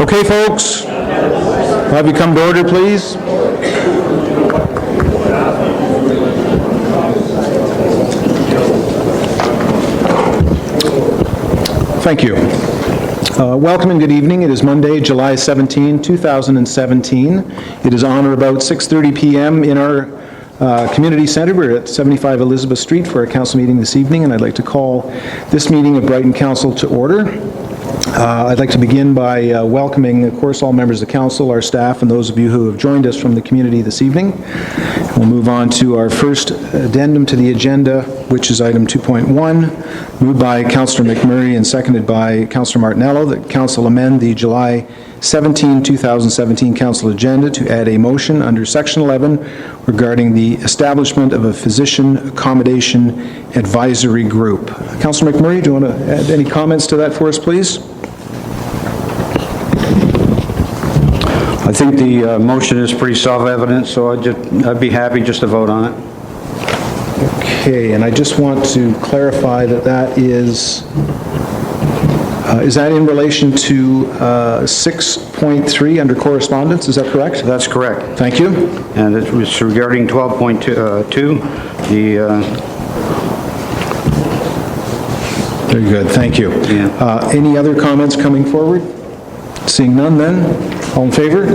Okay, folks, I'll have you come to order, please. Thank you. Welcome and good evening. It is Monday, July 17, 2017. It is on or about 6:30 p.m. in our Community Centre. We're at 75 Elizabeth Street for our council meeting this evening, and I'd like to call this meeting of Brighton Council to order. I'd like to begin by welcoming, of course, all members of the council, our staff, and those of you who have joined us from the community this evening. We'll move on to our first addendum to the agenda, which is item 2.1, moved by Councillor McMurray and seconded by Councillor Martinello, that council amend the July 17, 2017 council agenda to add a motion under section 11 regarding the establishment of a physician accommodation advisory group. Councillor McMurray, do you want to add any comments to that for us, please? I think the motion is pretty self-evident, so I'd be happy just to vote on it. Okay, and I just want to clarify that that is that in relation to 6.3 under correspondence, is that correct? That's correct. Thank you. And it was regarding 12.2, Very good, thank you. Yeah. Any other comments coming forward? Seeing none then, all in favor?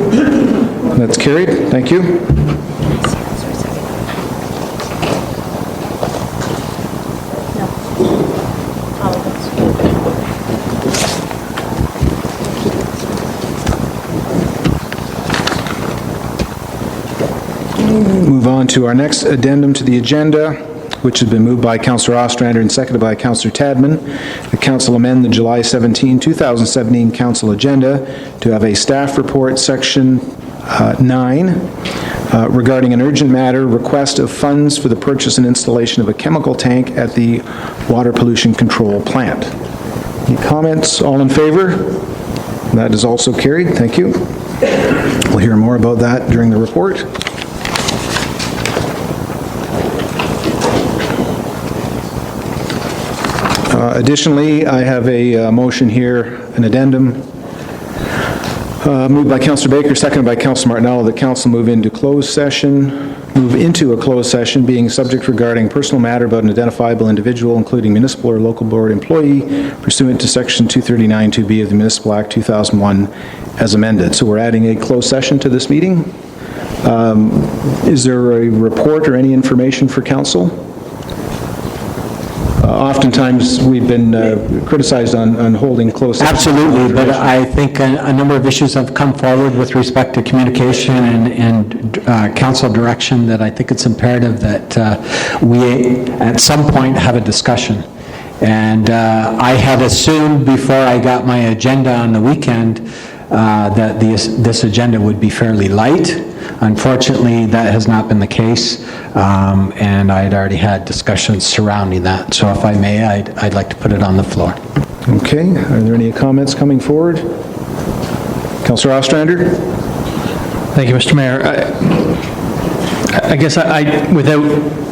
That's carried, thank you. Move on to our next addendum to the agenda, which has been moved by Councillor Ostrander and seconded by Councillor Tadman. The council amend the July 17, 2017 council agenda to have a staff report, section 9, regarding an urgent matter, request of funds for the purchase and installation of a chemical tank at the water pollution control plant. Any comments? All in favor? That is also carried. Thank you. We'll hear more about that during the report. Additionally, I have a motion here, an addendum, moved by Councillor Baker, seconded by Councillor Martinello, that council move into a closed session, being subject regarding personal matter about an identifiable individual, including municipal or local board employee, pursuant to section 239(2)B of the Municipal Act 2001 as amended. So we're adding a closed session to this meeting. Is there a report or any information for council? Oftentimes, we've been criticized on holding closed sessions. Absolutely, but I think a number of issues have come forward with respect to communication and council direction that I think it's imperative that we, at some point, have a discussion. And I had assumed before I got my agenda on the weekend that this agenda would be fairly light. Unfortunately, that has not been the case, and I had already had discussions surrounding that. So if I may, I'd like to put it on the floor. Okay, are there any comments coming forward? Councillor Ostrander? Thank you, Mr. Mayor. I guess without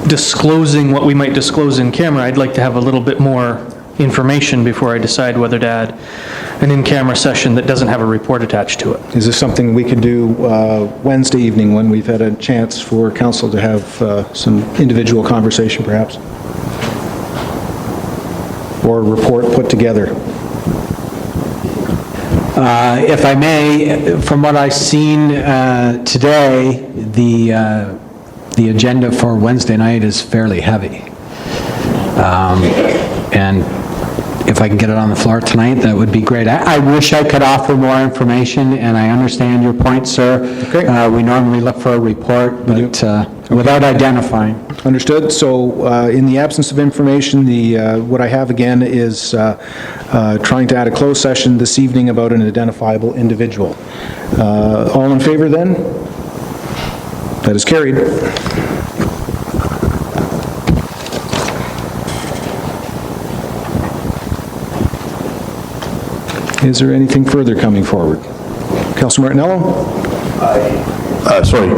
disclosing what we might disclose in camera, I'd like to have a little bit more information before I decide whether to add an in-camera session that doesn't have a report attached to it. Is this something we could do Wednesday evening when we've had a chance for council to have some individual conversation, perhaps? Or a report put together? If I may, from what I've seen today, the agenda for Wednesday night is fairly heavy. And if I can get it on the floor tonight, that would be great. I wish I could offer more information, and I understand your point, sir. Okay. We normally look for a report, but without identifying. Understood. So in the absence of information, what I have again is trying to add a closed session this evening about an identifiable individual. All in favor then? That is carried. Is there anything further coming forward? Councillor Martinello? Sorry,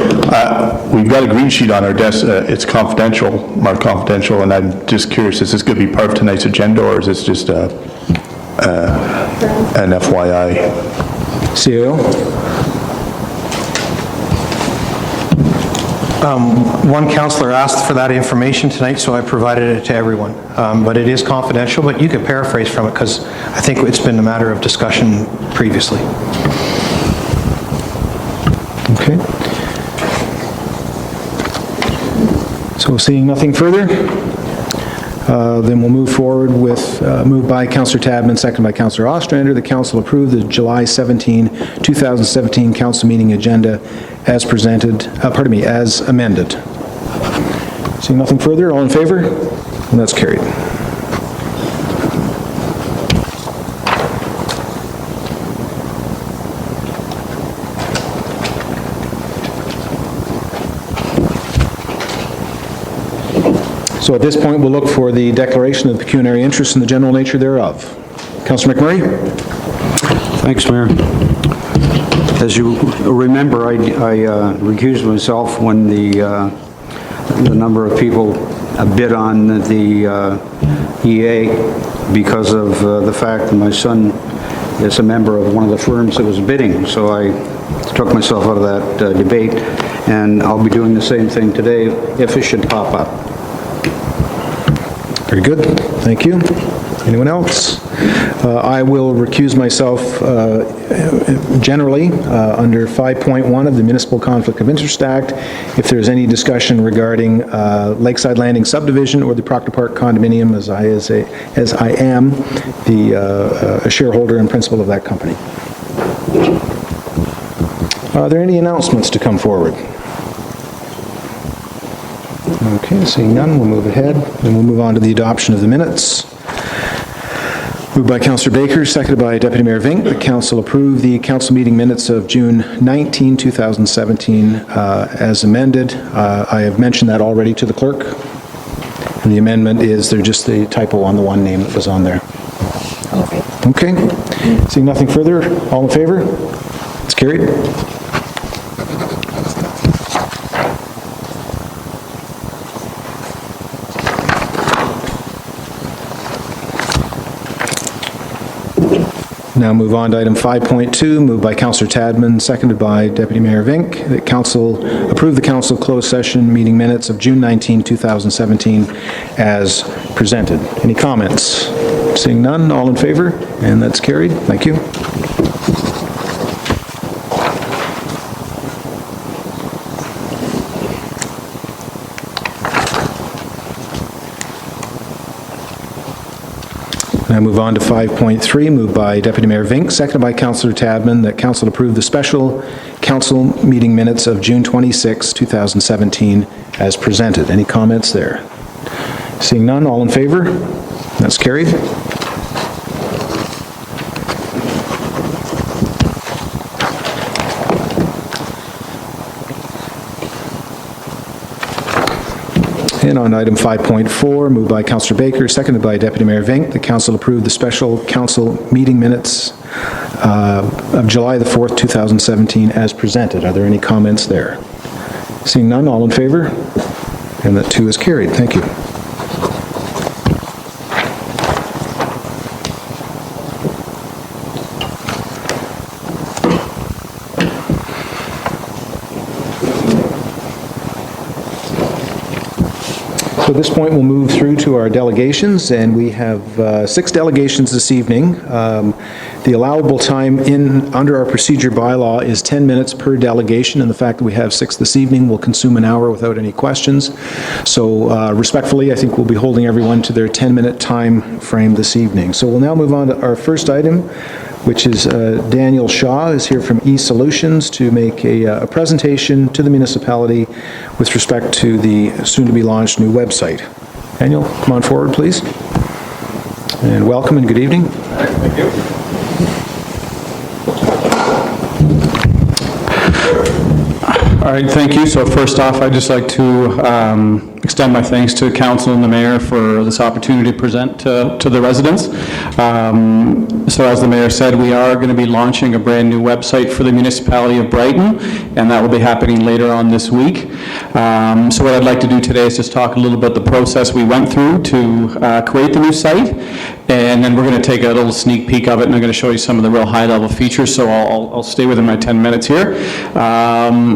we've got a green sheet on our desk. It's confidential, marked confidential, and I'm just curious, is this going to be part of tonight's agenda, or is this just an FYI? CAO? One counselor asked for that information tonight, so I provided it to everyone. But it is confidential, but you could paraphrase from it, because I think it's been a matter of discussion previously. Okay. So seeing nothing further, then we'll move forward with, moved by Councillor Tadman, second by Councillor Ostrander, the council approve the July 17, 2017 council meeting agenda as presented, as amended. Seeing nothing further, all in favor? And that's carried. So at this point, we'll look for the declaration of pecuniary interest in the general nature thereof. Councillor McMurray? Thanks, Mayor. As you remember, I recused myself when the number of people bid on the EA because of the fact that my son is a member of one of the firms that was bidding. So I took myself out of that debate, and I'll be doing the same thing today if it should pop up. Very good, thank you. Anyone else? I will recuse myself generally under 5.1 of the Municipal Conflict of Interest Act if there's any discussion regarding Lakeside Landing subdivision or the Proctor Park condominium, as I am a shareholder and principal of that company. Are there any announcements to come forward? Okay, seeing none, we'll move ahead, and we'll move on to the adoption of the minutes. Moved by Councillor Baker, seconded by Deputy Mayor Vink, the council approve the council meeting minutes of June 19, 2017 as amended. I have mentioned that already to the clerk. And the amendment is, they're just the typo on the one name that was on there. Okay, seeing nothing further, all in favor? It's carried. Now move on to item 5.2, moved by Councillor Tadman, seconded by Deputy Mayor Vink, that council approve the council closed session meeting minutes of June 19, 2017 as presented. Any comments? Seeing none, all in favor? And that's carried. Thank you. Now move on to 5.3, moved by Deputy Mayor Vink, seconded by Councillor Tadman, that council approve the special council meeting minutes of June 26, 2017 as presented. Any comments there? Seeing none, all in favor? That's carried. And on item 5.4, moved by Councillor Baker, seconded by Deputy Mayor Vink, the council approved the special council meeting minutes of July the 4th, 2017 as presented. Are there any comments there? Seeing none, all in favor? And that too is carried. Thank you. So at this point, we'll move through to our delegations, and we have 6 delegations this evening. The allowable time under our procedure bylaw is 10 minutes per delegation, and the fact that we have 6 this evening will consume an hour without any questions. So respectfully, I think we'll be holding everyone to their 10-minute time frame this evening. So we'll now move on to our first item, which is Daniel Shaw is here from eSolutions to make a presentation to the municipality with respect to the soon-to-be-launched new website. Daniel, come on forward, please. And welcome and good evening. Thank you. All right, thank you. So first off, I'd just like to extend my thanks to council and the mayor for this opportunity to present to the residents. So as the mayor said, we are going to be launching a brand new website for the municipality of Brighton, and that will be happening later on this week. So what I'd like to do today is just talk a little about the process we went through to create the new site, and then we're going to take a little sneak peek of it, and I'm going to show you some of the real high-level features, so I'll stay within my 10 minutes here.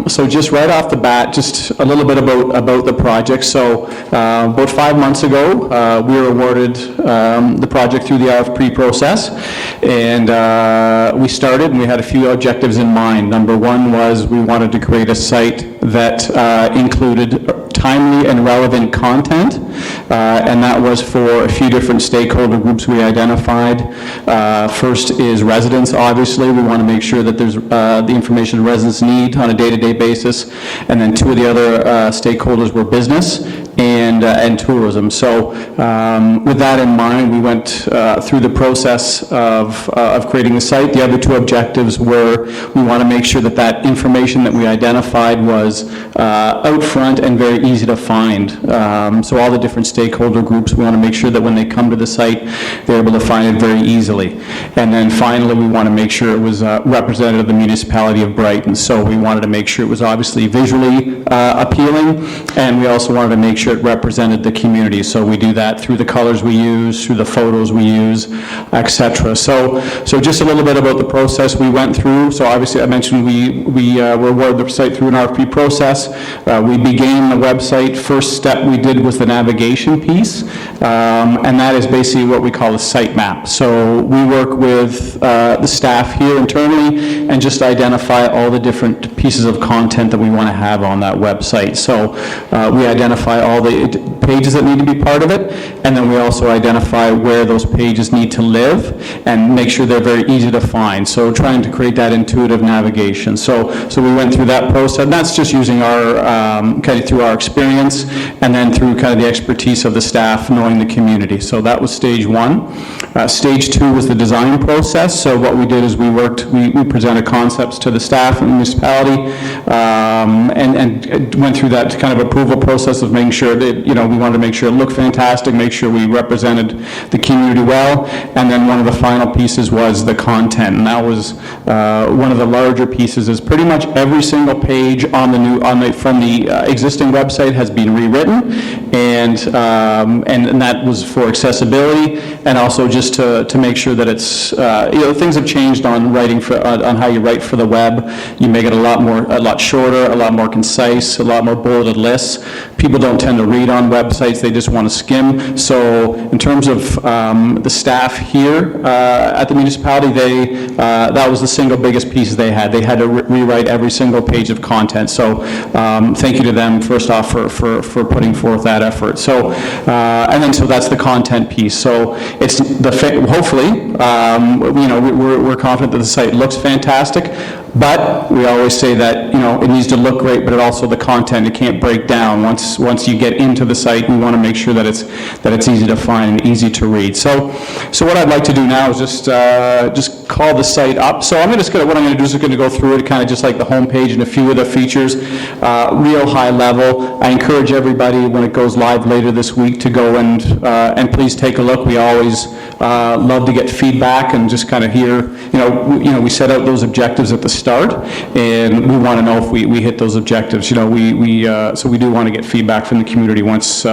So just right off the bat, just a little bit about the project. So about 5 months ago, we were awarded the project through the RFP process, and we started, and we had a few objectives in mind. Number one was we wanted to create a site that included timely and relevant content, and that was for a few different stakeholder groups we identified. First is residents, obviously. We want to make sure that there's the information residents need on a day-to-day basis, and then two of the other stakeholders were business and tourism. So with that in mind, we went through the process of creating the site. The other two objectives were we want to make sure that that information that we identified was out front and very easy to find. So all the different stakeholder groups, we want to make sure that when they come to the site, they're able to find it very easily. And then finally, we want to make sure it was representative of the municipality of Brighton. So we wanted to make sure it was obviously visually appealing, and we also wanted to make sure it represented the community. So we do that through the colors we use, through the photos we use, etc. So just a little bit about the process we went through. So obviously I mentioned we were awarded the site through an RFP process. We began the website. First step we did was the navigation piece, and that is basically what we call a site map. So we work with the staff here internally and just identify all the different pieces of content that we want to have on that website. So we identify all the pages that need to be part of it, and then we also identify where those pages need to live and make sure they're very easy to find. So trying to create that intuitive navigation. So we went through that process, and that's just using our, kind of through our experience, and then through kind of the expertise of the staff knowing the community. So that was stage one. Stage two was the design process. So what we did is we presented concepts to the staff and the municipality, and went through that kind of approval process of making sure that, we wanted to make sure it looked fantastic, make sure we represented the community well, and then one of the final pieces was the content, and that was one of the larger pieces. Is pretty much every single page from the existing website has been rewritten, and that was for accessibility, and also just to make sure that it's things have changed on writing on how you write for the web. You make it a lot shorter, a lot more concise, a lot more bulleted lists. People don't tend to read on websites, they just want to skim. So in terms of the staff here at the municipality, that was the single biggest piece they had. They had to rewrite every single page of content. So thank you to them, first off, for putting forth that effort. So, and then so that's the content piece. So it's hopefully, we're confident that the site looks fantastic, but we always say that, it needs to look great, but the content, it can't break down. Once you get into the site, we want to make sure that it's easy to find and easy to read. So what I'd like to do now is just call the site up. So what I'm going to do is go through it kind of just like the homepage and a few of the features, real high level. I encourage everybody when it goes live later this week to go and please take a look. We always love to get feedback and just kind of hear, we set out those objectives at the start, and we want to know if we hit those objectives. So we do want to get feedback from the community once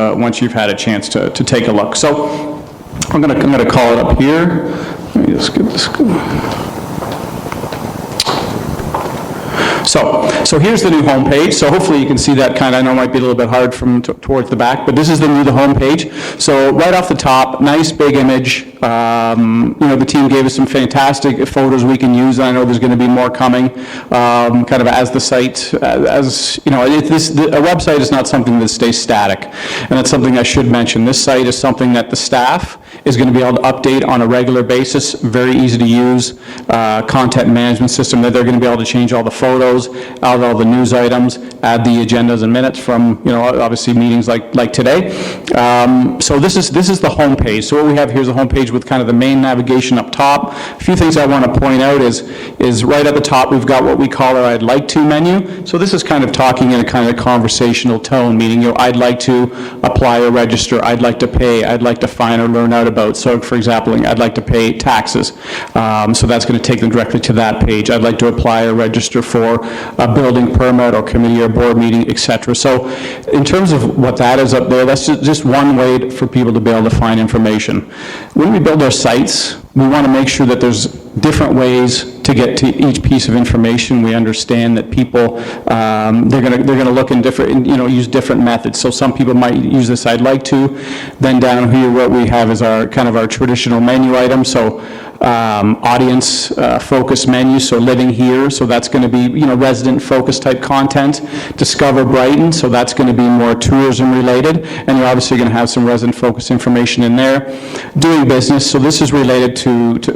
you've had a chance to take a look. So I'm gonna call it up here. Let me just get this going. So here's the new homepage. So hopefully you can see that I know it might be a little bit hard from towards the back, but this is the homepage. So right off the top, nice big image. The team gave us some fantastic photos we can use. I know there's going to be more coming, kind of as the site, a website is not something that stays static, and that's something I should mention. This site is something that the staff is going to be able to update on a regular basis, very easy to use, content management system that they're going to be able to change all the photos, add all the news items, add the agendas and minutes from, obviously meetings like today. So this is the homepage. So what we have here is a homepage with kind of the main navigation up top. A few things I want to point out is right at the top we've got what we call our I'd like to menu. So this is kind of talking in a kind of conversational tone, meaning, I'd like to apply or register, I'd like to pay, I'd like to find or learn out about. So for example, I'd like to pay taxes. So that's going to take them directly to that page. I'd like to apply or register for a building permit or committee or board meeting, et cetera. So in terms of what that is up there, that's just one way for people to be able to find information. When we build our sites, we want to make sure that there's different ways to get to each piece of information. We understand that people, they're going to look in different, use different methods. So some people might use this, I'd like to. Then down here, what we have is our kind of our traditional menu item. So audience focus menu, so living here, so that's going to be, resident focus type content. Discover Brighton, so that's going to be more tourism related, and you're obviously going to have some resident focus information in there. Doing business, so this is related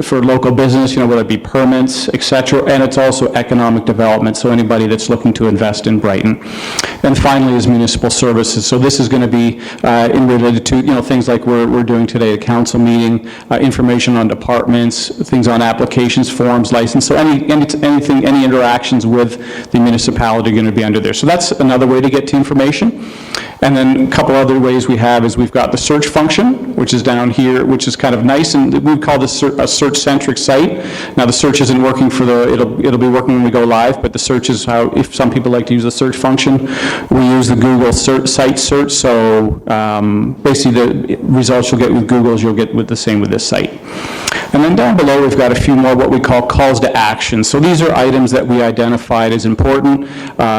for local business, whether it be permits, et cetera, and it's also economic development, so anybody that's looking to invest in Brighton. And finally is municipal services, so this is going to be related to, things like we're doing today, a council meeting, information on departments, things on applications, forms, license, so any interactions with the municipality are going to be under there. So that's another way to get to information. And then a couple other ways we have is we've got the search function, which is down here, which is kind of nice, and we call this a search-centric site. Now the search isn't working it'll be working when we go live, but the search is how, if some people like to use the search function, we use the Google site search, so basically the results you'll get with Google's you'll get with the same with this site. And then down below, we've got a few more what we call calls to action. So these are items that we identified as important,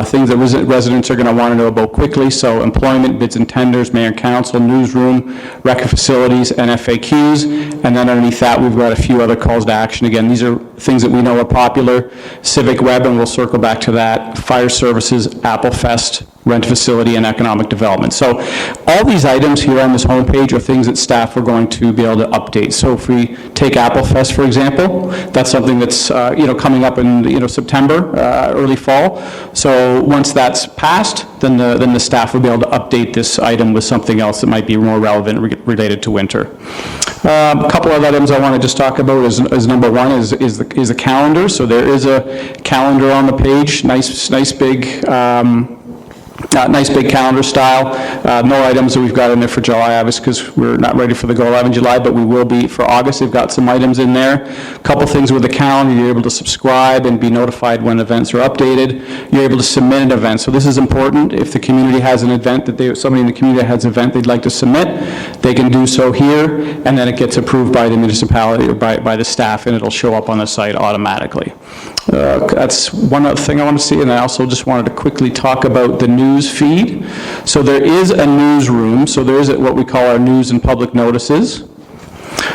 things that residents are going to want to know about quickly. So employment, bids and tenders, mayor and council, newsroom, rec facilities, and FAQs. And then underneath that, we've got a few other calls to action. Again, these are things that we know are popular. Civic Web, and we'll circle back to that. Fire services, Apple Fest, rent facility, and economic development. So all these items here on this homepage are things that staff are going to be able to update. So if we take Apple Fest, for example, that's something that's coming up in September, early fall. So once that's passed, then the staff will be able to update this item with something else that might be more relevant related to winter. A couple of items I want to just talk about is number one is the calendar. So there is a calendar on the page, nice big. Nice big calendar style. No items that we've got in there for July, obviously, because we're not ready for the go live in July, but we will be for August. They've got some items in there. A couple things with the calendar. You're able to subscribe and be notified when events are updated. You're able to submit an event. So this is important. If the community has an event somebody in the community has an event they'd like to submit, they can do so here, and then it gets approved by the municipality or by the staff, and it'll show up on the site automatically. That's one other thing I want to see, and I also just wanted to quickly talk about the news feed. So there is a newsroom, so there is what we call our news and public notices.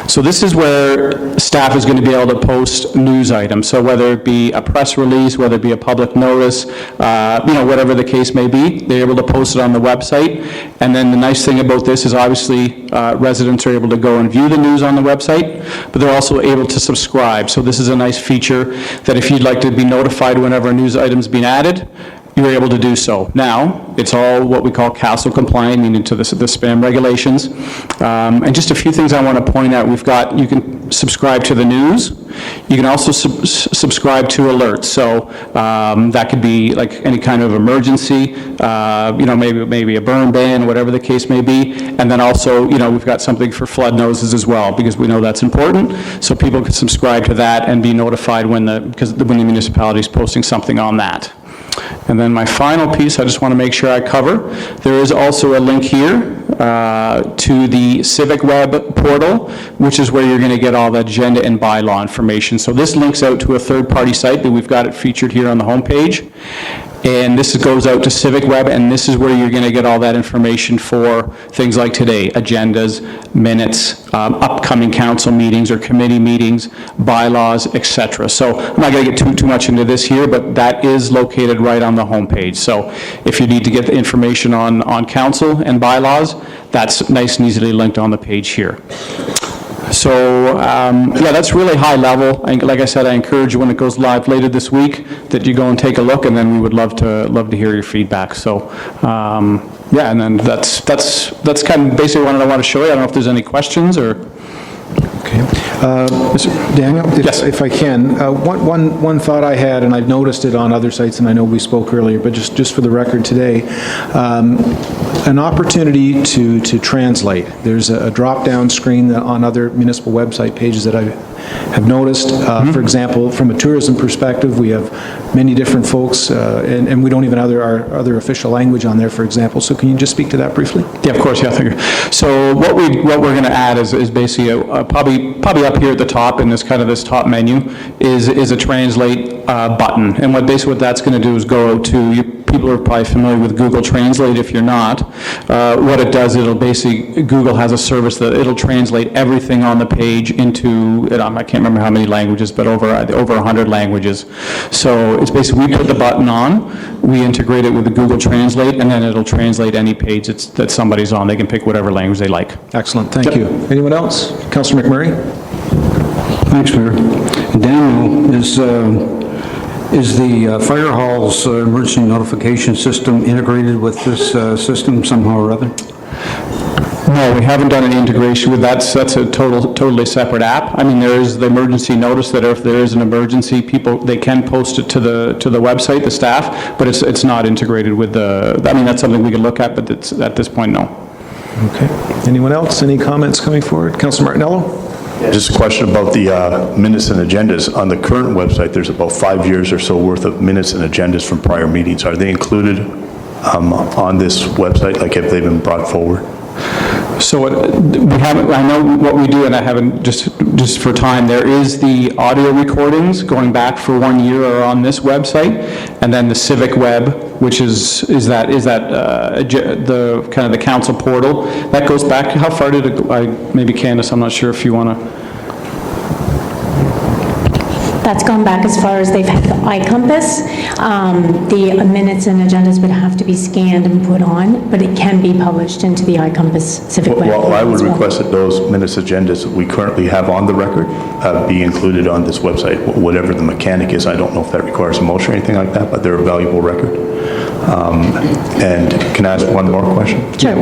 So this is where staff is going to be able to post news items. So whether it be a press release, whether it be a public notice, whatever the case may be, they're able to post it on the website. And then the nice thing about this is obviously residents are able to go and view the news on the website, but they're also able to subscribe. So this is a nice feature that if you'd like to be notified whenever a news item's been added, you're able to do so. Now, it's all what we call CASL compliant, meaning to the spam regulations. And just a few things I want to point out. You can subscribe to the news. You can also subscribe to alerts. So that could be like any kind of emergency, maybe a burn ban, whatever the case may be. And then also, we've got something for flood notices as well, because we know that's important. So people can subscribe to that and be notified when the municipality is posting something on that. And then my final piece, I just want to make sure I cover. There is also a link here to the Civic Web portal, which is where you're going to get all the agenda and bylaw information. So this links out to a third-party site that we've got it featured here on the homepage. And this goes out to Civic Web, and this is where you're going to get all that information for things like today, agendas, minutes, upcoming council meetings or committee meetings, bylaws, etc. So I'm not going to get too much into this here, but that is located right on the homepage. So if you need to get the information on council and bylaws, that's nice and easily linked on the page here. So, that's really high level. Like I said, I encourage you when it goes live later this week that you go and take a look, and then we would love to hear your feedback. So, and then that's kind of basically what I want to show you. I don't know if there's any questions or. Okay. Daniel, if I can, one thought I had, and I've noticed it on other sites, and I know we spoke earlier, but just for the record today, an opportunity to translate. There's a drop-down screen on other municipal website pages that I've have noticed. For example, from a tourism perspective, we have many different folks, and we don't even have our other official language on there, for example. So can you just speak to that briefly? Yeah, of course, yeah, thank you. So what we're going to add is basically, probably up here at the top in this top menu, is a translate button. And what that's going to do is go to, people are probably familiar with Google Translate. If you're not, what it does, Google has a service that it'll translate everything on the page into, I can't remember how many languages, but over 100 languages. So it's basically, we put the button on, we integrate it with the Google Translate, and then it'll translate any page that somebody's on. They can pick whatever language they like. Excellent, thank you. Anyone else? Councillor McMurray? Thanks, Mayor. Daniel, is the fire hall's emergency notification system integrated with this system somehow or other? No, we haven't done any integration with that. So that's a totally separate app. I mean, there is the emergency notice that if there is an emergency, they can post it to the website, the staff, but it's not integrated with that's something we can look at, but at this point, no. Okay. Anyone else? Any comments coming forward? Councillor Martinello? Just a question about the minutes and agendas. On the current website, there's about 5 years or so worth of minutes and agendas from prior meetings. Are they included on this website? Like, have they been brought forward? So we haven't, I know what we do, and I haven't, just for time, there is the audio recordings going back for 1 year are on this website, and then the Civic Web, which is the kind of the council portal. That goes back, how far did it go? Maybe Candace, I'm not sure if you want to. That's gone back as far as they've had the iCompass. The minutes and agendas would have to be scanned and put on, but it can be published into the iCompass Civic Web. Well, I would as well. request that those minutes agendas that we currently have on the record be included on this website, whatever the mechanic is. I don't know if that requires a motion or anything like that, but they're a valuable record. And can I ask one more question? Sure.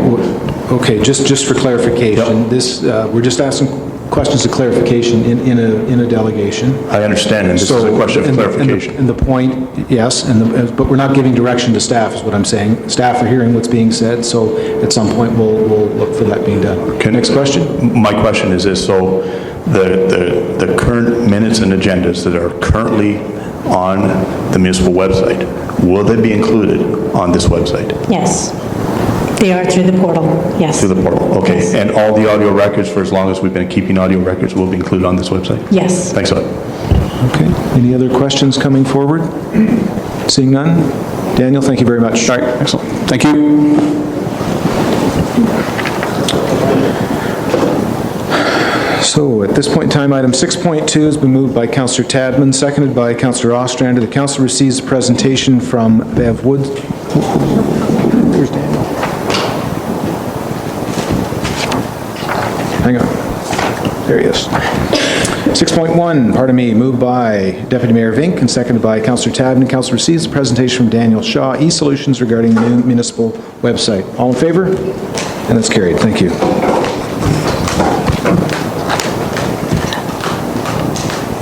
Okay, just for clarification, this, we're just asking questions of clarification in a delegation. I understand, and this is a question of clarification. And the point, yes, but we're not giving direction to staff, is what I'm saying. Staff are hearing what's being said, so at some point, we'll look for that being done. Next question? My question is this, so the current minutes and agendas that are currently on the municipal website, will they be included on this website? Yes. They are through the portal, yes. Through the portal, okay. Yes. And all the audio records, for as long as we've been keeping audio records, will be included on this website? Yes. Thanks a lot. Okay, any other questions coming forward? Seeing none? Daniel, thank you very much. All right, excellent. Thank you. So at this point in time, item 6.2 has been moved by Councillor Tadman, seconded by Councillor Ostrander. The council receives a presentation from Bev Woods. Where's Daniel? Hang on. There he is. 6.1, pardon me, moved by Deputy Mayor Vink and seconded by Councillor Tadman. Council receives a presentation from Daniel Shaw, e-Solutions regarding the new municipal website. All in favor? And that's carried. Thank you.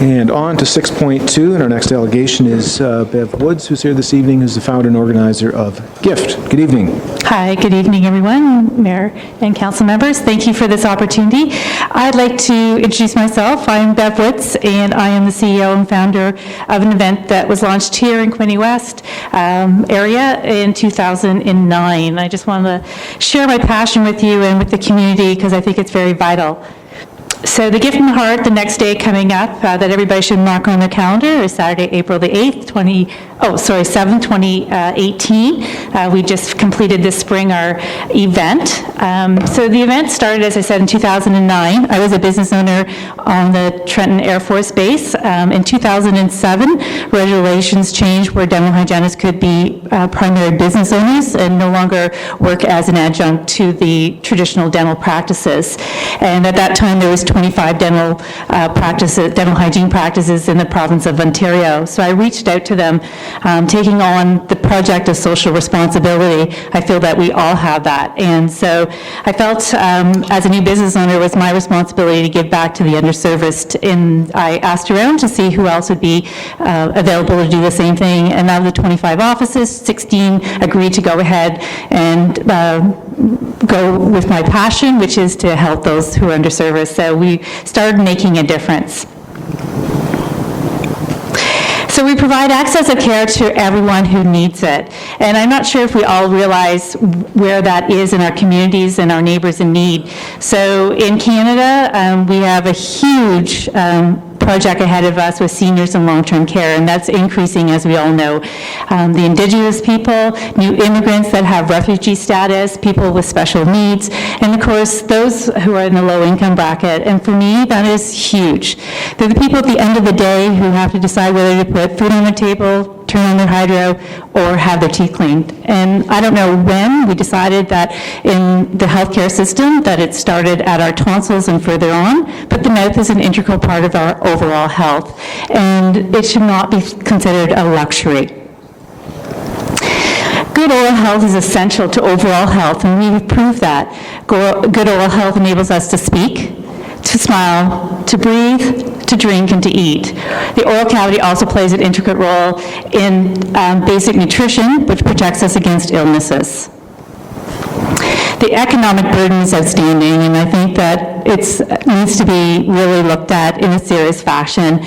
And on to 6.2, and our next delegation is Bev Woods, who's here this evening, who's the founder and organizer of GIFT. Good evening. Hi, good evening, everyone, Mayor and council members. Thank you for this opportunity. I'd like to introduce myself. I'm Bev Woods, and I am the CEO and founder of an event that was launched here in Quinte West area in 2009. I just want to share my passion with you and with the community because I think it's very vital. So the Gift from the Heart, the next day coming up, that everybody should mark on their calendar, is Saturday, April the 8th, 2018. We just completed this spring our event. So the event started, as I said, in 2009. I was a business owner on the Trenton Air Force Base. In 2007, regulations changed where dental hygienists could be primary business owners and no longer work as an adjunct to the traditional dental practices. And at that time, there was 25 dental hygiene practices in the province of Ontario. So I reached out to them, taking on the project of social responsibility. I feel that we all have that. And so I felt as a new business owner, it was my responsibility to give back to the underserviced. And I asked around to see who else would be available to do the same thing. And out of the 25 offices, 16 agreed to go ahead and go with my passion, which is to help those who are underserviced. So we started making a difference. we provide access of care to everyone who needs it. And I'm not sure if we all realize where that is in our communities and our neighbors in need. So in Canada, we have a huge project ahead of us with seniors and long-term care, and that's increasing, as we all know. The Indigenous people, new immigrants that have refugee status, people with special needs, and of course, those who are in the low-income bracket. And for me, that is huge. They're the people at the end of the day who have to decide whether to put food on their table, turn on their hydro, or have their teeth cleaned. And I don't know when we decided that in the healthcare system that it started at our tonsils and further on, but the mouth is an integral part of our overall health, and it should not be considered a luxury. Good oral health is essential to overall health, and we've proved that. Good oral health enables us to speak, to smile, to breathe, to drink, and to eat. The oral cavity also plays an intricate role in basic nutrition, which protects us against illnesses. The economic burden is outstanding, and I think that it needs to be really looked at in a serious fashion.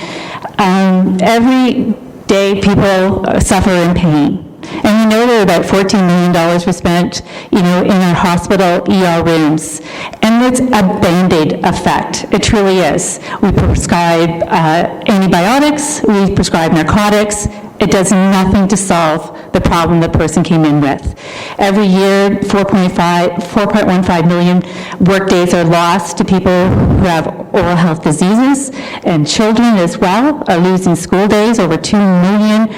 Every day, people suffer in pain. And we know that about $14 million was spent, in our hospital ER rooms. And it's a Band-Aid effect. It truly is. We prescribe antibiotics, we prescribe narcotics. It does nothing to solve the problem the person came in with. Every year, 4.15 million workdays are lost to people who have oral health diseases, and children as well are losing school days. Over 2 million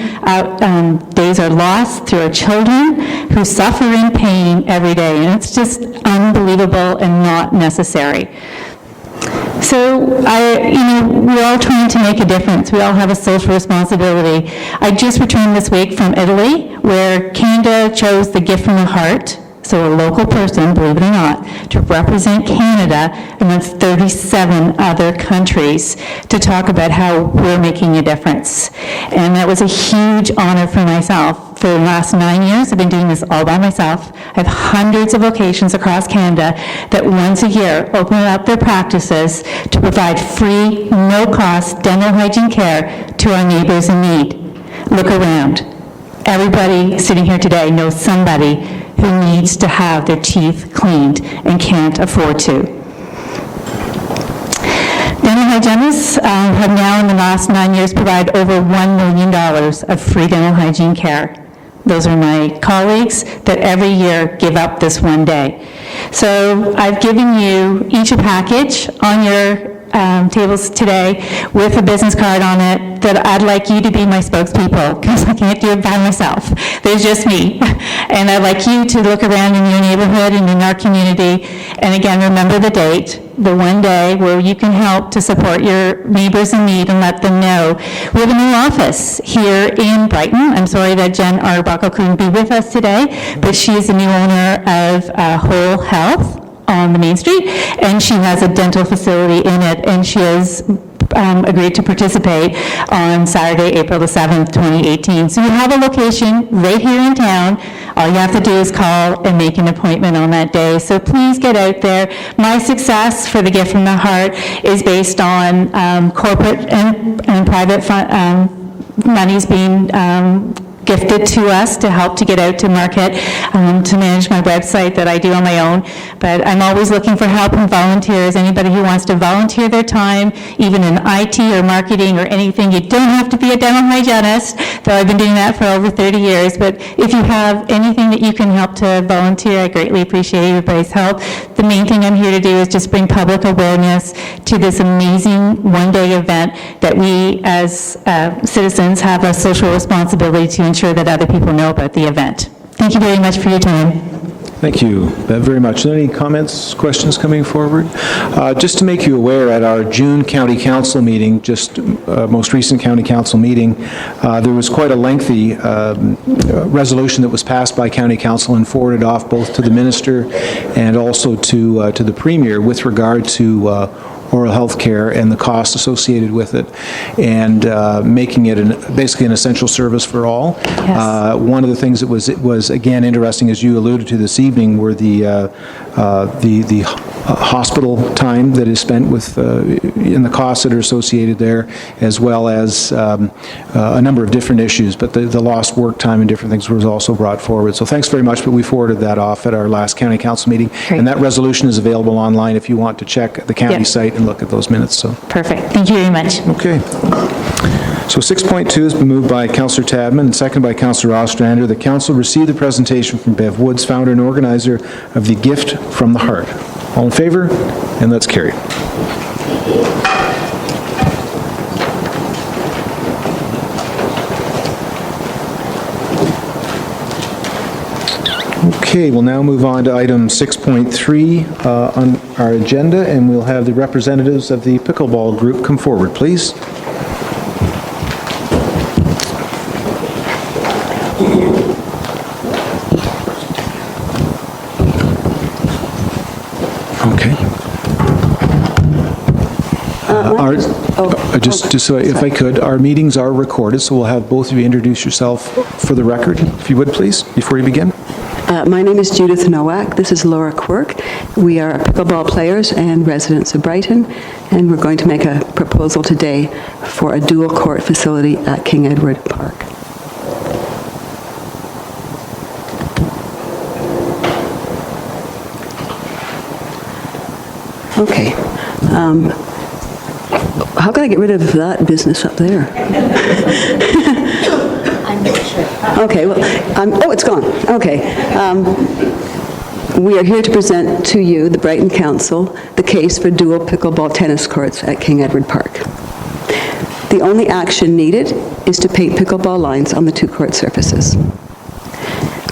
days are lost through our children who suffer in pain every day, and it's just unbelievable and not necessary. So we're all trying to make a difference. We all have a social responsibility. I just returned this week from Italy, where Canada chose the gift from the heart, so a local person, believe it or not, to represent Canada amongst 37 other countries to talk about how we're making a difference. And that was a huge honor for myself. For the last 9 years, I've been doing this all by myself. I have hundreds of locations across Canada that once a year open up their practices to provide free, no-cost dental hygiene care to our neighbors in need. Look around. Everybody sitting here today knows somebody who needs to have their teeth cleaned and can't afford to. Dental hygienists have now in the last 9 years provided over $1 million of free dental hygiene care. Those are my colleagues that every year give up this one day. So I've given you each a package on your tables today with a business card on it that I'd like you to be my spokespeople, because I can't do it by myself. There's just me. And I'd like you to look around in your neighborhood and in our community, and again, remember the date, the one day where you can help to support your neighbors in need and let them know. We have a new office here in Brighton. I'm sorry that Jen Arbuckle couldn't be with us today, but she is the new owner of Whole Health on the Main Street, and she has a dental facility in it, and she has agreed to participate on Saturday, April the 7th, 2018. So you have a location right here in town. All you have to do is call and make an appointment on that day. So please get out there. My success for the Gift from the Heart is based on corporate and private monies being gifted to us to help to get out to market, to manage my website that I do on my own. But I'm always looking for help and volunteers. Anybody who wants to volunteer their time, even in IT or marketing or anything. You don't have to be a dental hygienist, though I've been doing that for over 30 years. But if you have anything that you can help to volunteer, I greatly appreciate everybody's help. The main thing I'm here to do is just bring public awareness to this amazing one-day event that we as citizens have a social responsibility to ensure that other people know about the event. Thank you very much for your time. Thank you, Bev, very much. Are there any comments, questions coming forward? Just to make you aware, at our June County Council meeting, most recent County Council meeting, there was quite a lengthy resolution that was passed by County Council and forwarded off both to the Minister and also to the Premier with regard to oral health care and the costs associated with it, and making it basically an essential service for all. Yes. One of the things that was again interesting, as you alluded to this evening, were the hospital time that is spent with, in the costs that are associated there, as well as a number of different issues, but the lost work time and different things was also brought forward. So thanks very much, but we forwarded that off at our last county council meeting. Great. And that resolution is available online if you want to check the county Yep. site and look at those minutes, so. Perfect. Thank you very much. Okay. So 6.2 has been moved by Councillor Tadman and seconded by Councillor Ostrander. The council received the presentation from Bev Woods, founder and organizer of the Gift from the Heart. All in favor? And that's carried. Okay, we'll now move on to item 6.3 on our agenda, and we'll have the representatives of the pickleball group come forward, please. Okay. Just so, if I could, our meetings are recorded, so we'll have both of you introduce yourself for the record, if you would, please, before you begin. My name is Judith Nowak. This is Laura Quirk. We are pickleball players and residents of Brighton, and we're going to make a proposal today for a dual court facility at King Edward Park. Okay. How can I get rid of that business up there? I'm not sure. Okay, well, oh, it's gone. Okay. We are here to present to you, the Brighton Council, the case for dual pickleball tennis courts at King Edward Park. The only action needed is to paint pickleball lines on the two court surfaces.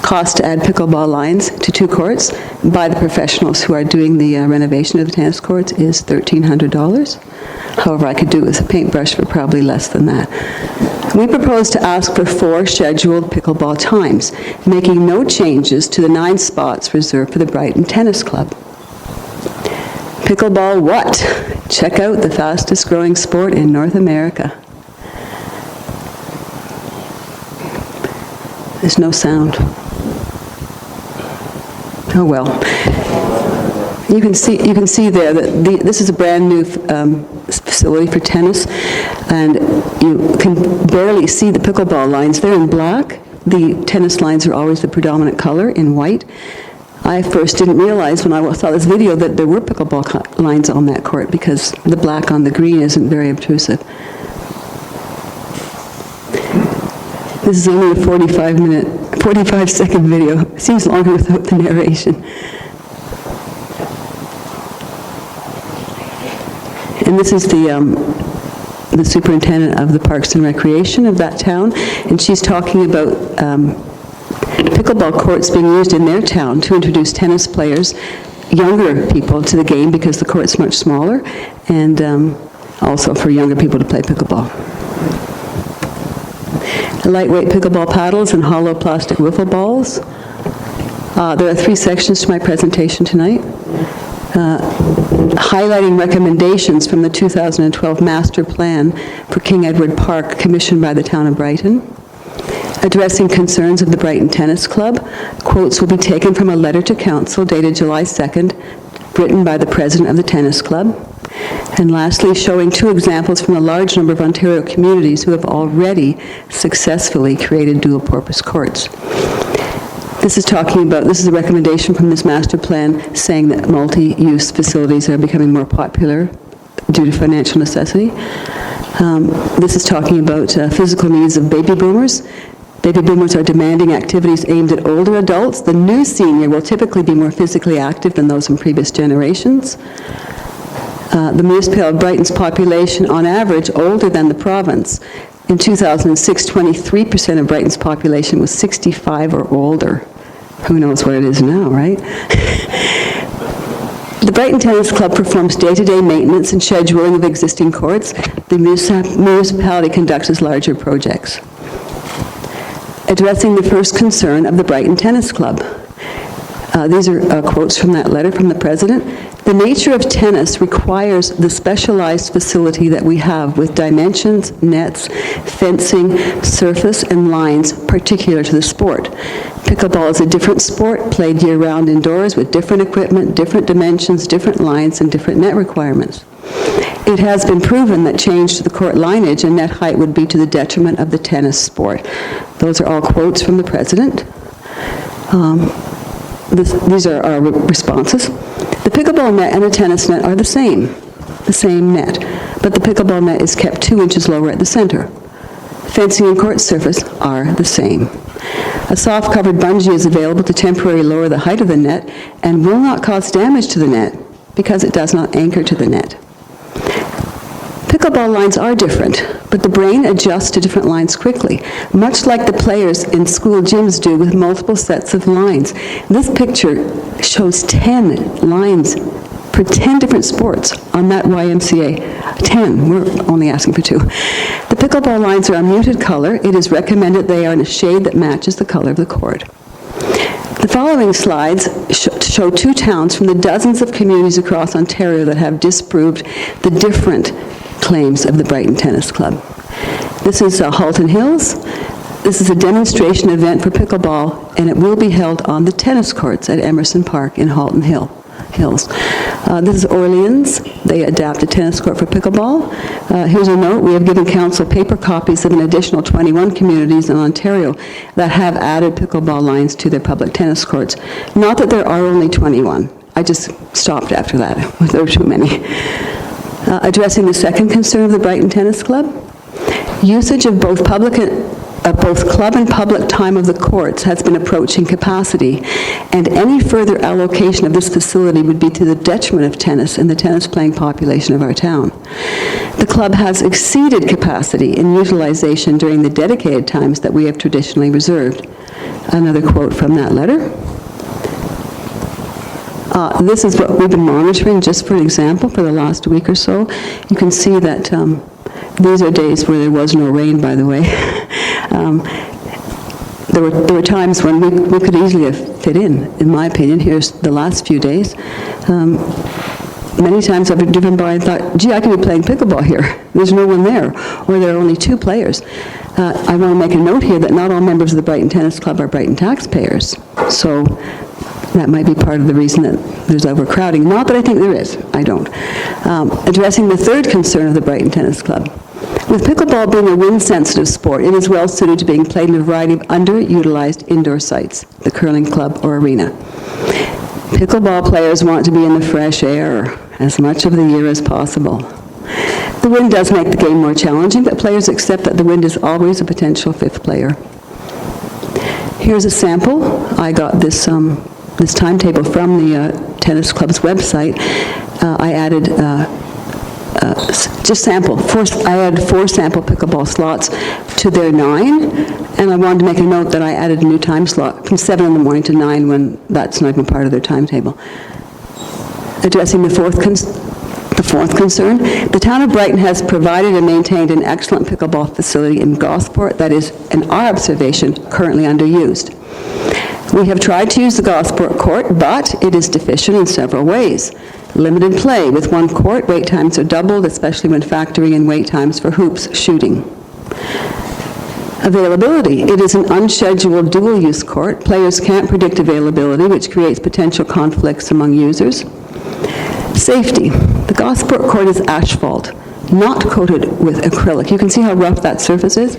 Cost to add pickleball lines to two courts by the professionals who are doing the renovation of the tennis courts is $1,300. However, I could do it with a paintbrush for probably less than that. We propose to ask for 4 scheduled pickleball times, making no changes to the 9 spots reserved for the Brighton Tennis Club. Pickleball what? Check out the fastest growing sport in North America. There's no sound. Oh well. You can see there that this is a brand new facility for tennis, and you can barely see the pickleball lines. They're in black. The tennis lines are always the predominant color in white. I first didn't realize when I saw this video that there were pickleball lines on that court because the black on the green isn't very obtrusive. This is only a 45-second video. It seems longer without the narration. And this is the superintendent of the Parks and Recreation of that town, and she's talking about pickleball courts being used in their town to introduce tennis players, younger people, to the game because the court's much smaller, and also for younger people to play pickleball. Lightweight pickleball paddles and hollow plastic wiffle balls. There are 3 sections to my presentation tonight. Highlighting recommendations from the 2012 Master Plan for King Edward Park commissioned by the town of Brighton. Addressing concerns of the Brighton Tennis Club. Quotes will be taken from a letter to council dated July 2nd, written by the president of the tennis club. And lastly, showing 2 examples from a large number of Ontario communities who have already successfully created dual-purpose courts. This is a recommendation from this master plan saying that multi-use facilities are becoming more popular due to financial necessity. This is talking about physical needs of baby boomers. Baby boomers are demanding activities aimed at older adults. The new senior will typically be more physically active than those in previous generations. The municipality of Brighton's population, on average, older than the province. In 2006, 23% of Brighton's population was 65 or older. Who knows what it is now, right? The Brighton Tennis Club performs day-to-day maintenance and scheduling of existing courts. The municipality conducts larger projects. Addressing the first concern of the Brighton Tennis Club. These are quotes from that letter from the president. "The nature of tennis requires the specialized facility that we have with dimensions, nets, fencing, surface, and lines particular to the sport. Pickleball is a different sport, played year-round indoors with different equipment, different dimensions, different lines, and different net requirements. It has been proven that change to the court lineage and net height would be to the detriment of the tennis sport." Those are all quotes from the president. These are our responses. "The pickleball net and the tennis net are the same net, but the pickleball net is kept 2 inches lower at the center. Fencing and court surface are the same. A soft-covered bungee is available to temporarily lower the height of the net and will not cause damage to the net because it does not anchor to the net. Pickleball lines are different, but the brain adjusts to different lines quickly, much like the players in school gyms do with multiple sets of lines. This picture shows 10 lines for 10 different sports on that YMCA. 10, we're only asking for 2. The pickleball lines are a muted color. It is recommended they are in a shade that matches the color of the court. The following slides show 2 towns from the dozens of communities across Ontario that have disproved the different claims of the Brighton Tennis Club. This is Halton Hills. This is a demonstration event for pickleball, and it will be held on the tennis courts at Emerson Park in Halton Hills. This is Orleans. They adapt a tennis court for pickleball. Here's a note. We have given council paper copies of an additional 21 communities in Ontario that have added pickleball lines to their public tennis courts. Not that there are only 21. I just stopped after that. There were too many. Addressing the second concern of the Brighton Tennis Club, usage of both club and public time of the courts has been approaching capacity, and any further allocation of this facility would be to the detriment of tennis and the tennis-playing population of our town. The club has exceeded capacity in utilization during the dedicated times that we have traditionally reserved. Another quote from that letter. This is what we've been monitoring, just for an example, for the last week or so. You can see that these are days where there was no rain, by the way. There were times when we could easily have fit in my opinion. Here's the last few days. Many times I've been driven by and thought, gee, I could be playing pickleball here. There's no one there, or there are only 2 players. I want to make a note here that not all members of the Brighton Tennis Club are Brighton taxpayers. So that might be part of the reason that there's overcrowding. Not that I think there is. I don't. Addressing the third concern of the Brighton Tennis Club. With pickleball being a wind-sensitive sport, it is well suited to being played in a variety of underutilized indoor sites, the curling club or arena. Pickleball players want to be in the fresh air as much of the year as possible. The wind does make the game more challenging, but players accept that the wind is always a potential 5th player. Here's a sample. I got this timetable from the tennis club's website. I added I added 4 sample pickleball slots to their 9, and I wanted to make a note that I added a new time slot from 7 in the morning to 9 when that's not even part of their timetable. Addressing the fourth concern, the town of Brighton has provided and maintained an excellent pickleball facility in Gosport that is, in our observation, currently underused. We have tried to use the Gosport court, but it is deficient in several ways. Limited play. With 1 court, wait times are doubled, especially when factoring in wait times for hoops shooting. Availability. It is an unscheduled dual-use court. Players can't predict availability, which creates potential conflicts among users. Safety. The Gosport court is asphalt, not coated with acrylic. You can see how rough that surface is.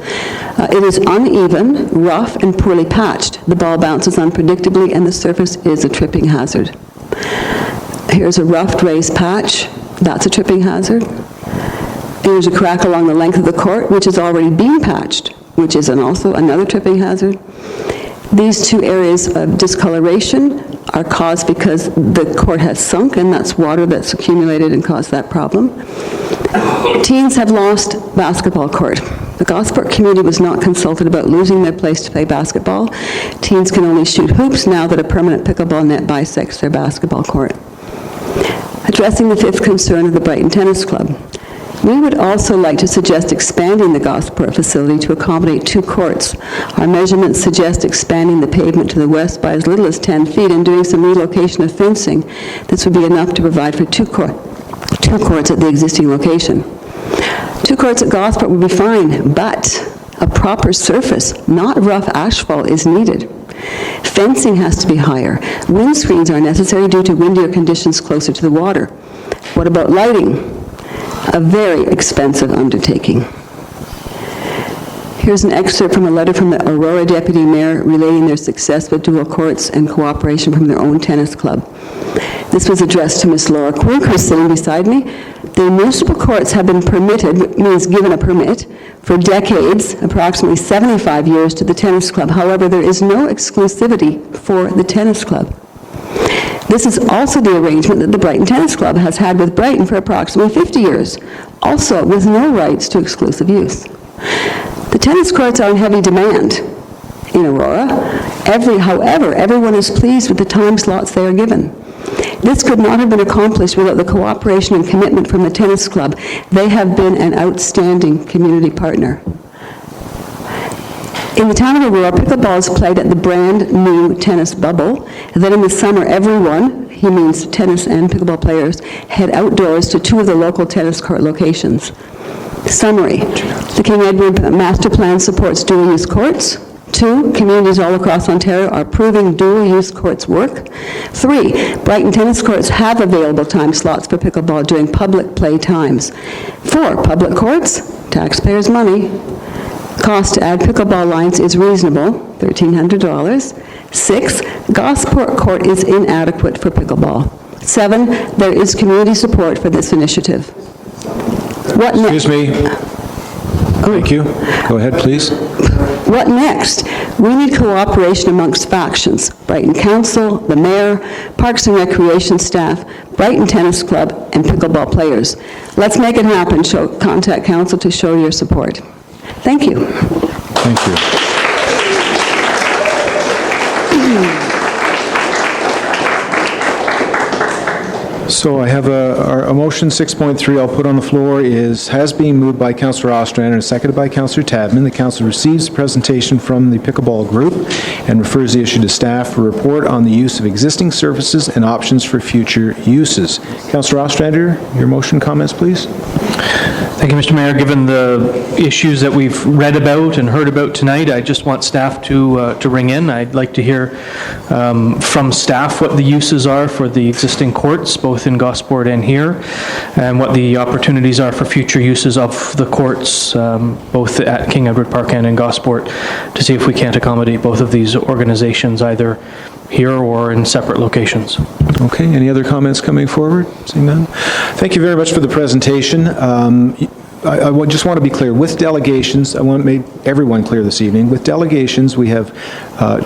It is uneven, rough, and poorly patched. The ball bounces unpredictably, and the surface is a tripping hazard. Here's a rough raised patch. That's a tripping hazard. Here's a crack along the length of the court, which is already being patched, which is also another tripping hazard. These 2 areas of discoloration are caused because the court has sunk, and that's water that's accumulated and caused that problem. Teens have lost basketball court. The Gosport community was not consulted about losing their place to play basketball. Teens can only shoot hoops now that a permanent pickleball net bisects their basketball court. Addressing the 5th concern of the Brighton Tennis Club. We would also like to suggest expanding the Gosport facility to accommodate 2 courts. Our measurements suggest expanding the pavement to the west by as little as 10 feet and doing some relocation of fencing. This would be enough to provide for 2 courts at the existing location. 2 courts at Gosport would be fine, but a proper surface, not rough asphalt, is needed. Fencing has to be higher. Windscreens are necessary due to windier conditions closer to the water. What about lighting? A very expensive undertaking. Here's an excerpt from a letter from the Aurora Deputy Mayor relating their success with dual courts and cooperation from their own tennis club. This was addressed to Ms. Laura Quirk, who's sitting beside me. The municipal courts have been permitted, means given a permit, for decades, approximately 75 years, to the tennis club. However, there is no exclusivity for the tennis club. This is also the arrangement that the Brighton Tennis Club has had with Brighton for approximately 50 years, also with no rights to exclusive use. The tennis courts are in heavy demand in Aurora. However, everyone is pleased with the time slots they are given. This could not have been accomplished without the cooperation and commitment from the tennis club. They have been an outstanding community partner. In the town of Aurora, pickleball is played at the brand-new tennis bubble. Then in the summer, everyone, he means tennis and pickleball players, head outdoors to 2 of the local tennis court locations. Summary: the King Edward Master Plan supports dual-use courts. 2, communities all across Ontario are proving dual-use courts work. 3, Brighton tennis courts have available time slots for pickleball during public play times. 4, public courts, taxpayers' money. Cost to add pickleball lines is reasonable, $1,300. 6, Gosport Court is inadequate for pickleball. 7, there is community support for this initiative. What next? Excuse me. Thank you. Go ahead, please. What next? We need cooperation amongst factions: Brighton Council, the Mayor, Parks and Recreation staff, Brighton Tennis Club, and pickleball players. Let's make it happen. Contact Council to show your support. Thank you. Thank you. So I have a motion 6.3 I'll put on the floor has been moved by Councillor Ostrander and seconded by Councillor Tadman. The council receives the presentation from the pickleball group and refers the issue to staff for report on the use of existing surfaces and options for future uses. Councillor Ostrander, your motion comments, please. Thank you, Mr. Mayor. Given the issues that we've read about and heard about tonight, I just want staff to ring in. I'd like to hear from staff what the uses are for the existing courts, both in Gosport and here, and what the opportunities are for future uses of the courts, both at King Edward Park and in Gosport, to see if we can't accommodate both of these organizations either here or in separate locations. Okay, any other comments coming forward? Seeing none? Thank you very much for the presentation. I just want to be clear, with delegations, I want to make everyone clear this evening, with delegations, we have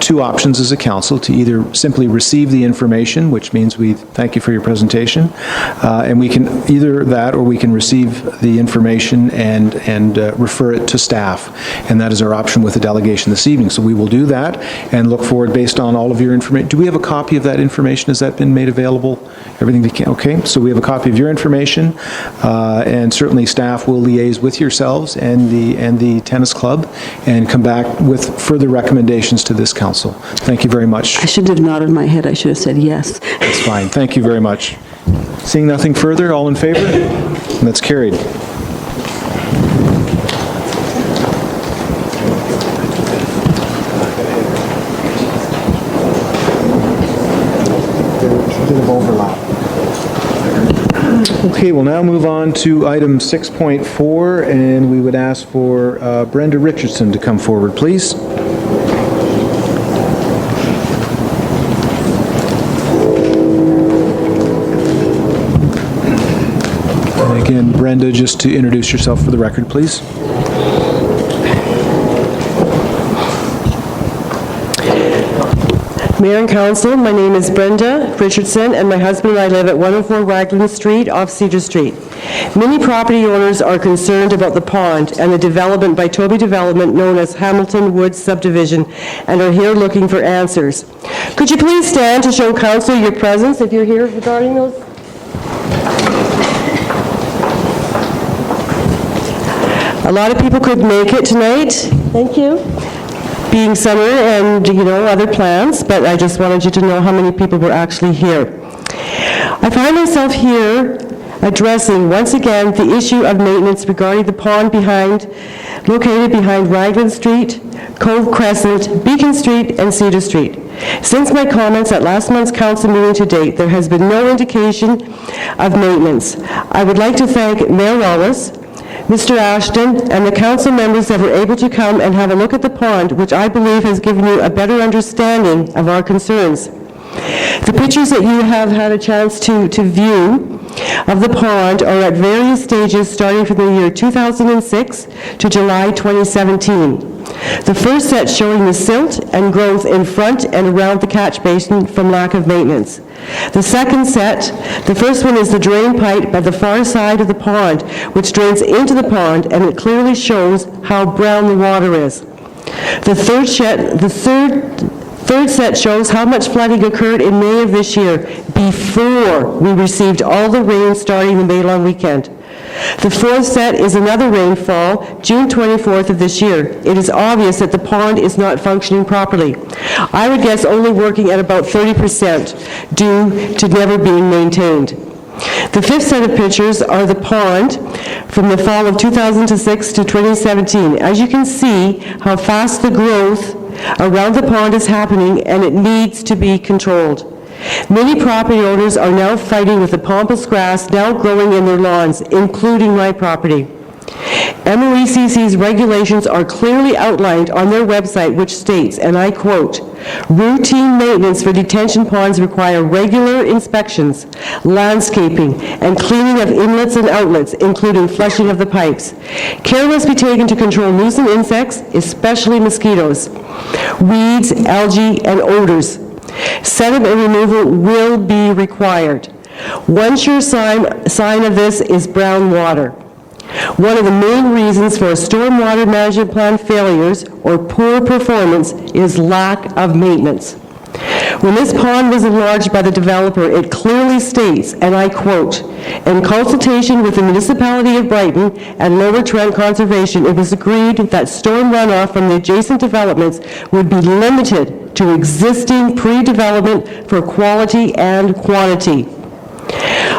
2 options as a council: to either simply receive the information, which means we thank you for your presentation, and we can either that, or we can receive the information and refer it to staff, and that is our option with the delegation this evening. So we will do that and look forward based on all of your information. Do we have a copy of that information? Has that been made available? Everything we can? Okay, so we have a copy of your information, and certainly staff will liaise with yourselves and the tennis club and come back with further recommendations to this council. Thank you very much. I should have nodded my head. I should have said yes. That's fine. Thank you very much. Seeing nothing further, all in favor? That's carried. Okay, we'll now move on to item 6.4, and we would ask for Brenda Richardson to come forward, please. And again, Brenda, just to introduce yourself for the record, please. Mayor and Council, my name is Brenda Richardson, and my husband and I live at 104 Raglan Street off Cedar Street. Many property owners are concerned about the pond and the development by Toby Development known as Hamilton Woods Subdivision and are here looking for answers. Could you please stand to show Council your presence if you're here regarding those? A lot of people couldn't make it tonight. Thank you. Being summer and, other plans, but I just wanted you to know how many people were actually here. I find myself here addressing once again the issue of maintenance regarding the pond located behind Raglan Street, Cove Crescent, Beacon Street, and Cedar Street. Since my comments at last month's council meeting to date, there has been no indication of maintenance. I would like to thank Mayor Wallace, Mr. Ashton, and the council members that were able to come and have a look at the pond, which I believe has given you a better understanding of our concerns. The pictures that you have had a chance to view of the pond are at various stages starting from the year 2006 to July 2017. The first set showing the silt and growth in front and around the catch basin from lack of maintenance. The second set, the first one is the drain pipe by the far side of the pond, which drains into the pond, and it clearly shows how brown the water is. The third set shows how much flooding occurred in May of this year, before we received all the rain starting the May long weekend. The fourth set is another rainfall, June 24th of this year. It is obvious that the pond is not functioning properly. I would guess only working at about 30% due to never being maintained. The fifth set of pictures are the pond from the fall of 2006 to 2017. As you can see how fast the growth around the pond is happening, and it needs to be controlled. Many property owners are now fighting with the pampas grass now growing in their lawns, including my property. MOECC's regulations are clearly outlined on their website, which states, and I quote, "Routine maintenance for detention ponds require regular inspections, landscaping, and cleaning of inlets and outlets, including flushing of the pipes. Care must be taken to control nuisance insects, especially mosquitoes, weeds, algae, and odors. Sediment removal will be required. One sure sign of this is brown water. One of the main reasons for stormwater management plan failures or poor performance is lack of maintenance. When this pond was enlarged by the developer, it clearly states, and I quote, "In consultation with the municipality of Brighton and Lower Trent Conservation, it was agreed that storm runoff from the adjacent developments would be limited to existing pre-development for quality and quantity."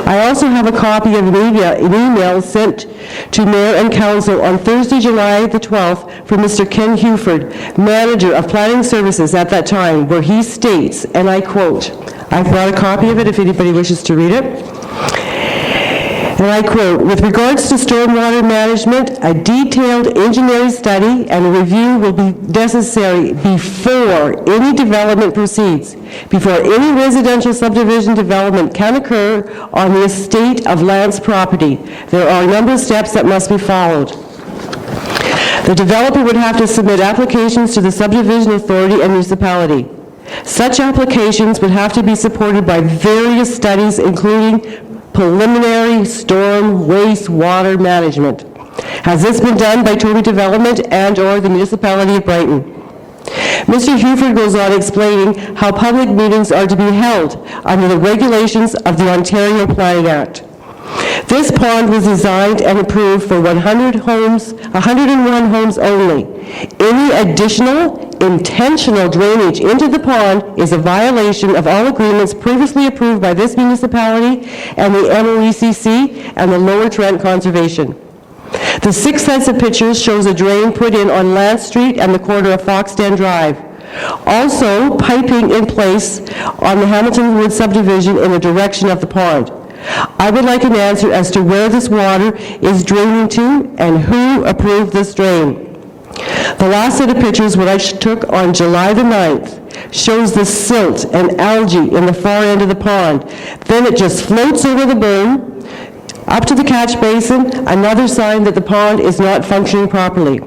I also have a copy of an email sent to Mayor and Council on Thursday, July the 12th, from Mr. Ken Huford, Manager of Planning Services at that time, where he states, and I quote, I've brought a copy of it if anybody wishes to read it, and I quote, "With regards to stormwater management, a detailed engineering study and a review will be necessary before any development proceeds, before any residential subdivision development can occur on the estate of Lance property. There are a number of steps that must be followed. The developer would have to submit applications to the subdivision authority and municipality. Such applications would have to be supported by various studies, including preliminary storm wastewater management. Has this been done by Toby Development and/or the municipality of Brighton?" Mr. Huford goes on explaining how public meetings are to be held under the regulations of the Ontario Planning Act. This pond was designed and approved for 101 homes only. Any additional intentional drainage into the pond is a violation of all agreements previously approved by this municipality and the MOECC and the Lower Trent Conservation. The six sets of pictures shows a drain put in on Lance Street and the corner of Foxden Drive. Also, piping in place on the Hamilton Wood subdivision in the direction of the pond. I would like an answer as to where this water is draining to and who approved this drain. The last set of pictures, what I took on July the 9th, shows the silt and algae in the far end of the pond. Then it just floats over the boom, up to the catch basin, another sign that the pond is not functioning properly.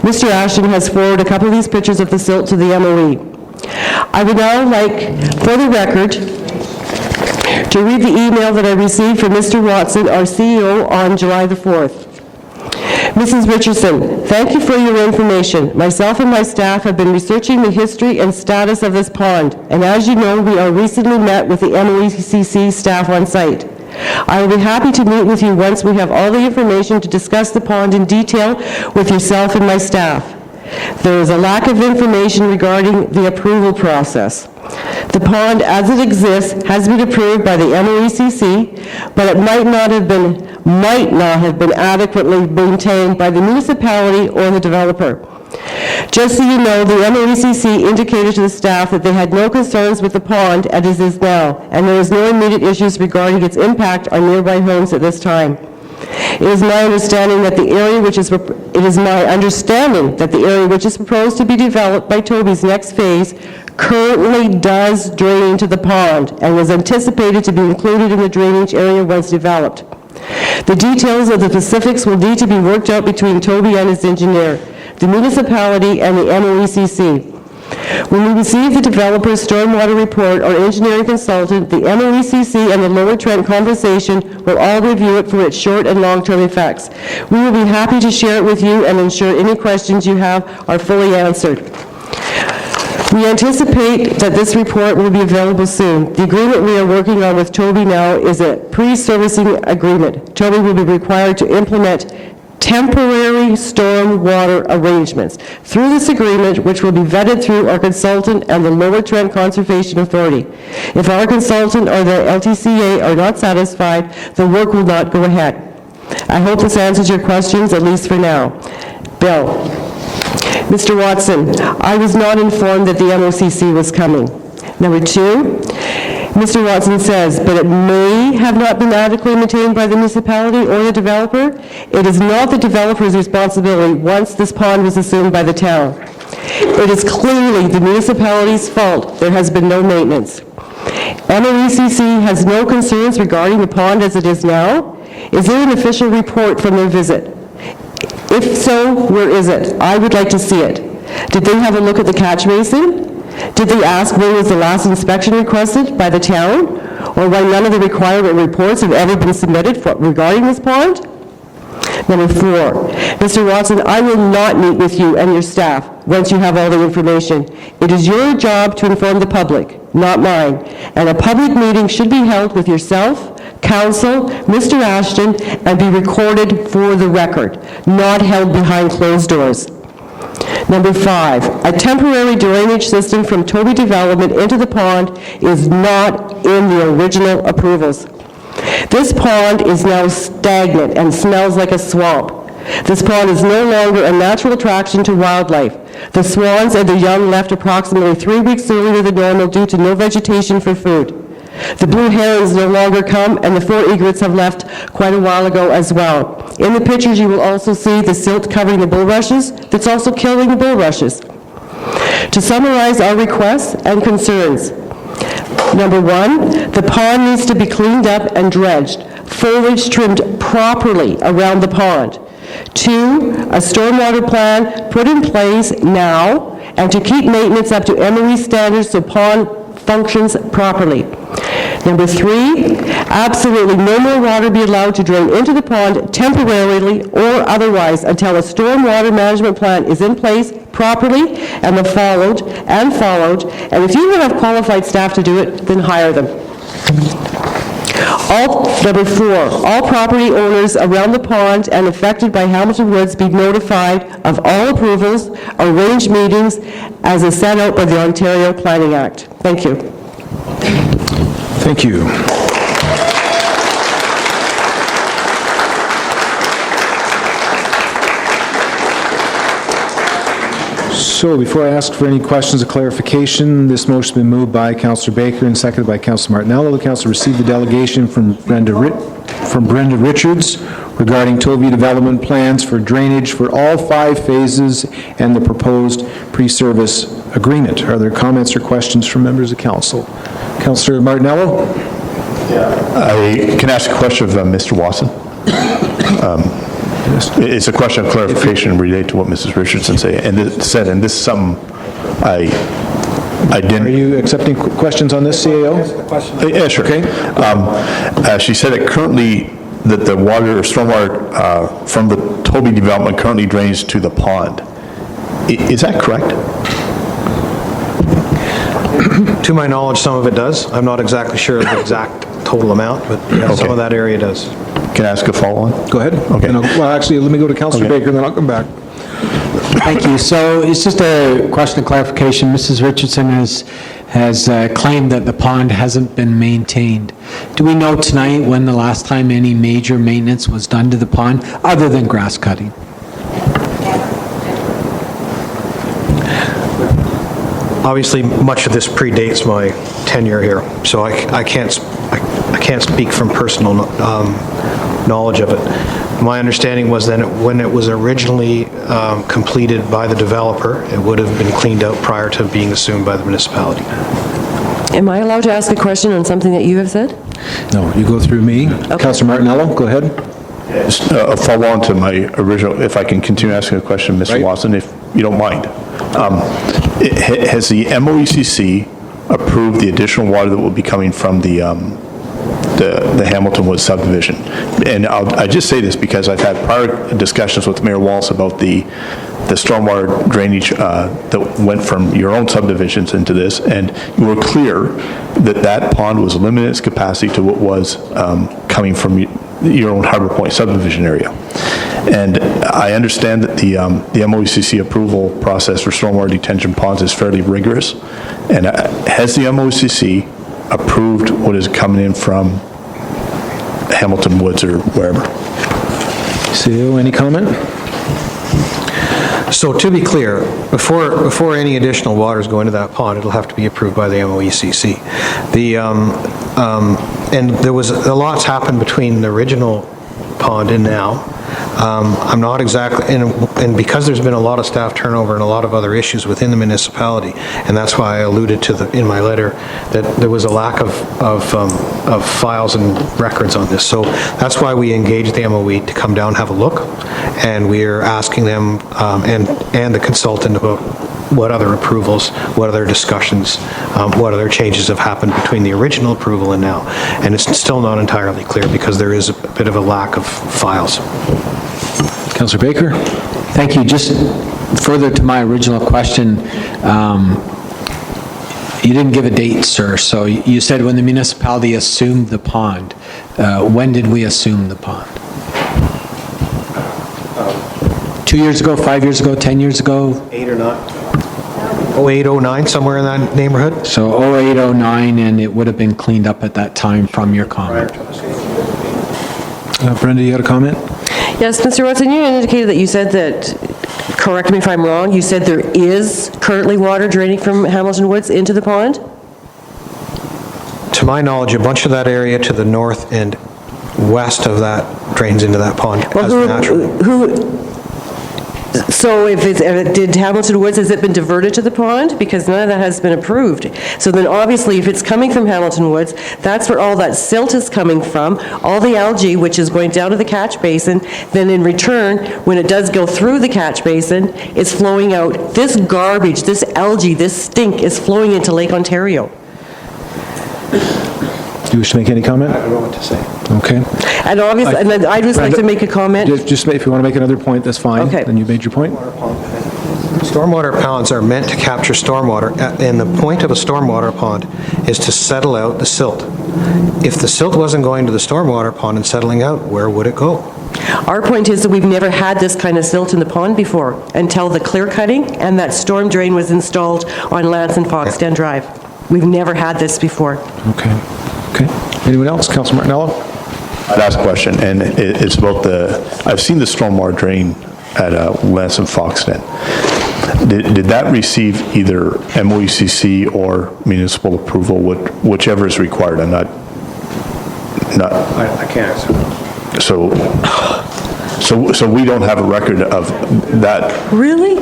Mr. Ashton has forwarded a couple of these pictures of the silt to the MOE. I would now like, for the record, to read the email that I received from Mr. Watson, our CEO, on July the 4th. Mrs. Richardson, thank you for your information. Myself and my staff have been researching the history and status of this pond, and as you know, we are recently met with the MOECC staff on site. I will be happy to meet with you once we have all the information to discuss the pond in detail with yourself and my staff. There is a lack of information regarding the approval process. The pond, as it exists, has been approved by the MOECC, but it might not have been adequately maintained by the municipality or the developer. Just so you know, the MOECC indicated to the staff that they had no concerns with the pond as it is now, and there is no immediate issues regarding its impact on nearby homes at this time. It is my understanding that the area which is proposed to be developed by Toby's next phase currently does drain into the pond and was anticipated to be included in the drainage area once developed. The details of the specifics will need to be worked out between Toby and his engineer, the municipality, and the MOECC. When we receive the developer's stormwater report or engineering consultant, the MOECC and the Lower Trent Conversation will all review it for its short and long-term effects. We will be happy to share it with you and ensure any questions you have are fully answered. We anticipate that this report will be available soon. The agreement we are working on with Toby now is a pre-servicing agreement. Toby will be required to implement temporary stormwater arrangements through this agreement, which will be vetted through our consultant and the Lower Trent Conservation Authority. If our consultant or the LTCA are not satisfied, the work will not go ahead. I hope this answers your questions, at least for now. Bill. Mr. Watson, I was not informed that the MOCC was coming. Number two, Mr. Watson says, but it may have not been adequately maintained by the municipality or the developer. It is not the developer's responsibility once this pond was assumed by the town. It is clearly the municipality's fault there has been no maintenance. MOECC has no concerns regarding the pond as it is now. Is there an official report from their visit? If so, where is it? I would like to see it. Did they have a look at the catch basin? Did they ask when was the last inspection requested by the town? Or why none of the requirement reports have ever been submitted regarding this pond? Number four, Mr. Watson, I will not meet with you and your staff once you have all the information. It is your job to inform the public, not mine. And a public meeting should be held with yourself, council, Mr. Ashton, and be recorded for the record, not held behind closed doors. Number five, a temporary drainage system from Toby Development into the pond is not in the original approvals. This pond is now stagnant and smells like a swamp. This pond is no longer a natural attraction to wildlife. The swans and the young left approximately 3 weeks earlier than normal due to no vegetation for food. The blue herons no longer come, and the 4 egrets have left quite a while ago as well. In the pictures, you will also see the silt covering the bulrushes that's also killing the bulrushes. To summarize our requests and concerns, number one, the pond needs to be cleaned up and dredged, foliage trimmed properly around the pond. Two, a stormwater plan put in place now and to keep maintenance up to MOE standards so pond functions properly. Number three, absolutely no more water be allowed to drain into the pond temporarily or otherwise until a stormwater management plan is in place properly and followed. And if you have qualified staff to do it, then hire them. Number four, all property owners around the pond and affected by Hamilton Woods be notified of all approvals, arrange meetings as is set out by the Ontario Planning Act. Thank you. Thank you. So before I ask for any questions of clarification, this motion has been moved by Councillor Baker and seconded by Councillor Martinello. The council received the delegation from Brenda Richards regarding Toby development plans for drainage for all 5 phases and the proposed pre-service agreement. Are there comments or questions from members of council? Councillor Martinello? I can ask a question of Mr. Watson. It's a question of clarification related to what Mrs. Richardson said, and this is something I didn't... Are you accepting questions on this, CAO? Yeah, sure. Okay. She said that currently that the water or stormwater from the Toby development currently drains to the pond. Is that correct? To my knowledge, some of it does. I'm not exactly sure of the exact total total amount, but yeah, some Okay. of that area does. Can I ask a follow-on? Go ahead. Okay. Well, actually, let me go to Councillor Okay. Baker, then I'll come back. Thank you. So it's just a question of clarification. Mrs. Richardson has claimed that the pond hasn't been maintained. Do we know tonight when the last time any major maintenance was done to the pond, other than grass cutting? Obviously, much of this predates my tenure here, so I can't speak from personal knowledge of it. My understanding was that when it was originally completed by the developer, it would have been cleaned out prior to being assumed by the municipality. Am I allowed to ask a question on something that you have said? No, you go through me. Councillor Martinello, go ahead. Just a follow-on to my original, if I can continue asking a question, Mr. Right. Watson, if you don't mind. Has the MOECC approved the additional water that will be coming from the Hamilton Woods subdivision? And I just say this because I've had prior discussions with Mayor Wallace about the stormwater drainage that went from your own subdivisions into this, and you were clear that that pond was limited its capacity to what was coming from your own Harbor Point subdivision area. And I understand that the MOECC approval process for stormwater detention ponds is fairly rigorous. And has the MOECC approved what is coming in from Hamilton Woods or wherever? CEO, any comment? So to be clear, before any additional waters go into that pond, it'll have to be approved by the MOECC. And there was, a lot's happened between the original pond and now. I'm not exactly, and because there's been a lot of staff turnover and a lot of other issues within the municipality, and that's why I alluded to in my letter that there was a lack of files and records on this. So that's why we engaged the MOE to come down and have a look, and we are asking them and the consultant about what other approvals, what other discussions, what other changes have happened between the original approval and now. And it's still not entirely clear because there is a bit of a lack of files. Councillor Baker? Thank you. Just further to my original question, you didn't give a date, sir. So you said when the municipality assumed the pond. When did we assume the pond? 2 years ago, 5 years ago, 10 years ago? 8 or 9. 08, 09, somewhere in that neighborhood? So 08, 09, and it would have been cleaned up at that time from your comment. Brenda, you had a comment? Yes, Mr. Watson, you indicated that you said that, correct me if I'm wrong, you said there is currently water draining from Hamilton Woods into the pond? To my knowledge, a bunch of that area to the north and west of that drains into that pond as natural. So if did Hamilton Woods, has it been diverted to the pond? Because none of that has been approved. So then obviously, if it's coming from Hamilton Woods, that's where all that silt is coming from, all the algae, which is going down to the catch basin, then in return, when it does go through the catch basin, it's flowing out. This garbage, this algae, this stink is flowing into Lake Ontario. Do you wish to make any comment? I don't know what to say. Okay. And obviously, and then I'd just like to make a comment. Just if you want to make another point, that's fine. Okay. Then you made your point. Stormwater ponds are meant to capture stormwater, and the point of a stormwater pond is to settle out the silt. If the silt wasn't going to the stormwater pond and settling out, where would it go? Our point is that we've never had this kind of silt in the pond before until the clear cutting and that storm drain was installed on Lance and Foxden Drive. We've never had this before. Okay. Okay. Anyone else? Councilor Martinello? I'd ask a question, and it's about I've seen the stormwater drain at Lance and Foxden. Did that receive either MOECC or municipal approval, whichever is required? I'm not. I can't answer. So we don't have a record of that. Really?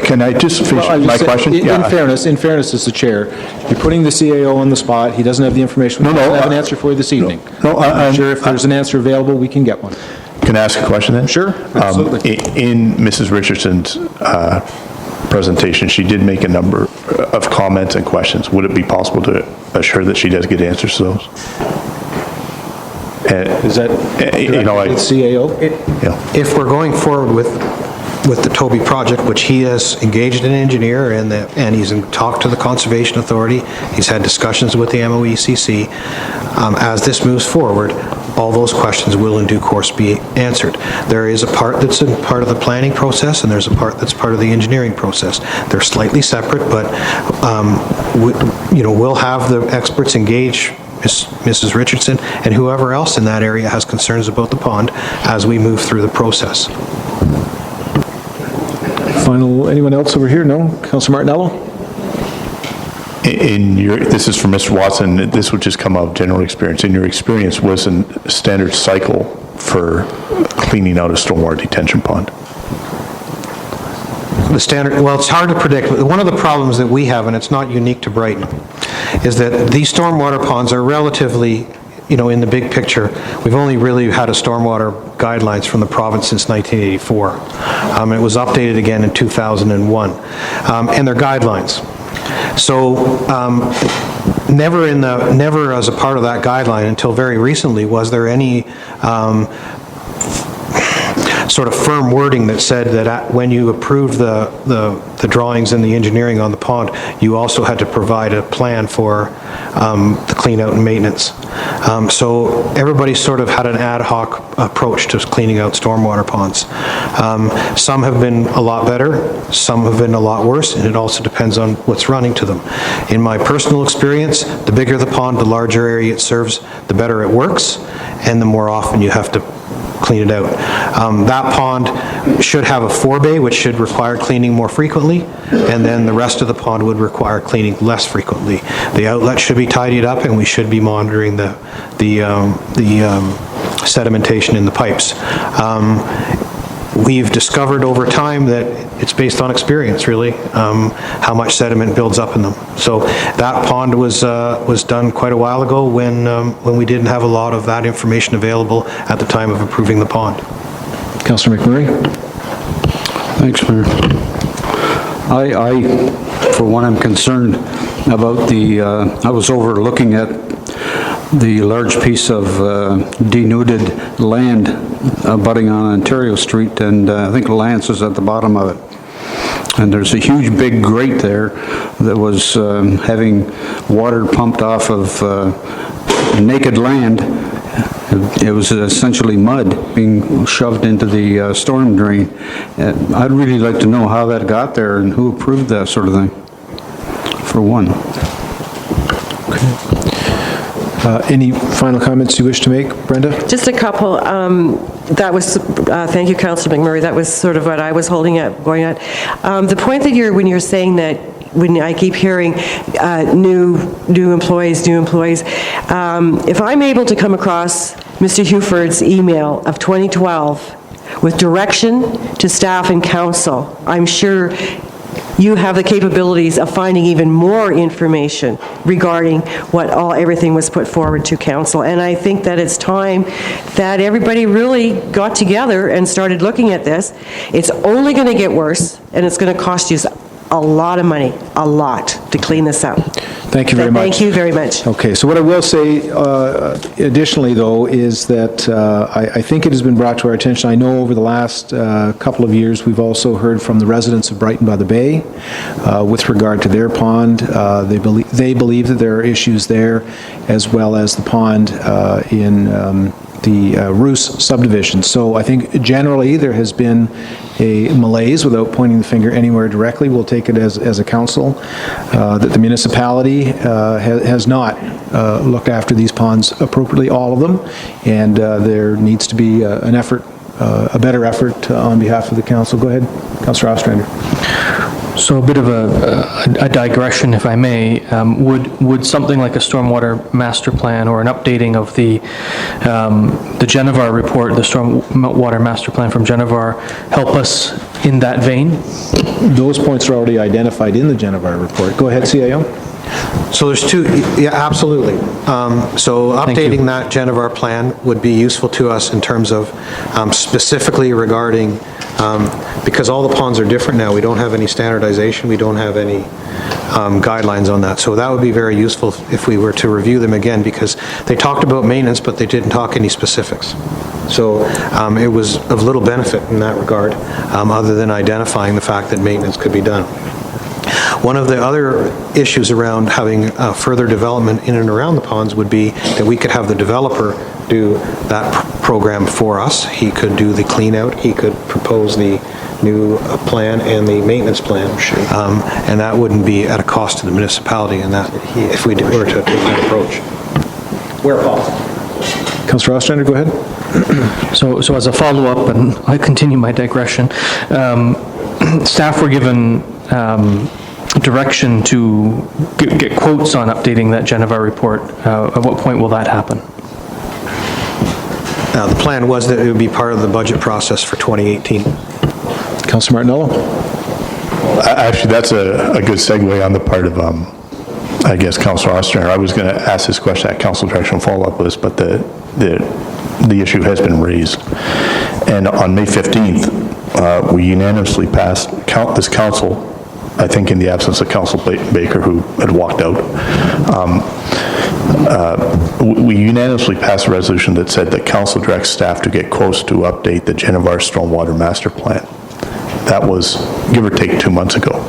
Can I just finish Well, I my just said, question? In fairness, as the chair, you're putting the CAO on the spot. He doesn't have the information. We don't have an answer for you this evening. I'm sure if there's an answer available, we can get one. Can I ask a question then? Sure, absolutely. In Mrs. Richardson's presentation, she did make a number of comments and questions. Would it be possible to assure that she does get answers to those? Is that you know, with CAO? yeah. If we're going forward with with the Toby project, which he has engaged an engineer and he's talked to the Conservation Authority. He's had discussions with the MOECC. As this moves forward, all those questions will in due course be answered. There is a part that's part of the planning process, and there's a part that's part of the engineering process. They're slightly separate, but we'll have the experts engage Mrs. Richardson and whoever else in that area has concerns about the pond as we move through the process. Anyone else over here? No? Councilor Martinello? This is for Mr. Watson, this would just come out of general experience. In your experience, was a standard cycle for cleaning out a stormwater detention pond? The standard, well, it's hard to predict. One of the problems that we have, and it's not unique to Brighton, is that these stormwater ponds are relatively, in the big picture, we've only really had a stormwater guidelines from the province since 1984. It was updated again in 2001. And they're guidelines. So never as a part of that guideline until very recently was there any sort of firm wording that said that when you approved the drawings and the engineering on the pond, you also had to provide a plan for the clean out and maintenance. So everybody sort of had an ad hoc approach to cleaning out stormwater ponds. Some have been a lot better, some have been a lot worse, and it also depends on what's running to them. In my personal experience, the bigger the pond, the larger area it serves, the better it works, and the more often you have to clean it out. That pond should have a forebay, which should require cleaning more frequently, and then the rest of the pond would require cleaning less frequently. The outlet should be tidied up, and we should be monitoring the sedimentation in the pipes. We've discovered over time that it's based on experience, really, how much sediment builds up in them. So that pond was done quite a while ago when we didn't have a lot of that information available at the time of approving the pond. Councillor McMurray? Thanks, Mayor. I, for one, am concerned about I was overlooking at the large piece of denuded land abutting on Ontario Street, and I think Lance is at the bottom of it. And there's a huge big grate there that was having water pumped off of naked land. It was essentially mud being shoved into the storm drain. I'd really like to know how that got there and who approved that sort of thing, for one. Any final comments you wish to make, Brenda? Just a couple. Thank you, Councillor McMurray. That was sort of what I was going at. The point that when you're saying that, when I keep hearing new employees, if I'm able to come across Mr. Huford's email of 2012 with direction to staff and council, I'm sure you have the capabilities of finding even more information regarding everything was put forward to council. And I think that it's time that everybody really got together and started looking at this. It's only going to get worse, and it's going to cost you a lot of money, a lot, to clean this up. Thank you very much. Thank you very much. Okay, so what I will say additionally, though, is that I think it has been brought to our attention. I know over the last couple of years, we've also heard from the residents of Brighton by the Bay with regard to their pond. They believe that there are issues there, as well as the pond in the Roos subdivision. So I think generally there has been a malaise, without pointing the finger anywhere directly. We'll take it as a council, that the municipality has not looked after these ponds appropriately, all of them, and there needs to be an effort, a better effort on behalf of the council. Go ahead, Councillor Ostrander. So a bit of a digression, if I may. Would something like a stormwater master plan or an updating of the Genevar report, the stormwater master plan from Genevar, help us in that vein? Those points are already identified in the Genevar report. Go ahead, CAO. So there's two, yeah, absolutely. So updating that Genevar plan would be useful to us in terms of specifically regarding because all the ponds are different now. We don't have any standardization, we don't have any guidelines on that. So that would be very useful if we were to review them again, because they talked about maintenance, but they didn't talk any specifics. So it was of little benefit in that regard, other than identifying the fact that maintenance could be done. One of the other issues around having further development in and around the ponds would be that we could have the developer do that program for us. He could do the clean out, he could propose the new plan and the maintenance plan, and that wouldn't be at a cost to the municipality, and that, if we were to take that approach. Where possible. Councillor Ostrander, go ahead. So as a follow-up, and I continue my digression, staff were given direction to get quotes on updating that Geneva report. At what point will that happen? The plan was that it would be part of the budget process for 2018. Councillor Martinello? Actually, that's a good segue on the part of, I guess, Councillor Ostrander. I was going to ask this question at council direction follow-up list, but the issue has been raised. And on May 15th, we unanimously passed, this council, I think in the absence of Councillor Baker, who had walked out, we unanimously passed a resolution that said that council directs staff to get quotes to update the Geneva Stormwater Master Plan. That was, give or take, 2 months ago.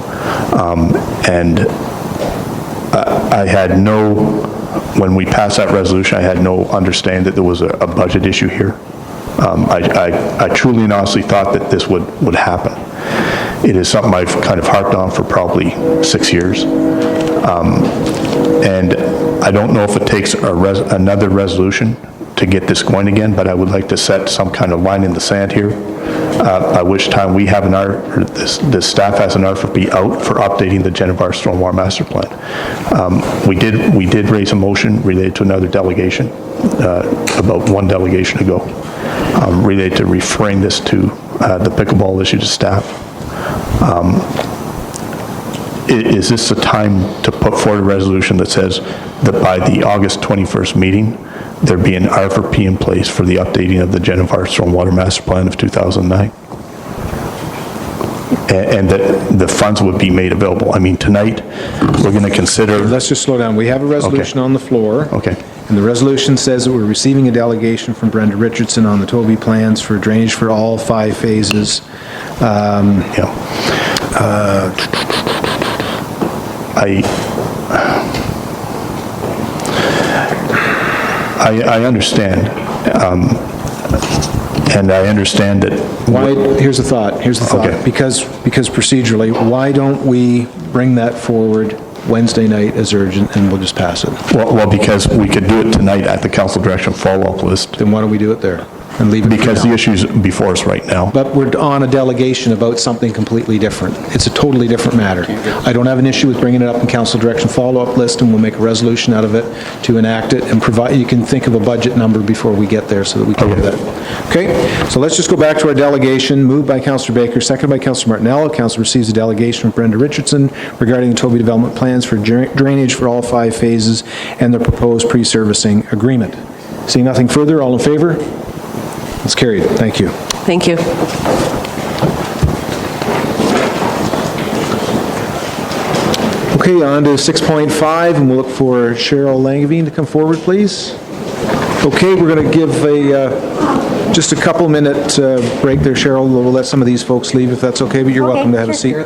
And I had no, when we passed that resolution, I had no understanding that there was a budget issue here. I truly and honestly thought that this would happen. It is something I've kind of harped on for probably 6 years. And I don't know if it takes another resolution to get this going again, but I would like to set some kind of line in the sand here, by which time we have the staff has an RFP out for updating the Geneva Stormwater Master Plan. We did raise a motion related to another delegation, about one delegation ago, related to referring this to the pickleball issue to staff. Is this a time to put forward a resolution that says that by the August 21st meeting, there be an RFP in place for the updating of the Geneva Stormwater Master Plan of 2009? And that the funds would be made available. I mean, tonight, we're going to consider... Let's just slow down. We have a resolution on the floor. Okay. And the resolution says that we're receiving a delegation from Brenda Richardson on the Toby plans for drainage for all 5 phases. I understand, and I understand that... Here's the thought. Okay. Because procedurally, why don't we bring that forward Wednesday night as urgent, and we'll just pass it? Well, because we could do it tonight at the council direction follow-up list. Then why don't we do it there and leave it for Because now? the issue's before us right now. But we're on a delegation about something completely different. It's a totally different matter. I don't have an issue with bringing it up in council direction follow-up list, and we'll make a resolution out of it to enact it and provide, you can think of a budget number before we get there so that we can do that. Okay, so let's just go back to our delegation, moved by Councillor Baker, seconded by Councillor Martinello. Council receives a delegation from Brenda Richardson regarding the Toby development plans for drainage for all 5 phases and the proposed pre-servicing agreement. Seeing nothing further, all in favor? It's carried. Thank you. Thank you. Okay, on to 6.5, and we'll look for Cheryl Langevin to come forward, please. Okay, we're going to give just a couple-minute break there, Cheryl. We'll let some of these folks leave if that's okay, but you're welcome to have a seat.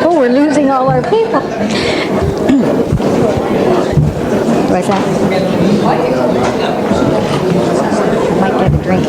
Oh, we're losing all our people. What's that? I might get a drink.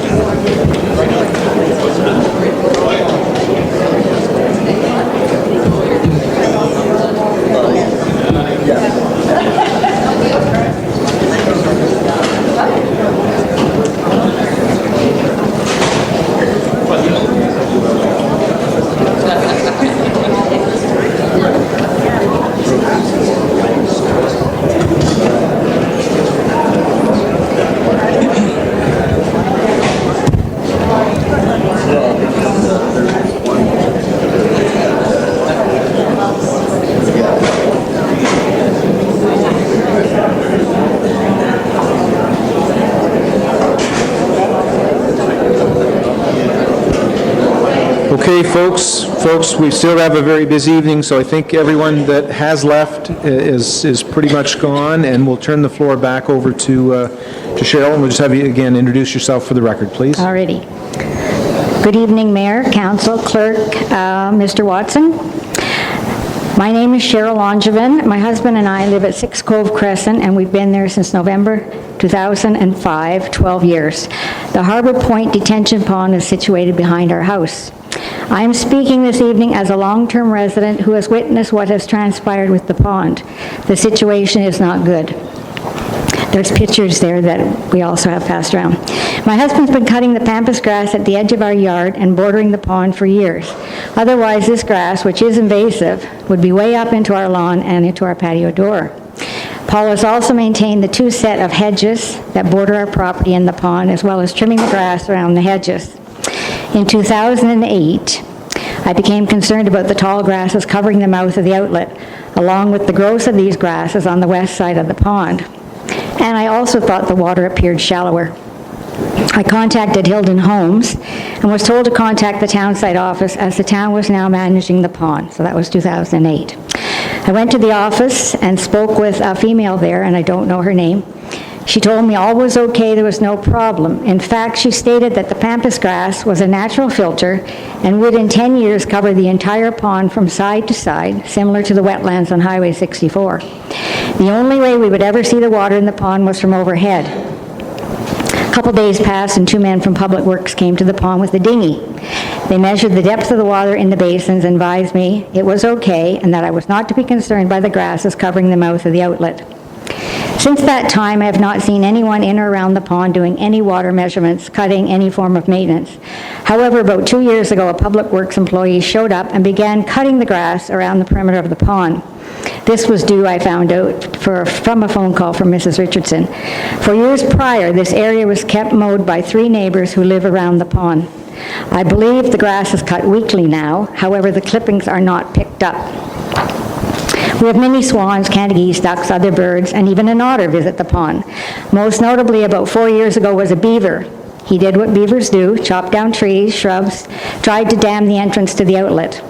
Folks, we still have a very busy evening, so I think everyone that has left is pretty much gone, and we'll turn the floor back over to Cheryl, and we'll just have you again introduce yourself for the record, please. Alrighty. Good evening, Mayor, Council, Clerk, Mr. Watson. My name is Cheryl Langevin. My husband and I live at 6 Cove Crescent, and we've been there since November 2005, 12 years. The Harbor Point Detention Pond is situated behind our house. I am speaking this evening as a long-term resident who has witnessed what has transpired with the pond. The situation is not good. There's pictures there that we also have passed around. My husband's been cutting the pampas grass at the edge of our yard and bordering the pond for years. Otherwise, this grass, which is invasive, would be way up into our lawn and into our patio door. Paul has also maintained the 2 set of hedges that border our property and the pond, as well as trimming the grass around the hedges. In 2008, I became concerned about the tall grasses covering the mouth of the outlet, along with the growth of these grasses on the west side of the pond. And I also thought the water appeared shallower. I contacted Hilden Homes and was told to contact the town site office as the town was now managing the pond. So that was 2008. I went to the office and spoke with a female there, and I don't know her name. She told me all was okay, there was no problem. In fact, she stated that the pampas grass was a natural filter and would in 10 years cover the entire pond from side to side, similar to the wetlands on Highway 64. The only way we would ever see the water in the pond was from overhead. A couple days passed and 2 men from Public Works came to the pond with a dinghy. They measured the depth of the water in the basins and advised me it was okay and that I was not to be concerned by the grasses covering the mouth of the outlet. Since that time, I have not seen anyone in or around the pond doing any water measurements, cutting any form of maintenance. However, about 2 years ago, a Public Works employee showed up and began cutting the grass around the perimeter of the pond. This was due, I found out, from a phone call from Mrs. Richardson. For years prior, this area was kept mowed by 3 neighbors who live around the pond. I believe the grass is cut weekly now, however, the clippings are not picked up. We have many swans, canada geese, ducks, other birds, and even an otter visit the pond. Most notably, about 4 years ago, was a beaver. He did what beavers do, chopped down trees, shrubs, tried to dam the entrance to the outlet.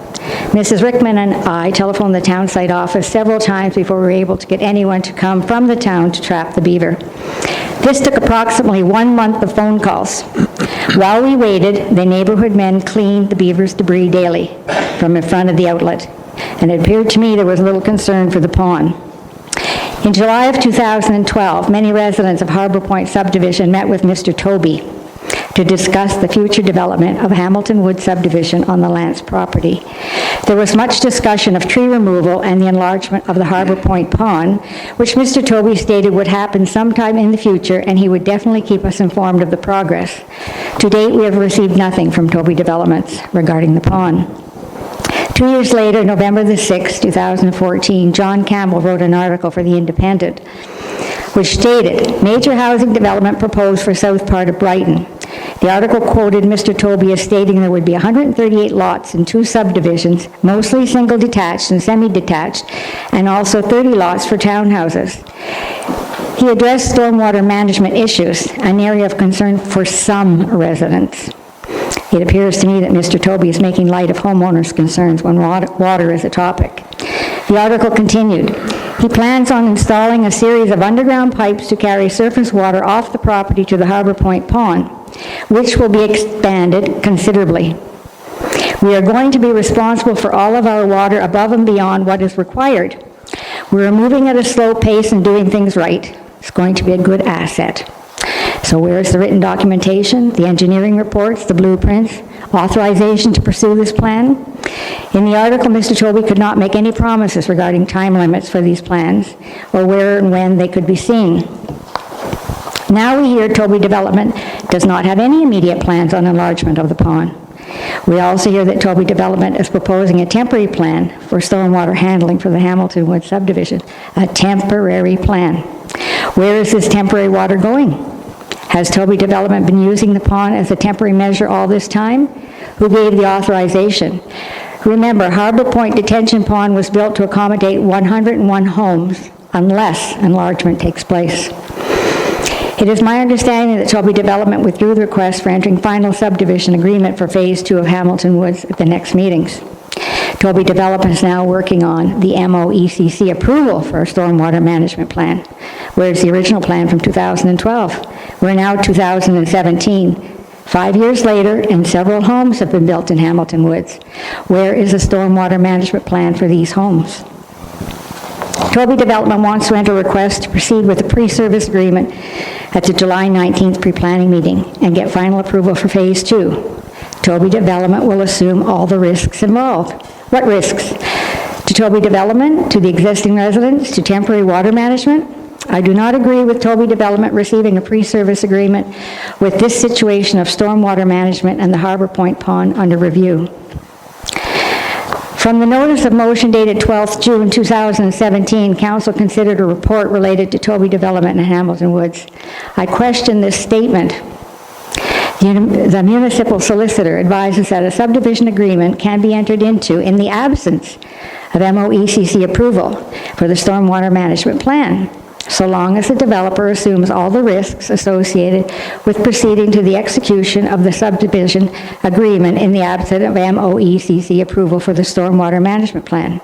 Mrs. Rickman and I telephoned the town site office several times before we were able to get anyone to come from the town to trap the beaver. This took approximately 1 month of phone calls. While we waited, the neighborhood men cleaned the beaver's debris daily from in front of the outlet, and it appeared to me there was little concern for the pond. In July of 2012, many residents of Harbor Point subdivision met with Mr. Toby to discuss the future development of Hamilton Wood subdivision on the Lance property. There was much discussion of tree removal and the enlargement of the Harbor Point Pond, which Mr. Toby stated would happen sometime in the future, and he would definitely keep us informed of the progress. To date, we have received nothing from Toby Developments regarding the pond. 2 years later, November the 6th, 2014, John Campbell wrote an article for The Independent, which stated, "Major housing development proposed for south part of Brighton." The article quoted Mr. Toby as stating there would be 138 lots in 2 subdivisions, mostly single-detached and semi-detached, and also 30 lots for townhouses. He addressed stormwater management issues, an area of concern for some residents. It appears to me that Mr. Toby is making light of homeowners' concerns when water is a topic. The article continued, "He plans on installing a series of underground pipes to carry surface water off the property to the Harbor Point Pond, which will be expanded considerably. We are going to be responsible for all of our water above and beyond what is required. We are moving at a slow pace and doing things right. It's going to be a good asset." So where's the written documentation, the engineering reports, the blueprints, authorization to pursue this plan? In the article, Mr. Toby could not make any promises regarding time limits for these plans or where and when they could be seen. Now we hear Toby Development does not have any immediate plans on enlargement of the pond. We also hear that Toby Development is proposing a temporary plan for stormwater handling for the Hamilton Wood subdivision, a temporary plan. Where is this temporary water going? Has Toby Development been using the pond as a temporary measure all this time? Who gave the authorization? Remember, Harbor Point Detention Pond was built to accommodate 101 homes unless enlargement takes place. It is my understanding that Toby Development withdrew the request for entering final subdivision agreement for Phase 2 of Hamilton Woods at the next meetings. Toby Development is now working on the MOECC approval for a stormwater management plan, whereas the original plan from 2012. We're now 2017. 5 years later, and several homes have been built in Hamilton Woods. Where is a stormwater management plan for these homes? Toby Development wants to enter a request to proceed with a pre-service agreement at the July 19th pre-planning meeting and get final approval for Phase 2. Toby Development will assume all the risks involved. What risks? To Toby Development, to the existing residents, to temporary water management? I do not agree with Toby Development receiving a pre-service agreement with this situation of stormwater management and the Harbor Point Pond under review. From the notice of motion dated 12th June 2017, Council considered a report related to Toby Development in Hamilton Woods. I question this statement. The municipal solicitor advises that a subdivision agreement can be entered into in the absence of MOECC approval for the stormwater management plan, so long as the developer assumes all the risks associated with proceeding to the execution of the subdivision agreement in the absence of MOECC approval for the stormwater management plan.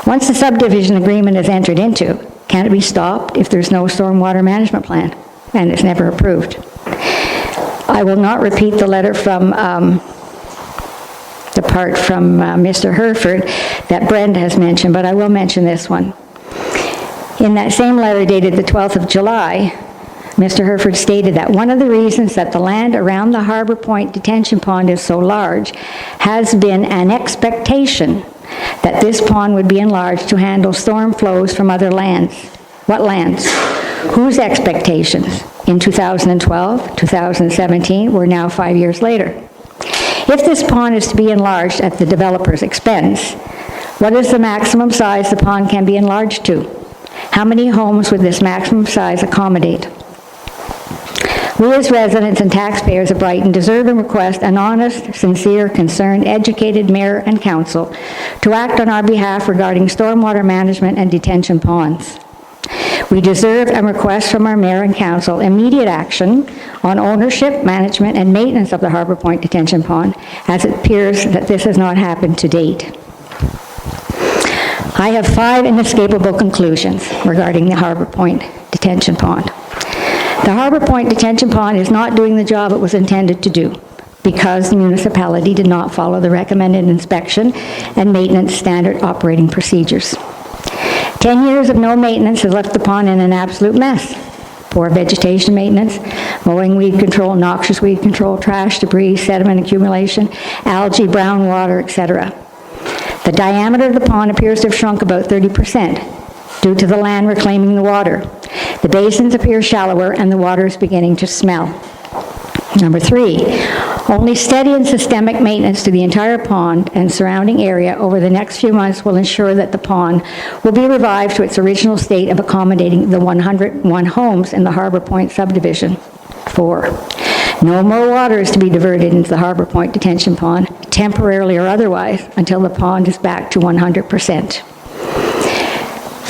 Once the subdivision agreement is entered into, can it be stopped if there's no stormwater management plan and it's never approved? I will not repeat the letter from the part from Mr. Herford that Brenda has mentioned, but I will mention this one. In that same letter dated the 12th of July, Mr. Herford stated that one of the reasons that the land around the Harbor Point detention pond is so large has been an expectation that this pond would be enlarged to handle storm flows from other lands. What lands? Whose expectations? In 2012, 2017, we're now 5 years later. If this pond is to be enlarged at the developer's expense, what is the maximum size the pond can be enlarged to? How many homes would this maximum size accommodate? We as residents and taxpayers of Brighton deserve and request an honest, sincere, concerned, educated mayor and council to act on our behalf regarding stormwater management and detention ponds. We deserve and request from our mayor and council immediate action on ownership, management, and maintenance of the Harbor Point detention pond, as it appears that this has not happened to date. I have 5 inescapable conclusions regarding the Harbor Point detention pond. The Harbor Point detention pond is not doing the job it was intended to do because the municipality did not follow the recommended inspection and maintenance standard operating procedures. 10 years of no maintenance has left the pond in an absolute mess. Poor vegetation maintenance, mowing, weed control, noxious weed control, trash, debris, sediment accumulation, algae, brown water, etc. The diameter of the pond appears to have shrunk about 30% due to the land reclaiming the water. The basins appear shallower and the water is beginning to smell. Number 3, only steady and systemic maintenance to the entire pond and surrounding area over the next few months will ensure that the pond will be revived to its original state of accommodating the 101 homes in the Harbor Point subdivision. 4, no more water is to be diverted into the Harbor Point detention pond, temporarily or otherwise, until the pond is back to 100%.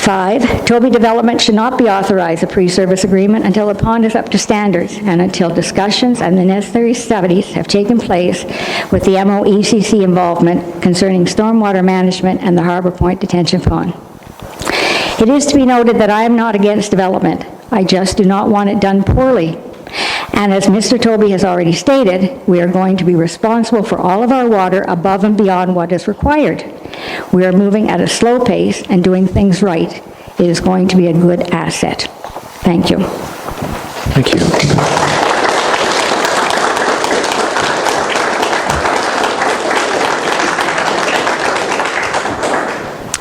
5, Toby Development should not be authorized a pre-service agreement until the pond is up to standards and until discussions and the necessary studies have taken place with the MOECC involvement concerning stormwater management and the Harbor Point detention pond. It is to be noted that I am not against development. I just do not want it done poorly. And as Mr. Toby has already stated, we are going to be responsible for all of our water above and beyond what is required. We are moving at a slow pace and doing things right. It is going to be a good asset. Thank you. Thank you.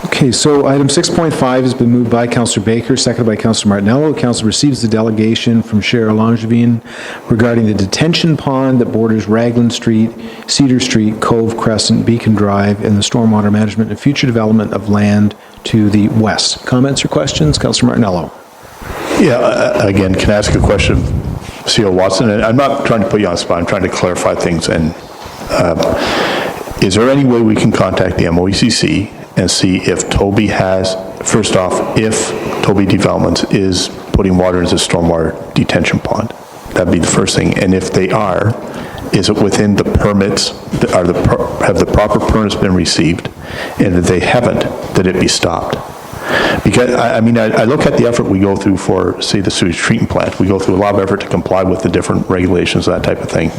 Okay, so item 6.5 has been moved by Councillor Baker, seconded by Councillor Martinello. Council receives the delegation from Cheryl Langevin regarding the detention pond that borders Raglan Street, Cedar Street, Cove Crescent, Beacon Drive, and the stormwater management and future development of land to the west. Comments or questions? Councillor Martinello. Yeah, again, can I ask a question, C.O. Watson? And I'm not trying to put you on the spot, I'm trying to clarify things. And is there any way we can contact the MOECC and see if Toby has, first off, if Toby Developments is putting water into the stormwater detention pond? That'd be the first thing. And if they are, is it within the permits, have the proper permits been received? And if they haven't, that it be stopped? Because, I mean, I look at the effort we go through for, say, the sewage treatment plant. We go through a lot of effort to comply with the different regulations, that type of thing.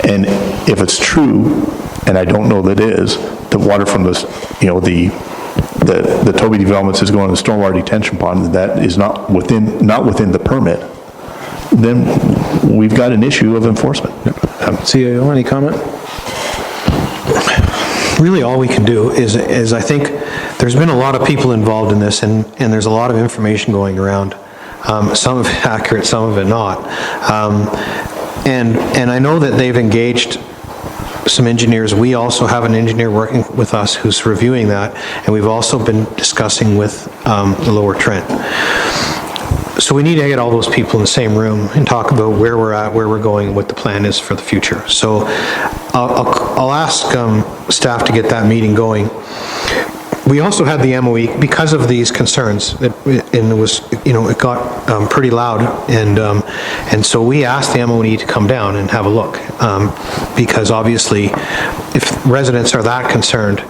And if it's true, and I don't know that it is, the water from this, you know, the Toby developments is going to the stormwater detention pond, that is not within the permit, then we've got an issue of enforcement. CAO, any comment? Really, all we can do is I think there's been a lot of people involved in this, and there's a lot of information going around. Some of it accurate, some of it not. And I know that they've engaged some engineers. We also have an engineer working with us who's reviewing that, and we've also been discussing with the Lower Trent. So we need to get all those people in the same room and talk about where we're at, where we're going, what the plan is for the future. So I'll ask staff to get that meeting going. We also had the MOE, because of these concerns, and it was, you know, it got pretty loud, and so we asked the MOE to come down and have a look, because obviously, if residents are that concerned,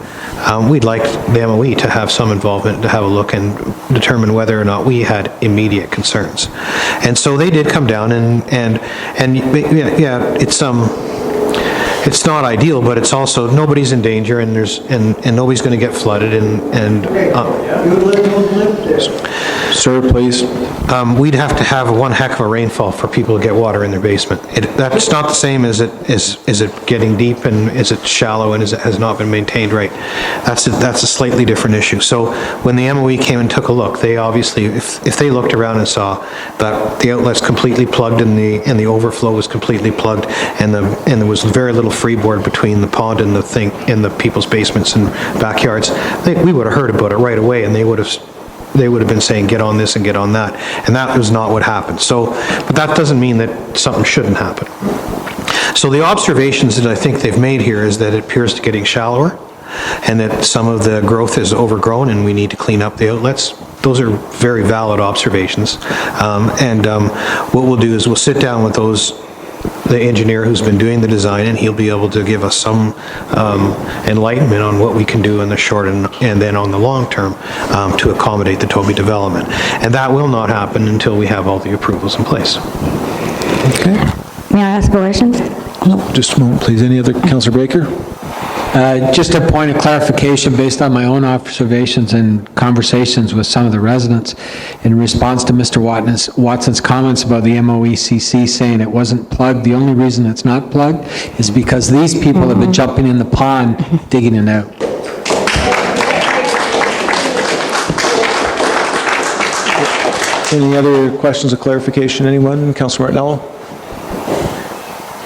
we'd like the MOE to have some involvement, to have a look and determine whether or not we had immediate concerns. And so they did come down, and yeah, it's not ideal, but it's also, nobody's in danger, and nobody's going to get flooded, Sir, please. We'd have to have one heck of a rainfall for people to get water in their basement. That's not the same as is it getting deep, and is it shallow, and has not been maintained right. That's a slightly different issue. So when the MOE came and took a look, they obviously, if they looked around and saw that the outlet's completely plugged and the overflow was completely plugged, and there was very little freeboard between the pond and the people's basements and backyards, we would have heard about it right away, and they would have been saying, get on this and get on that. And that was not what happened. So, but that doesn't mean that something shouldn't happen. So the observations that I think they've made here is that it appears to getting shallower, and that some of the growth is overgrown and we need to clean up the outlets. Those are very valid observations. What we'll do is we'll sit down with the engineer who's been doing the design, and he'll be able to give us some enlightenment on what we can do in the short and then on the long term to accommodate the Toby development. And that will not happen until we have all the approvals in place. Okay. May I ask questions? Just a moment, please. Any other, Councillor Baker? Just a point of clarification based on my own observations and conversations with some of the residents in response to Mr. Watson's comments about the MOECC saying it wasn't plugged. The only reason it's not plugged is because these people have been jumping in the pond, digging it out. Any other questions of clarification, anyone? Councillor Martinello?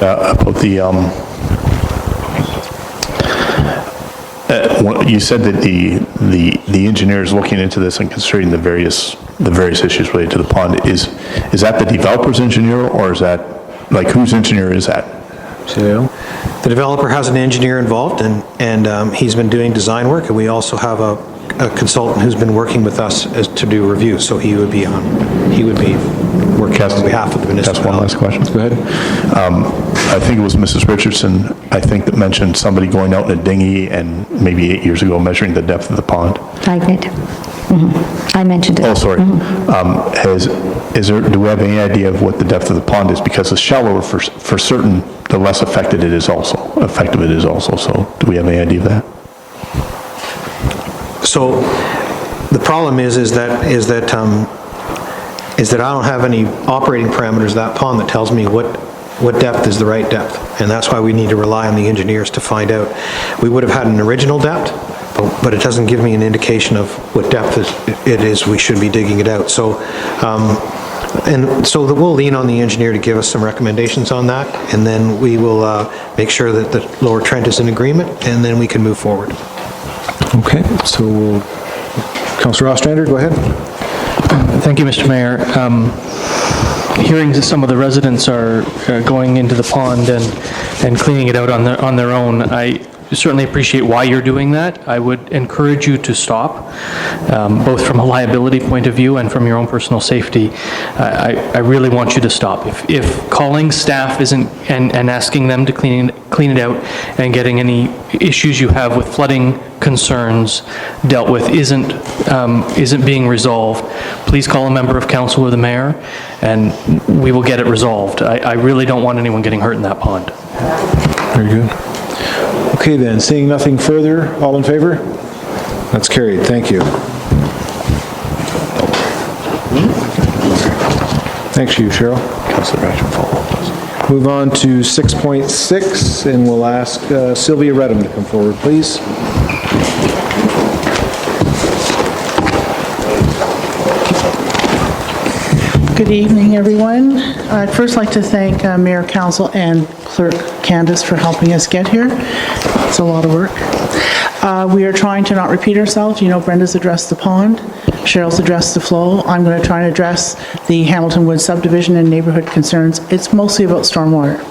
About the, you said that the engineer is looking into this and considering the various issues related to the pond. Is that the developer's engineer, or is that, like, whose engineer is that? CAO? The developer has an engineer involved, and he's been doing design work, and we also have a consultant who's been working with us to do reviews, so he would be working on behalf of the municipality. That's one last question. Go ahead. I think it was Mrs. Richardson, I think, that mentioned somebody going out in a dinghy and maybe 8 years ago measuring the depth of the pond. I did. I mentioned it. Oh, sorry. Do we have any idea of what the depth of the pond is? Because the shallower for certain, the less effective it is also. So do we have any idea of that? So the problem is that I don't have any operating parameters of that pond that tells me what depth is the right depth, and that's why we need to rely on the engineers to find out. We would have had an original depth, but it doesn't give me an indication of what depth it is we should be digging it out. So, we'll lean on the engineer to give us some recommendations on that, and then we will make sure that the Lower Trent is in agreement, and then we can move forward. Okay, so Councillor Ostrander, go ahead. Thank you, Mr. Mayor. Hearing that some of the residents are going into the pond and cleaning it out on their own, certainly appreciate why you're doing that. I would encourage you to stop, both from a liability point of view and from your own personal safety. I really want you to stop. If calling staff isn't, and asking them to clean it out and getting any issues you have with flooding concerns dealt with isn't being resolved, please call a member of council or the mayor, and we will get it resolved. I really don't want anyone getting hurt in that pond. Very good. Okay then, seeing nothing further, all in favor? That's carried, thank you. Thanks you, Cheryl. Councillor Action follow-up, please. Move on to 6.6, and we'll ask Sylvia Redham to come forward, please. Good evening, everyone. I'd first like to thank Mayor, Council, and Clerk Candace for helping us get here. It's a lot of work. We are trying to not repeat ourselves. You know, Brenda's addressed the pond, Cheryl's addressed the flow. I'm going to try and address the Hamilton Woods subdivision and neighborhood concerns. It's mostly about stormwater.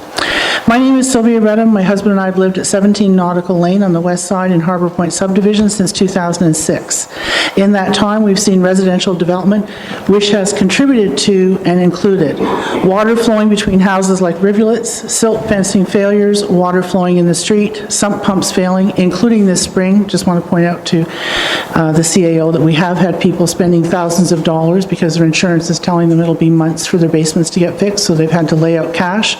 My name is Sylvia Redham. My husband and I have lived at 17 Nautical Lane on the west side in Harbor Point subdivision since 2006. In that time, we've seen residential development, which has contributed to and included water flowing between houses like rivulets, silt fencing failures, water flowing in the street, sump pumps failing, including this spring. Just want to point out to the CAO that we have had people spending thousands of dollars because their insurance is telling them it'll be months for their basements to get fixed, so they've had to lay out cash.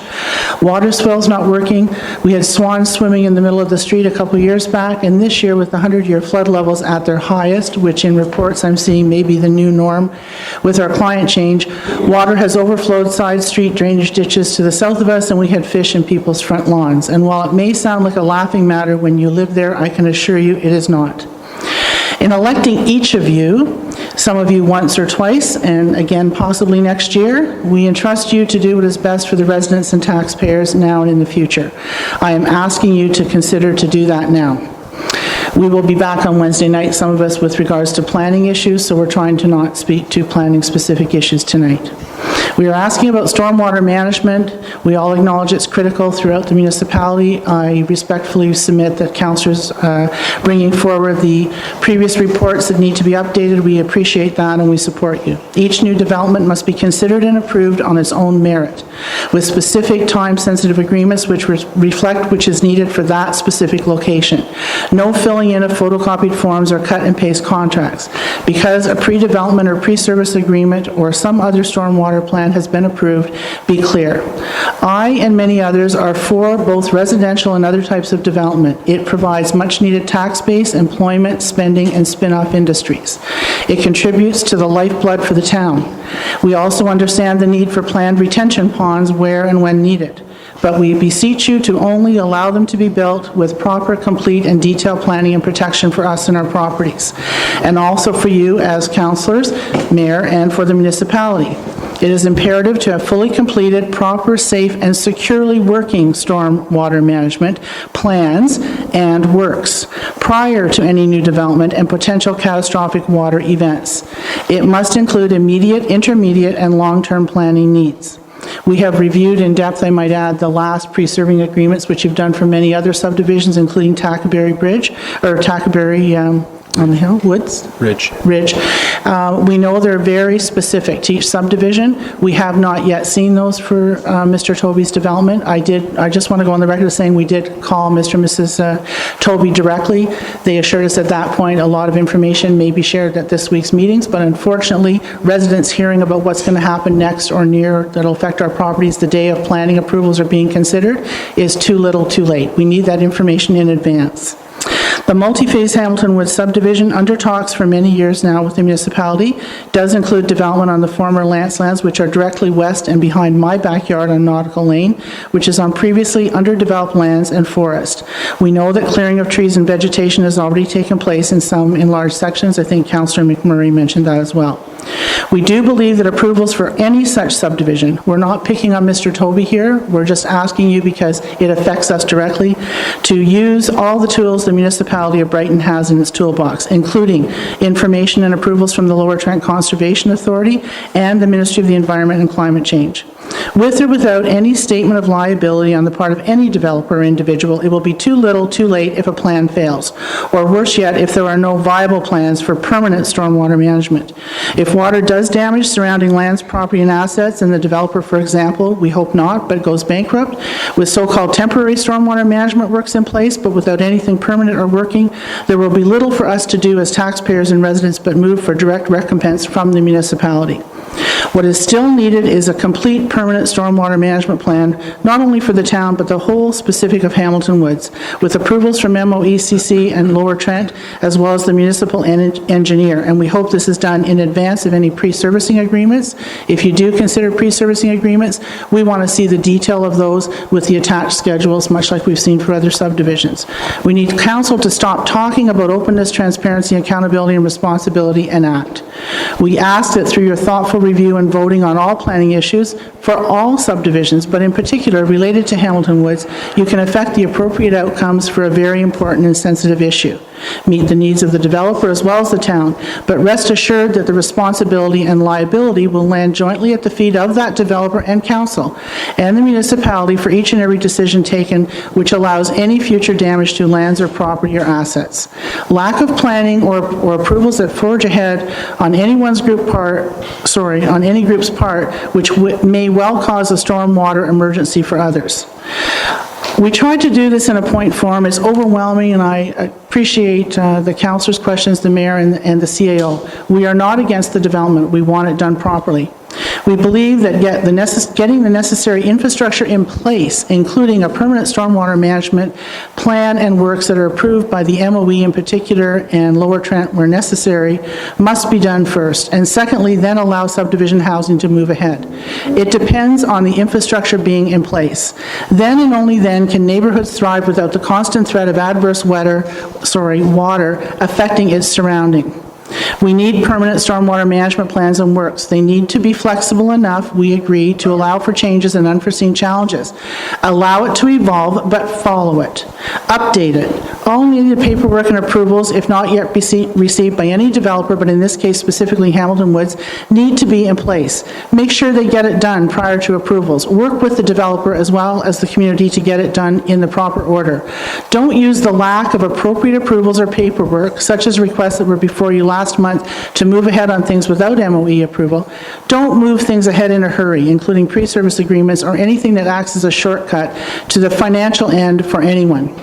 Water swell's not working. We had swans swimming in the middle of the street a couple years back, and this year with the 100-year flood levels at their highest, which in reports I'm seeing may be the new norm with our climate change, water has overflowed side street drainage ditches to the south of us, and we had fish in people's front lawns. And while it may sound like a laughing matter when you live there, I can assure you it is not. In electing each of you, some of you once or twice, and again possibly next year, we entrust you to do what is best for the residents and taxpayers now and in the future. I am asking you to consider to do that now. We will be back on Wednesday night, some of us with regards to planning issues, so we're trying to not speak to planning specific issues tonight. We are asking about stormwater management. We all acknowledge it's critical throughout the municipality. I respectfully submit that councillors bringing forward the previous reports that need to be updated. We appreciate that and we support you. Each new development must be considered and approved on its own merit, with specific time-sensitive agreements which reflect which is needed for that specific location. No filling in of photocopied forms or cut and paste contracts. Because a pre-development or pre-service agreement or some other stormwater plan has been approved, be clear. I and many others are for both residential and other types of development. It provides much-needed tax base, employment, spending, and spin-off industries. It contributes to the lifeblood for the town. We also understand the need for planned retention ponds where and when needed. But we beseech you to only allow them to be built with proper, complete, and detailed planning and protection for us and our properties, and also for you as councillors, mayor, and for the municipality. It is imperative to have fully completed, proper, safe, and securely working stormwater management plans and works prior to any new development and potential catastrophic water events. It must include immediate, intermediate, and long-term planning needs. We have reviewed in depth, I might add, the last pre-serving agreements, which you've done for many other subdivisions, including Tackaberry Bridge, or Tackaberry on the hill, Woods? Ridge. We know they're very specific to each subdivision. We have not yet seen those for Mr. Toby's development. I just want to go on the record as saying we did call Mr. and Mrs. Toby directly. They assured us at that point a lot of information may be shared at this week's meetings, but unfortunately, residents hearing about what's going to happen next or near that'll affect our properties the day of planning approvals are being considered is too little too late. We need that information in advance. The multi-phase Hamilton Woods subdivision, under talks for many years now with the municipality, does include development on the former Lance lands, which are directly west and behind my backyard on Nautical Lane, which is on previously underdeveloped lands and forest. We know that clearing of trees and vegetation has already taken place in some enlarged sections. I think Councillor McMurray mentioned that as well. We do believe that approvals for any such subdivision, we're not picking on Mr. Toby here, we're just asking you because it affects us directly, to use all the tools the municipality of Brighton has in its toolbox, including information and approvals from the Lower Trent Conservation Authority and the Ministry of the Environment and Climate Change. With or without any statement of liability on the part of any developer or individual, it will be too little, too late if a plan fails, or worse yet, if there are no viable plans for permanent stormwater management. If water does damage surrounding lands, property, and assets, and the developer, for example, we hope not, but goes bankrupt, with so-called temporary stormwater management works in place, but without anything permanent or working, there will be little for us to do as taxpayers and residents but move for direct recompense from the municipality. What is still needed is a complete permanent stormwater management plan, not only for the town, but the whole specific of Hamilton Woods, with approvals from MOECC and Lower Trent, as well as the municipal engineer. And we hope this is done in advance of any pre-servicing agreements. If you do consider pre-servicing agreements, we want to see the detail of those with the attached schedules, much like we've seen for other subdivisions. We need council to stop talking about openness, transparency, accountability, and responsibility, and act. We ask that through your thoughtful review and voting on all planning issues for all subdivisions, but in particular related to Hamilton Woods, you can affect the appropriate outcomes for a very important and sensitive issue. Meet the needs of the developer as well as the town, but rest assured that the responsibility and liability will land jointly at the feet of that developer and council and the municipality for each and every decision taken which allows any future damage to lands or property or assets. Lack of planning or approvals that forge ahead on any group's part, which may well cause a stormwater emergency for others. We tried to do this in a point form. It's overwhelming, and I appreciate the councillors' questions, the mayor, and the CAO. We are not against the development. We want it done properly. We believe that getting the necessary infrastructure in place, including a permanent stormwater management plan and works that are approved by the MOE in particular and Lower Trent where necessary, must be done first. And secondly, then allow subdivision housing to move ahead. It depends on the infrastructure being in place. Then and only then can neighborhoods thrive without the constant threat of adverse water affecting its surrounding. We need permanent stormwater management plans and works. They need to be flexible enough, we agree, to allow for changes and unforeseen challenges. Allow it to evolve, but follow it. Update it. All needed paperwork and approvals, if not yet received by any developer, but in this case specifically Hamilton Woods, need to be in place. Make sure they get it done prior to approvals. Work with the developer as well as the community to get it done in the proper order. Don't use the lack of appropriate approvals or paperwork, such as requests that were before you last month, to move ahead on things without MOE approval. Don't move things ahead in a hurry, including pre-service agreements or anything that acts as a shortcut to the financial end for anyone.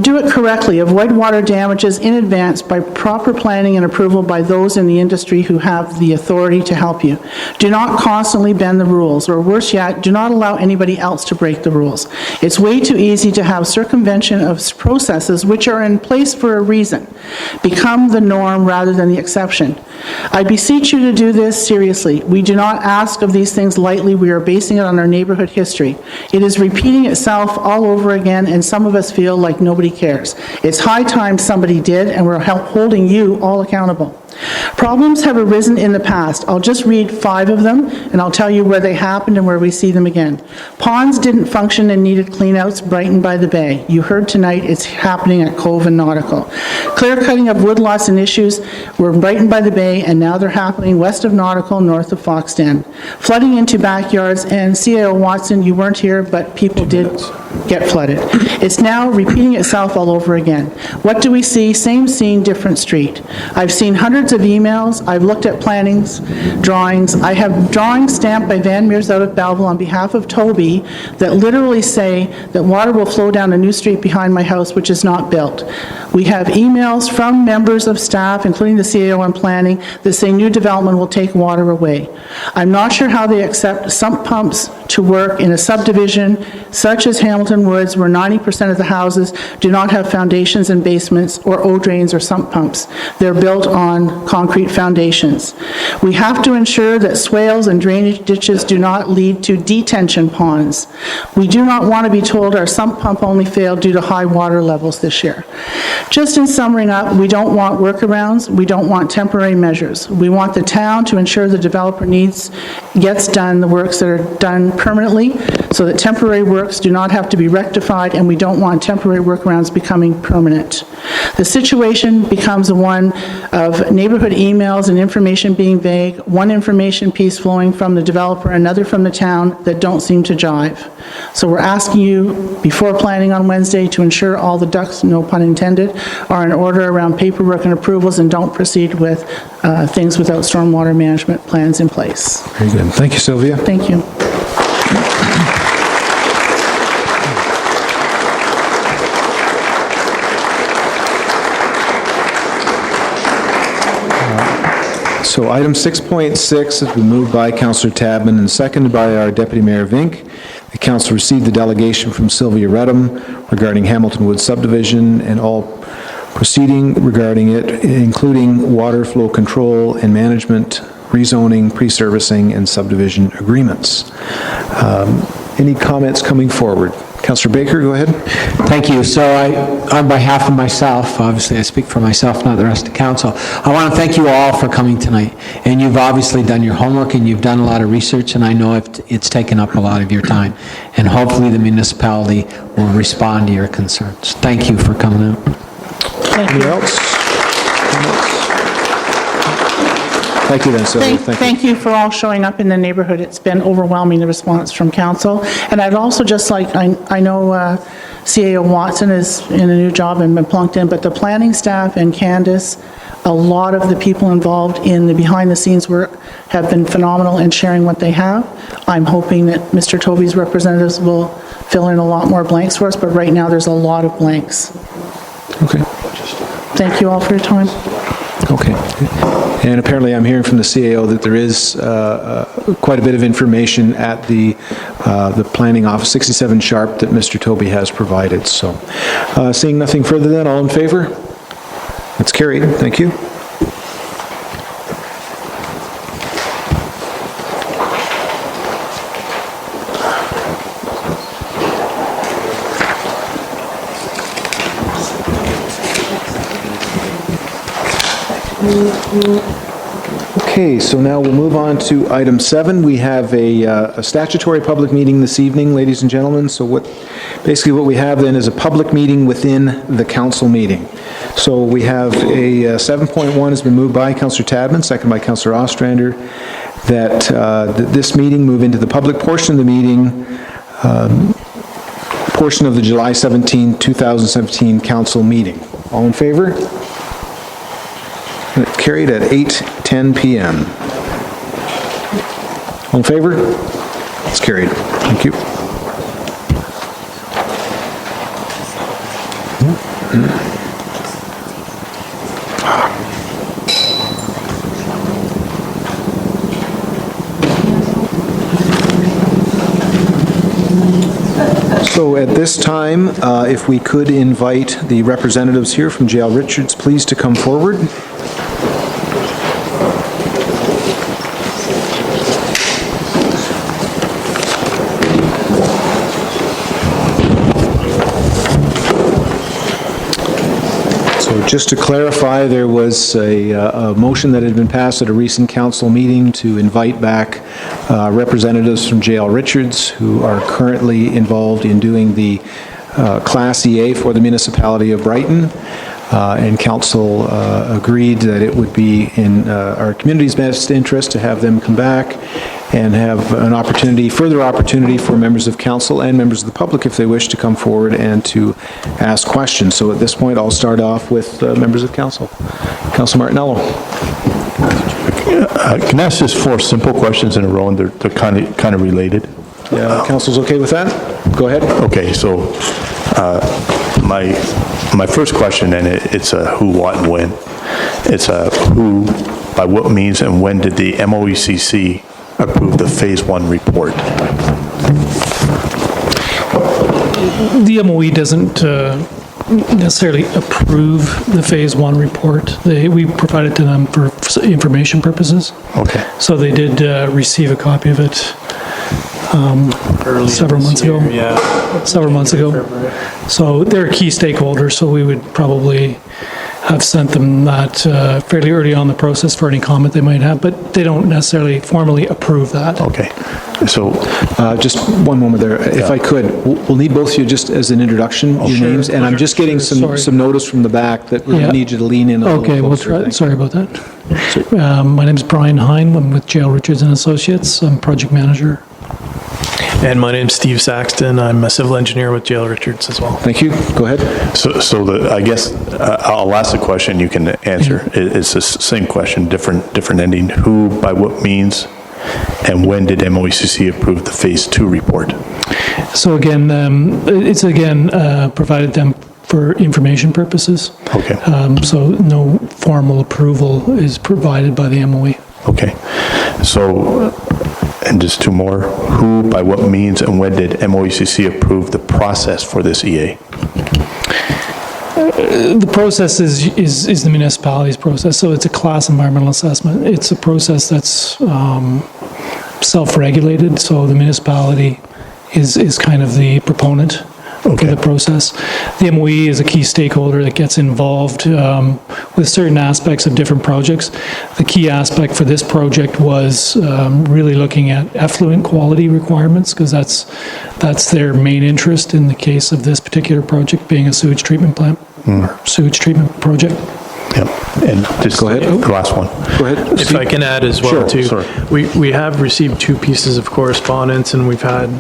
Do it correctly. Avoid water damages in advance by proper planning and approval by those in the industry who have the authority to help you. Do not constantly bend the rules, or worse yet, do not allow anybody else to break the rules. It's way too easy to have circumvention of processes which are in place for a reason become the norm rather than the exception. I beseech you to do this seriously. We do not ask of these things lightly. We are basing it on our neighborhood history. It is repeating itself all over again, and some of us feel like nobody cares. It's high time somebody did, and we're holding you all accountable. Problems have arisen in the past. I'll just read 5 of them, and I'll tell you where they happened and where we see them again. Ponds didn't function and needed cleanouts. Brighton by the Bay. You heard tonight it's happening at Cove and Nautical. Clear cutting of woodlots and issues were Brighton by the Bay, and now they're happening west of Nautical, north of Foxden. Flooding into backyards, and CAO Watson, you weren't here, but people did get flooded. It's now repeating itself all over again. What do we see? Same scene, different street. I've seen hundreds of emails. I've looked at plannings, drawings. I have drawings stamped by Van Meers out of Belleville on behalf of Toby that literally say that water will flow down a new street behind my house, which is not built. We have emails from members of staff, including the CAO on planning, that say new development will take water away. I'm not sure how they accept sump pumps to work in a subdivision such as Hamilton Woods, where 90% of the houses do not have foundations and basements or O-drains or sump pumps. They're built on concrete foundations. We have to ensure that swales and drainage ditches do not lead to detention ponds. We do not want to be told our sump pump only failed due to high water levels this year. Just in summing up, we don't want workarounds, we don't want temporary measures. We want the town to ensure the developer gets done the works that are done permanently, so that temporary works do not have to be rectified, and we don't want temporary workarounds becoming permanent. The situation becomes one of neighborhood emails and information being vague, one information piece flowing from the developer, another from the town, that don't seem to jive. So we're asking you, before planning on Wednesday, to ensure all the ducks, no pun intended, are in order around paperwork and approvals, and don't proceed with things without stormwater management plans in place. Very good. Thank you, Sylvia. Thank you. So item 6.6 has been moved by Councillor Tabman and seconded by our Deputy Mayor Vink. The council received the delegation from Sylvia Redham regarding Hamilton Woods subdivision and all proceeding regarding it, including water flow control and management, rezoning, pre-servicing, and subdivision agreements. Any comments coming forward? Councillor Baker, go ahead. Thank you. So on behalf of myself, obviously I speak for myself, not the rest of council, I want to thank you all for coming tonight. And you've obviously done your homework and you've done a lot of research, and I know it's taken up a lot of your time. And hopefully the municipality will respond to your concerns. Thank you for coming out. Anyone else? Thank you then, Sylvia. Thank you for all showing up in the neighborhood. It's been overwhelming, the response from council. And I'd also just like, I know CAO Watson is in a new job and been plunked in, but the planning staff and Candace, a lot of the people involved in the behind-the-scenes work have been phenomenal in sharing what they have. I'm hoping that Mr. Toby's representatives will fill in a lot more blanks for us, but right now there's a lot of blanks. Okay. Thank you all for your time. Okay. And apparently I'm hearing from the CAO that there is quite a bit of information at the planning office, 67 Sharp, that Mr. Toby has provided. So seeing nothing further then, all in favor? That's carried. Thank you. Okay, so now we'll move on to item 7. We have a statutory public meeting this evening, ladies and gentlemen. So basically what we have then is a public meeting within the council meeting. So we have a 7.1 has been moved by Councillor Tabman, second by Councillor Ostrander, that this meeting move into the public portion of the meeting, portion of the July 17, 2017 council meeting. All in favor? Carried at 8:10 p.m. All in favor? It's carried. Thank you. So at this time, if we could invite the representatives here from J.L. Richards, please, to come forward. Just to clarify, there was a motion that had been passed at a recent council meeting to invite back representatives from J.L. Richards, who are currently involved in doing the Class EA for the municipality of Brighton. And council agreed that it would be in our community's best interest to have them come back and have an opportunity, further opportunity for members of council and members of the public, if they wish, to come forward and to ask questions. So at this point, I'll start off with members of council. Councilor Martinello. Can I ask just 4 simple questions in a row, and they're kind of related? Yeah, council's okay with that? Go ahead. Okay, so my first question, and it's a who, what, and when. It's a who, by what means, and when did the MOECC approve the Phase 1 report? The MOE doesn't necessarily approve the Phase 1 report. We provide it to them for information purposes. Okay. So they did receive a copy of it several months ago. Several months ago. So they're a key stakeholder, so we would probably have sent them that fairly early on in the process for any comment they might have, but they don't necessarily formally approve that. Okay. So, Just one moment there, if I could. We'll need both of you just as an introduction, your sure. names, and I'm just getting Sorry. some notice from the back that we Yeah. need you to lean in a little Okay, closer. well, Thank you. sorry about that. My name's Brian Hine. I'm with Jail Richards and Associates. I'm project manager. And my name's Steve Saxton. I'm a civil engineer with Jail Richards as well. Thank you. Go ahead. I guess I'll ask the question, you can answer. It's the same question, different ending. Who, by what means, and when did MOECC approve the Phase 2 report? So again, it's provided them for information purposes. Okay. So no formal approval is provided by the MOE. Okay. So, and just two more. Who, by what means, and when did MOECC approve the process for this EA? The process is the municipality's process, so it's a class environmental assessment. It's a process that's self-regulated, so the municipality is kind of the proponent for the process. The MOE is a key stakeholder that gets involved with certain aspects of different projects. The key aspect for this project was really looking at effluent quality requirements, because that's their main interest in the case of this particular project being a sewage treatment plant, or sewage treatment project. Yep. And just Go ahead. the last one. Go ahead. If I can add as well, Sure, too. sorry. We have received 2 pieces of correspondence, and we've had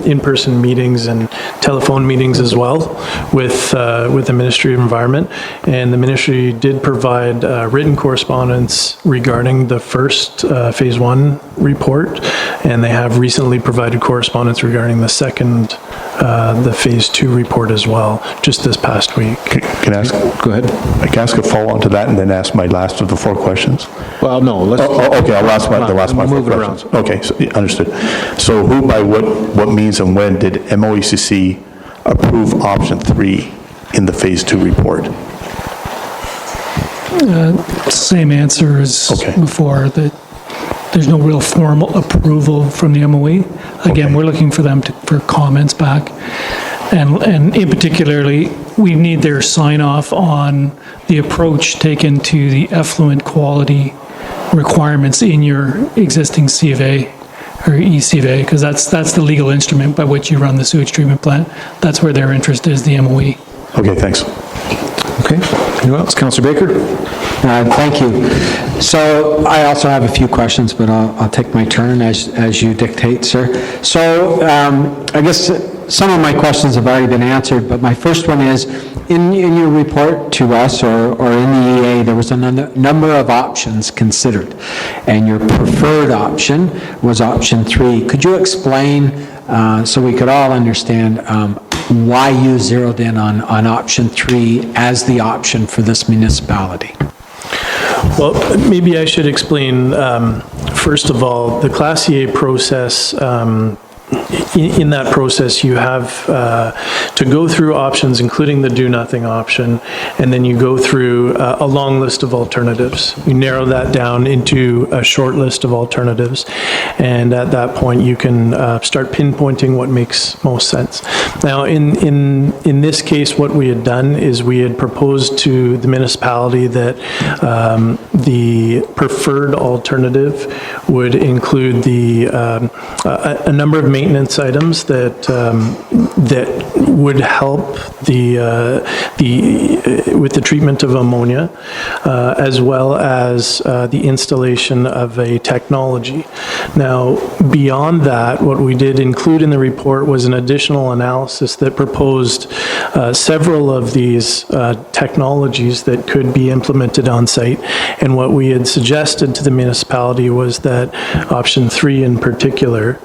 in-person meetings and telephone meetings as well with the Ministry of Environment. And the ministry did provide written correspondence regarding the first Phase 1 report, and they have recently provided correspondence regarding the second, the Phase 2 report as well, just this past week. Can I ask? Go ahead. I can ask a follow-on to that and then ask my last of the 4 questions? Well, no, let's... Okay, I'll ask the last of my 4 Move it questions. around. Okay, so, understood. So who, by what means and when did MOECC approve option 3 in the Phase 2 report? Same answer as Okay. before, that there's no real formal approval from the MOE. Again, Okay. we're looking for them for comments back. And in particularly, we need their sign off on the approach taken to the effluent quality requirements in your existing C of A or EC of A, because that's the legal instrument by which you run the sewage treatment plant. That's where their interest is, the MOE. Okay, thanks. Okay. Anyone else? Councillor Baker? Thank you. So I also have a few questions, but I'll take my turn as you dictate, sir. So I guess some of my questions have already been answered, but my first one is, in your report to us or in the EA, there was a number of options considered, and your preferred option was option 3. Could you explain, so we could all understand, why you zeroed in on option 3 as the option for this municipality? Well, maybe I should explain, first of all, the Class EA process. In that process, you have to go through options, including the do-nothing option, and then you go through a long list of alternatives. You narrow that down into a short list of alternatives, and at that point, you can start pinpointing what makes most sense. Now, in this case, what we had done is we had proposed to the municipality that the preferred alternative would include a number of maintenance items that would help with the treatment of ammonia, as well as the installation of a technology. Now, beyond that, what we did include in the report was an additional analysis that proposed several of these technologies that could be implemented on site. And what we had suggested to the municipality was that option 3 in particular,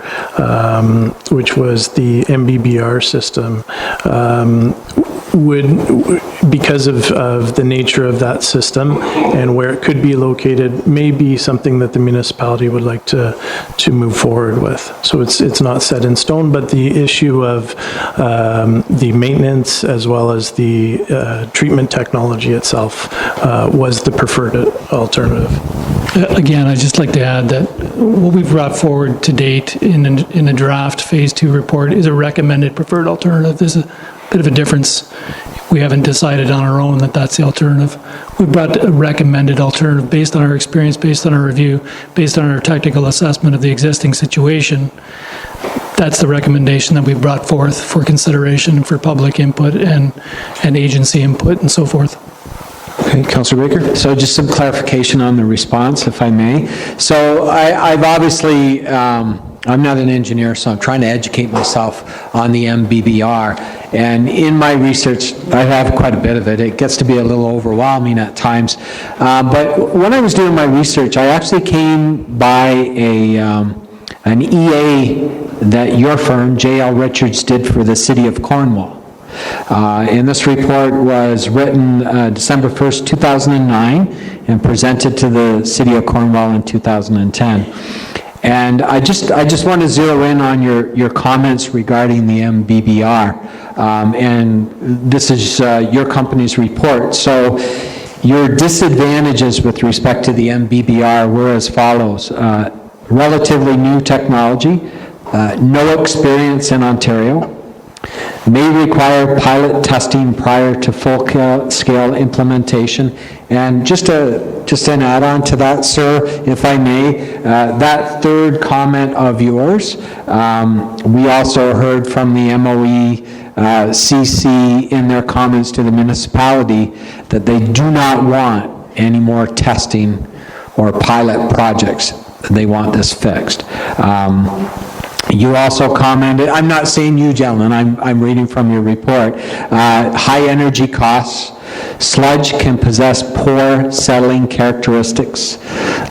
which was the MBBR system, would, because of the nature of that system and where it could be located, may be something that the municipality would like to move forward with. So it's not set in stone, but the issue of the maintenance as well as the treatment technology itself was the preferred alternative. Again, I'd just like to add that what we've brought forward to date in a draft Phase 2 report is a recommended preferred alternative. There's a bit of a difference we haven't decided on our own that that's the alternative. We brought a recommended alternative based on our experience, based on our review, based on our technical assessment of the existing situation. That's the recommendation that we brought forth for consideration for public input and agency input and so forth. Okay, Councillor Baker? So just some clarification on the response, if I may. So I've obviously, I'm not an engineer, so I'm trying to educate myself on the MBBR. And in my research, I have quite a bit of it. It gets to be a little overwhelming at times. But when I was doing my research, I actually came by an EA that your firm, J.L. Richards, did for the City of Cornwall. And this report was written December 1st, 2009, and presented to the City of Cornwall in 2010. And I just want to zero in on your comments regarding the MBBR. And this is your company's report. So your disadvantages with respect to the MBBR were as follows. Relatively new technology, no experience in Ontario, may require pilot testing prior to full-scale implementation. And just an add-on to that, sir, if I may, that third comment of yours, we also heard from the MOE CC in their comments to the municipality that they do not want any more testing or pilot projects. They want this fixed. You also commented, I'm not saying you, gentlemen, I'm reading from your report, high energy costs, sludge can possess poor settling characteristics,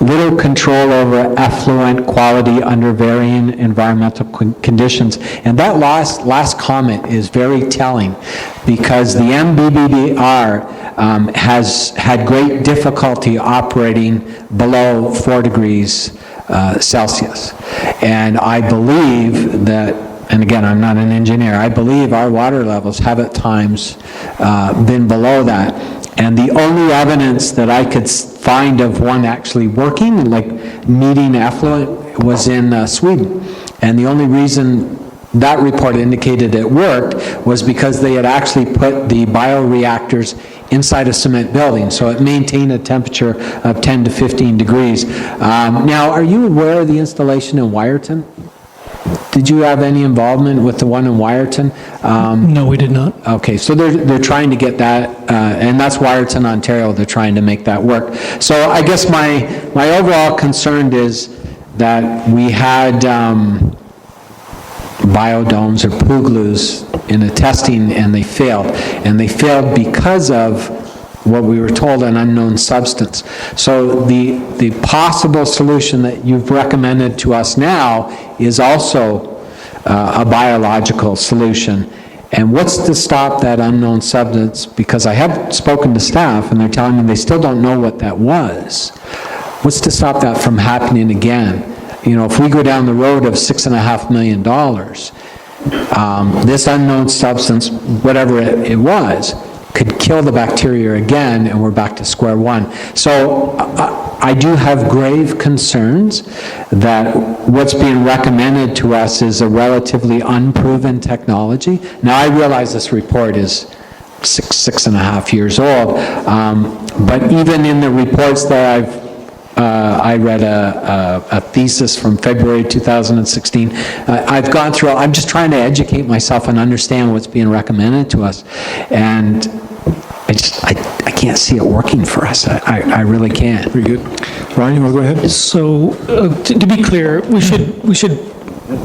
little control over effluent quality under varying environmental conditions. And that last comment is very telling, because the MBBR has had great difficulty operating below 4 degrees Celsius. And I believe that, and again, I'm not an engineer, I believe our water levels have at times been below that. And the only evidence that I could find of one actually working, like meeting effluent, was in Sweden. And the only reason that report indicated it worked was because they had actually put the bioreactors inside a cement building, so it maintained a temperature of 10 to 15 degrees. Now, are you aware of the installation in Wyerton? Did you have any involvement with the one in Wyerton? No, we did not. Okay, so they're trying to get that, and that's Wyerton, Ontario, they're trying to make that work. So I guess my overall concern is that we had biodomes or PUGLUs in a testing, and they failed. And they failed because of what we were told, an unknown substance. So the possible solution that you've recommended to us now is also a biological solution. And what's to stop that unknown substance? Because I have spoken to staff, and they're telling me they still don't know what that was. What's to stop that from happening again? You know, if we go down the road of $6.5 million, this unknown substance, whatever it was, could kill the bacteria again, and we're back to square one. So I do have grave concerns that what's being recommended to us is a relatively unproven technology. Now, I realize this report is six and a half years old, but even in the reports that I read a thesis from February 2016. I've gone through, I'm just trying to educate myself and understand what's being recommended to us. And I can't see it working for us. I really can't. Very good. Ryan, you want to go ahead? So, to be clear, we should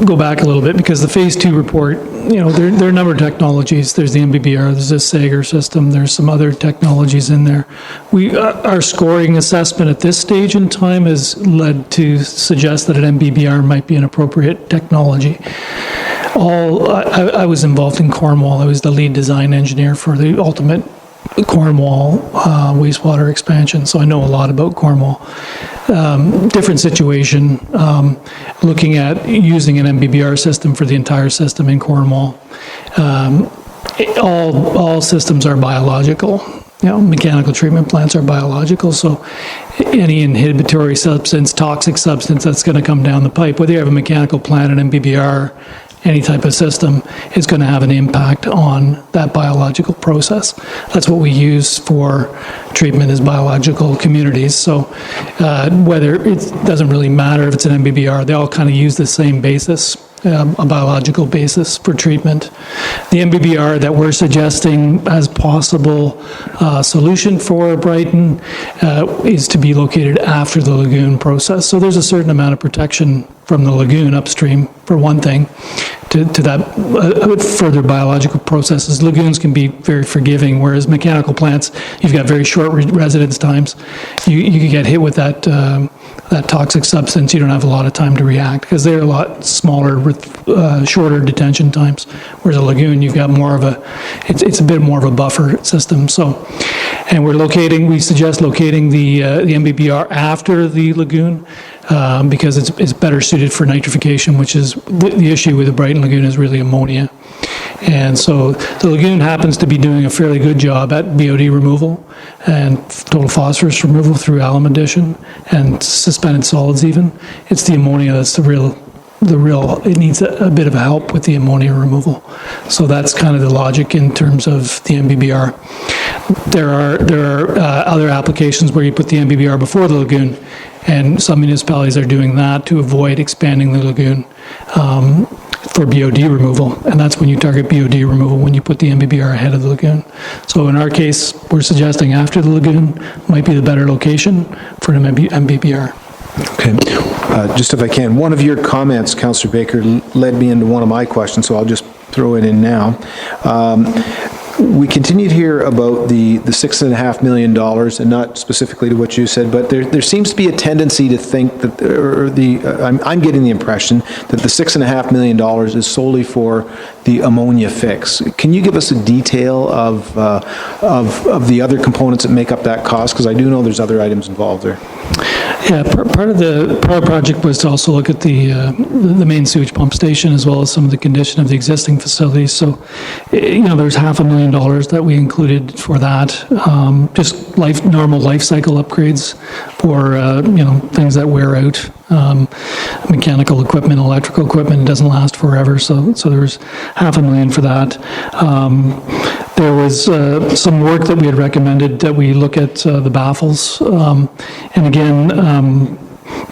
go back a little bit, because the Phase 2 report, you know, there are a number of technologies. There's the MBBR, there's a Sager system, there's some other technologies in there. Our scoring assessment at this stage in time has led to suggest that an MBBR might be an appropriate technology. I was involved in Cornwall. I was the lead design engineer for the ultimate Cornwall wastewater expansion, so I know a lot about Cornwall. Different situation, looking at using an MBBR system for the entire system in Cornwall. All systems are biological. You know, mechanical treatment plants are biological, so any inhibitory substance, toxic substance that's going to come down the pipe, whether you have a mechanical plant, an MBBR, any type of system is going to have an impact on that biological process. That's what we use for treatment as biological communities. So whether it doesn't really matter if it's an MBBR, they all kind of use the same basis, a biological basis for treatment. The MBBR that we're suggesting as possible solution for Brighton is to be located after the lagoon process. So there's a certain amount of protection from the lagoon upstream, for one thing, to that further biological processes. Lagoons can be very forgiving, whereas mechanical plants, you've got very short residence times. You can get hit with that toxic substance, you don't have a lot of time to react, because they're a lot smaller with shorter detention times. Whereas a lagoon, you've got more of it's a bit more of a buffer system. So, and we suggest locating the MBBR after the lagoon, because it's better suited for nitrification, which is the issue with the Brighton Lagoon is really ammonia. And so the lagoon happens to be doing a fairly good job at BOD removal and total phosphorus removal through alum addition and suspended solids even. It's the ammonia that's the real, it needs a bit of help with the ammonia removal. So that's kind of the logic in terms of the MBBR. There are other applications where you put the MBBR before the lagoon, and some municipalities are doing that to avoid expanding the lagoon for BOD removal, and that's when you target BOD removal, when you put the MBBR ahead of the lagoon. So in our case, we're suggesting after the lagoon might be the better location for an MBBR. Okay. Just if I can, one of your comments, Councillor Baker, led me into one of my questions, so I'll just throw it in now. We continued here about the $6.5 million, and not specifically to what you said, but there seems to be a tendency to think that, I'm getting the impression that the $6.5 million is solely for the ammonia fix. Can you give us a detail of the other components that make up that cost? Because I do know there's other items involved there. Yeah, part of the project was to also look at the main sewage pump station, as well as some of the condition of the existing facilities. So, there's $500,000 that we included for that. Just normal life cycle upgrades for things that wear out. Mechanical equipment, electrical equipment, it doesn't last forever. So there was $500,000 for that. There was some work that we had recommended that we look at the baffles. And again,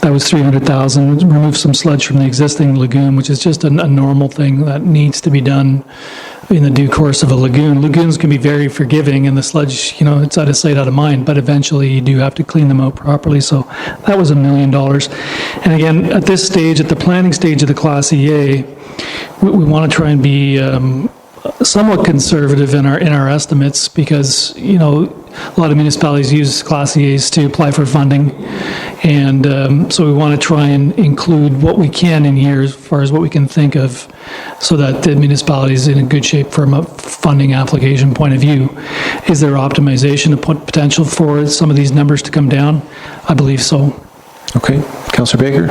that was $300,000. Remove some sludge from the existing lagoon, which is just a normal thing that needs to be done in the due course of a lagoon. Lagoons can be very forgiving, and the sludge, it's out of sight, out of mind, but eventually you do have to clean them out properly. So that was $1 million. And again, at this stage, at the planning stage of the Class EA, we want to try and be somewhat conservative in our estimates, because a lot of municipalities use Class EAs to apply for funding, and so we want to try and include what we can in here as far as what we can think of, so that the municipality is in a good shape from a funding application point of view. Is there optimization potential for some of these numbers to come down? I believe so. Okay, Councillor Baker.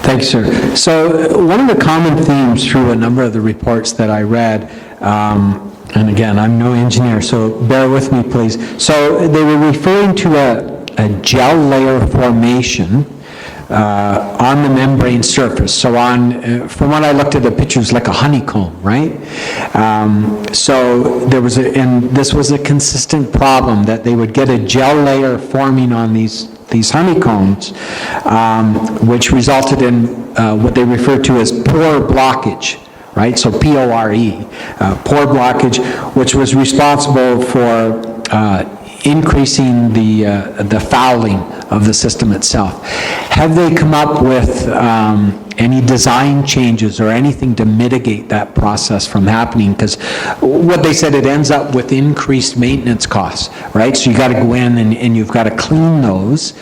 Thank you, sir. So one of the common themes through a number of the reports that I read, and again, I'm no engineer, so bear with me, please. So they were referring to a gel layer formation on the membrane surface. So from what I looked at the pictures, like a honeycomb, right? So there was and this was a consistent problem, that they would get a gel layer forming on these honeycombs, which resulted in what they refer to as pore blockage, right? So P-O-R-E, pore blockage, which was responsible for increasing the fouling of the system itself. Have they come up with any design changes or anything to mitigate that process from happening? Because what they said, it ends up with increased maintenance costs, right? So you got to go in and you've got to clean those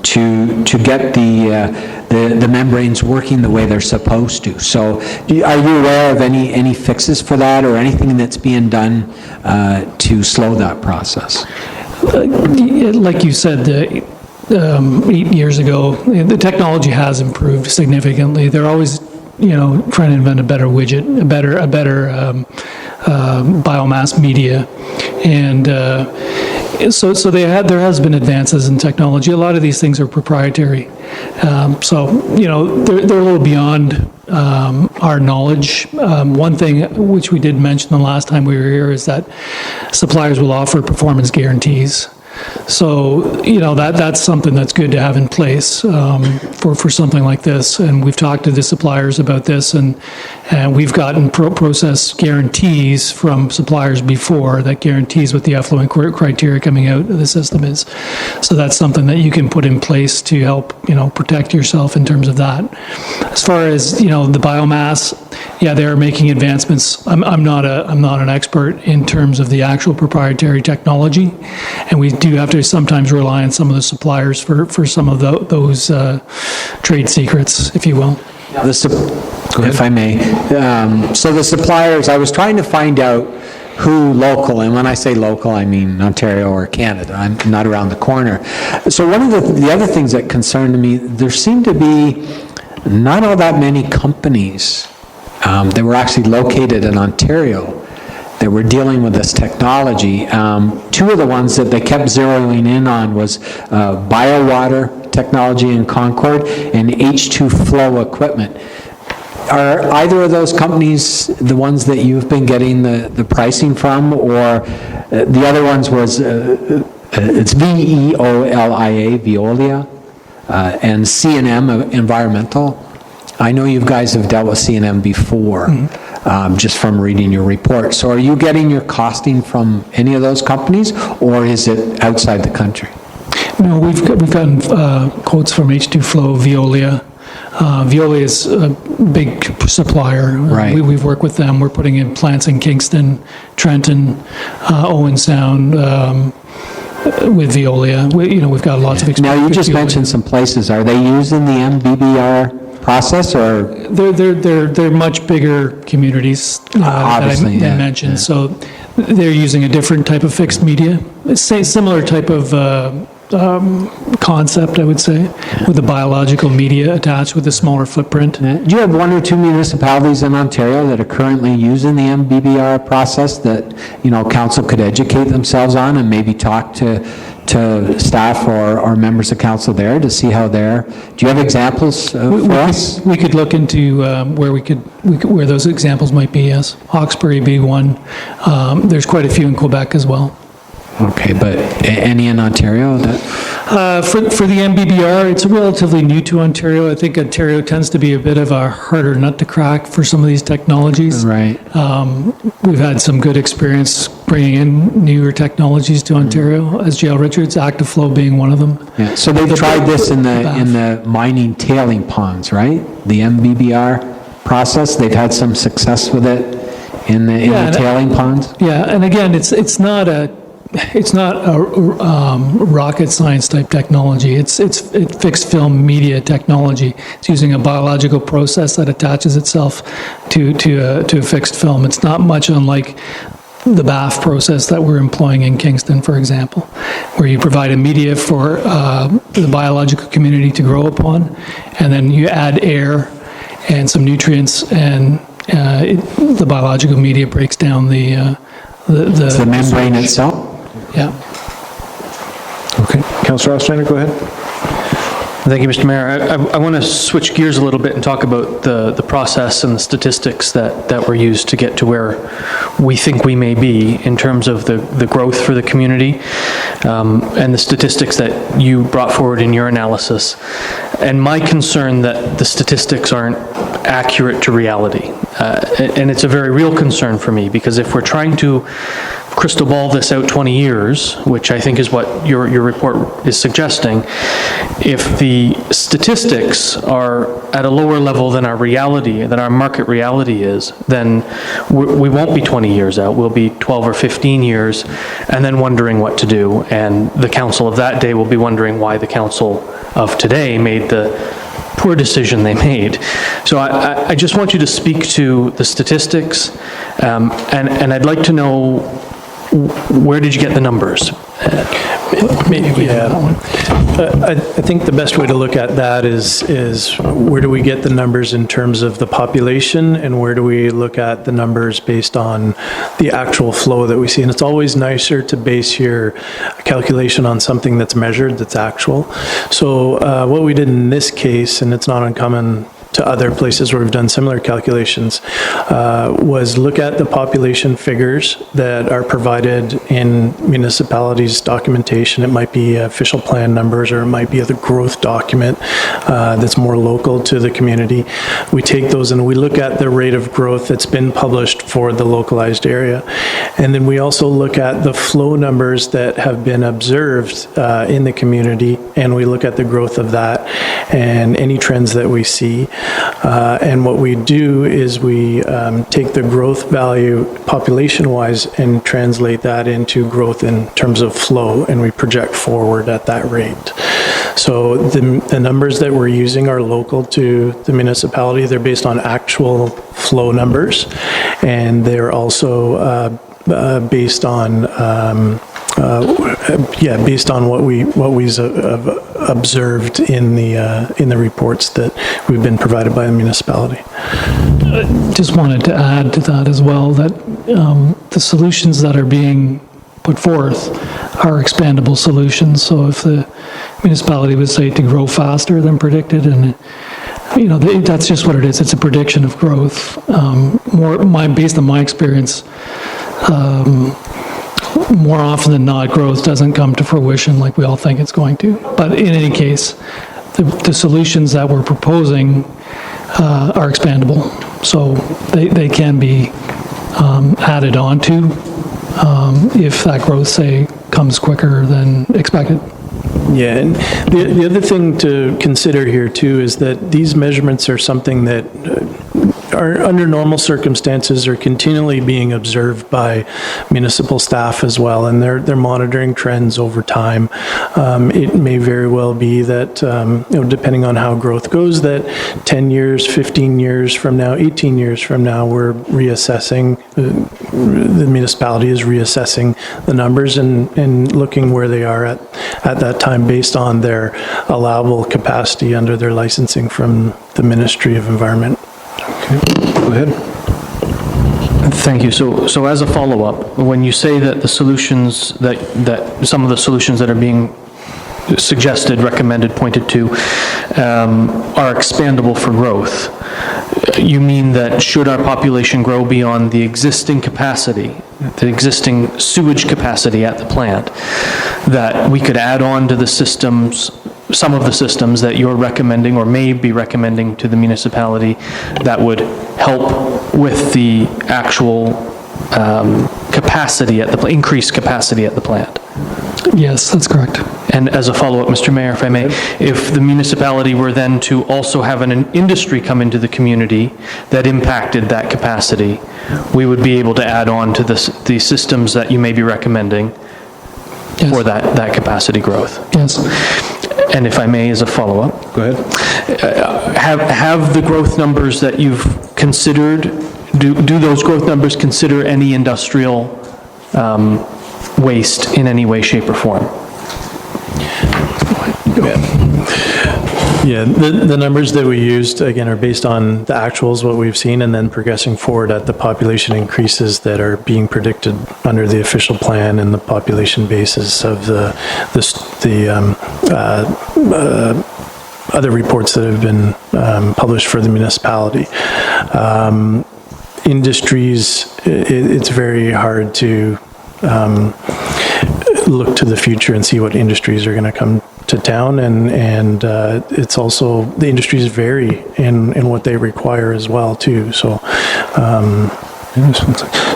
to get the membranes working the way they're supposed to. So are you aware of any fixes for that, or anything that's being done to slow that process? Like you said, 8 years ago, the technology has improved significantly. They're always, trying to invent a better widget, a better biomass media, and so there has been advances in technology. A lot of these things are proprietary, so they're a little beyond our knowledge. One thing which we did mention the last time we were here is that suppliers will offer performance guarantees. So, that's something that's good to have in place for something like this. And we've talked to the suppliers about this, and we've gotten process guarantees from suppliers before that guarantees what the effluent criteria coming out of the system is. So that's something that you can put in place to help, protect yourself in terms of that. As far as, the biomass, yeah, they are making advancements. I'm not an expert in terms of the actual proprietary technology, and we do have to sometimes rely on some of the suppliers for some of those trade secrets, if you will. If I may. So the suppliers, I was trying to find out who local, and when I say local, I mean Ontario or Canada. I'm not around the corner. So one of the other things that concerned me, there seemed to be not all that many companies that were actually located in Ontario that were dealing with this technology. Two of the ones that they kept zeroing in on was BioWater technology in Concord and H2 Flow equipment. Are either of those companies the ones that you've been getting the pricing from, or the other ones was, it's VEOLIA, Veolia, and C&M Environmental? I know you guys have dealt with C&M before, just from reading your report. So are you getting your costing from any of those companies, or is it outside the country? No, we've gotten quotes from H2 Flow, Veolia. Veolia is a big supplier. Right. We've worked with them. We're putting in plants in Kingston, Trenton, Owen Sound, with Veolia. We've got lots of experience. Now, you with just Veolia. mentioned some places. Are they using the MBBR process, or? They're much bigger communities that Obviously, I yeah, mentioned. yeah. So they're using a different type of fixed media. Similar type of concept, I would say, with the biological media attached with a smaller footprint. Do you have one or two municipalities in Ontario that are currently using the MBBR process that, council could educate themselves on and maybe talk to staff or members of council there to see how they're, do you have examples for us? We could look into where those examples might be, yes. Hawkesbury being one. There's quite a few in Quebec as well. Okay, but any in Ontario? For the MBBR, it's relatively new to Ontario. I think Ontario tends to be a bit of a harder nut to crack for some of these technologies. Right. We've had some good experience bringing in newer technologies to Ontario, as J.L. Richards, Active Flow being one of them. Yeah. So they've tried this in the mining tailing ponds, right? The MBBR process. They've had some success with it in the tailing ponds. Yeah, and again, it's not a rocket science type technology. It's fixed film media technology. It's using a biological process that attaches itself to a fixed film. It's not much unlike the BAF process that we're employing in Kingston, for example, where you provide a media for the biological community to grow upon, and then you add air and some nutrients, and the biological media breaks down the membrane itself? Yeah. Okay. Councillor Ostrander, go ahead. Thank you, Mr. Mayor. I want to switch gears a little bit and talk about the process and the statistics that were used to get to where we think we may be in terms of the growth for the community, and the statistics that you brought forward in your analysis. And my concern that the statistics aren't accurate to reality. And it's a very real concern for me, because if we're trying to crystal ball this out 20 years, which I think is what your report is suggesting, if the statistics are at a lower level than our reality, than our market reality is, then we won't be 20 years out. We'll be 12 or 15 years, and then wondering what to do. And the council of that day will be wondering why the council of today made the poor decision they made. So I just want you to speak to the statistics, and I'd like to know, where did you get the numbers? I think the best way to look at that is where do we get the numbers in terms of the population, and where do we look at the numbers based on the actual flow that we see? And it's always nicer to base your calculation on something that's measured, that's actual. So what we did in this case, and it's not uncommon to other places where we've done similar calculations, was look at the population figures that are provided in municipalities' documentation. It might be official plan numbers, or it might be the growth document that's more local to the community. We take those and we look at the rate of growth that's been published for the localized area. And then we also look at the flow numbers that have been observed in the community, and we look at the growth of that and any trends that we see. And what we do is we take the growth value population-wise and translate that into growth in terms of flow, and we project forward at that rate. So the numbers that we're using are local to the municipality. They're based on actual flow numbers, and they're also based on based on what we've observed in the reports that we've been provided by the municipality. Just wanted to add to that as well, that the solutions that are being put forth are expandable solutions. So if the municipality was, say, to grow faster than predicted, and that's just what it is. It's a prediction of growth. Based on my experience, more often than not, growth doesn't come to fruition like we all think it's going to. But in any case, the solutions that we're proposing are expandable. So they can be added onto if that growth, say, comes quicker than expected. Yeah, and the other thing to consider here too is that these measurements are something that are, under normal circumstances, are continually being observed by municipal staff as well, and they're monitoring trends over time. It may very well be that, depending on how growth goes, that 10 years, 15 years from now, 18 years from now, we're reassessing, the municipality is reassessing the numbers and looking where they are at that time based on their allowable capacity under their licensing from the Ministry of Environment. Okay, go ahead. Thank you. So as a follow-up, when you say that the solutions that some of the solutions that are being suggested, recommended, pointed to, are expandable for growth, you mean that should our population grow beyond the existing capacity, the existing sewage capacity at the plant, that we could add on to the systems, some of the systems that you're recommending or may be recommending to the municipality that would help with the actual capacity at the increased capacity at the plant? Yes, that's correct. And as a follow-up, Mr. Mayor, if I may, if the municipality were then to also have an industry come into the community that impacted that capacity, we would be able to add on to the systems that you may be recommending for that capacity growth. Yes. And if I may, as a follow-up. Go ahead. Have the growth numbers that you've considered, do those growth numbers consider any industrial waste in any way, shape, or form? Yeah, the numbers that we used, again, are based on the actuals, what we've seen, and then progressing forward at the population increases that are being predicted under the official plan and the population basis of the other reports that have been published for the municipality. Industries, it's very hard to look to the future and see what industries are going to come to town, and it's also, the industries vary in what they require as well too. So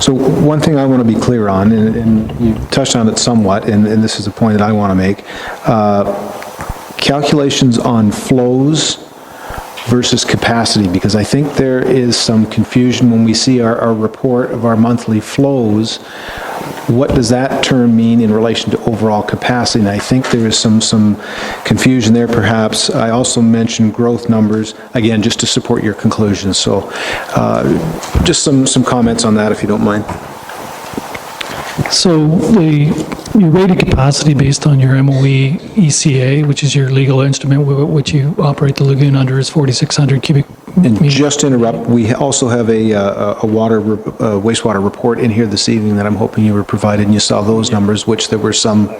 one thing I want to be clear on, and you touched on it somewhat, and this is the point that I want to make, calculations on flows versus capacity, because I think there is some confusion when we see our report of our monthly flows. What does that term mean in relation to overall capacity? And I think there is some confusion there perhaps. I also mentioned growth numbers, again, just to support your conclusions. So just some comments on that, if you don't mind. So your rated capacity based on your MOE ECA, which is your legal instrument which you operate the lagoon under, is 4,600 cubic And just to interrupt, we also have a wastewater report in here this evening that I'm hoping you were provided, and you saw those numbers, which there were some.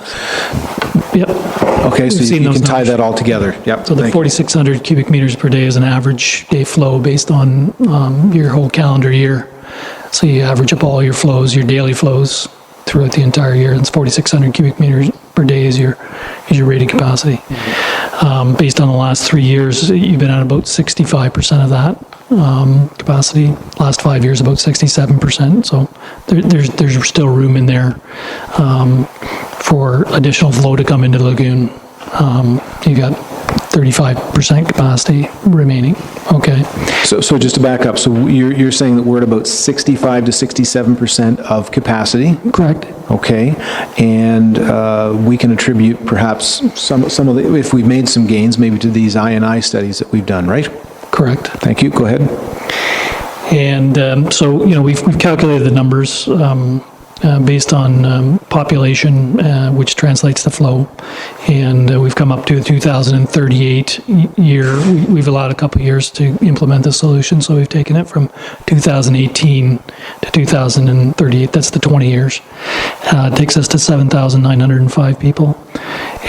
Yep. Okay, so We've seen you those can tie numbers. that all together. Yep. So the thank you. 4,600 cubic meters per day is an average day flow based on your whole calendar year. So you average up all your flows, your daily flows throughout the entire year. It's 4,600 cubic meters per day is your rated capacity. Based on the last 3 years, you've been at about 65% of that capacity. Last 5 years, about 67%. So there's still room in there for additional flow to come into the lagoon. You got 35% capacity remaining. Okay. So just to back up, so you're saying that we're at about 65 to 67% of capacity? Correct. Okay, and we can attribute perhaps some of the, if we've made some gains, maybe to these I&I studies that we've done, right? Correct. Thank you, go ahead. And so, we've calculated the numbers based on population, which translates to flow. And we've come up to a 2038 year. We've allowed a couple of years to implement the solution, so we've taken it from 2018 to 2038. That's the 20 years. It takes us to 7,905 people.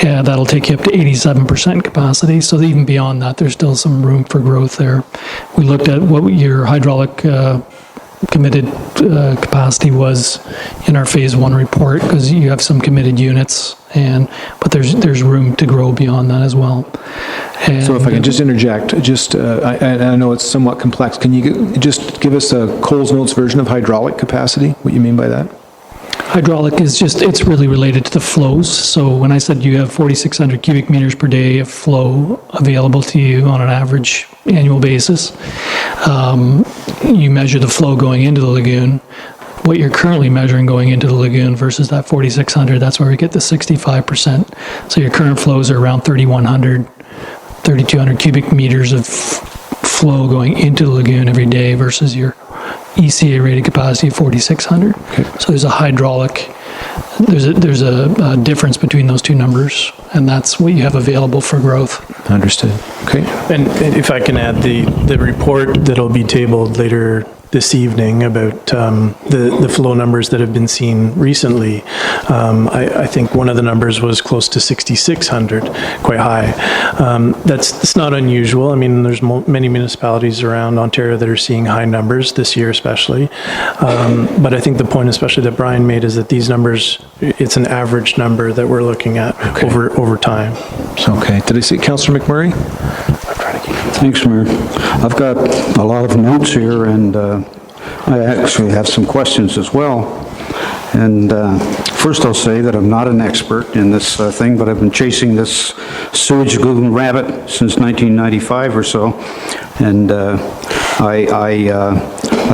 That'll take you up to 87% capacity. So even beyond that, there's still some room for growth there. We looked at what your hydraulic committed capacity was in our phase 1 report, because you have some committed units, but there's room to grow beyond that as well. So if I can just interject, I know it's somewhat complex, can you just give us a Coles Notes version of hydraulic capacity, what you mean by that? Hydraulic is it's really related to the flows. So when I said you have 4,600 cubic meters per day of flow available to you on an average annual basis, you measure the flow going into the lagoon, what you're currently measuring going into the lagoon versus that 4,600, that's where we get the 65%. So your current flows are around 3,100, 3,200 cubic meters of flow going into the lagoon every day versus your ECA rated capacity of 4,600. Okay. So there's a hydraulic, there's a difference between those two numbers, and that's what you have available for growth. Understood. Okay. And if I can add, the report that'll be tabled later this evening about the flow numbers that have been seen recently, I think one of the numbers was close to 6,600, quite high. That's not unusual. I mean, there's many municipalities around Ontario that are seeing high numbers this year especially. But I think the point especially that Brian made is that these numbers, it's an average number that we're looking at over time. Okay. Did I see Councillor McMurray? Thanks, Mayor. I've got a lot of notes here, and I actually have some questions as well. And first I'll say that I'm not an expert in this thing, but I've been chasing this sewage lagoon rabbit since 1995 or so. And I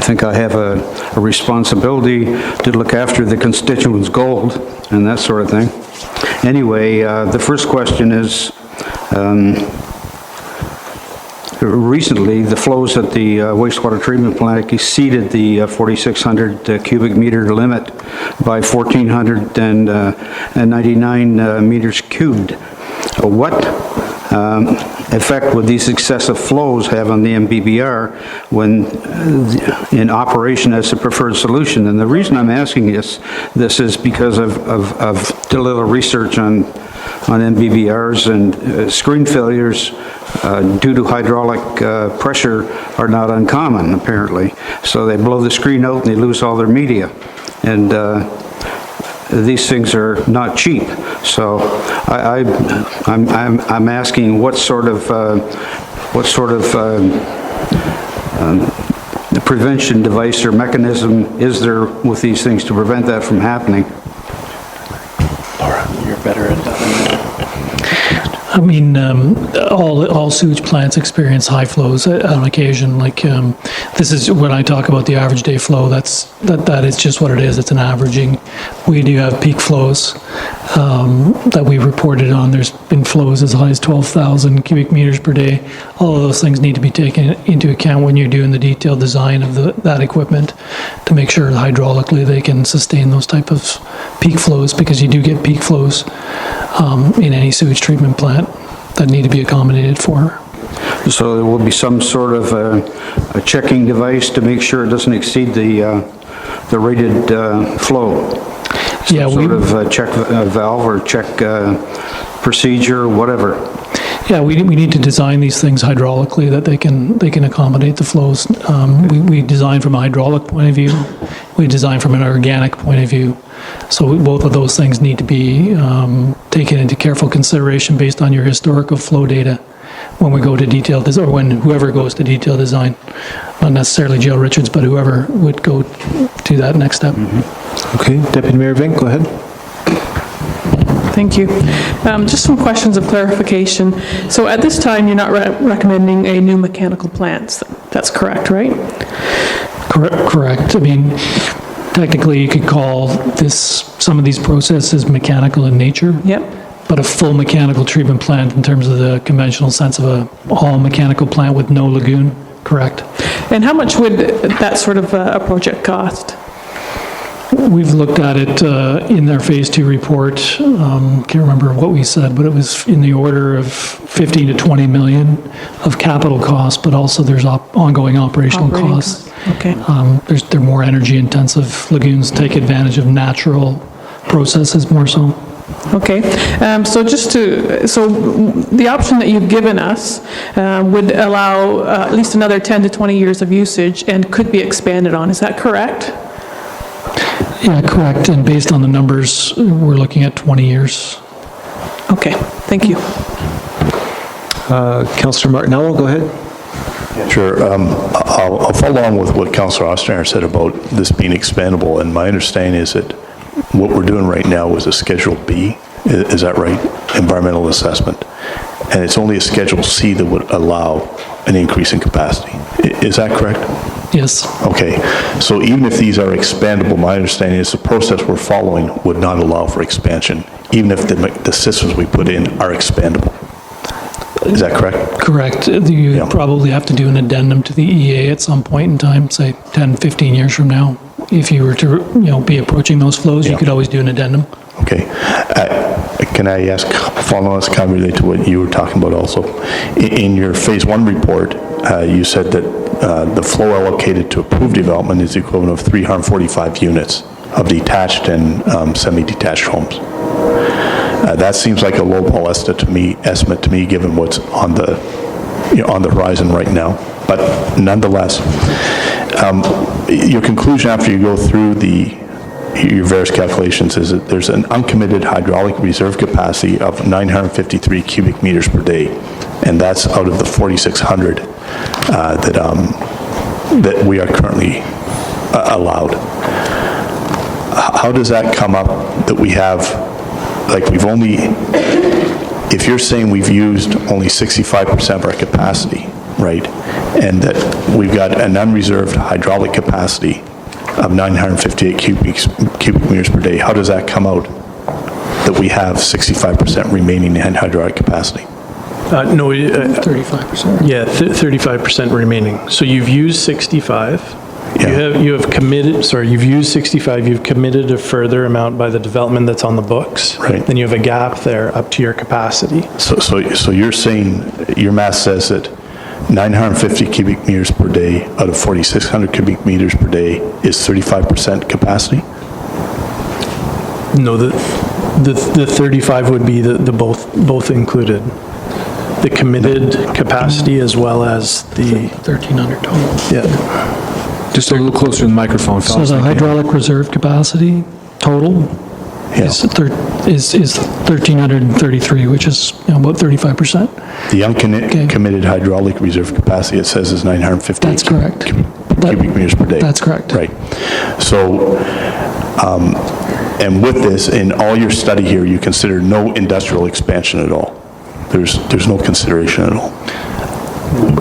think I have a responsibility to look after the constituents' gold and that sort of thing. Anyway, the first question is, recently, the flows at the wastewater treatment plant exceeded the 4,600 cubic meter limit by 1,499 meters cubed. What effect would these excessive flows have on the MBBR when in operation as a preferred solution? And the reason I'm asking this is because I've did a little research on MBBRs, and screen failures due to hydraulic pressure are not uncommon, apparently. So they blow the screen out and they lose all their media. And these things are not cheap. So I'm asking what sort of prevention device or mechanism is there with these things to prevent that from happening? Laura, you're better at that. I mean, all sewage plants experience high flows on occasion. Like this is when I talk about the average day flow. That is just what it is. It's an averaging. We do have peak flows that we reported on. There's been flows as high as 12,000 cubic meters per day. All of those things need to be taken into account when you're doing the detailed design of that equipment to make sure hydraulically they can sustain those type of peak flows, because you do get peak flows in any sewage treatment plant that need to be accommodated for. So there will be some sort of a checking device to make sure it doesn't exceed the rated flow? Yeah, Some sort of check valve or check procedure, whatever? Yeah, we need to design these things hydraulically that they can accommodate the flows. We design from a hydraulic point of view, we design from an organic point of view. So both of those things need to be taken into careful consideration based on your historical flow data when we go to detailed, or when whoever goes to detailed design. Not necessarily Joe Richards, but whoever would go to that next step. Okay, Deputy Mayor Vink, go ahead. Thank you. Just some questions of clarification. So at this time, you're not recommending a new mechanical plant. That's correct, right? Correct. I mean, technically, you could call some of these processes mechanical in nature. Yep. But a full mechanical treatment plant in terms of the conventional sense of a all-mechanical plant with no lagoon, correct. And how much would that sort of a project cost? We've looked at it in their Phase 2 report. Can't remember what we said, but it was in the order of 15 to 20 million of capital costs, but also there's ongoing operational costs. Okay. They're more energy intensive. Lagoons take advantage of natural processes more so. Okay, so the option that you've given us would allow at least another 10 to 20 years of usage and could be expanded on, is that correct? Yeah, correct, and based on the numbers, we're looking at 20 years. Okay, thank you. Councillor Martinello, go ahead. Sure. I'll follow on with what Councillor Osterner said about this being expandable, and my understanding is that what we're doing right now is a Schedule B, is that right? Environmental assessment. And it's only a Schedule C that would allow an increase in capacity. Is that correct? Yes. Okay. So even if these are expandable, my understanding is the process we're following would not allow for expansion, even if the systems we put in are expandable. Is that correct? Correct. You probably have to do an addendum to the EA at some point in time, say 10, 15 years from now. If you were to, be approaching those flows, you could always do an addendum. Okay. Can I ask, follow us, kind of relate to what you were talking about also? In your Phase 1 report, you said that the flow allocated to approved development is the equivalent of 345 units of detached and semi-detached homes. That seems like a lowball estimate to me, given what's on the horizon right now. But nonetheless, your conclusion after you go through your various calculations is that there's an uncommitted hydraulic reserve capacity of 953 cubic meters per day, and that's out of the 4,600 that we are currently allowed. How does that come up that we have, if you're saying we've used only 65% of our capacity, right, and that we've got an unreserved hydraulic capacity of 958 cubic meters per day, how does that come out that we have 65% remaining in hydraulic capacity? No. 35%. Yeah, 35% remaining. So you've used 65. Yeah. You've used 65, you've committed a further amount by the development that's on the books. Right. Then you have a gap there up to your capacity. So you're saying, your math says that 950 cubic meters per day out of 4,600 cubic meters per day is 35% capacity? No, the 35 would be the both included. The committed capacity as well as the 1,300 total. Yeah. Just a little closer to the microphone, So fellas. the hydraulic reserve capacity total is 1,333, which is about 35%. The uncommitted hydraulic reserve capacity, it says, is 950 That's correct. cubic meters per day. That's correct. Right. So, and with this, in all your study here, you consider no industrial expansion at all. There's no consideration at all.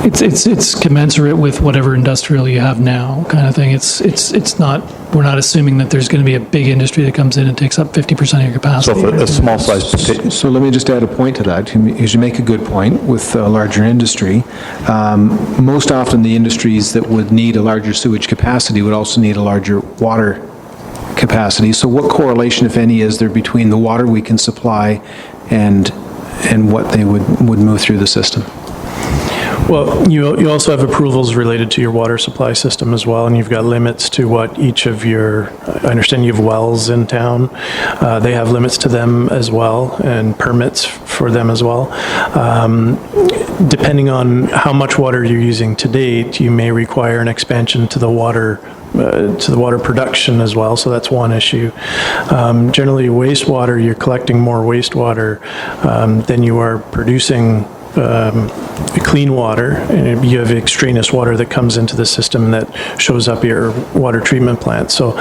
It's commensurate with whatever industrial you have now, kind of thing. It's not, we're not assuming that there's going to be a big industry that comes in and takes up 50% of your capacity. So if a small size potato. So let me just add a point to that, because you make a good point with a larger industry. Most often, the industries that would need a larger sewage capacity would also need a larger water capacity. So what correlation, if any, is there between the water we can supply and what they would move through the system? Well, you also have approvals related to your water supply system as well, and you've got limits to what each of your, I understand you have wells in town. They have limits to them as well, and permits for them as well. Depending on how much water you're using to date, you may require an expansion to the water production as well, so that's one issue. Generally, wastewater, you're collecting more wastewater than you are producing clean water, and you have extraneous water that comes into the system that shows up at your water treatment plant. So,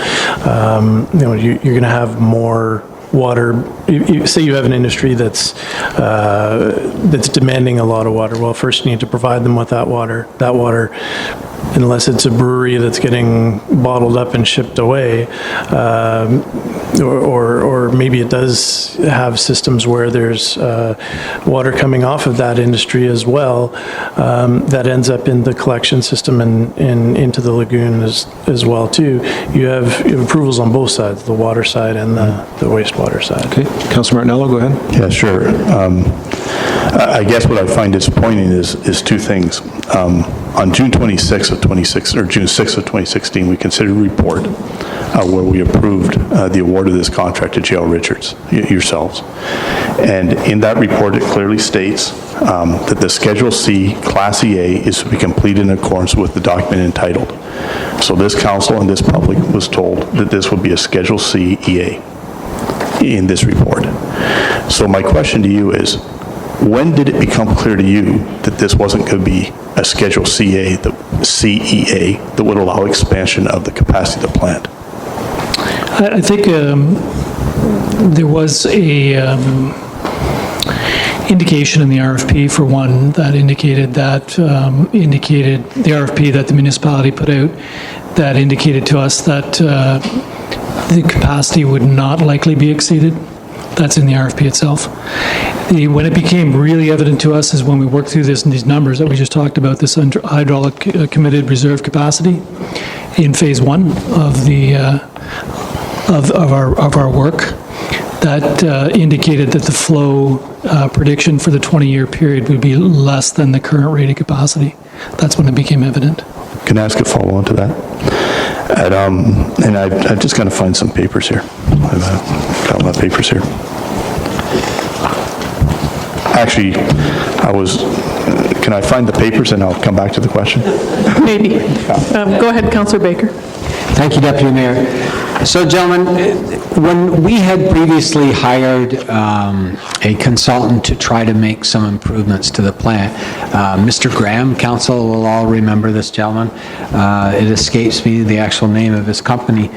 you're going to have more water. Say you have an industry that's demanding a lot of water. Well, first you need to provide them with that water. That water, unless it's a brewery that's getting bottled up and shipped away, or maybe it does have systems where there's water coming off of that industry as well, that ends up in the collection system and into the lagoon as well too. You have approvals on both sides, the water side and the wastewater side. Okay, Councilor Martinello, go ahead. Yeah, sure. I guess what I find disappointing is two things. On June 6th of 2016, we considered a report where we approved the award of this contract to J.L. Richards, yourselves. And in that report, it clearly states that the Schedule C Class EA is to be completed in accordance with the document entitled. So this council and this public was told that this would be a Schedule C EA in this report. So my question to you is, when did it become clear to you that this wasn't going to be a Schedule CEA that would allow expansion of the capacity of the plant? I think there was a indication in the RFP, for one, that indicated the RFP that the municipality put out, that indicated to us that the capacity would not likely be exceeded. That's in the RFP itself. When it became really evident to us is when we worked through these numbers that we just talked about, this hydraulic committed reserve capacity in phase one of the of our work, that indicated that the flow prediction for the 20-year period would be less than the current rated capacity. That's when it became evident. Can I ask a follow-on to that? And I've just got to find some papers here. I've got my papers here. Actually, can I find the papers and I'll come back to the question? Maybe. Go ahead, Councillor Baker. Thank you, Deputy Mayor. So, gentlemen, when we had previously hired a consultant to try to make some improvements to the plant, Mr. Graham, council will all remember this gentleman. It escapes me the actual name of his company.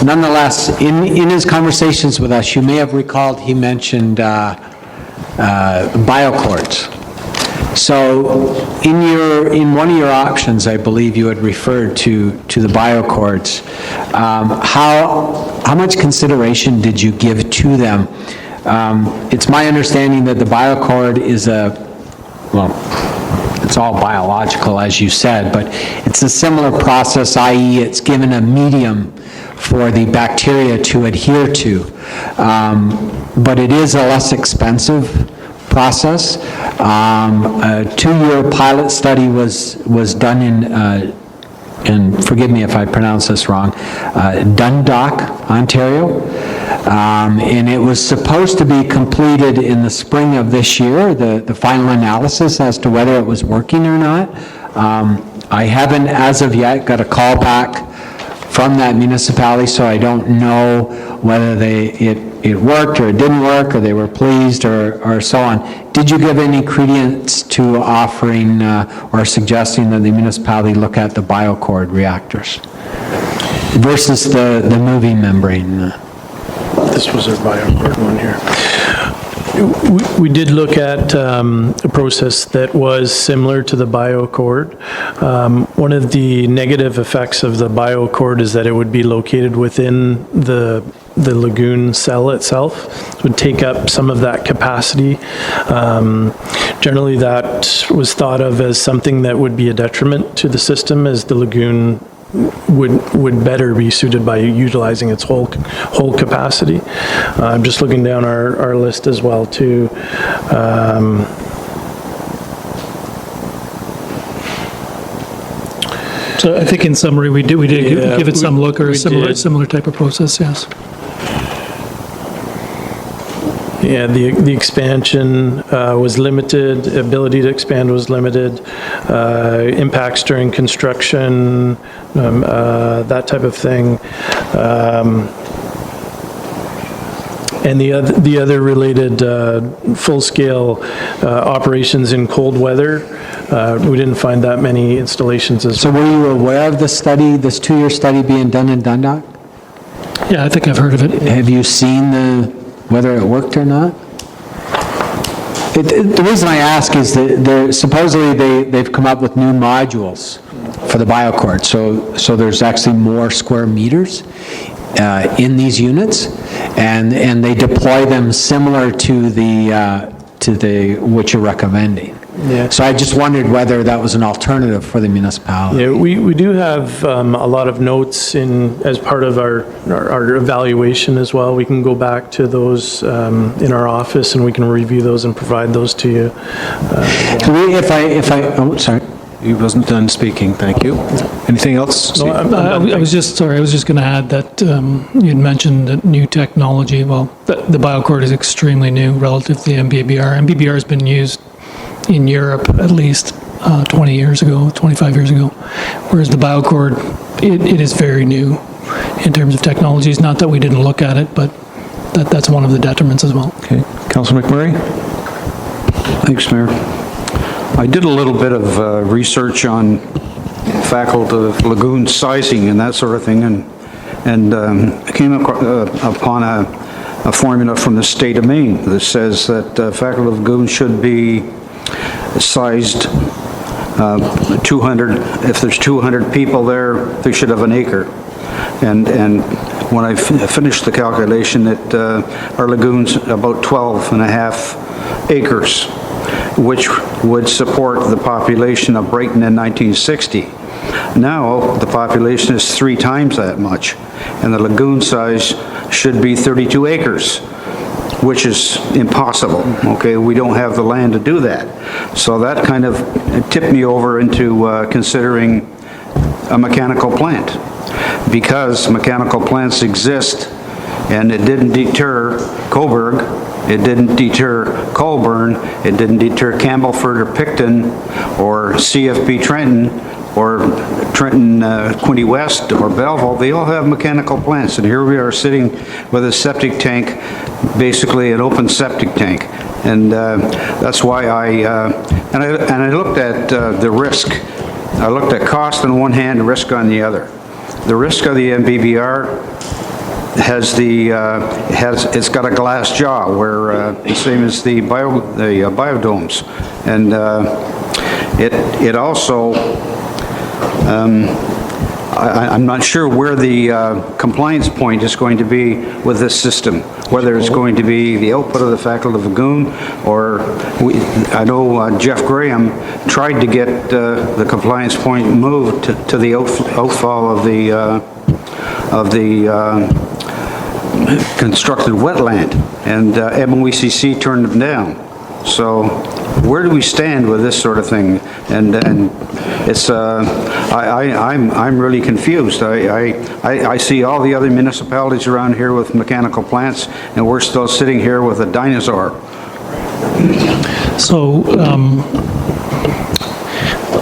Nonetheless, in his conversations with us, you may have recalled he mentioned biocords. So in one of your options, I believe you had referred to the biocords. How much consideration did you give to them? It's my understanding that the biocord is it's all biological, as you said, but it's a similar process, i.e. it's given a medium for the bacteria to adhere to. But it is a less expensive process. A 2-year pilot study was done in, and forgive me if I pronounce this wrong, Dundalk, Ontario. And it was supposed to be completed in the spring of this year, the final analysis as to whether it was working or not. I haven't, as of yet, got a call back from that municipality, so I don't know whether it worked or it didn't work, or they were pleased, or so on. Did you give any credence to offering or suggesting that the municipality look at the biocord reactors versus the moving membrane? This was our biocord one here. We did look at a process that was similar to the biocord. One of the negative effects of the biocord is that it would be located within the lagoon cell itself. It would take up some of that capacity. Generally, that was thought of as something that would be a detriment to the system, as the lagoon would better be suited by utilizing its whole capacity. I'm just looking down our list as well too. So I think in summary, we did Yeah, give it some look, or we a did. similar type of process, yes. Yeah, the expansion was limited, ability to expand was limited, impacts during construction, that type of thing. And the other related full-scale operations in cold weather, we didn't find that many installations as So were you aware of the study, this 2-year study being done in Dundalk? Yeah, I think I've heard of it. Have you seen whether it worked or not? The reason I ask is that supposedly they've come up with new modules for the BioCord, so there's actually more square meters in these units, and they deploy them similar to the what you're recommending. Yeah. So I just wondered whether that was an alternative for the municipality. Yeah, we do have a lot of notes as part of our evaluation as well. We can go back to those in our office, and we can review those and provide those to you. Oh, sorry. He wasn't done speaking, thank you. Anything else? No, I was just going to add that you'd mentioned that new technology. Well, the BioCord is extremely new relative to the MBBR. MBBR has been used in Europe at least 20 years ago, 25 years ago, whereas the BioCord, it is very new in terms of technologies. Not that we didn't look at it, but that's one of the detriments as well. Okay, Councilor McMurray? Thanks, Mayor. I did a little bit of research on facultative lagoon sizing and that sort of thing, and I came upon a formula from the state of Maine that says that facultative lagoons should be sized 200, if there's 200 people there, they should have an acre. And when I finished the calculation, our lagoon's about 12 and a half acres, which would support the population of Brighton in 1960. Now, the population is 3 times that much, and the lagoon size should be 32 acres, which is impossible, okay? We don't have the land to do that. So that kind of tipped me over into considering a mechanical plant, because mechanical plants exist, and it didn't deter Coburg, it didn't deter Colburn, it didn't deter Campbellford or Picton or CFB Trenton or Trenton Quinte West or Belleville. They all have mechanical plants, and here we are sitting with a septic tank, basically an open septic tank. And that's why I looked at the risk. I looked at cost on one hand and risk on the other. The risk of the MBBR it's got a glass jaw, where the same as the biodomes, and it also I'm not sure where the compliance point is going to be with this system, whether it's going to be the output of the facultative lagoon, or I know Jeff Graham tried to get the compliance point moved to the outfall of the constructed wetland, and MOECC turned them down. So where do we stand with this sort of thing? And it's I'm really confused. I see all the other municipalities around here with mechanical plants, and we're still sitting here with a dinosaur. So,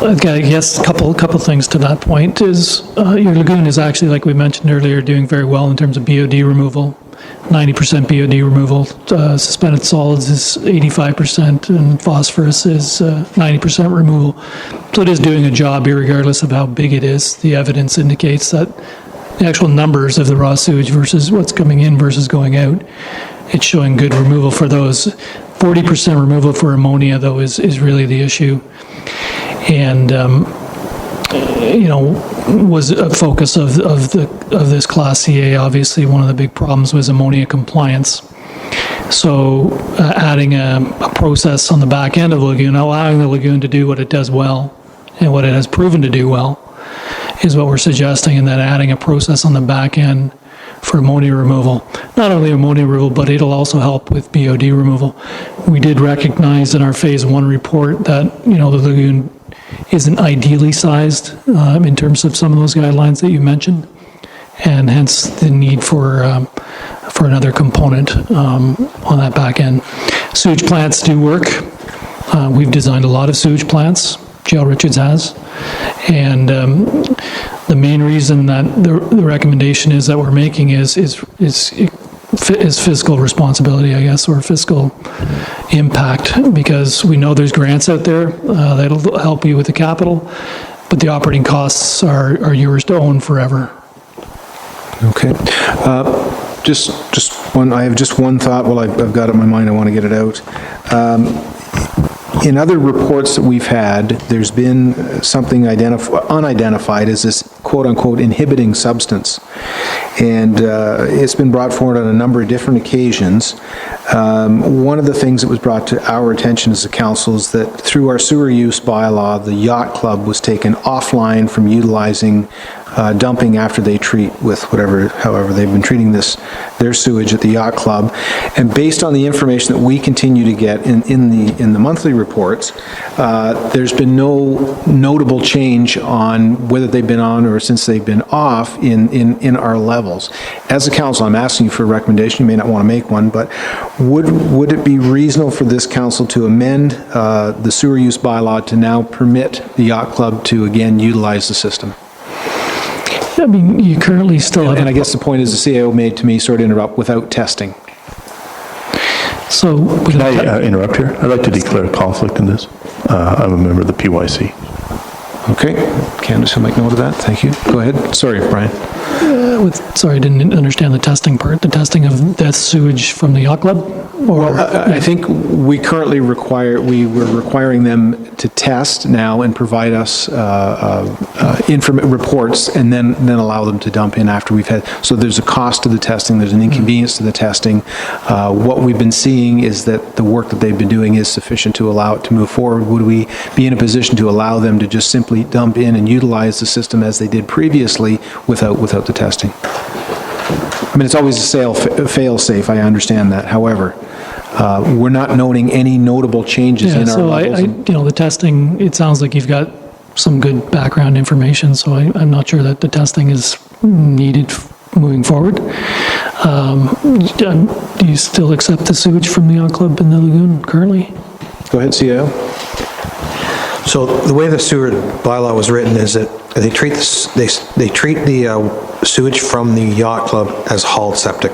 I guess a couple things to that point is your lagoon is actually, like we mentioned earlier, doing very well in terms of BOD removal. 90% BOD removal. Suspended solids is 85%, and phosphorus is 90% removal. So it is doing a job irregardless of how big it is. The evidence indicates that the actual numbers of the raw sewage versus what's coming in versus going out, it's showing good removal for those. 40% removal for ammonia, though, is really the issue. And was a focus of this Class CA. Obviously, one of the big problems was ammonia compliance. So adding a process on the back end of the lagoon, allowing the lagoon to do what it does well and what it has proven to do well, is what we're suggesting, and then adding a process on the back end for ammonia removal. Not only ammonia removal, but it'll also help with BOD removal. We did recognize in our Phase 1 report that, the lagoon isn't ideally sized in terms of some of those guidelines that you mentioned, and hence the need for another component on that back end. Sewage plants do work. We've designed a lot of sewage plants, J.L. Richards has, and the main reason that the recommendation is that we're making is fiscal responsibility, I guess, or fiscal impact, because we know there's grants out there that'll help you with the capital, but the operating costs are yours to own forever. Okay. Just one, I have just one thought, well, I've got it in my mind, I want to get it out. In other reports that we've had, there's been something unidentified as this quote-unquote inhibiting substance. And it's been brought forward on a number of different occasions. One of the things that was brought to our attention as a council is that through our sewer use bylaw, the yacht club was taken offline from utilizing dumping after they treat with however they've been treating their sewage at the yacht club. And based on the information that we continue to get in the monthly reports, there's been no notable change on whether they've been on or since they've been off in our levels. As a council, I'm asking you for a recommendation. You may not want to make one, but would it be reasonable for this council to amend the sewer use bylaw to now permit the yacht club to again utilize the system? I mean, you currently still have... And I guess the point is the CAO made to me, sort of interrupt, without testing. So... Can I interrupt here? I'd like to declare a conflict in this. I'm a member of the PYC. Okay. Candace, you'll make note of that. Thank you. Go ahead. Sorry, Brian. Sorry, I didn't understand the testing part. The testing of death sewage from the yacht club? Or I think we currently we're requiring them to test now and provide us reports and then allow them to dump in after we've had, so there's a cost to the testing, there's an inconvenience to the testing. What we've been seeing is that the work that they've been doing is sufficient to allow it to move forward. Would we be in a position to allow them to just simply dump in and utilize the system as they did previously without the testing? I mean, it's always a fail-safe, I understand that. However, we're not noting any notable changes in our levels. So the testing, it sounds like you've got some good background information, so I'm not sure that the testing is needed moving forward. Do you still accept the sewage from the yacht club in the lagoon currently? Go ahead, CAO. So the way the sewer bylaw was written is that they treat the sewage from the yacht club as hauled septic.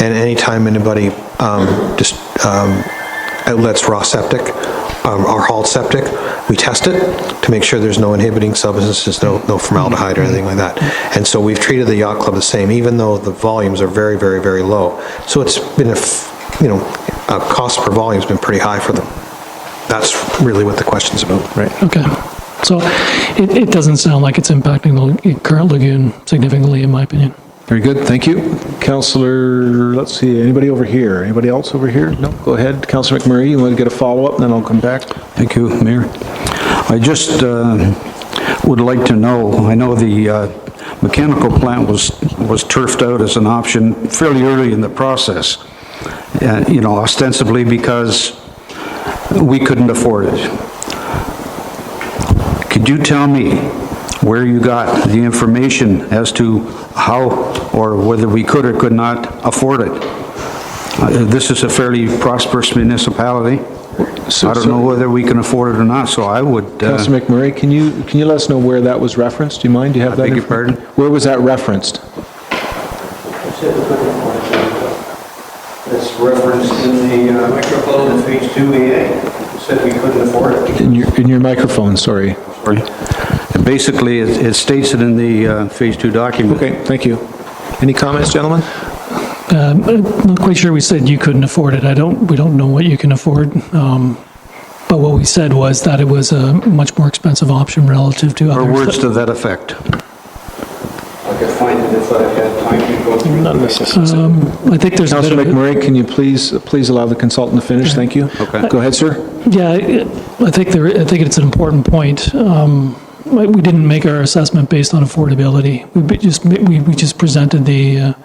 And anytime anybody outlets raw septic or hauled septic, we test it to make sure there's no inhibiting substances, no formaldehyde or anything like that. And so we've treated the yacht club the same, even though the volumes are very, very, very low. So it's been cost per volume has been pretty high for them. That's really what the question's about. Right. Okay. So it doesn't sound like it's impacting the current lagoon significantly, in my opinion. Very good, thank you. Councillor, let's see, anybody over here? Anybody else over here? No, go ahead. Councillor McMurray, you want to get a follow-up, and then I'll come back. Thank you, Mayor. I just would like to know, I know the mechanical plant was turfed out as an option fairly early in the process, ostensibly because we couldn't afford it. Could you tell me where you got the information as to how or whether we could or could not afford it? This is a fairly prosperous municipality. I don't know whether we can afford it or not, so I would... Councillor McMurray, can you let us know where that was referenced? Do you mind? Do you have that? I beg your pardon? Where was that referenced? It's referenced in the microphone in phase 2A. Said we couldn't afford it. In your microphone, sorry. And basically, it states it in the phase 2 document. Okay, thank you. Any comments, gentlemen? I'm not quite sure we said you couldn't afford it. We don't know what you can afford. But what we said was that it was a much more expensive option relative to others. Or words to that effect. I could find it if I had time to go through. Not necessarily. I think there's a bit Councillor of it. McMurray, can you please allow the consultant to finish? Thank you. Okay. Go ahead, sir. Yeah, I think it's an important point. We didn't make our assessment based on affordability. We just presented the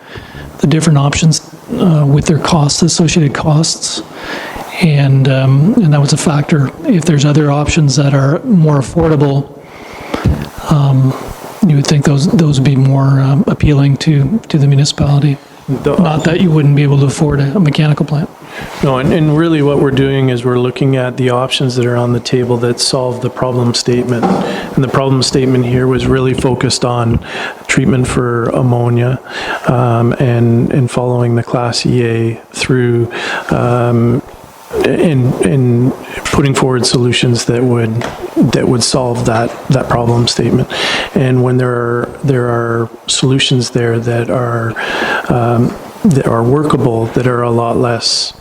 different options with their costs, associated costs, and that was a factor. If there's other options that are more affordable, you would think those would be more appealing to the municipality. Not that you wouldn't be able to afford a mechanical plant. No, and really what we're doing is we're looking at the options that are on the table that solve the problem statement. And the problem statement here was really focused on treatment for ammonia, and following the Class EA through, in putting forward solutions that would solve that problem statement. And when there are solutions there that are workable, that are a lot less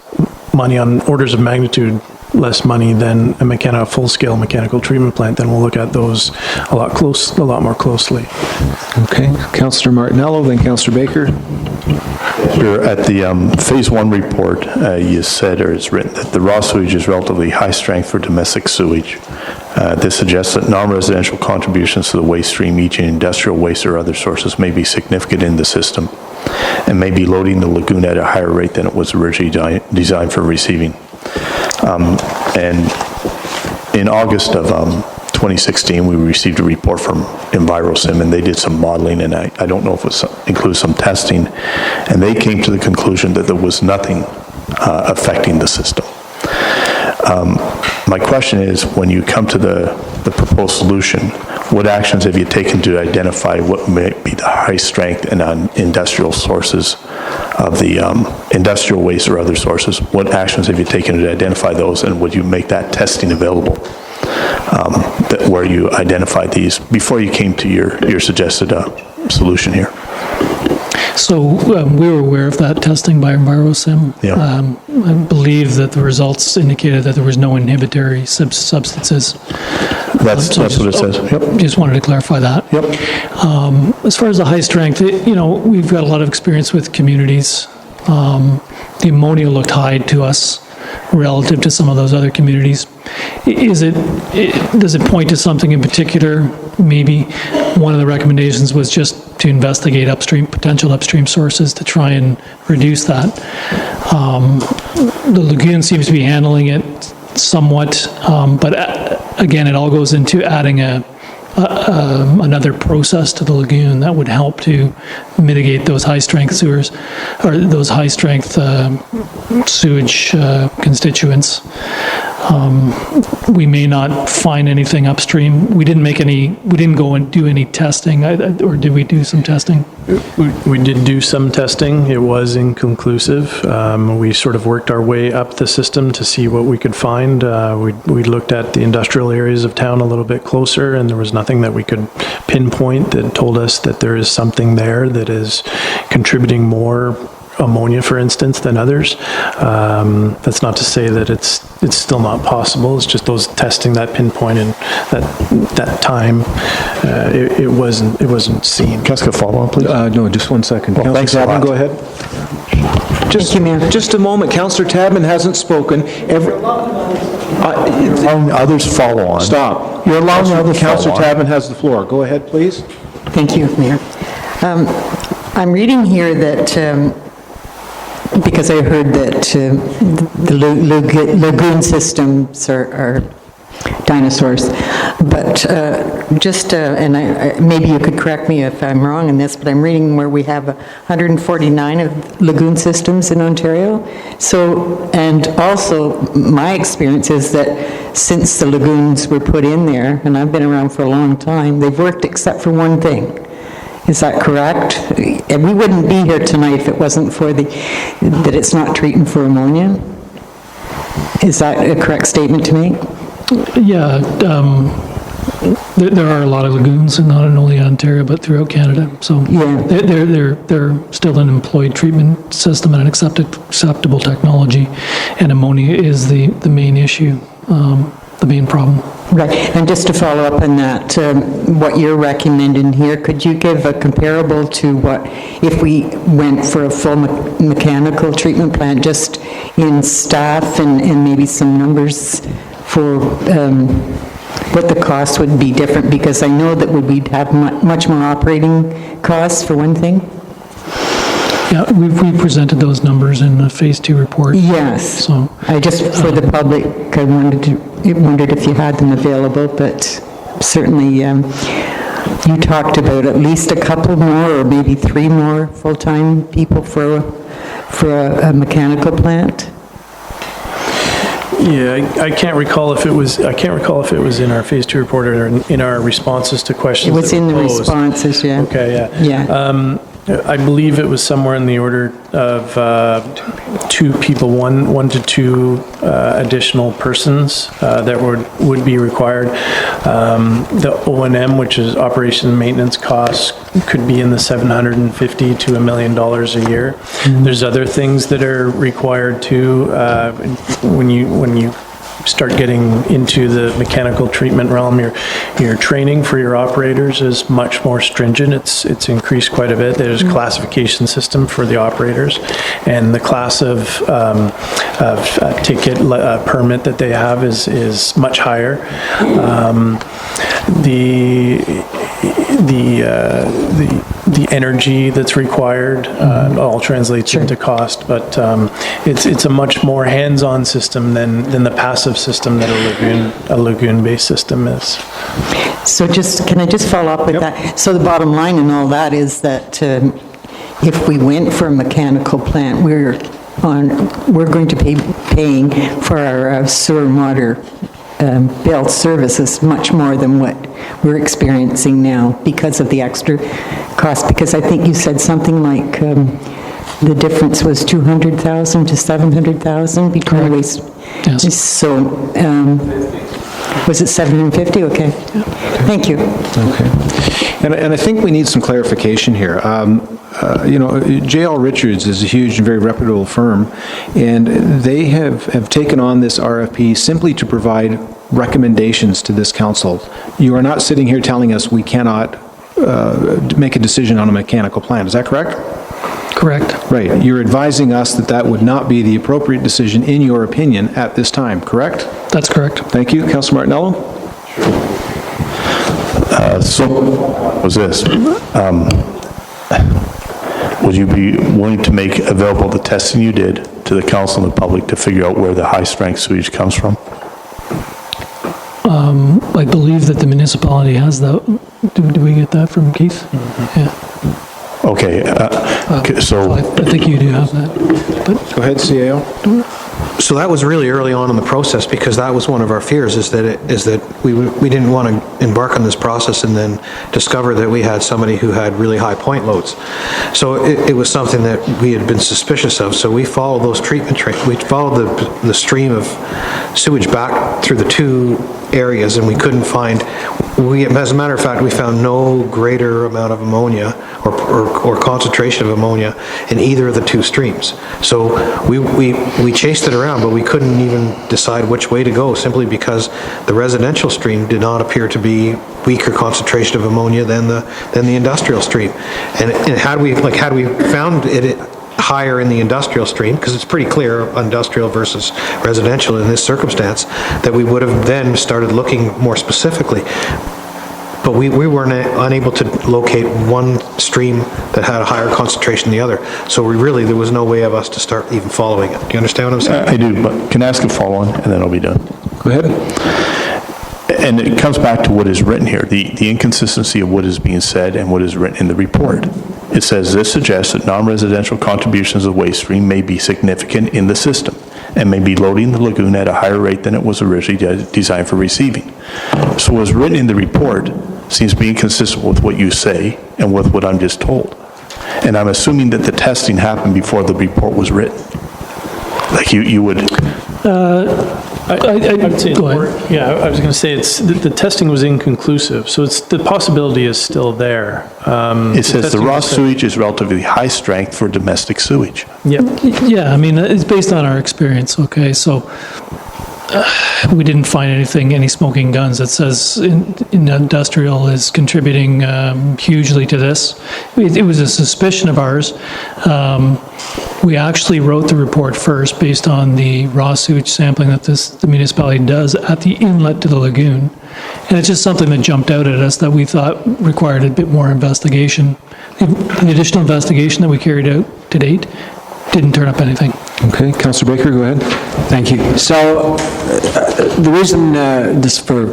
money, on orders of magnitude less money than a full-scale mechanical treatment plant, then we'll look at those a lot more closely. Okay, Councillor Martinello, then Councillor Baker. Sure. At the Phase 1 report, you said, or it's written, that the raw sewage is relatively high strength for domestic sewage. This suggests that non-residential contributions to the waste stream, e.g. industrial waste or other sources, may be significant in the system and may be loading the lagoon at a higher rate than it was originally designed for receiving. And in August of 2016, we received a report from EnviroSim, and they did some modeling, and I don't know if it includes some testing, and they came to the conclusion that there was nothing affecting the system. My question is, when you come to the proposed solution, what actions have you taken to identify what may be the high strength and industrial sources of the industrial waste or other sources? What actions have you taken to identify those, and would you make that testing available where you identified these before you came to your suggested solution here? So we were aware of that testing by EnviroSim. Yeah. I believe that the results indicated that there was no inhibitory substances. That's what it says. Yep. Just wanted to clarify that. Yep. As far as the high strength, we've got a lot of experience with communities. The ammonia looked high to us relative to some of those other communities. Does it point to something in particular? Maybe one of the recommendations was just to investigate potential upstream sources to try and reduce that. The lagoon seems to be handling it somewhat, but again, it all goes into adding another process to the lagoon that would help to mitigate those high-strength sewers, or those high-strength sewage constituents. We may not find anything upstream. We didn't go and do any testing, or did we do some testing? We did do some testing. It was inconclusive. We sort of worked our way up the system to see what we could find. We looked at the industrial areas of town a little bit closer, and there was nothing that we could pinpoint that told us that there is something there that is contributing more ammonia, for instance, than others. That's not to say that it's still not possible. It's just those testing that pinpoint and that time, it wasn't seen. Can I ask a follow-on, please? No, just 1 second. Well, thanks a Councillor lot. Tabman, go ahead. Just a moment. Councillor Tabman hasn't spoken. Others follow on. Stop. You're allowing others Councillor follow on. Tabman has the floor. Go ahead, please. Thank you, Mayor. I'm reading here that, because I heard that the lagoon systems are dinosaurs, but maybe you could correct me if I'm wrong in this, but I'm reading where we have 149 of lagoon systems in Ontario. So, and also my experience is that since the lagoons were put in there, and I've been around for a long time, they've worked except for one thing. Is that correct? And we wouldn't be here tonight if it wasn't for that it's not treating for ammonia? Is that a correct statement to make? Yeah, there are a lot of lagoons, and not only in Ontario, but throughout Canada. So yeah, they're still an employed treatment system and an acceptable technology, and ammonia is the main issue, the main problem. Right, and just to follow up on that, what you're recommending here, could you give a comparable to what, if we went for a full mechanical treatment plant, just in staff and maybe some numbers for what the cost would be different? Because I know that we'd have much more operating costs for one thing. Yeah, we presented those numbers in the Phase 2 report. Yes. So, I just, for the public, I wondered if you had them available, but certainly you talked about at least a couple more or maybe 3 more full-time people for a mechanical plant. Yeah, I can't recall if it was in our Phase 2 report or in our responses to It questions was that in were the posed. responses, yeah. Okay, yeah. Yeah. I believe it was somewhere in the order of 2 people, one to 2 additional persons that would be required. The O&M, which is operation and maintenance costs, could be in the $750,000 to $1 million a year. There's other things that are required too. When you start getting into the mechanical treatment realm, your training for your operators is much more stringent. It's increased quite a bit. There's a classification system for the operators, and the class of ticket permit that they have is much higher. The energy that's required all translates into cost, but it's a much more hands-on system than the passive system that a lagoon-based system is. So can I just follow up with that? So the bottom line in all that is that if we went for a mechanical plant, we're going to be paying for our sewer and water bill services much more than what we're experiencing now because of the extra cost. Because I think you said something like the difference was 200,000 to 700,000 between waste. Yes. So was it 750? Okay. Thank you. Okay. And I think we need some clarification here. J.L. Richards is a huge and very reputable firm, and they have taken on this RFP simply to provide recommendations to this council. You are not sitting here telling us we cannot make a decision on a mechanical plant. Is that correct? correct? Right. You're advising us that that would not be the appropriate decision, in your opinion, at this time, correct? That's correct. Thank you. Councilor Martinello? So, was this, would you be willing to make available the testing you did to the council and the public to figure out where the high-strength sewage comes from? I believe that the municipality has that. Did we get that from Keith? Mm-hmm. Yeah. Okay, so... I think you do have that. But go ahead, CAO. So that was really early on in the process, because that was one of our fears, is that we didn't want to embark on this process and then discover that we had somebody who had really high point loads. So it was something that we had been suspicious of. So we followed those we followed the stream of sewage back through the two areas, and we couldn't find, as a matter of fact, we found no greater amount of ammonia or concentration of ammonia in either of the two streams. So we chased it around, but we couldn't even decide which way to go, simply because the residential stream did not appear to be weaker concentration of ammonia than the industrial stream. And had we found it higher in the industrial stream, because it's pretty clear industrial versus residential in this circumstance, that we would have then started looking more specifically. But we weren't unable to locate one stream that had a higher concentration than the other. So there was no way of us to start even following it. Do you understand what I'm saying? I do, but can I ask a follow-on, and then I'll be done? Go ahead. And it comes back to what is written here, the inconsistency of what is being said and what is written in the report. It says, this suggests that non-residential contributions of waste stream may be significant in the system and may be loading the lagoon at a higher rate than it was originally designed for receiving. So what's written in the report seems to be inconsistent with what you say and with what I'm just told. And I'm assuming that the testing happened before the report was written. Like you would... I'd say, yeah, I was going to say the testing was inconclusive, so the possibility is still there. It says the raw sewage is relatively high strength for domestic sewage. Yep. yeah, I mean, it's based on our experience, okay? So we didn't find any smoking guns that says industrial is contributing hugely to this. It was a suspicion of ours. We actually wrote the report first based on the raw sewage sampling that the municipality does at the inlet to the lagoon. And it's just something that jumped out at us that we thought required a bit more investigation. The additional investigation that we carried out to date, didn't turn up anything. Okay, Councillor Baker, go ahead. Thank you. So the reason, just for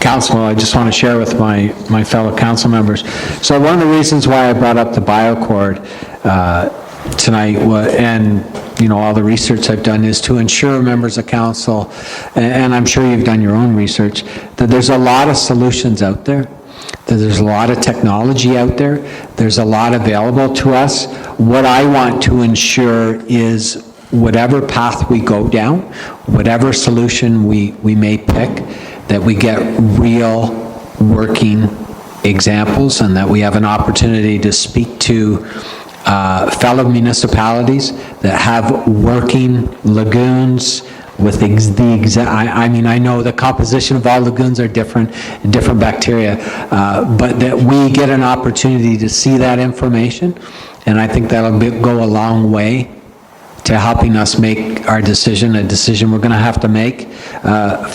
council, I just want to share with my fellow council members. So one of the reasons why I brought up the BioCord tonight, and all the research I've done, is to ensure members of council, and I'm sure you've done your own research, that there's a lot of solutions out there, that there's a lot of technology out there, there's a lot available to us. What I want to ensure is whatever path we go down, whatever solution we may pick, that we get real working examples, and that we have an opportunity to speak to fellow municipalities that have working lagoons with I know the composition of all lagoons are different bacteria, but that we get an opportunity to see that information, and I think that'll go a long way to helping us make our decision, a decision we're going to have to make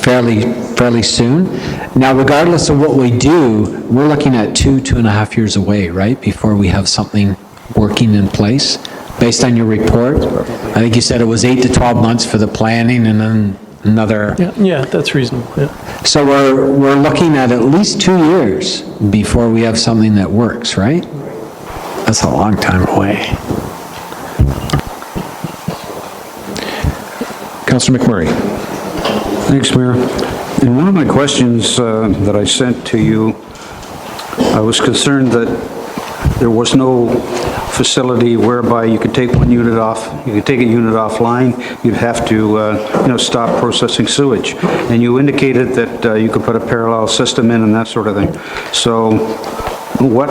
fairly soon. Now, regardless of what we do, we're looking at 2.5 years away, right, before we have something working in place. Based on your report, I think you said it was 8 to 12 months for the planning, and then another... Yeah, that's reasonable, yeah. So we're looking at least 2 years before we have something that works, right? That's a long time away. Councillor McMurray. Thanks, Mayor. In one of my questions that I sent to you, I was concerned that there was no facility whereby you could take one unit off, you could take a unit offline, you'd have to, stop processing sewage. And you indicated that you could put a parallel system in and that sort of thing. So what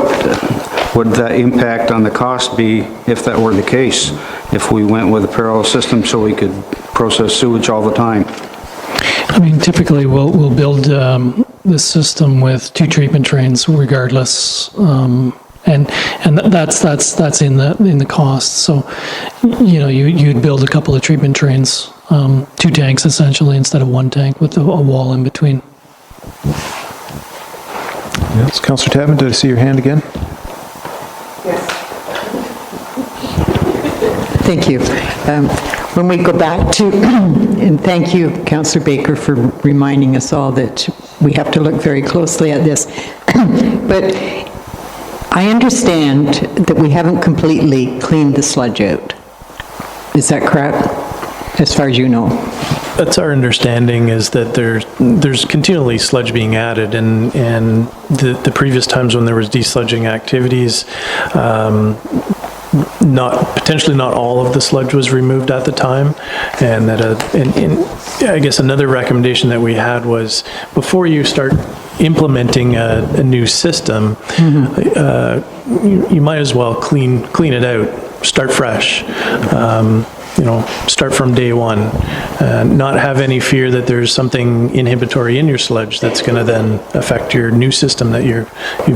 would the impact on the cost be if that were the case, if we went with a parallel system so we could process sewage all the time? I mean, typically, we'll build the system with 2 treatment trains regardless, and that's in the cost. So, you'd build a couple of treatment trains, 2 tanks essentially, instead of 1 tank with a wall in between. Yes, Councillor Tapman, did I see your hand again? Thank you. When we go back to, and thank you, Councillor Baker, for reminding us all that we have to look very closely at this. But I understand that we haven't completely cleaned the sludge out. Is that correct, as far as you know? That's our understanding, is that there's continually sludge being added, and the previous times when there was desludging activities, potentially not all of the sludge was removed at the time, and that I guess another recommendation that we had was, before you start implementing a new system, you might as well clean it out, start fresh. Start from day one, not have any fear that there's something inhibitory in your sludge that's going to then affect your new system that you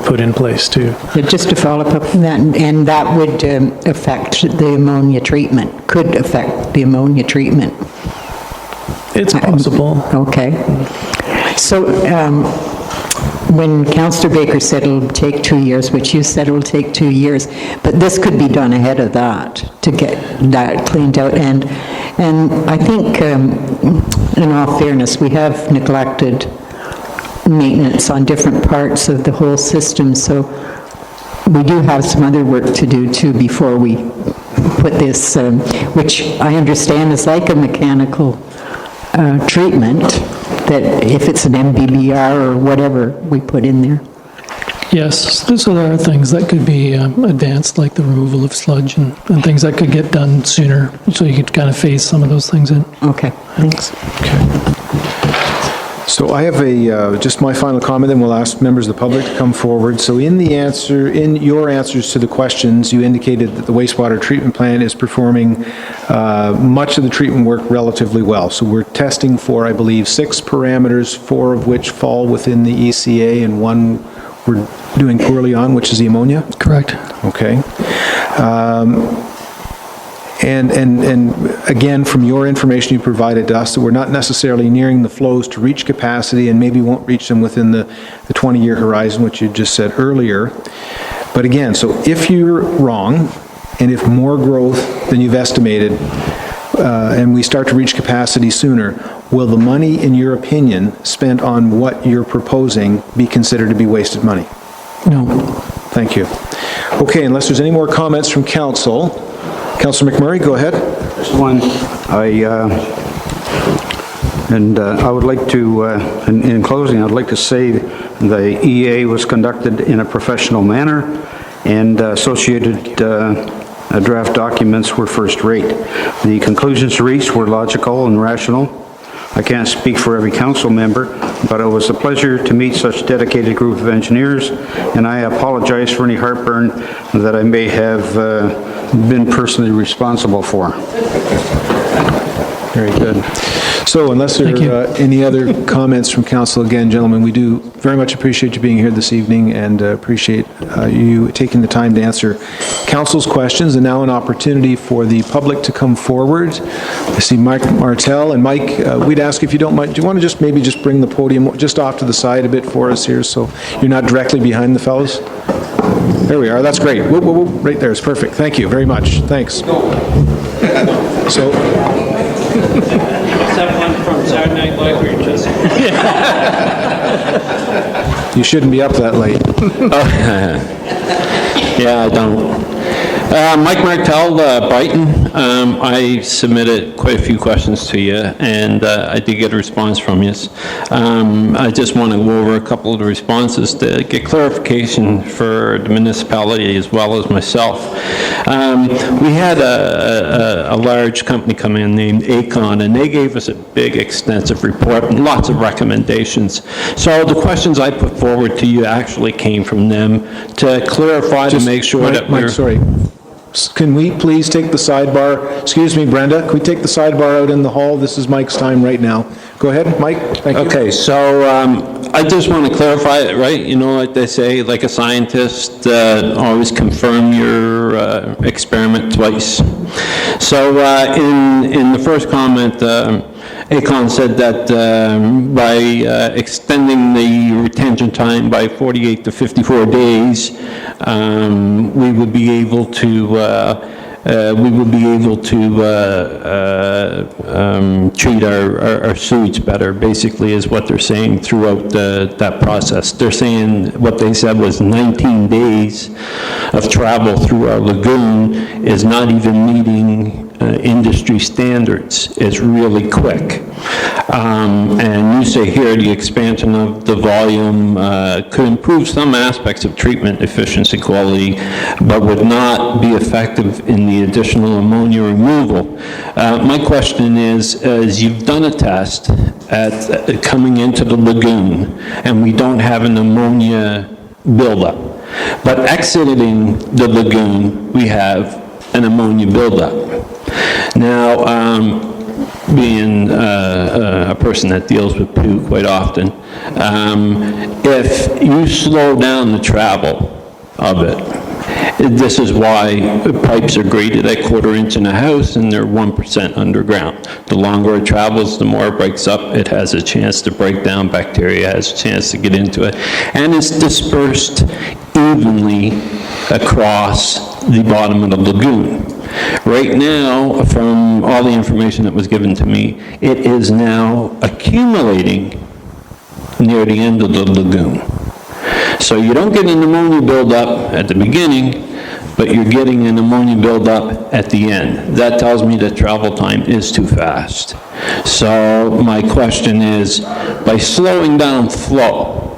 put in place too. Just to follow up on that, and that would affect the ammonia treatment, could affect the ammonia treatment. It's possible. Okay. So, when Councillor Baker said it'll take 2 years, which you said it'll take 2 years, but this could be done ahead of that to get that cleaned out. And I think, in all fairness, we have neglected maintenance on different parts of the whole system, so we do have some other work to do too before we put this, which I understand is like a mechanical treatment, that if it's an MBBR or whatever we put in there. Yes, so there are things that could be advanced, like the removal of sludge and things that could get done sooner, so you could kind of phase some of those things in. Okay, thanks. So I have just my final comment, then we'll ask members of the public to come forward. So in your answers to the questions, you indicated that the wastewater treatment plant is performing much of the treatment work relatively well. So we're testing for, I believe, 6 parameters, 4 of which fall within the ECA, and 1 we're doing poorly on, which is the ammonia? Correct. Okay. And again, from your information you provided to us, that we're not necessarily nearing the flows to reach capacity, and maybe won't reach them within the 20-year horizon, which you just said earlier. But again, so if you're wrong, and if more growth than you've estimated, and we start to reach capacity sooner, will the money, in your opinion, spent on what you're proposing be considered to be wasted money? No. Thank you. Okay, unless there's any more comments from council, Councillor McMurray, go ahead. Just one, I would like to, in closing, I'd like to say the EA was conducted in a professional manner, and associated draft documents were first rate. The conclusions reached were logical and rational. I can't speak for every council member, but it was a pleasure to meet such a dedicated group of engineers, and I apologize for any heartburn that I may have been personally responsible for. Very good. So unless there are any other comments from council, again, gentlemen, we do very much appreciate you being here this evening and appreciate you taking the time to answer council's questions. And now an opportunity for the public to come forward. I see Mike Martell. And Mike, we'd ask if you don't mind, do you want to just maybe just bring the podium just off to the side a bit for us here so you're not directly behind the fellows? There we are. That's great. Whoa, whoa, whoa. Right there is perfect. Thank you very much. Thanks. So... From Saturday Night Live or just... You shouldn't be up that late. Yeah, I don't. Mike Martell, Brighton. I submitted quite a few questions to you, and I did get a response from you. I just want to go over a couple of the responses to get clarification for the municipality as well as myself. We had a large company come in named Aecon, and they gave us a big, extensive report and lots of recommendations. So the questions I put forward to you actually came from them to clarify, to make sure that we're... Mike, sorry. Can we please take the sidebar, excuse me, Brenda, can we take the sidebar out in the hall? This is Mike's time right now. Go ahead, Mike, thank you. Okay, so I just want to clarify it, right? You know, like they say, like a scientist, always confirm your experiment twice. So in the first comment, Aecon said that by extending the retention time by 48 to 54 days, we would be able to treat our sewage better, basically, is what they're saying throughout that process. They're saying what they said was 19 days of travel through our lagoon is not even meeting industry standards. It's really quick. And you say here the expansion of the volume could improve some aspects of treatment efficiency quality, but would not be effective in the additional ammonia removal. My question is you've done a test at coming into the lagoon, and we don't have an ammonia buildup. But exiting the lagoon, we have an ammonia buildup. Now, being a person that deals with poo quite often, if you slow down the travel of it, this is why pipes are graded at 1/4 inch in a house and they're 1% underground. The longer it travels, the more it breaks up. It has a chance to break down. Bacteria has a chance to get into it. And it's dispersed evenly across the bottom of the lagoon. Right now, from all the information that was given to me, it is now accumulating near the end of the lagoon. So you don't get an ammonia buildup at the beginning, but you're getting an ammonia buildup at the end. That tells me that travel time is too fast. So my question is, by slowing down flow,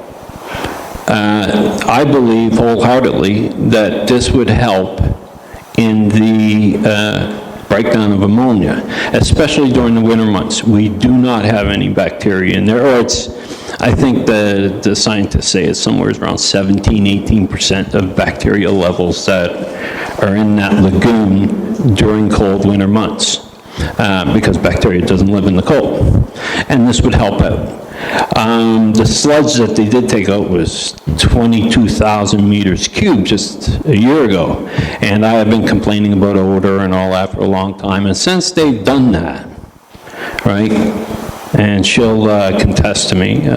I believe wholeheartedly that this would help in the breakdown of ammonia, especially during the winter months. We do not have any bacteria in there, or it's, I think the scientists say it's somewhere around 17–18% of bacterial levels that are in that lagoon during cold winter months, because bacteria doesn't live in the cold. And this would help out. The sludge that they did take out was 22,000 meters cubed just a year ago. And I have been complaining about odor and all that for a long time. And since they've done that, right, and she'll contest to me,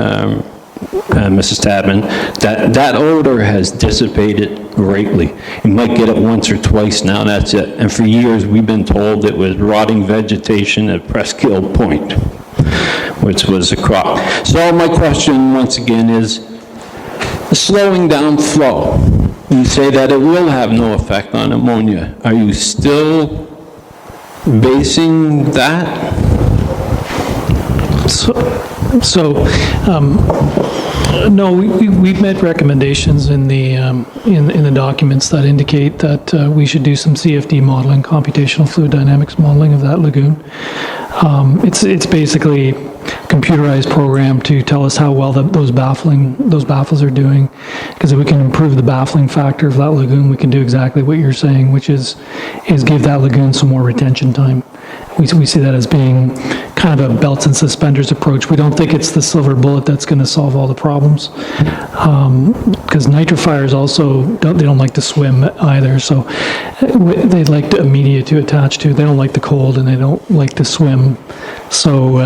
Mrs. Tadman, that odor has dissipated greatly. You might get it once or twice now, that's it. And for years, we've been told it was rotting vegetation at Presqu'Île Point, which was a crop. So my question, once again, is slowing down flow. You say that it will have no effect on ammonia. Are you still basing that? No, we've made recommendations in the documents that indicate that we should do some CFD modeling, computational fluid dynamics modeling of that lagoon. It's basically a computerized program to tell us how well those baffles are doing. Because if we can improve the baffling factor of that lagoon, we can do exactly what you're saying, which is give that lagoon some more retention time. We see that as being kind of a belts and suspenders approach. We don't think it's the silver bullet that's going to solve all the problems. Because nitrifiers also, they don't like to swim either, so they like a media to attach to. They don't like the cold and they don't like to swim. So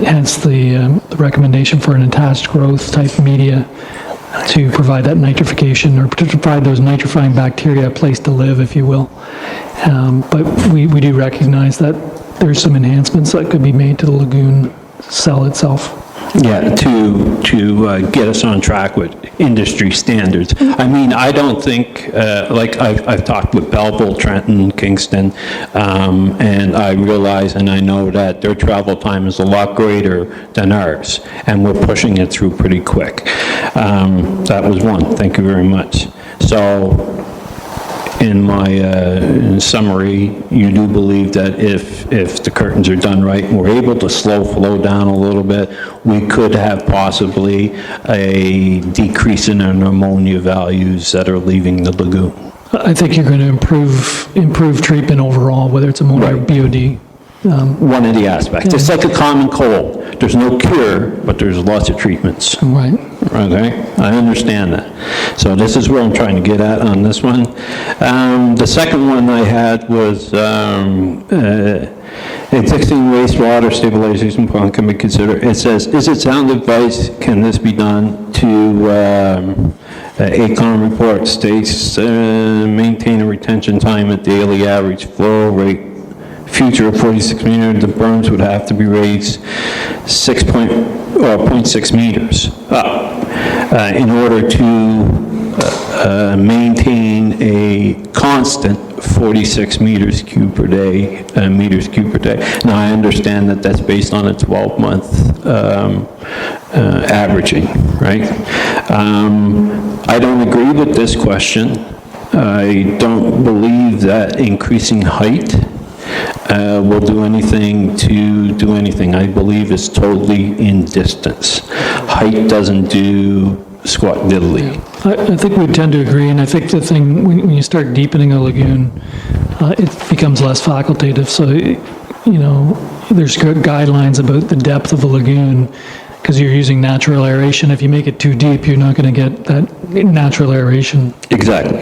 hence the recommendation for an attached growth type media to provide that nitrification, or to provide those nitrifying bacteria a place to live, if you will. But we do recognize that there's some enhancements that could be made to the lagoon cell itself. Yeah, to get us on track with industry standards. I mean, I don't think, like I've talked with Belleville, Trenton, Kingston, and I realize and I know that their travel time is a lot greater than ours, and we're pushing it through pretty quick. That was one. Thank you very much. So, in my in summary, you do believe that if the curtains are done right and we're able to slow flow down a little bit, we could have possibly a decrease in our ammonia values that are leaving the lagoon. I think you're going to improve treatment overall, whether it's ammonia or BOD. One of the aspects. It's like a common cold. There's no cure, but there's lots of treatments. Right. Okay, I understand that. So this is where I'm trying to get at on this one. The second one I had was existing wastewater stabilization pond can be considered. It says, is it sound advice, can this be done to AECOM report states maintain a retention time at daily average flow rate future of 46 meters, the berms would have to be raised 0.6 meters up in order to maintain a constant 46 meters cube per day. Now, I understand that that's based on a 12-month averaging, right? I don't agree with this question. I don't believe that increasing height will do anything to do anything. I believe it's totally in distance. Height doesn't do squat diddly. I think we tend to agree, and I think the thing, when you start deepening a lagoon, it becomes less facultative. So, you know, there's guidelines about the depth of a lagoon, because you're using natural aeration. If you make it too deep, you're not going to get that natural aeration. Exactly.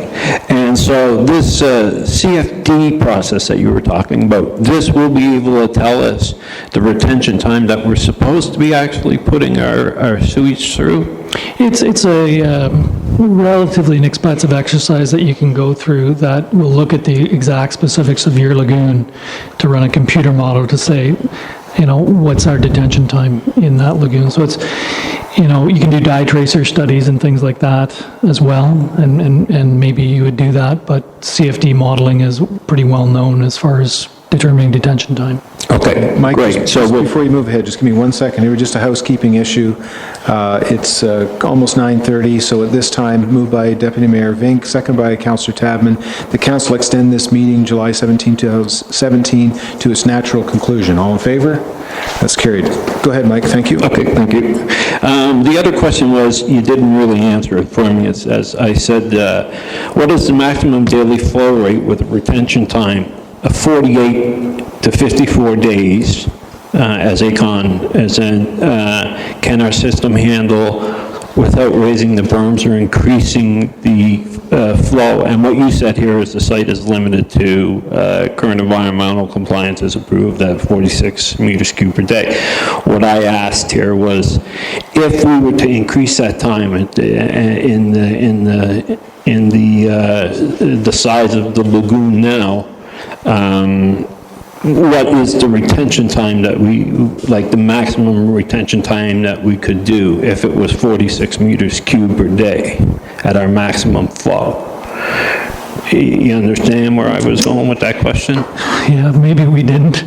And so this CFD process that you were talking about, this will be able to tell us the retention time that we're supposed to be actually putting our sewage through? It's a relatively inexpensive exercise that you can go through that will look at the exact specifics of your lagoon to run a computer model to say, you know, what's our detention time in that lagoon. So it's, you know, you can do dye tracer studies and things like that as well, and maybe you would do that, but CFD modeling is pretty well known as far as determining detention time. Okay, Mike, great. just before you move ahead, just give me 1 second here, just a housekeeping issue. It's almost 9:30, so at this time, moved by Deputy Mayor Vink, second by Councillor Tabman, the council extend this meeting, July 17, 2017, to its natural conclusion. All in favor? That's carried. Go ahead, Mike, thank you. Okay, thank you. The other question was, you didn't really answer it for me. It's, as I said, what is the maximum daily flow rate with a retention time of 48 to 54 days, as AECON, as in, can our system handle without raising the berms or increasing the flow, and what you said here is the site is limited to current environmental compliance is approved at 46 meters cubed per day. What I asked here was, if we were to increase that time in the size of the lagoon now, what is the retention time that like the maximum retention time that we could do if it was 46 meters cubed per day at our maximum flow? You understand where I was going with that question? Yeah, maybe we didn't.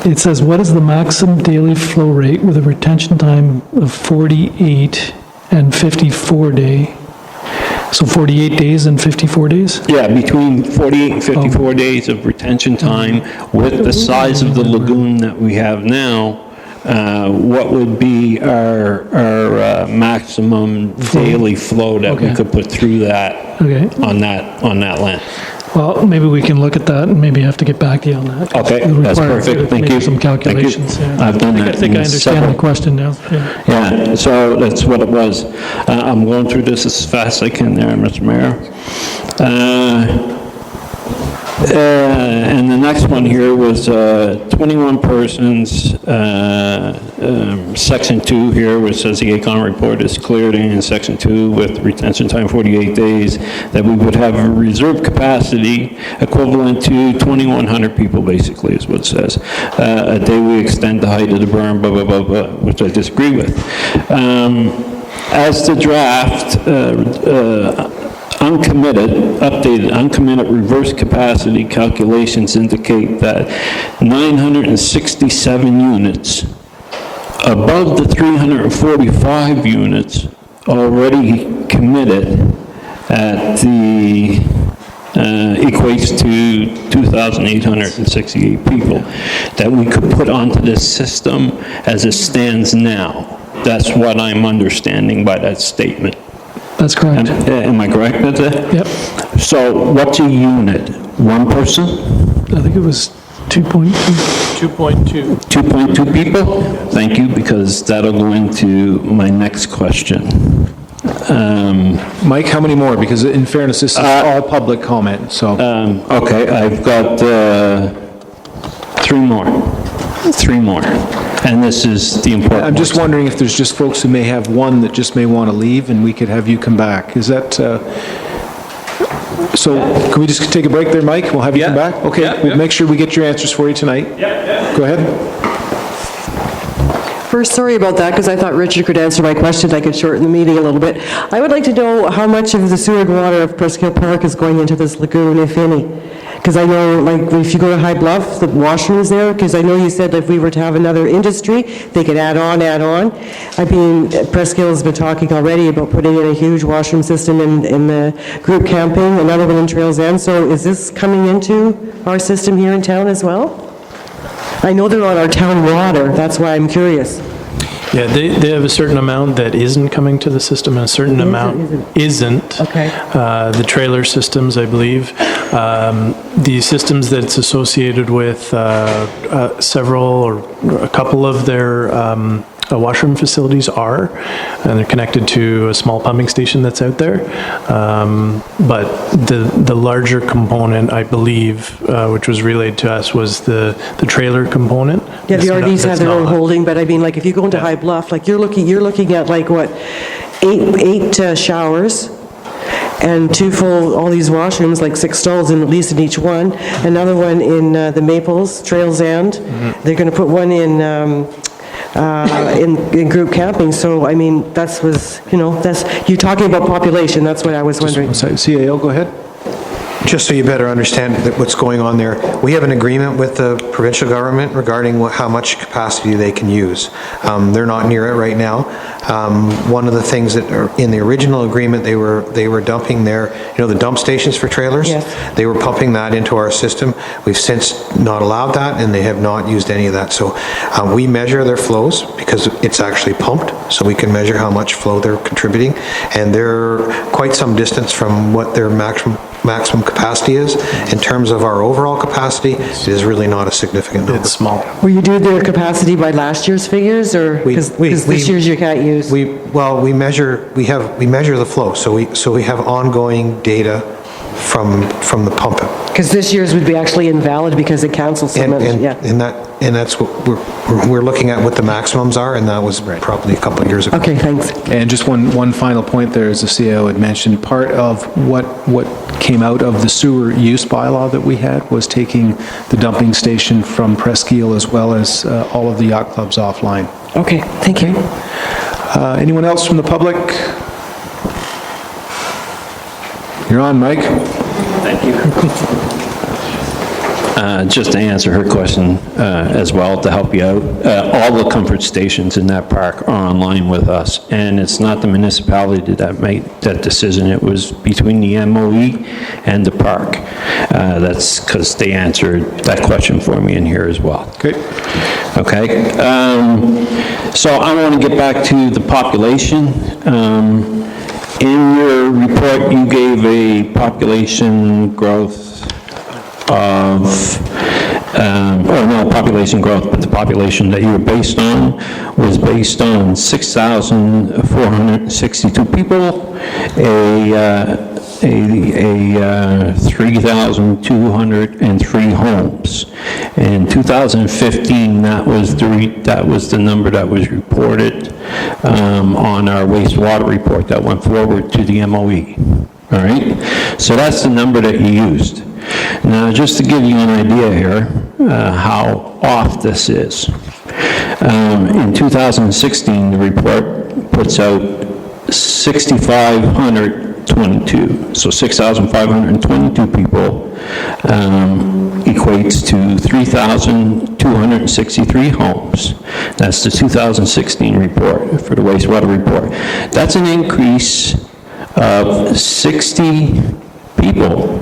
It says, what is the maximum daily flow rate with a retention time of 48 and 54 day? So 48 days and 54 days? Yeah, between 48 and 54 days of retention time with the size of the lagoon that we have now. What would be our maximum daily flow that we could put through that on that land? Well, maybe we can look at that and maybe have to get back to you on that. Okay, It'll that's require perfect. Thank you. Some calculations. Thank you. Yeah. I've done that. I think I understand the question now. Yeah, so that's what it was. I'm going through this as fast as I can there, Mr. Mayor. And the next one here was 21 persons, section 2 here, which says the ACON report is cleared in section 2 with retention time 48 days, that we would have a reserve capacity equivalent to 2,100 people, basically, is what it says. A day we extend the height of the berm, blah, blah, blah, blah, which I disagree with. As the draft, updated uncommitted reverse capacity calculations indicate that 967 units above the 345 units already committed at the equates to 2,868 people that we could put onto this system as it stands now. That's what I'm understanding by that statement. That's correct. Am I correct with that? Yep. So what's a unit? One person? I think it was 2.2. 2.2. 2.2 people? Thank you, because that'll go into my next question. Mike, how many more? Because in fairness, this is all public comment, so. Okay, I've got 3 more. 3 more. And this is the important I'm just one. wondering if there's just folks who may have one that just may want to leave, and we could have you come back. Is that, so can we just take a break there, Mike? We'll have you come back? Okay, we'll make sure we get your answers for you tonight. Go ahead. First, sorry about that, because I thought Richard could answer my question. I could shorten the meeting a little bit. I would like to know how much of the sewer and water of Presque Hill Park is going into this lagoon, if any. Because I know, like, if you go to High Bluff, the washrooms there, because I know you said if we were to have another industry, they could add on. I mean, Presque Hill has been talking already about putting in a huge washroom system in the group camping, another one in Trails End. So is this coming into our system here in town as well? I know they're on our town water, that's why I'm curious. Yeah, they have a certain amount that isn't coming to the system and a certain amount isn't. Okay. The trailer systems, I believe. The systems that's associated with several or a couple of their washroom facilities are, and they're connected to a small pumping station that's out there. But the larger component, I believe, which was relayed to us, was the trailer component. Yeah, the RVs have their own not- holding, but I mean, like, if you go into High Bluff, like, you're looking at, like, what, eight showers, and 2 full, all these washrooms, like 6 stalls at least in each one. Another one in the Maples, Trails End. They're going to put one in group camping, so, I mean, you're talking about population, that's what I was wondering. CAO, go ahead. Just so you better understand what's going on there, we have an agreement with the provincial government regarding how much capacity they can use. They're not near it right now. One of the things that are in the original agreement, they were dumping their, the dump stations for trailers? Yes. They were pumping that into our system. We've since not allowed that, and they have not used any of that. So we measure their flows because it's actually pumped, so we can measure how much flow they're contributing, and they're quite some distance from what their maximum maximum capacity is. In terms of our overall capacity, it is really not a significant number. It's small. Were you doing their capacity by last year's figures, or, because this year's you can't use? We measure the flow, so we have ongoing data from the pumping. Because this year's would be actually invalid because the council submitted, yeah. And that's what we're looking at, what the maximums are, and that was probably a couple of years ago. Okay, thanks. And just one final point there, as the CAO had mentioned, part of what came out of the sewer use bylaw that we had was taking the dumping station from Presqu'île as well as all of the yacht clubs offline. Okay, thank you. Anyone else from the public? You're on, Mike. Thank you. Just to answer her question as well, to help you out, all the comfort stations in that park are online with us, and it's not the municipality that made that decision. It was between the MOE and the park. That's because they answered that question for me in here as well. Good. Okay. So I want to get back to the population. In your report, you gave a population growth of, or no population growth, but the population that you were based on was based on 6,462 people, a 3,203 homes. In 2015, that was the number that was reported on our wastewater report that went forward to the MOE. All right? So that's the number that you used. Now, just to give you an idea here, how off this is. In 2016, the report puts out 6,522. So 6,522 people equates to 3,263 homes. That's the 2016 report for the wastewater report. That's an increase of 60 people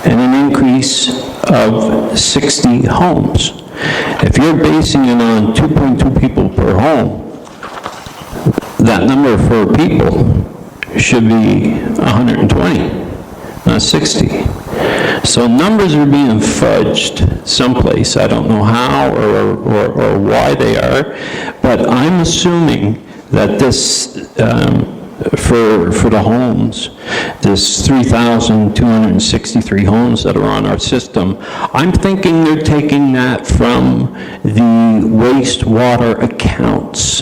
and an increase of 60 homes. If you're basing it on 2.2 people per home, that number for people should be 120, not 60. So numbers are being fudged someplace. I don't know how or why they are, but I'm assuming that this, for the homes, this 3,263 homes that are on our system, I'm thinking they're taking that from the wastewater accounts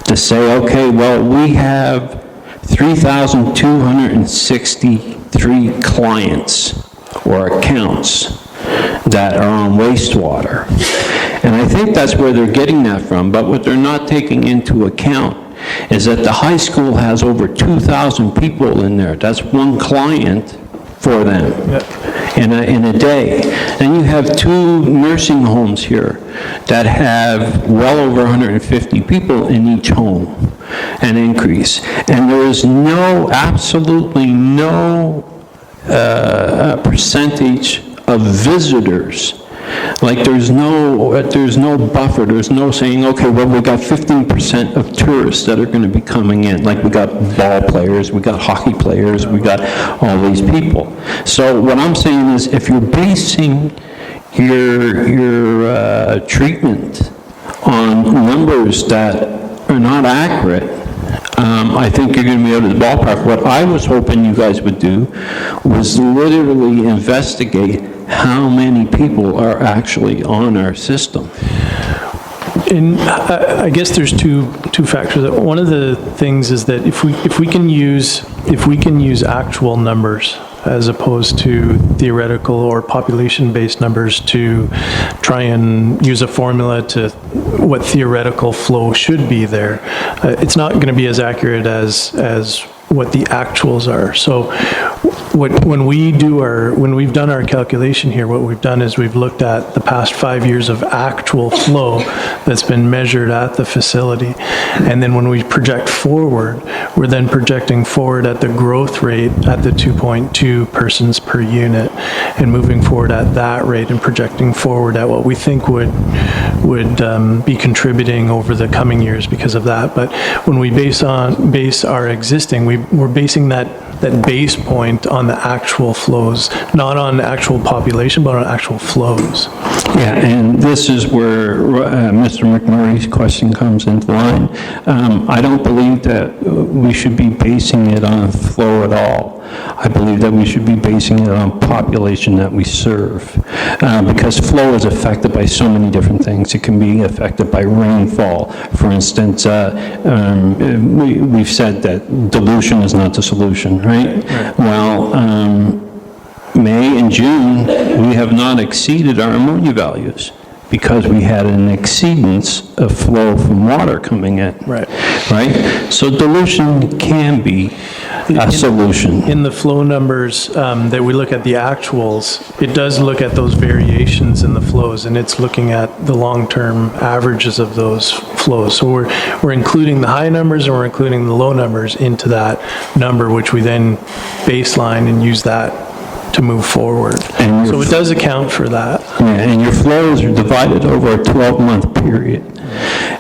to say, okay, well, we have 3,263 clients or accounts that are on wastewater. And I think that's where they're getting that from, but what they're not taking into account is that the high school has over 2,000 people in there. That's one client for them in a day. Then you have two nursing homes here that have well over 150 people in each home, an increase. And there is absolutely no percentage of visitors. Like there's no buffer, there's no saying, okay, well, we got 15% of tourists that are going to be coming in. Like we got ball players, we got hockey players, we got all these people. So what I'm saying is if you're basing your treatment on numbers that are not accurate, I think you're going to be out of the ballpark. What I was hoping you guys would do was literally investigate how many people are actually on our system. And I guess there's two factors. One of the things is that if we can use actual numbers as opposed to theoretical or population-based numbers to try and use a formula to what theoretical flow should be there, it's not going to be as accurate as what the actuals are. So when we've done our calculation here, what we've done is we've looked at the past 5 years of actual flow that's been measured at the facility. And then when we project forward, we're then projecting forward at the growth rate at the 2.2 persons per unit and moving forward at that rate and projecting forward at what we think would be contributing over the coming years because of that. But when we base our existing, we're basing that base point on on the actual flows, not on the actual population, but on actual flows. Yeah, and this is where Mr. McMurray's question comes into line. I don't believe that we should be basing it on flow at all. I believe that we should be basing it on population that we serve, because flow is affected by so many different things. It can be affected by rainfall. For instance, we've said that dilution is not the solution, right? Well, May and June, we have not exceeded our ammonia values because we had an exceedance of flow from water coming in. Right. Right? So dilution can be a solution. In the flow numbers that we look at the actuals, it does look at those variations in the flows, and it's looking at the long-term averages of those flows. So we're including the high numbers and we're including the low numbers into that number, which we then baseline and use that to move forward. So it does account for that. Yeah, and your flows are divided over a 12-month period.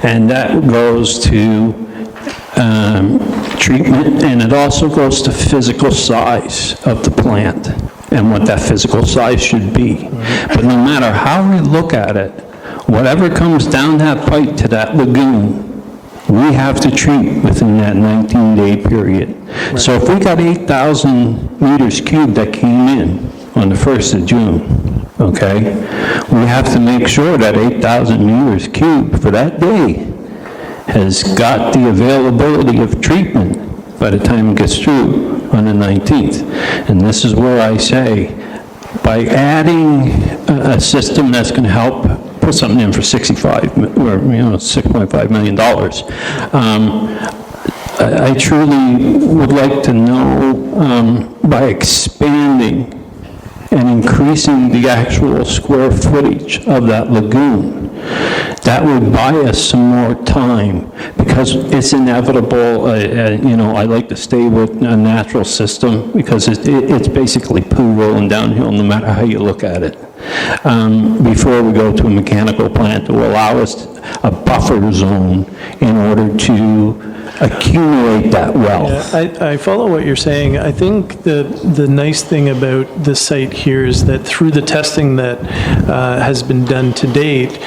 And that goes to treatment, and it also goes to physical size of the plant and what that physical size should be. But no matter how we look at it, whatever comes down that pipe to that lagoon, we have to treat within that 19-day period. So if we got 8,000 meters cubed that came in on the 1st of June, okay, we have to make sure that 8,000 meters cubed for that day has got the availability of treatment by the time it gets through on the 19th. And this is where I say, by adding a system that's going to help put something in for $6.5 million. I truly would like to know, by expanding and increasing the actual square footage of that lagoon, that would buy us some more time, because it's inevitable. I like to stay with a natural system because it's basically poo rolling downhill no matter how you look at it. Before we go to a mechanical plant to allow us a buffer zone in order to accumulate that wealth. Yeah, I follow what you're saying. I think the nice thing about the site here is that through the testing that has been done to date,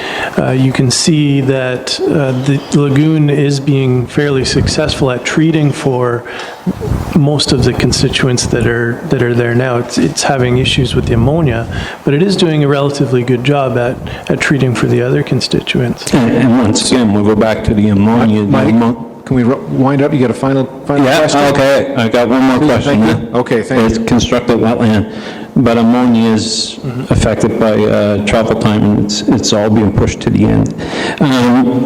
you can see that the lagoon is being fairly successful at treating for most of the constituents that are there now. It's having issues with the ammonia, but it is doing a relatively good job at treating for the other constituents. And once again, we'll go back to the ammonia. Can we wind up? You got a final question? Yeah, okay, I got one more question. Thank you. Okay, thank you. It's constructed wetland, but ammonia is affected by travel time, and it's all being pushed to the end.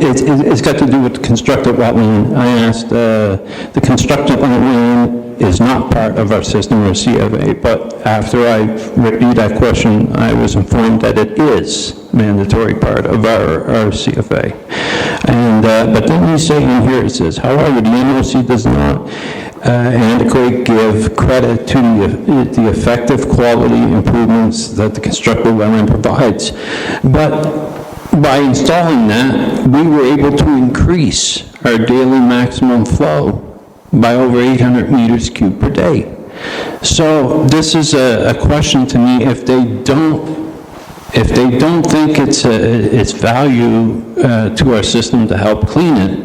It's got to do with constructed wetland. I asked, the constructed wetland is not part of our system or CFA, but after I reviewed that question, I was informed that it is mandatory part of our CFA. And, but then you say in here, it says, however, the NOC does not adequately give credit to the effective quality improvements that the constructed wetland provides. But by installing that, we were able to increase our daily maximum flow by over 800 meters cubed per day. So this is a question to me, if they don't think it's value to our system to help clean it,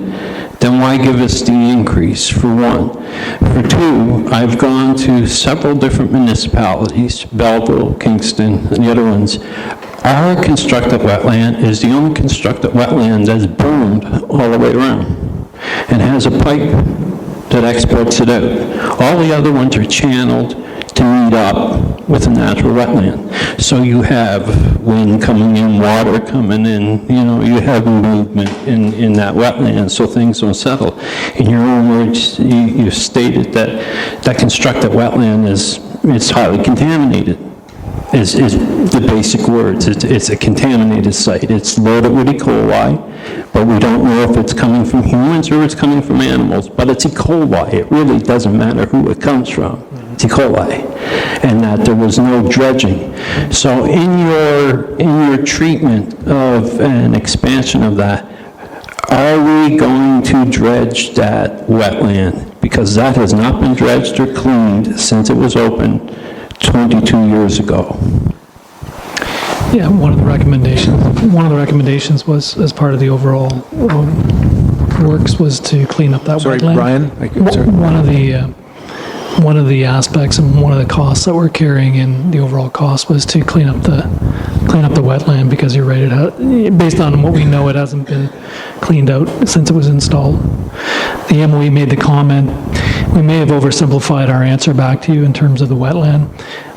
then why give us the increase, for one? For two, I've gone to several different municipalities, Belleville, Kingston, and the other ones. Our constructed wetland is the only constructed wetland that's burned all the way around and has a pipe that exports it out. All the other ones are channeled to meet up with a natural wetland. So you have wind coming in, water coming in, you have movement in that wetland, so things don't settle. In your own words, you stated that constructed wetland is highly contaminated. Is the basic words. It's a contaminated site. It's loaded with E. coli, but we don't know if it's coming from humans or it's coming from animals, but it's E. coli. It really doesn't matter who it comes from. It's E. coli. And that there was no dredging. So in your treatment of an expansion of that, are we going to dredge that wetland because that has not been dredged or cleaned since it was opened 22 years ago. Yeah, one of the recommendations was, as part of the overall works, was to clean up that Sorry, wetland. Brian? Sorry. One of the aspects and one of the costs that we're carrying in the overall cost was to clean up the wetland, because you're right, based on what we know, it hasn't been cleaned out since it was installed. The MOE made the comment, we may have oversimplified our answer back to you in terms of the wetland.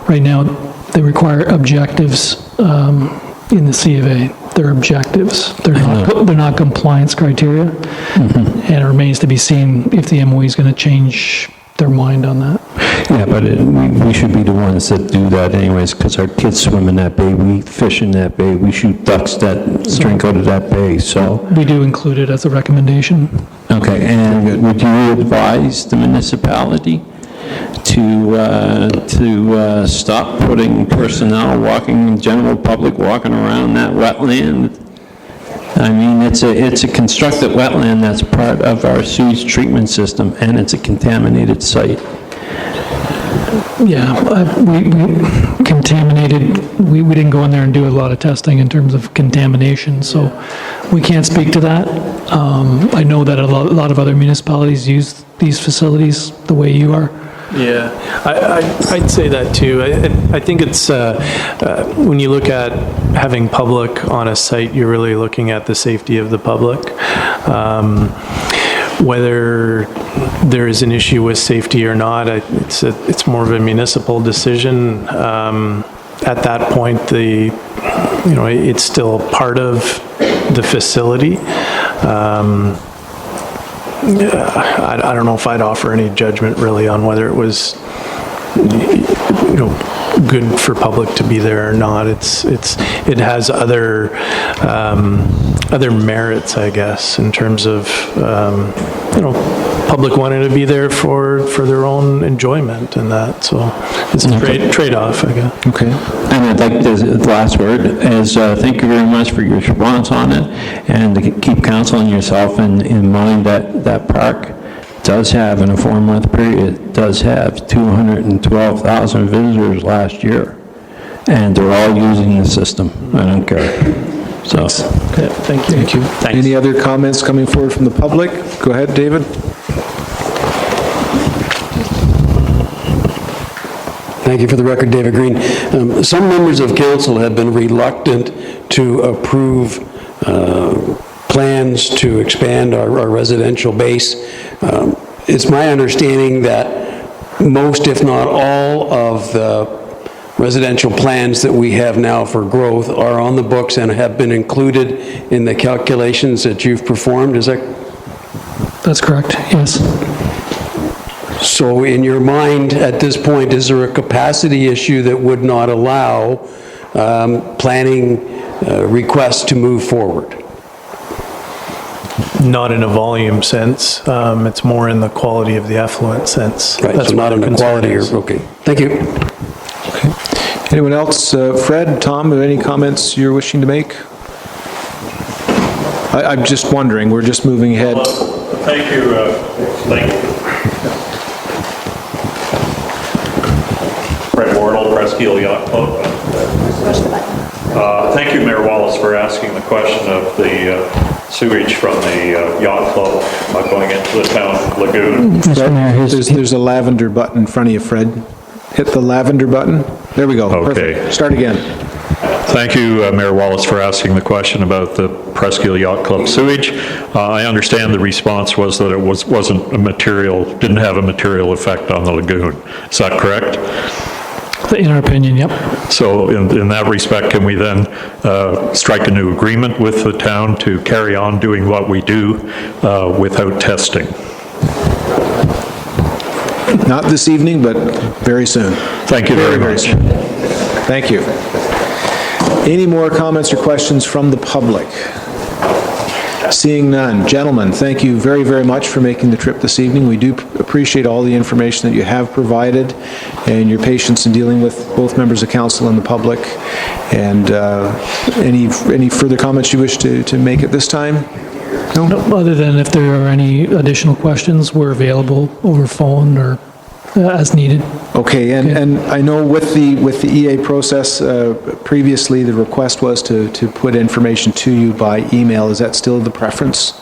Right now, they require objectives in the C of A. They're objectives. They're not compliance criteria. And it remains to be seen if the MOE is going to change their mind on that. Yeah, but we should be the ones that do that anyways, because our kids swim in that bay, we fish in that bay, we shoot ducks that drink out of that bay, so. We do include it as a recommendation. Okay, and would you advise the municipality to stop putting personnel walking, general public walking around that wetland? I mean, it's a constructed wetland that's part of our sewage treatment system, and it's a contaminated site. Yeah, we contaminated, we didn't go in there and do a lot of testing in terms of contamination, so we can't speak to that. I know that a lot of other municipalities use these facilities the way you are. Yeah, I'd say that too. I think it's, when you look at having public on a site, you're really looking at the safety of the public. Whether there is an issue with safety or not, it's more of a municipal decision. At that point, it's still part of the facility. I don't know if I'd offer any judgment really on whether it was, good for public to be there or not. It has other merits, I guess, in terms of, public wanting to be there for their own enjoyment and that, so it's a trade-off, I guess. Okay. And I'd like the last word is, thank you very much for your response on it, and to keep council and yourself in mind that that park does have, in a 4-month period, does have 212,000 visitors last year, and they're all using the system. I don't care. So, Okay, thank you. Thank you. Any other comments coming forward from the public? Go ahead, David. Thank you. For the record, David Green. Some members of council have been reluctant to approve plans to expand our residential base. It's my understanding that most, if not all, of the residential plans that we have now for growth are on the books and have been included in the calculations that you've performed. Is that? That's correct, yes. So in your mind, at this point, is there a capacity issue that would not allow planning requests to move forward? Not in a volume sense. It's more in the quality of the effluent sense. Right, That's so not in the quality. Okay, thank you. Okay. Anyone else? Fred, Tom, have any comments you're wishing to make? I'm just wondering, we're just moving ahead. Thank you. Fred Wardle, Presqu'île Yacht Club. Thank you, Mayor Wallace, for asking the question of the sewage from the yacht club going into the town lagoon. There's a lavender button in front of you, Fred. Hit the lavender button. There we go. Okay. Perfect. Start again. Thank you, Mayor Wallace, for asking the question about the Presqu'île Yacht Club sewage. I understand the response was that it wasn't a material, didn't have a material effect on the lagoon. Is that correct? In our opinion, yep. So in that respect, can we then strike a new agreement with the town to carry on doing what we do without testing? Not this evening, but very soon. Thank you very much. Soon. Thank you. Any more comments or questions from the public? Seeing none. Gentlemen, thank you very, very much for making the trip this evening. We do appreciate all the information that you have provided and your patience in dealing with both members of council and the public. And any further comments you wish to make at this time? Other than if there are any additional questions, we're available over phone or as needed. Okay, and I know with the EA process, previously, the request was to put information to you by email. Is that still the preference?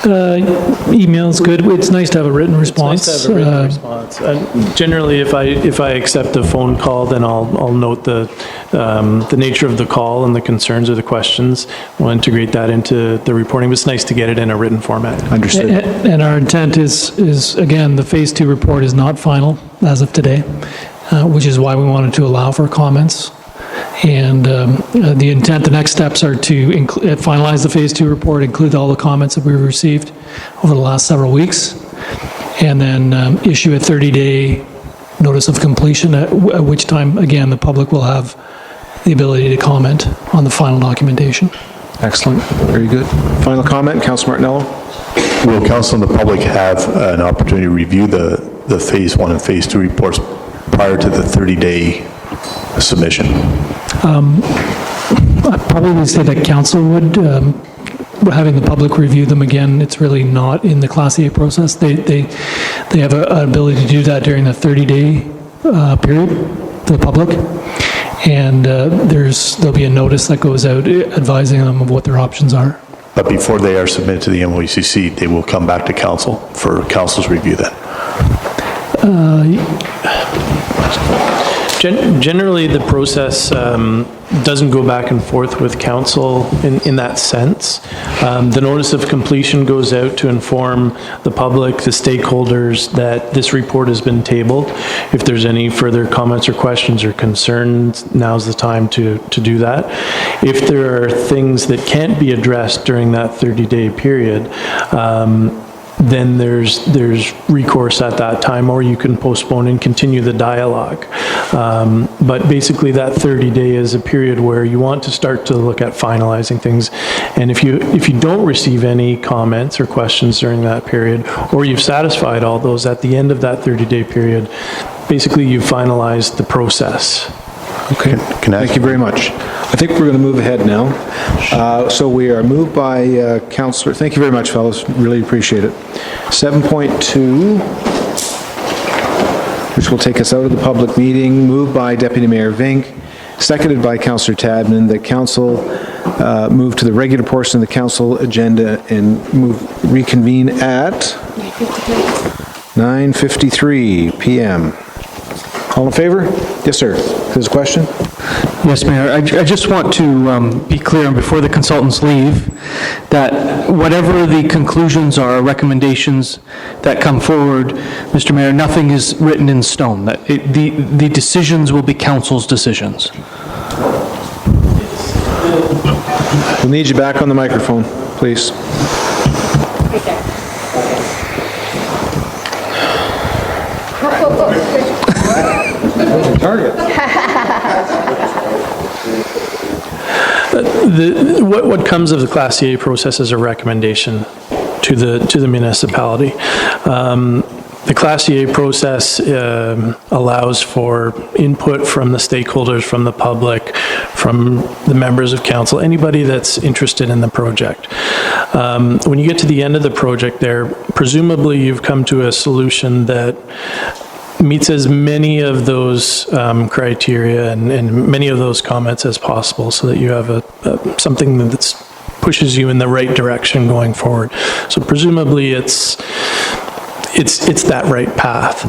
Email's good. It's nice to have a written response. It's nice to have a written response. Generally, if I accept a phone call, then I'll note the nature of the call and the concerns or the questions. We'll integrate that into the reporting, but it's nice to get it in a written format. Understood. And our intent is, again, the Phase 2 report is not final as of today, which is why we wanted to allow for comments. And the intent, the next steps are to finalize the Phase 2 report, include all the comments that we received over the last several weeks, and then issue a 30-day notice of completion, at which time, again, the public will have the ability to comment on the final documentation. Excellent. Very good. Final comment, Councilor Martinello? Will council and the public have an opportunity to review the Phase 1 and Phase 2 reports prior to the 30-day submission? I'd probably say that council would, having the public review them again, it's really not in the Class A process. They have an ability to do that during the 30-day period to the public. And there'll be a notice that goes out advising them of what their options are. But before they are submitted to the MOECC, they will come back to council for council's review then? Generally, the process doesn't go back and forth with council in that sense. The notice of completion goes out to inform the public, the stakeholders, that this report has been tabled. If there's any further comments or questions or concerns, now's the time to do that. If there are things that can't be addressed during that 30-day period, then there's recourse at that time, or you can postpone and continue the dialogue. But basically, that 30-day is a period where you want to start to look at finalizing things. And if you don't receive any comments or questions during that period, or you've satisfied all those at the end of that 30-day period, basically you've finalized the process. Okay, thank you very much. I think we're going to move ahead now. So we are moved by Councillor, thank you very much, fellows, really appreciate it. 7.2, which will take us out of the public meeting, moved by Deputy Mayor Vink, seconded by Councillor Tadman, that council move to the regular portion of the council agenda and reconvene at 9:53 p.m. All in favor? Yes, sir. There's a question? Yes, Mayor. I just want to be clear, and before the consultants leave, that whatever the conclusions are, recommendations that come forward, Mr. Mayor, nothing is written in stone. That the decisions will be council's decisions. We'll need you back on the microphone, please. Target. What comes of the Class A process is a recommendation to the municipality. The Class A process allows for input from the stakeholders, from the public, from the members of council, anybody that's interested in the project. When you get to the end of the project there, presumably you've come to a solution that meets as many of those criteria and many of those comments as possible, so that you have something that pushes you in the right direction going forward. So presumably it's that right path.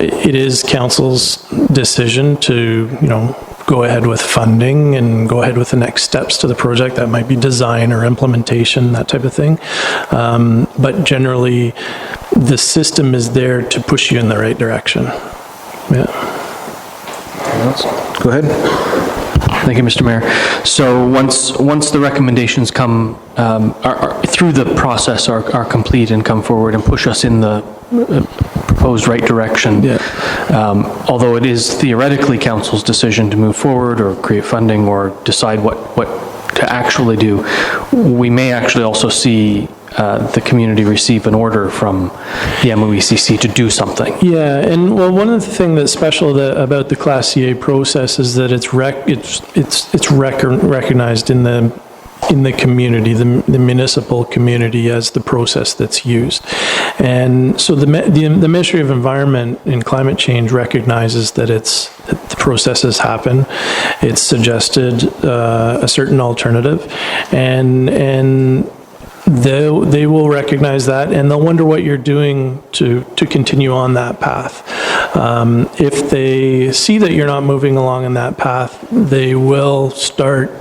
It is council's decision to, go ahead with funding and go ahead with the next steps to the project. That might be design or implementation, that type of thing. But generally, the system is there to push you in the right direction. Yeah. Go ahead. Thank you, Mr. Mayor. So once the recommendations come through the process are complete and come forward and push us in the proposed right direction, although it is theoretically council's decision to move forward or create funding or decide what to actually do, we may actually also see the community receive an order from the MOECC to do something. Yeah, and well, one of the things that's special about the Class CA process is that it's recognized in the in the community, the municipal community, as the process that's used. And so the Ministry of Environment and Climate Change recognizes that the processes happen. It's suggested a certain alternative, and they will recognize that, and they'll wonder what you're doing to continue on that path. If they see that you're not moving along in that path, they will start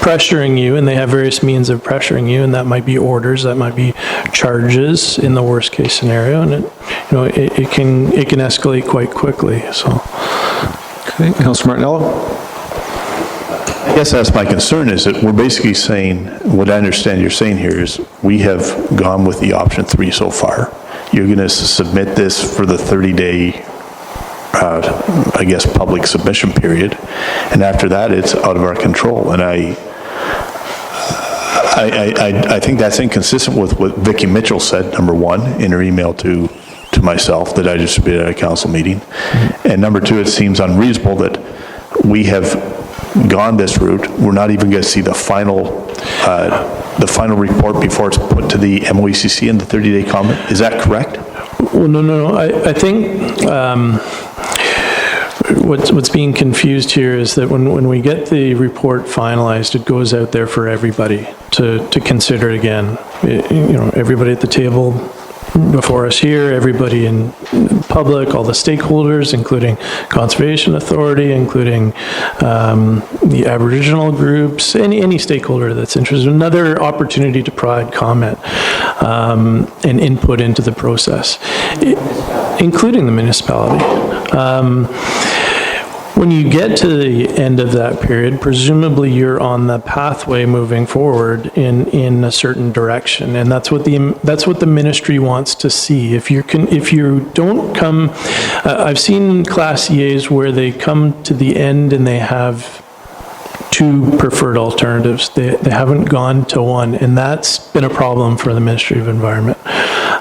pressuring you, and they have various means of pressuring you, and that might be orders, that might be charges in the worst case scenario, and it can escalate quite quickly. So. Okay, Councilor Martinello? I guess that's my concern, is that we're basically saying, what I understand you're saying here is, we have gone with the option 3 so far. You're going to submit this for the 30-day, I guess, public submission period, and after that, it's out of our control. And I think that's inconsistent with what Vicki Mitchell said, number one, in her email to myself that I distributed at a council meeting. And number two, it seems unreasonable that we have gone this route. We're not even going to see the final report before it's put to the MOECC in the 30-day comment. Is that correct? Well, no. I think what's being confused here is that when we get the report finalized, it goes out there for everybody to consider again. Everybody at the table before us here, everybody in public, all the stakeholders, including Conservation Authority, including the Aboriginal groups, any stakeholder that's interested, another opportunity to provide comment and input into the process, including the municipality. When you get to the end of that period, presumably you're on the pathway moving forward in a certain direction, and that's what the ministry wants to see. If you don't come, I've seen Class EAs where they come to the end and they have 2 preferred alternatives. They haven't gone to one, and that's been a problem for the Ministry of Environment.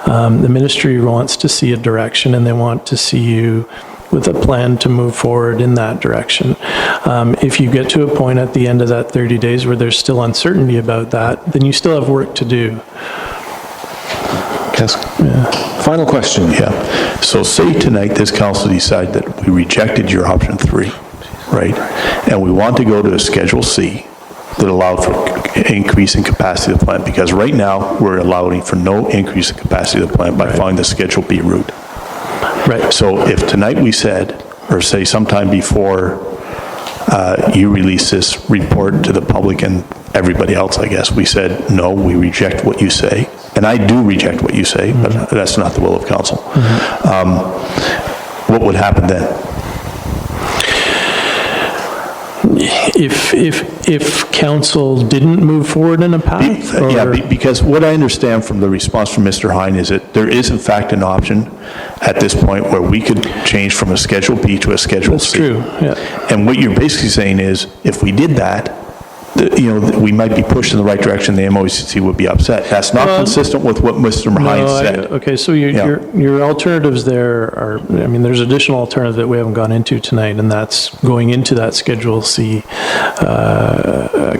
The ministry wants to see a direction, and they want to see you with a plan to move forward in that direction. If you get to a point at the end of that 30 days where there's still uncertainty about that, then you still have work to do. Yes. Yeah. Final question. Yeah. So say tonight this council decide that we rejected your option 3, right? And we want to go to a Schedule C that allowed for increase in capacity of the plant, because right now we're allowing for no increase in capacity of the plant by following the Schedule B route. Right. So if tonight we said, or say sometime before you release this report to the public and everybody else, I guess, we said, no, we reject what you say, and I do reject what you say, but that's not the will of council. What would happen then? If council didn't move forward in a path? Because what I understand from the response from Mr. Hine is that there is in fact an option at this point where we could change from a Schedule B to a Schedule C. That's true, yeah. And what you're basically saying is, if we did that, we might be pushed in the right direction, the MOECC would be upset. That's not consistent with what Mr. Hine said. Okay, so your alternatives there are, there's additional alternative that we haven't gone into tonight, and that's going into that Schedule C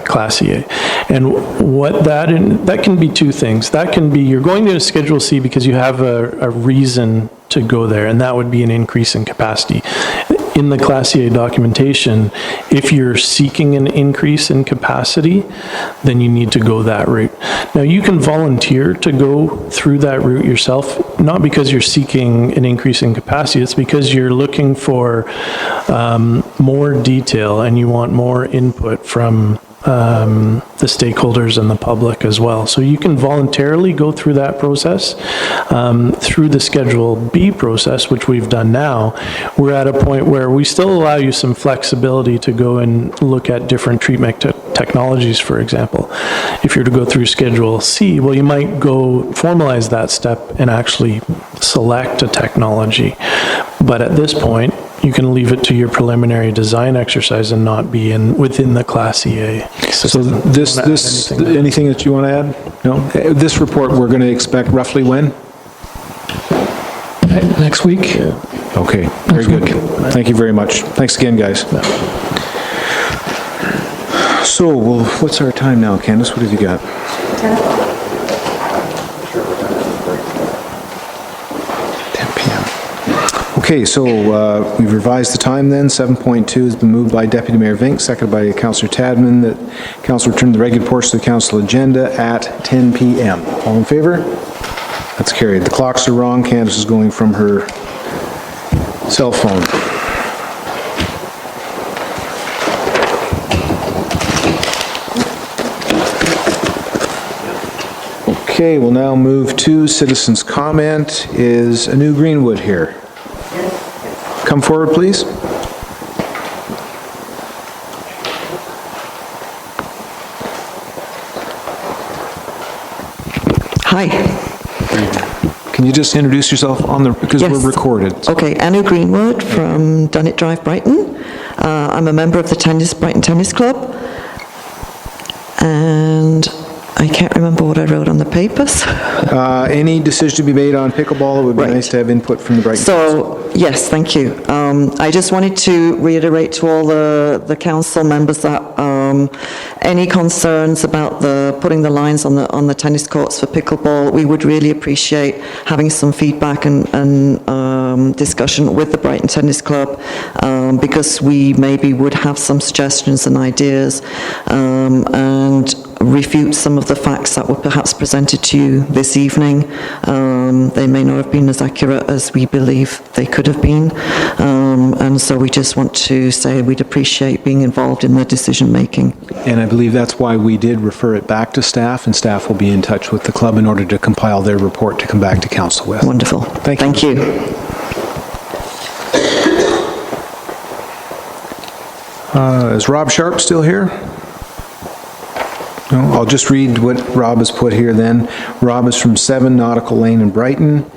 Class EA. And what that can be 2 things. That can be, you're going to a Schedule C because you have a reason to go there, and that would be an increase in capacity. In the Class EA documentation, if you're seeking an increase in capacity, then you need to go that route. Now, you can volunteer to go through that route yourself, not because you're seeking an increase in capacity, it's because you're looking for more detail and you want more input from the stakeholders and the public as well. So you can voluntarily go through that process. Through the Schedule B process, which we've done now, we're at a point where we still allow you some flexibility to go and look at different treatment technologies, for example. If you're to go through Schedule C, well, you might go formalize that step and actually select a technology. But at this point, you can leave it to your preliminary design exercise and not be within the Class EA system. So anything that you want to add? No? This report we're going to expect roughly when? Next week. Okay, very good. Thank you very much. Thanks again, guys. So, well, what's our time now, Candace? What have you got? 10 p.m. Okay, so we've revised the time then. 7.2 has been moved by Deputy Mayor Vink, seconded by Councillor Tadman, that council return the regular portion of the council agenda at 10 p.m. All in favor? That's carried. The clocks are wrong. Candace is going from her cell phone. Okay, we'll now move to citizens' comment. Is Anu Greenwood here? Come forward, please. Hi. Can you just introduce yourself on the, because we're recorded. Okay, Anu Greenwood from Dunnett Drive, Brighton. I'm a member of the Brighton Tennis Club. And I can't remember what I wrote on the papers. Any decision to be made on pickleball, it would be nice to have input from the Brighton. So, yes, thank you. I just wanted to reiterate to all the council members that any concerns about putting the lines on the tennis courts for pickleball, we would really appreciate having some feedback and discussion with the Brighton Tennis Club, because we maybe would have some suggestions and ideas, and refute some of the facts that were perhaps presented to you this evening. They may not have been as accurate as we believe they could have been, and so we just want to say we'd appreciate being involved in the decision making. And I believe that's why we did refer it back to staff, and staff will be in touch with the club in order to compile their report to come back to council with. Wonderful. Thank you. Is Rob Sharp still here? No, I'll just read what Rob has put here then. Rob is from 7 Nautical Lane in Brighton.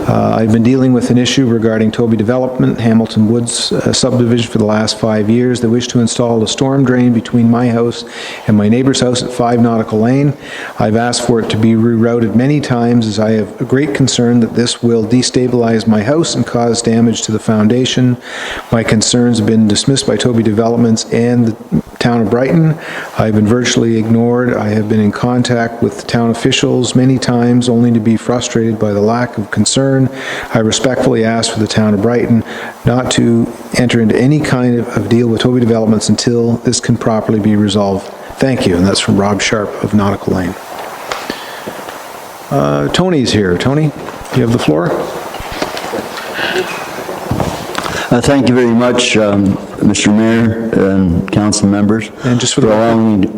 I've been dealing with an issue regarding Toby Development, Hamilton Woods subdivision for the last 5 years. They wish to install a storm drain between my house and my neighbor's house at 5 Nautical Lane. I've asked for it to be rerouted many times, as I have a great concern that this will destabilize my house and cause damage to the foundation. My concerns have been dismissed by Toby Developments and the town of Brighton. I've been virtually ignored. I have been in contact with town officials many times, only to be frustrated by the lack of concern. I respectfully ask for the town of Brighton not to enter into any kind of deal with Toby Developments until this can properly be resolved. Thank you. And that's from Rob Sharp of Nautical Lane. Tony's here. Tony, you have the floor. Thank you very much, Mr. Mayor and council members. And just for allowing me to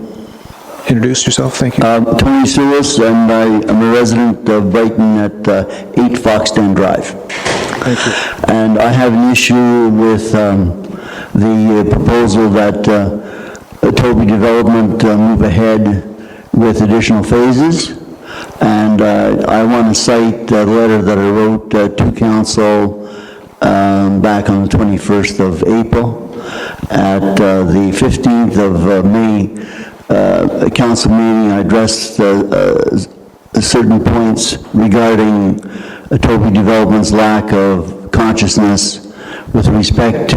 introduce yourself, thank you. Tony Sulis, and I'm a resident of Brighton at 8 Foxden Drive. Thank you. And I have an issue with the proposal that Toby Development move ahead with additional phases. And I want to cite a letter that I wrote to council back on the 21st of April. At the 15th of May council meeting, I addressed certain points regarding Toby Development's lack of consciousness with respect to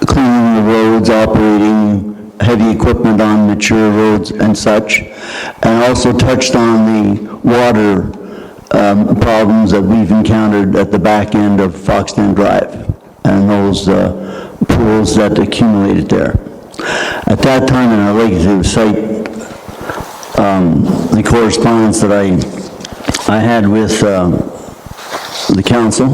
cleaning the roads, operating heavy equipment on mature roads and such, and also touched on the water problems that we've encountered at the back end of Foxden Drive and those pools that accumulated there. At that time, and I'd like to cite the correspondence that I had with the council.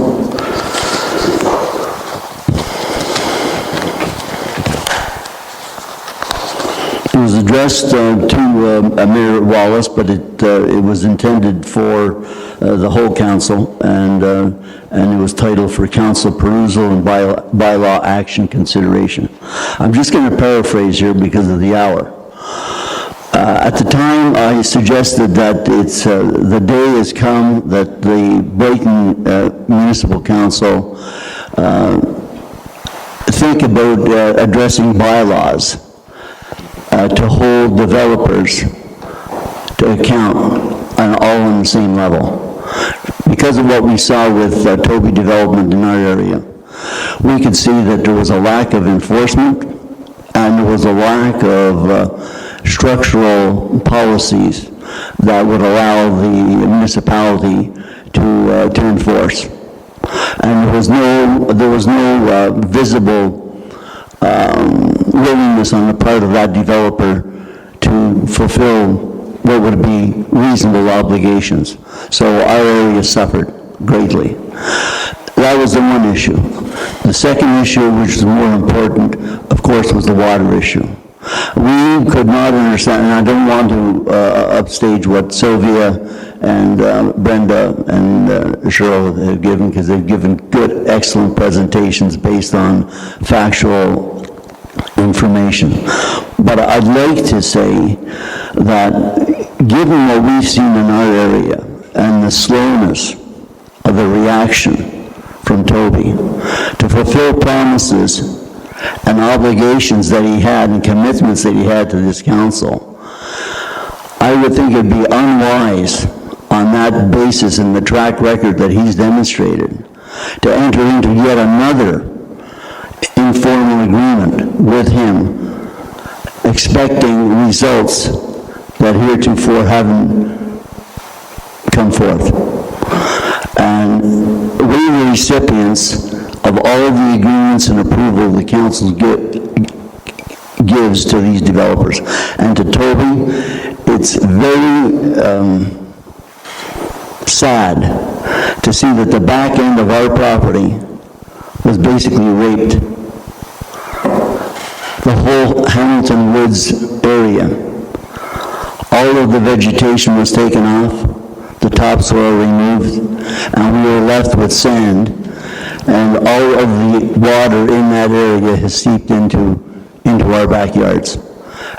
It was addressed to Mayor Wallace, but it was intended for the whole council, and it was titled for council perusal and bylaw action consideration. I'm just going to paraphrase here because of the hour. At the time, I suggested that the day has come that the Brighton Municipal Council think about addressing bylaws to hold developers to account on all on the same level. Because of what we saw with Toby Development in our area, we could see that there was a lack of enforcement and there was a lack of structural policies that would allow the municipality to enforce. And there was no visible willingness on the part of that developer to fulfill what would be reasonable obligations. So our area suffered greatly. That was the one issue. The second issue, which is more important, of course, was the water issue. We could not understand, and I don't want to upstage what Sylvia and Brenda and Cheryl have given, because they've given good, excellent presentations based on factual information. But I'd like to say that given what we've seen in our area and the slowness of the reaction from Toby to fulfill promises and obligations that he had and commitments that he had to this council, I would think it'd be unwise on that basis and the track record that he's demonstrated to enter into yet another informal agreement with him, expecting results that heretofore haven't come forth. And we were recipients of all of the agreements and approval the council gives to these developers. And to Toby, it's very sad to see that the back end of our property was basically raped. The whole Hamilton Woods area, all of the vegetation was taken off, the topsoil removed, and we were left with sand, and all of the water in that area has seeped into our backyards.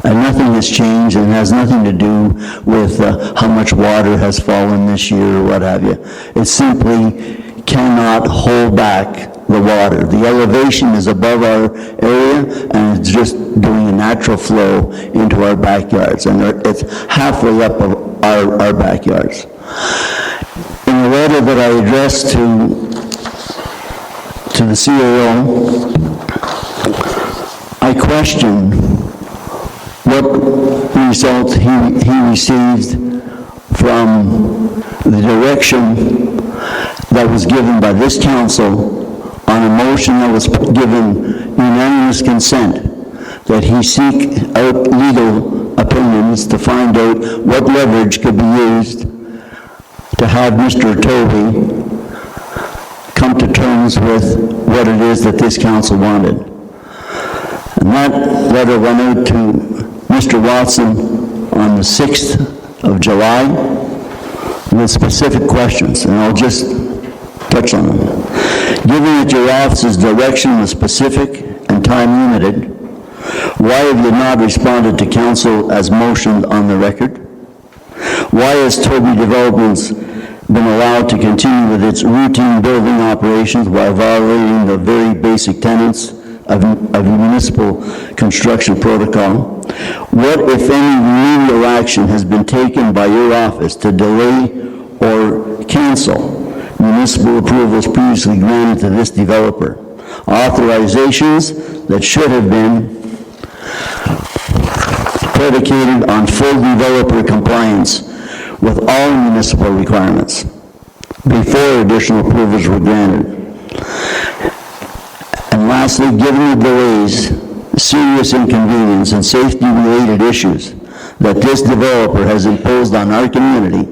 And nothing has changed, and has nothing to do with how much water has fallen this year or what have you. It simply cannot hold back the water. The elevation is above our area, and it's just doing a natural flow into our backyards, and it's halfway up of our backyards. In the letter that I addressed to the CAO, I question what result he received from the direction that was given by this council on a motion that was given unanimous consent, that he seek out legal opinions to find out what leverage could be used to have Mr. Toby come to terms with what it is that this council wanted. And that letter went out to Mr. Watson on the 6th of July with specific questions, and I'll just touch on them. Given that your office's direction was specific and time-limited, why have you not responded to council as motioned on the record? Why has Toby Developments been allowed to continue with its routine building operations while violating the very basic tenets of municipal construction protocol? What, if any, remedial action has been taken by your office to delay or cancel municipal approvals previously granted to this developer? Authorizations that should have been predicated on full developer compliance with all municipal requirements before additional approvals were granted. And lastly, given the delays, serious inconvenience, and safety-related issues that this developer has imposed on our community,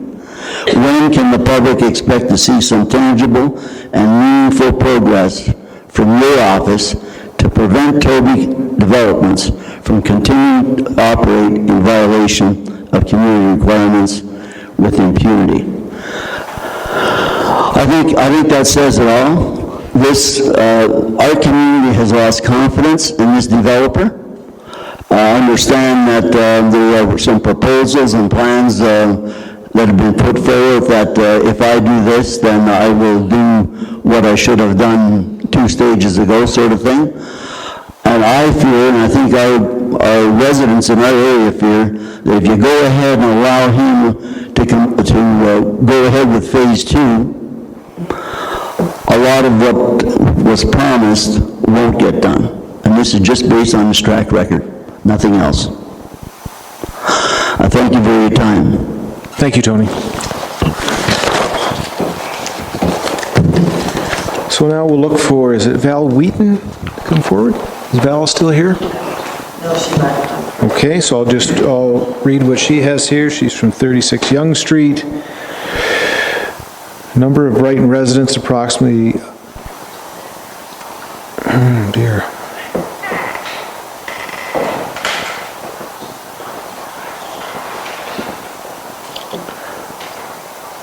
when can the public expect to see some tangible and meaningful progress from your office to prevent Toby Developments from continuing to operate in violation of community requirements with impunity? I think that says it all. Our community has lost confidence in this developer. I understand that there are some proposals and plans that have been put forward that if I do this, then I will do what I should have done 2 stages ago, sort of thing. And I fear, and I think our residents in our area fear, that if you go ahead and allow him to go ahead with phase 2, a lot of what was promised won't get done. And this is just based on his track record, nothing else. I thank you for your time. Thank you, Tony. So now we'll look for, is it Val Wheaton to come forward? Is Val still here? No, she left. Okay, so I'll read what she has here. She's from 36 Yonge Street. Number of Brighton residents approximately, oh dear.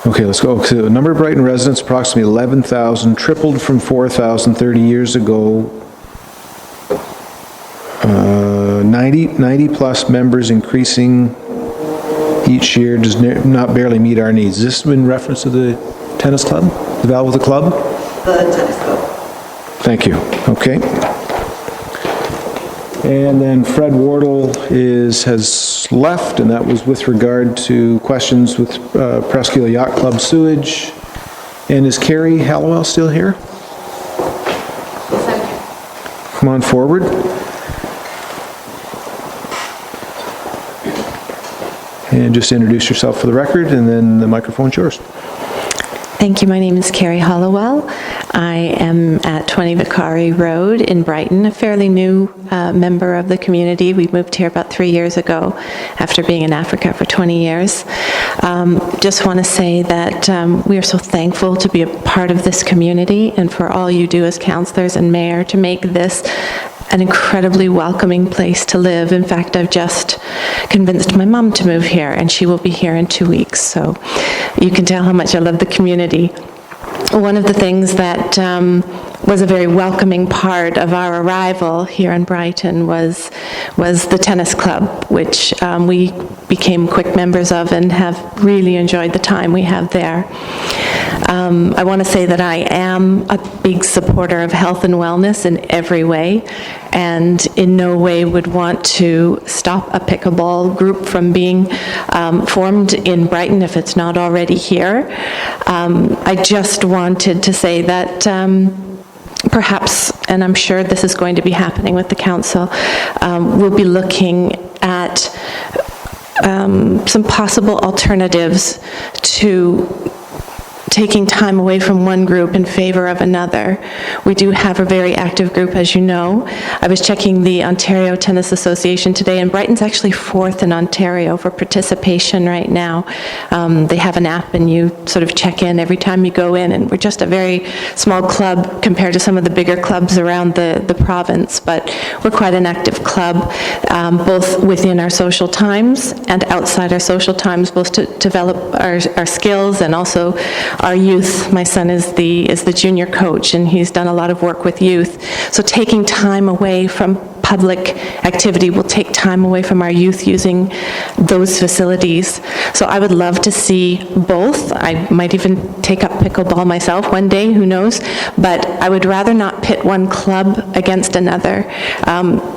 Okay, let's go. So the number of Brighton residents, approximately 11,000, tripled from 4,000 30 years ago. 90 plus members increasing each year does not barely meet our needs. Is this in reference to the tennis club? The Val with the club? The tennis club. Thank you. Okay. And then Fred Wardle has left, and that was with regard to questions with Presque Isle Yacht Club sewage. And is Carrie Hallowell still here? Yes, I'm here. Come on forward. And just introduce yourself for the record, and then the microphone's yours. Thank you. My name is Carrie Hollowell. I am at 20 Vicari Road in Brighton, a fairly new member of the community. We moved here about 3 years ago after being in Africa for 20 years. Just want to say that we are so thankful to be a part of this community and for all you do as councillors and mayor to make this an incredibly welcoming place to live. In fact, I've just convinced my mom to move here, and she will be here in 2 weeks. So you can tell how much I love the community. One of the things that was a very welcoming part of our arrival here in Brighton was the tennis club, which we became quick members of and have really enjoyed the time we have there. I want to say that I am a big supporter of health and wellness in every way, and in no way would want to stop a pickleball group from being formed in Brighton if it's not already here. I just wanted to say that perhaps, and I'm sure this is going to be happening with the council, we'll be looking at some possible alternatives to taking time away from one group in favor of another. We do have a very active group, as you know. I was checking the Ontario Tennis Association today, and Brighton's actually 4th in Ontario for participation right now. They have an app, and you sort of check in every time you go in, and we're just a very small club compared to some of the bigger clubs around the province, but we're quite an active club, both within our social times and outside our social times, both to develop our skills and also our youth. My son is the junior coach, and he's done a lot of work with youth. So taking time away from public activity will take time away from our youth using those facilities. So I would love to see both. I might even take up pickleball myself one day, who knows, but I would rather not pit one club against another.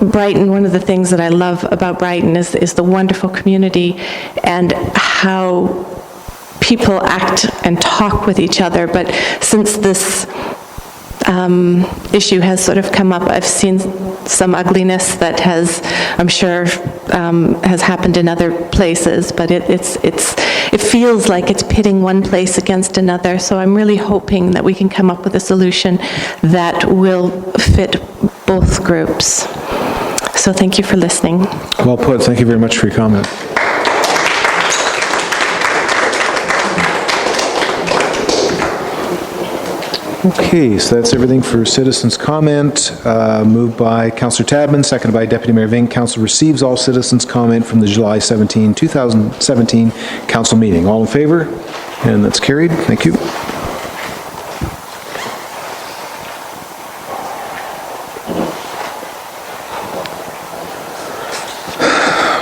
Brighton, one of the things that I love about Brighton is the wonderful community and how people act and talk with each other, but since this issue has sort of come up, I've seen some ugliness that I'm sure, has happened in other places, but it feels like it's pitting one place against another, so I'm really hoping that we can come up with a solution that will fit both groups. So thank you for listening. Well put. Thank you very much for your comment. Okay, so that's everything for citizens' comment. Moved by Councillor Tadman, seconded by Deputy Mayor Vink. Council receives all citizens' comment from the July 17, 2017 council meeting. All in favor? And that's carried. Thank you.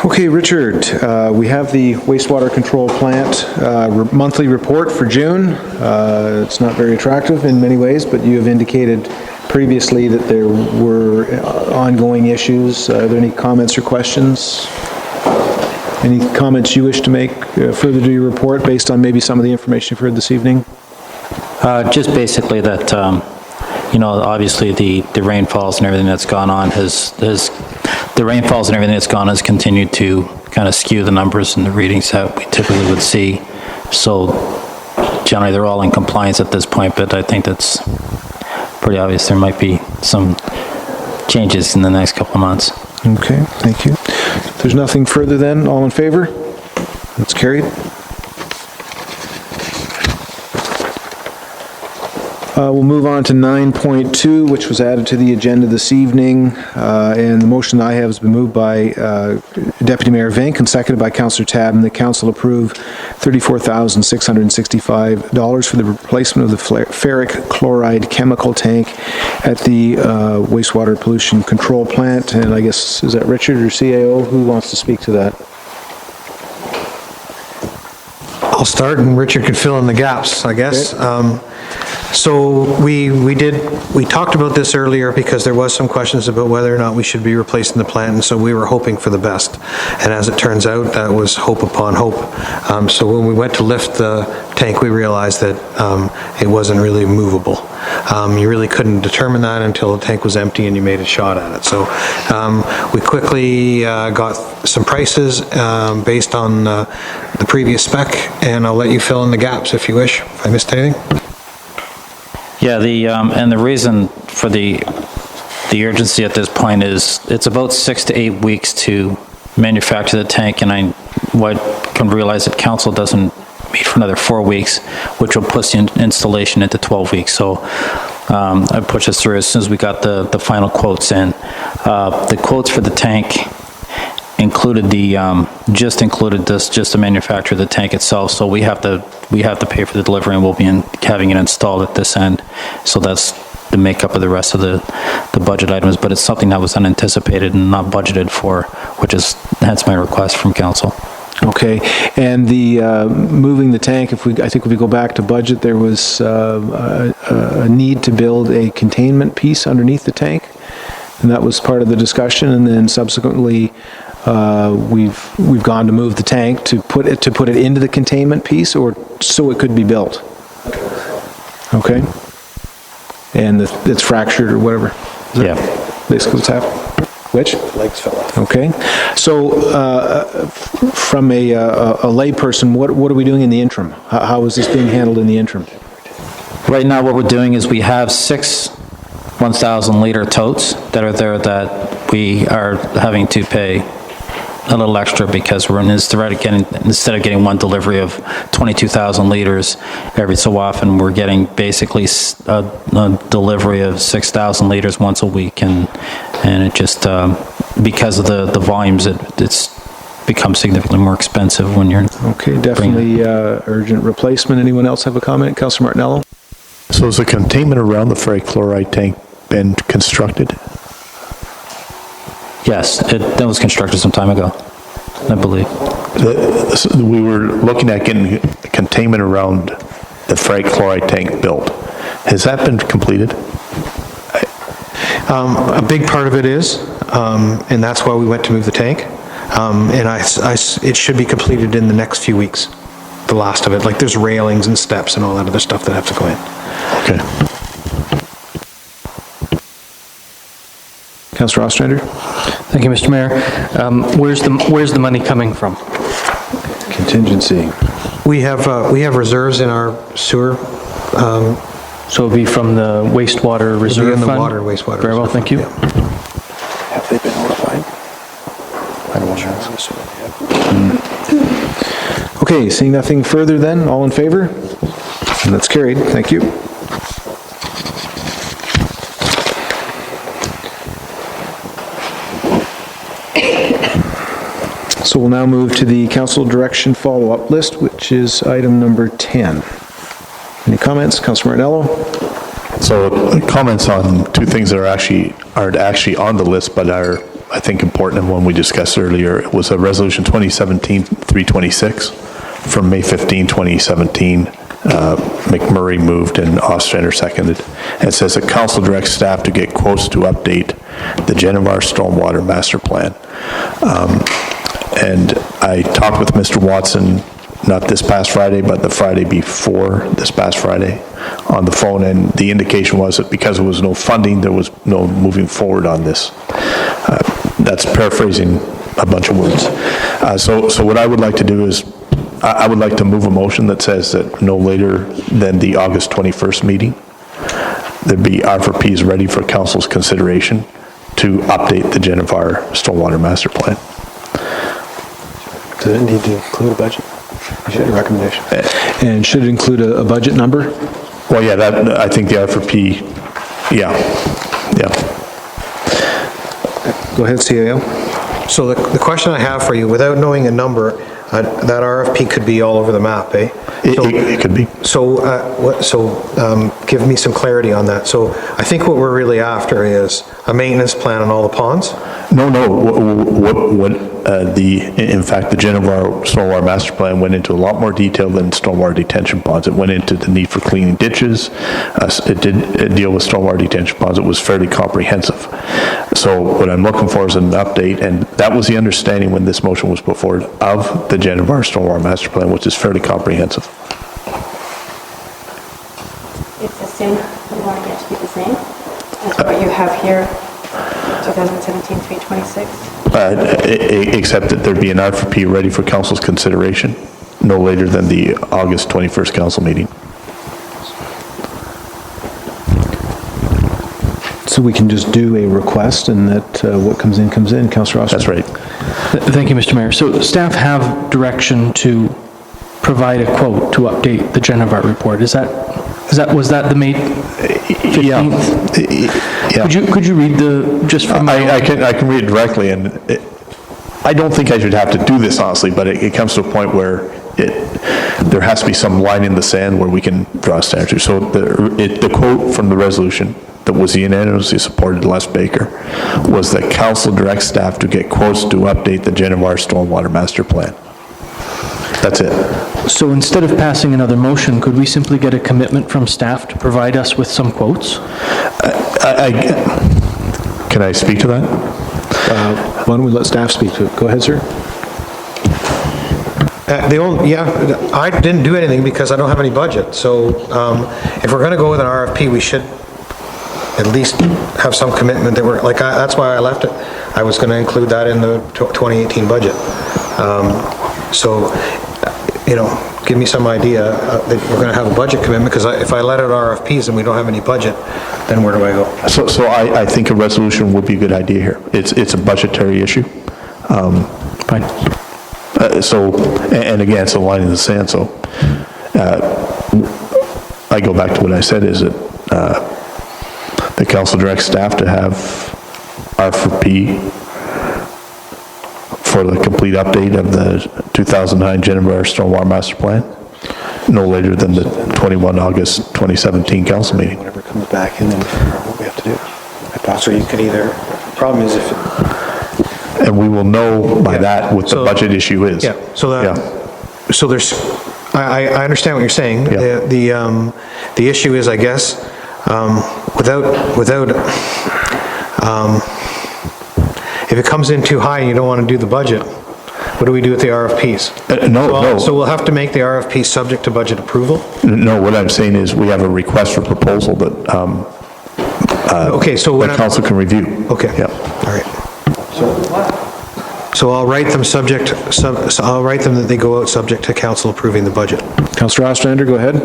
Okay, Richard, we have the wastewater control plant monthly report for June. It's not very attractive in many ways, but you have indicated previously that there were ongoing issues. Are there any comments or questions? Any comments you wish to make further to your report based on maybe some of the information you've heard this evening? Just basically that you know, obviously the rainfalls and everything that's gone on the rainfalls and everything that's gone has continued to kind of skew the numbers and the readings that we typically would see. So generally, they're all in compliance at this point, but I think that's pretty obvious. There might be some changes in the next couple of months. Okay, thank you. If there's nothing further then, all in favor? That's carried. We'll move on to 9.2, which was added to the agenda this evening, and the motion I have has been moved by Deputy Mayor Vink and seconded by Councillor Tabin. The council approve $34,665 for the replacement of the ferric chloride chemical tank at the wastewater pollution control plant. And I guess, is that Richard or CAO? Who wants to speak to that? I'll start and Richard could fill in the gaps, I guess. So we talked about this earlier because there was some questions about whether or not we should be replacing the plant, and so we were hoping for the best. And as it turns out, that was hope upon hope. So when we went to lift the tank, we realized that it wasn't really movable. You really couldn't determine that until the tank was empty and you made a shot at it. So we quickly got some prices based on the previous spec, and I'll let you fill in the gaps if you wish, if I missed anything. Yeah, and the reason for the urgency at this point is it's about 6 to 8 weeks to manufacture the tank, and I can realize that council doesn't meet for another 4 weeks, which will push the installation into 12 weeks. So I pushed this through as soon as we got the final quotes in. The quotes for the tank included just the manufacture of the tank itself, so we have to pay for the delivery, and we'll be having it installed at this end. So that's the makeup of the rest of the budget items, but it's something that was unanticipated and not budgeted for, which is hence my request from council. Okay, and the moving the tank, I think if we go back to budget, there was a need to build a containment piece underneath the tank, and that was part of the discussion. And then subsequently, we've gone to move the tank to put it into the containment piece, or so it could be built. Okay, and it's fractured or whatever. Yeah, basically what's happened. Which? Legs fell off. Okay. So, from a layperson, what are we doing in the interim? How is this being handled in the interim? Right now, what we're doing is we have 6 1,000-liter totes that are there that we are having to pay a little extra because instead of getting one delivery of 22,000 liters every so often, we're getting basically a delivery of 6,000 liters once a week, and it just because of the volumes, it's become significantly more expensive when you're okay. Definitely urgent replacement. Anyone else have a comment? Councillor Martinello. So is the containment around the ferric chloride tank been constructed? Yes, that was constructed some time ago, I believe. We were looking at getting containment around the ferric chloride tank built. Has that been completed? A big part of it is, and that's why we went to move the tank. And it should be completed in the next few weeks, the last of it. Like there's railings and steps and all that other stuff that have to go in. Okay. Councillor Ostrander. Thank you, Mr. Mayor. Where's the money coming from? Contingency. We have reserves in our sewer. So it'll be from the wastewater reserve fund? In the water wastewater. Very well, thank you. Yeah. Have they been notified? I don't know. Okay, seeing nothing further then, all in favor? And that's carried, thank you. So we'll now move to the council direction follow-up list, which is item number 10. Any comments? Councillor Martinello? So comments on two things that aren't actually on the list, but are, I think, important, and one we discussed earlier. It was a resolution 2017-326 from May 15, 2017. McMurray moved and Ostrander seconded. And it says that council directs staff to get quotes to update the Genovar Stormwater Master Plan. And I talked with Mr. Watson not this past Friday, but the Friday before this past Friday on the phone, and the indication was that because there was no funding, there was no moving forward on this. That's paraphrasing a bunch of words. So what I would like to do is, I would like to move a motion that says that no later than the August 21st meeting, there'd be R4Ps ready for council's consideration to update the Gennevar Stormwater Master Plan. Does it need to include a budget? Is that a recommendation? And should it include a budget number? Well, yeah, that, I think the R4P, yeah. Go ahead, CAO. So the question I have for you, without knowing a number, that RFP could be all over the map, eh? It could be. So give me some clarity on that. So I think what we're really after is a maintenance plan on all the ponds? No, in fact, the Gennevar Stormwater Master Plan went into a lot more detail than stormwater detention ponds. It went into the need for cleaning ditches. It did deal with stormwater detention ponds. It was fairly comprehensive. So what I'm looking for is an update, and that was the understanding when this motion was put forward of the Gennevar Stormwater Master Plan, which is fairly comprehensive. It's the same, you want it to be the same as what you have here, 2017-326? Except that there be an R4P ready for council's consideration no later than the August 21st council meeting. So we can just do a request and that what comes in, comes in. Councillor Oster? That's right. Thank you, Mr. Mayor. So staff have direction to provide a quote to update the Gennevar report. Was that the May 15th? Yeah. Could you read just from my... I can read it directly, and I don't think I should have to do this, honestly, but it comes to a point where there has to be some line in the sand where we can draw a standard. So the quote from the resolution that was unanimously supported, Les Baker, was that council directs staff to get quotes to update the Gennevar Stormwater Master Plan. That's it. So instead of passing another motion, could we simply get a commitment from staff to provide us with some quotes? Can I speak to that? Why don't we let staff speak to it? Go ahead, sir. I didn't do anything because I don't have any budget. So if we're going to go with an RFP, we should at least have some commitment that we're, that's why I left it. I was going to include that in the 2018 budget. So, give me some idea that we're going to have a budget commitment, because if I let out RFPs and we don't have any budget, then where do I go? So I think a resolution would be a good idea here. It's a budgetary issue. Fine. And again, it's a line in the sand, so I go back to what I said, is that the council directs staff to have R4P for the complete update of the 2009 Gennevar Stormwater Master Plan, no later than the 21 August 2017 council meeting. Whatever comes back, and then what we have to do. So you could either, the problem is if... And we will know by that what the budget issue is. Yeah, so there's, I understand what you're saying. Yeah. The issue is, I guess, if it comes in too high and you don't want to do the budget, what do we do with the RFPs? No. So we'll have to make the RFP subject to budget approval? No, what I'm saying is we have a request for proposal that okay, so the council can review. Okay. Yeah. All right. So I'll write them I'll write them that they go out subject to council approving the budget. Councillor Ostrander, go ahead.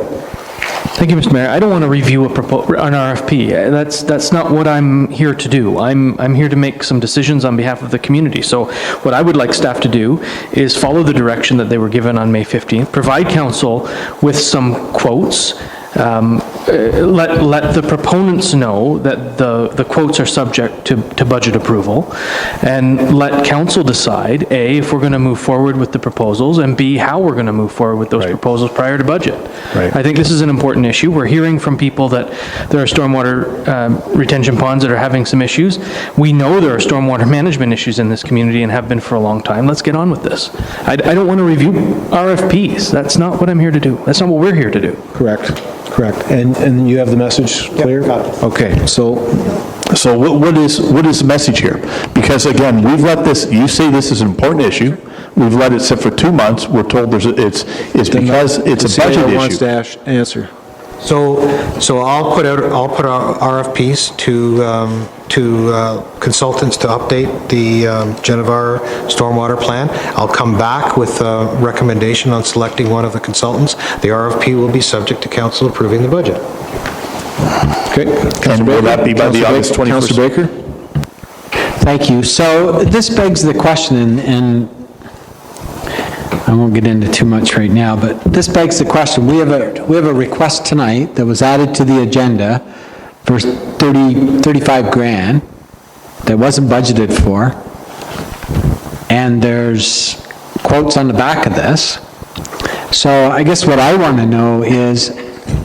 Thank you, Mr. Mayor. I don't want to review an RFP. That's not what I'm here to do. I'm here to make some decisions on behalf of the community. So what I would like staff to do is follow the direction that they were given on May 15th, provide council with some quotes, let the proponents know that the quotes are subject to budget approval, and let council decide, A, if we're going to move forward with the proposals, and B, how we're going to move forward with those proposals prior to budget. Right. I think this is an important issue. We're hearing from people that there are stormwater retention ponds that are having some issues. We know there are stormwater management issues in this community and have been for a long time. Let's get on with this. I don't want to review RFPs. That's not what I'm here to do. That's not what we're here to do. Correct. And you have the message clear? Yep, got it. Okay, so what is the message here? Because again, we've let this, you say this is an important issue, We've let it sit for 2 months. We're told it's because it's a budget CAO wants issue. to answer. So I'll put out RFPs to consultants to update the Genevar stormwater plan. I'll come back with a recommendation on selecting one of the consultants. The RFP will be subject to council approving the budget. Okay. And will that be by the August 21st? Councillor Baker? Thank you. So this begs the question, and I won't get into too much right now, but this begs the question. We have a request tonight that was added to the agenda for 35 grand that wasn't budgeted for, and there's quotes on the back of this. So I guess what I want to know is,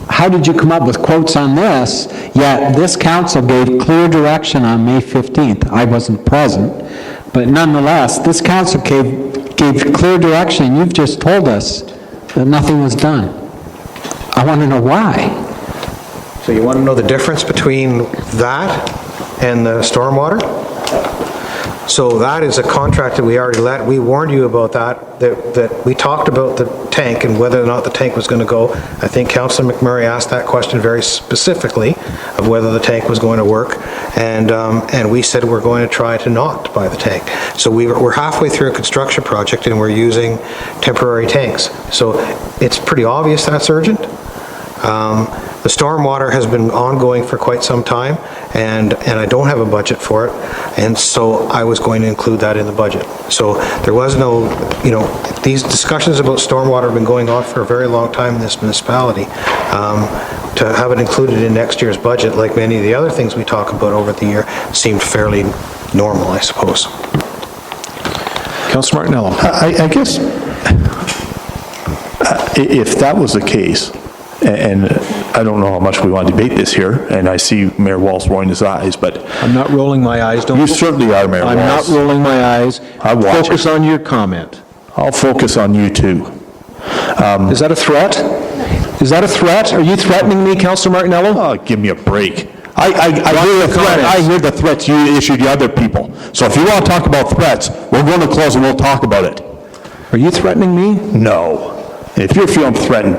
how did you come up with quotes on this, yet this council gave clear direction on May 15th? I wasn't present, but nonetheless, this council gave clear direction. You've just told us that nothing was done. I want to know why. So you want to know the difference between that and the stormwater? So that is a contract that we already let. We warned you about that we talked about the tank and whether or not the tank was going to go. I think Councillor McMurray asked that question very specifically of whether the tank was going to work, and we said we're going to try to not buy the tank. So we're halfway through a construction project and we're using temporary tanks. So it's pretty obvious that's urgent. The stormwater has been ongoing for quite some time, and I don't have a budget for it, and so I was going to include that in the budget. So there was no, these discussions about stormwater have been going on for a very long time in this municipality. To have it included in next year's budget, like many of the other things we talk about over the year, seemed fairly normal, I suppose. Councillor Martinello. I guess if that was the case, and I don't know how much we want to debate this here, and I see Mayor Walsh rolling his eyes, but... I'm not rolling my eyes. You certainly are, Mayor Walsh. I'm not rolling my eyes. I watch Focus on your comment. I'll focus on you, too. Is that a threat? Is that a threat? Are you threatening me, Councillor Martinello? Oh, give me a break. I hear the threats you issue to other people. So if you want to talk about threats, we're going to close and we'll talk about it. Are you threatening me? No. If you're feeling threatened,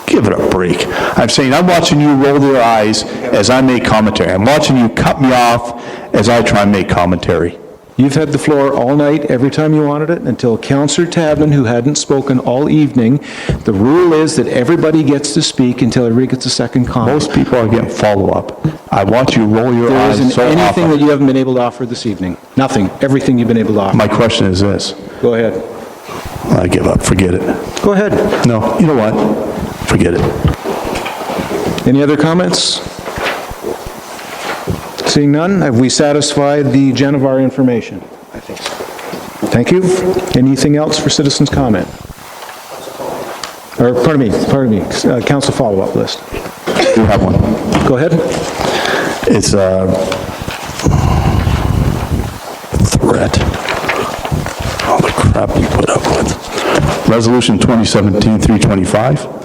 give it a break. I'm saying I'm watching you roll your eyes as I make commentary. I'm watching you cut me off as I try and make commentary. You've had the floor all night, every time you wanted it, until Councillor Tabman, who hadn't spoken all evening. The rule is that everybody gets to speak until everybody gets a second comment. Most people are getting follow-up. I want you to roll your There eyes isn't so anything often. that you haven't been able to offer this evening. Nothing. Everything you've been able to offer. My question is this. Go ahead. I give up. Forget it. Go ahead. No, you know what? Forget it. Any other comments? Seeing none, have we satisfied the Genevar information? I think so. Thank you. Anything else for citizens' comment? Or, pardon me, council follow-up list. You have one. Go ahead. It's a threat. All the crap you put up with. Resolution 2017-325.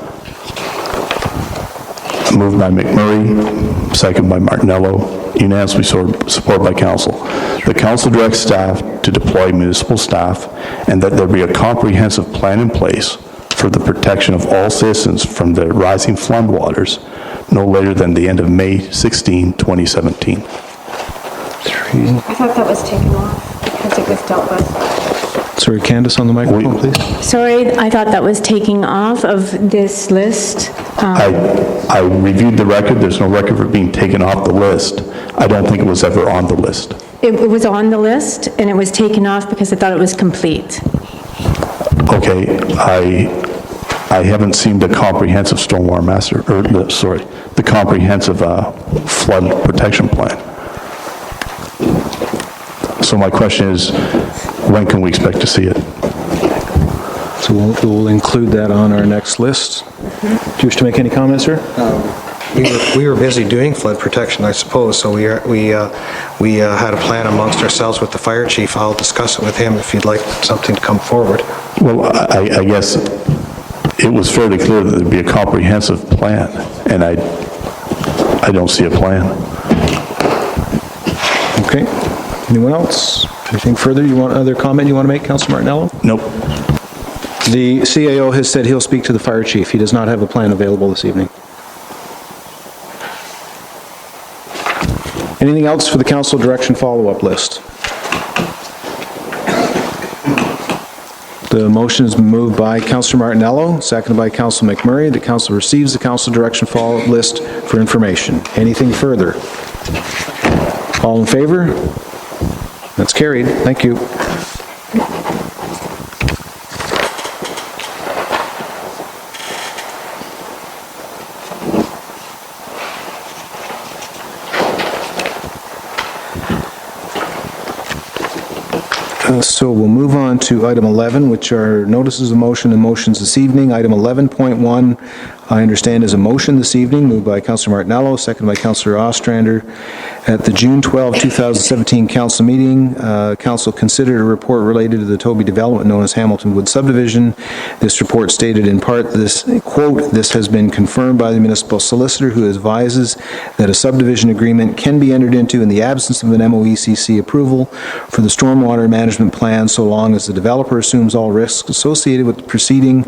Moved by McMurray, second by Martinello, unanimously supported by council. The council directs staff to deploy municipal staff and that there be a comprehensive plan in place for the protection of all citizens from the rising floodwaters no later than the end of May 16, 2017. I thought that was taken off because it was dealt with. Sorry, Candace on the microphone, please. Sorry, I thought that was taking off of this list. I reviewed the record. There's no record for it being taken off the list. I don't think it was ever on the list. It was on the list, and it was taken off because I thought it was complete. Okay, I haven't seen the comprehensive stormwater master, or the comprehensive flood protection plan. So my question is, when can we expect to see it? So we'll include that on our next list. Do you wish to make any comments, sir? We were busy doing flood protection, I suppose, so we had a plan amongst ourselves with the fire chief. I'll discuss it with him if you'd like something to come forward. Well, I guess it was fairly clear that there'd be a comprehensive plan, and I don't see a plan. Okay. Anyone else? Anything further other comment you want to make, Councilor Martinello? Nope. The CAO has said he'll speak to the fire chief. He does not have a plan available this evening. Anything else for the council direction follow-up list? The motion has been moved by Councilor Martinello, seconded by Councilor McMurray. The council receives the council direction follow-up list for information. Anything further? All in favor? That's carried. Thank you. So we'll move on to item 11, which are notices of motion and motions this evening. Item 11.1, I understand is a motion this evening, moved by Councilor Martinello, seconded by Councilor Ostrander. At the June 12, 2017 council meeting, council considered a report related to the Toby development known as Hamilton Wood subdivision. This report stated in part, this quote, "This has been confirmed by the municipal solicitor who advises that a subdivision agreement can be entered into in the absence of an MOECC approval for the stormwater management plan so long as the developer assumes all risks associated with proceeding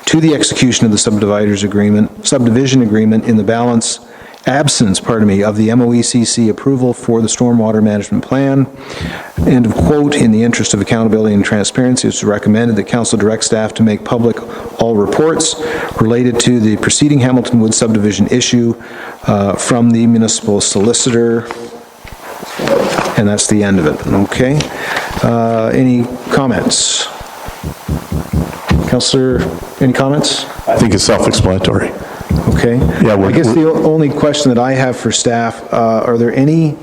to the execution of the subdivision agreement in the absence of the MOECC approval for the stormwater management plan." End of quote. In the interest of accountability and transparency, it's recommended that council direct staff to make public all reports related to the preceding Hamilton Wood subdivision issue from the municipal solicitor. And that's the end of it. Okay. Any comments? Councillor, any comments? I think it's self-explanatory. Okay. Yeah, I guess the only question that I have for staff, are there any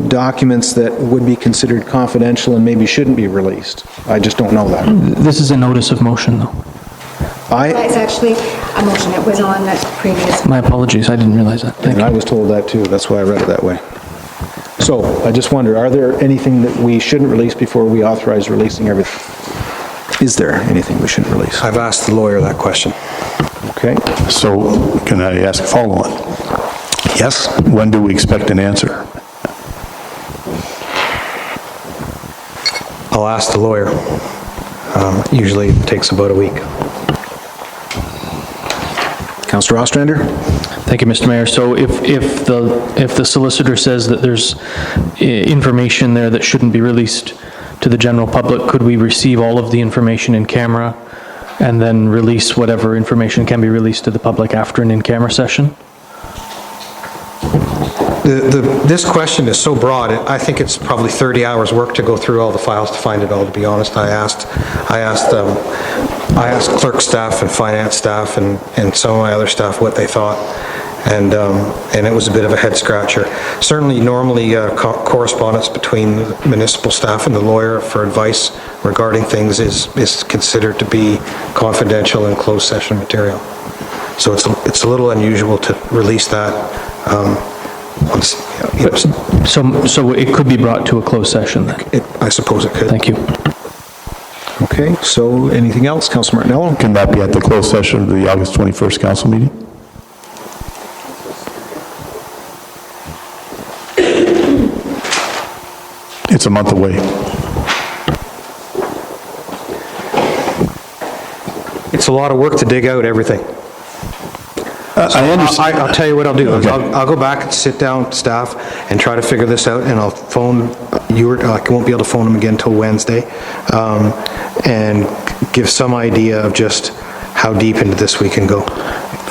documents that would be considered confidential and maybe shouldn't be released? I just don't know that. This is a notice of motion, though. It's actually a motion that was on the previous. My apologies, I didn't realize that. Thank you. I was told that too, that's why I read it that way. So, I just wonder, are there anything that we shouldn't release before we authorize releasing everything? Is there anything we shouldn't release? I've asked the lawyer that question. Okay. So, can I ask a follow-on? Yes? When do we expect an answer? I'll ask the lawyer. Usually it takes about a week. Councillor Ostrander? Thank you, Mr. Mayor. So if the solicitor says that there's information there that shouldn't be released to the general public, could we receive all of the information in camera and then release whatever information can be released to the public after an in-camera session? This question is so broad, I think it's probably 30 hours work to go through all the files to find it all, to be honest. I asked clerk staff and finance staff and some of my other staff what they thought, and it was a bit of a head scratcher. Certainly, normally correspondence between the municipal staff and the lawyer for advice regarding things is considered to be confidential and closed session material. So it's a little unusual to release that. So it could be brought to a closed session then? I suppose it could. Thank you. Okay, so anything else, Councilor Martinello? Can that be at the closed session of the August 21st council meeting? It's a month away. It's a lot of work to dig out everything. I understand. I'll tell you what I'll do. Okay. I'll go back and sit down with staff and try to figure this out, and I'll phone you. I won't be able to phone them again until Wednesday, and give some idea of just how deep into this we can go.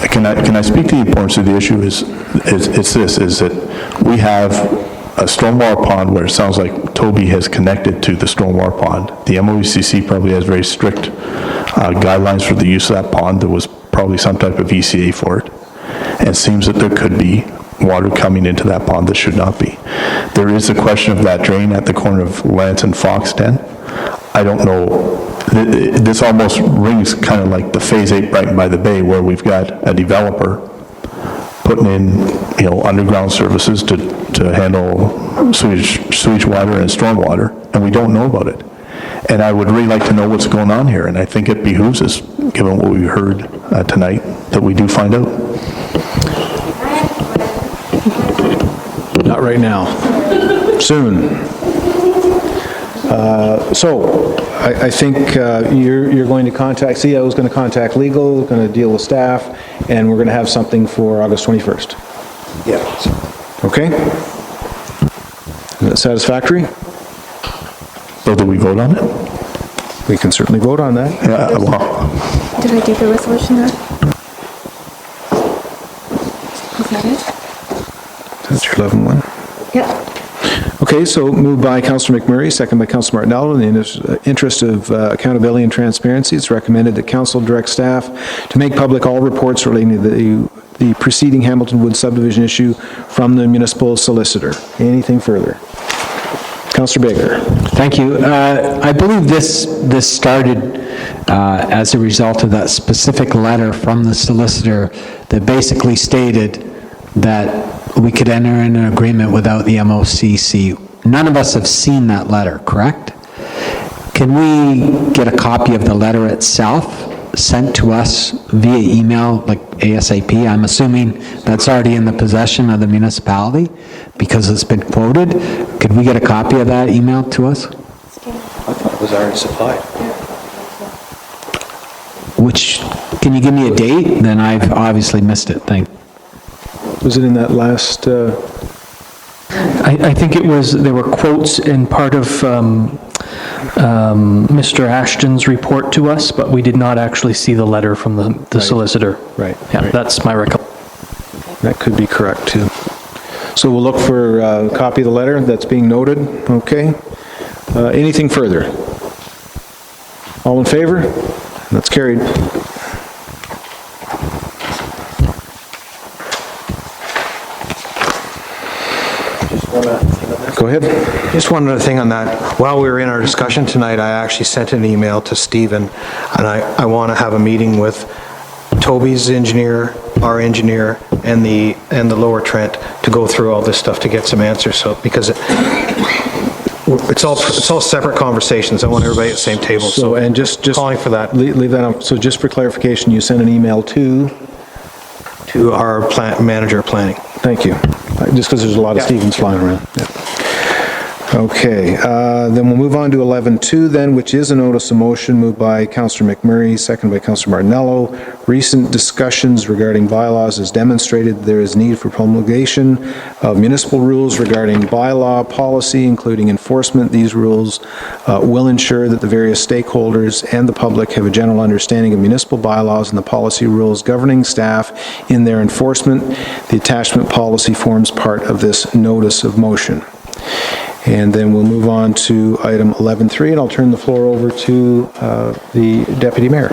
Can I speak to the importance of the issue? Is that we have a stormwater pond where it sounds like Toby has connected to the stormwater pond. The MOECC probably has very strict guidelines for the use of that pond. There was probably some type of ECA for it. And it seems that there could be water coming into that pond that should not be. There is a question of that drain at the corner of Lance and Fox Den. I don't know. This almost rings kind of like the Phase 8 Brighton by the Bay, where we've got a developer putting in, underground services to handle sewage water and stormwater, and we don't know about it. And I would really like to know what's going on here, and I think it behooves us, given what we heard tonight, that we do find out. Not right now. Soon. So, I think you're going to contact, CEO is going to contact legal, going to deal with staff, and we're going to have something for August 21st. Yeah. Okay? Is that satisfactory? So do we vote on it? We can certainly vote on that. Yeah, well, Did I do the resolution there? Is that it? That's your 11-1. Yep. Okay, so moved by Councillor McMurray, second by Councillor Martinello. In the interest of accountability and transparency, it's recommended that council direct staff to make public all reports relating to the preceding Hamilton Woods subdivision issue from the municipal solicitor. Anything further? Councillor Baker. Thank you. I believe this started as a result of that specific letter from the solicitor that basically stated that we could enter in an agreement without the MOCC. None of us have seen that letter, correct? Can we get a copy of the letter itself sent to us via email, like ASAP? I'm assuming that's already in the possession of the municipality because it's been quoted. Could we get a copy of that emailed to us? I thought it was already supplied. Can you give me a date? Then I've obviously missed it. Thank you. Was it in that last... I think there were quotes in part of Mr. Ashton's report to us, but we did not actually see the letter from the solicitor. Right. Yeah, that's my recollection. That could be correct, too. So we'll look for a copy of the letter that's being noted, okay? Anything further? All in favor? That's carried. Go ahead. Just one other thing on that. While we were in our discussion tonight, I actually sent an email to Stephen, and I want to have a meeting with Toby's engineer, our engineer, and the Lower Trent to go through all this stuff to get some answers. So, because it's all separate conversations. I want everybody at the same table. So, and just calling for that. Leave that up. So just for clarification, you sent an email to our manager of planning. Thank you. Just because there's a lot of Stevens flying around. Yeah. Okay, then we'll move on to 11.2 then, which is a notice of motion moved by Councillor McMurray, seconded by Councillor Martinello. Recent discussions regarding bylaws has demonstrated there is need for promulgation of municipal rules regarding bylaw policy, including enforcement. These rules will ensure that the various stakeholders and the public have a general understanding of municipal bylaws and the policy rules governing staff in their enforcement. The attachment policy forms part of this notice of motion. And then we'll move on to item 11.3, and I'll turn the floor over to the Deputy Mayor.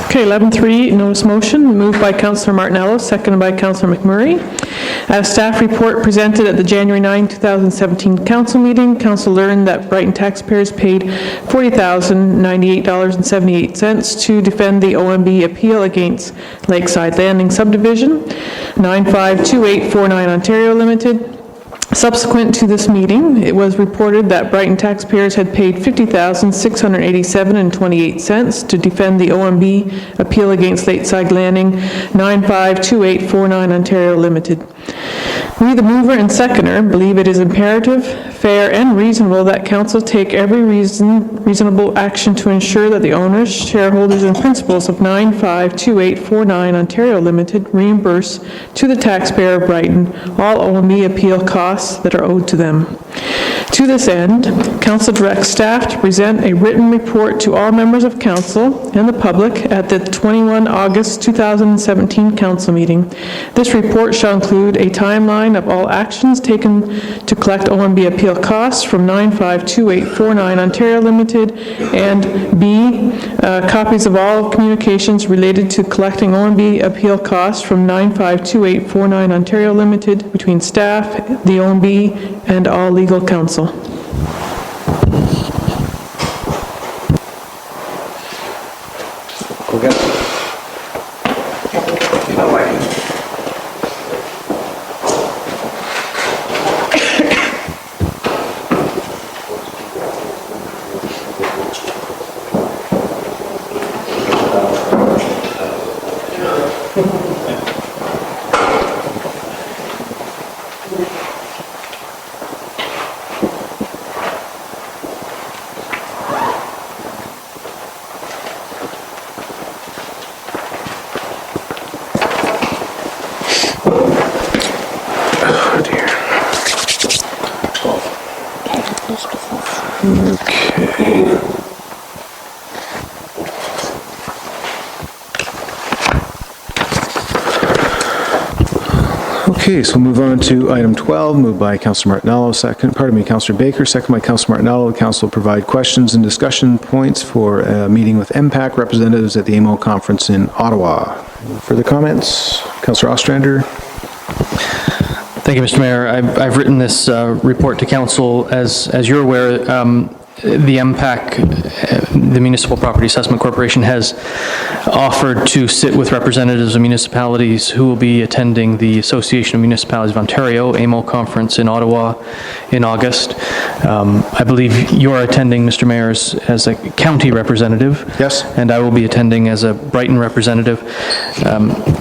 Okay, 11.3, notice motion, moved by Councillor Martinello, seconded by Councillor McMurray. At a staff report presented at the January 9, 2017 council meeting, council learned that Brighton taxpayers paid $40,098.78 to defend the OMB appeal against Lakeside Landing subdivision, 952849 Ontario Limited. Subsequent to this meeting, it was reported that Brighton taxpayers had paid $50,687.28 to defend the OMB appeal against Lakeside Landing, 952849 Ontario Limited. We, the mover and seconder, believe it is imperative, fair, and reasonable that council take every reasonable action to ensure that the owners, shareholders, and principals of 952849 Ontario Limited reimburse to the taxpayer of Brighton all OMB appeal costs that are owed to them. To this end, council directs staff to present a written report to all members of council and the public at the 21 August 2017 council meeting. This report shall include a timeline of all actions taken to collect OMB appeal costs from 952849 Ontario Limited, and B, copies of all communications related to collecting OMB appeal costs from 952849 Ontario Limited between staff, the OMB, and all legal counsel. Okay, so we'll move on to item 12, moved by Councillor Martinello, Councillor Baker, second by Councillor Martinello. The council will provide questions and discussion points for a meeting with MPAC representatives at the AMO conference in Ottawa. Further comments? Councillor Ostrander? Thank you, Mr. Mayor. I've written this report to council. As you're aware, the MPAC, the Municipal Property Assessment Corporation, has offered to sit with representatives of municipalities who will be attending the Association of Municipalities of Ontario, AMO conference in Ottawa in August. I believe you're attending, Mr. Mayor, as a county representative. Yes. And I will be attending as a Brighton representative.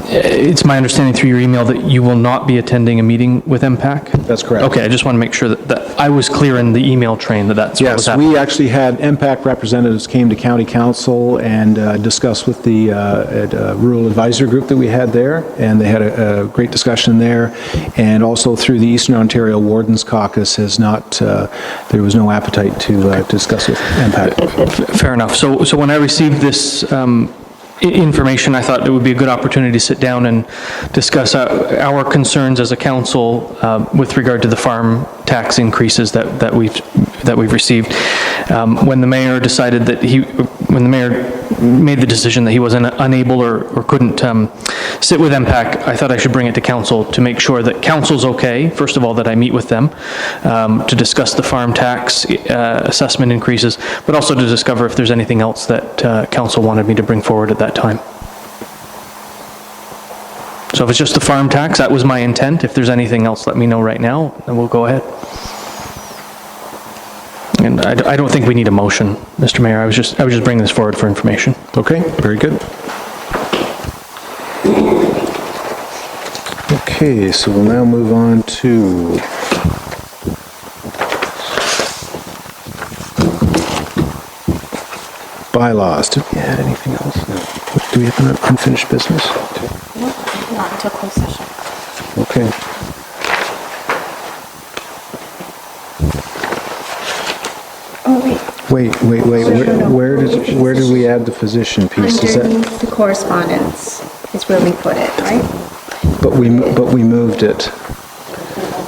It's my understanding through your email that you will not be attending a meeting with MPAC? That's correct. Okay, I just want to make sure that I was clear in the email train that that's what was happening. We actually had MPAC representatives came to county council and discussed with the rural advisor group that we had there, and they had a great discussion there. And also through the Eastern Ontario Wardens Caucus has not, there was no appetite to discuss with MPAC. Fair enough. So when I received this information, I thought it would be a good opportunity to sit down and discuss our concerns as a council with regard to the farm tax increases that we've received. When the mayor decided that when the mayor made the decision that he was unable or couldn't sit with MPAC, I thought I should bring it to council to make sure that council's okay. First of all, that I meet with them to discuss the farm tax assessment increases, but also to discover if there's anything else that council wanted me to bring forward at that time. So if it's just the farm tax, that was my intent. If there's anything else, let me know right now, and we'll go ahead. And I don't think we need a motion, Mr. Mayor. I was just bringing this forward for information. Okay, very good. Okay, so we'll now move on to bylaws. Did we add anything else? No. Do we have an unfinished business? Not until closed session. Okay. Oh, wait. Where did we add the physician piece? Is that, Underneath the correspondence is where we put it, right? but we moved it.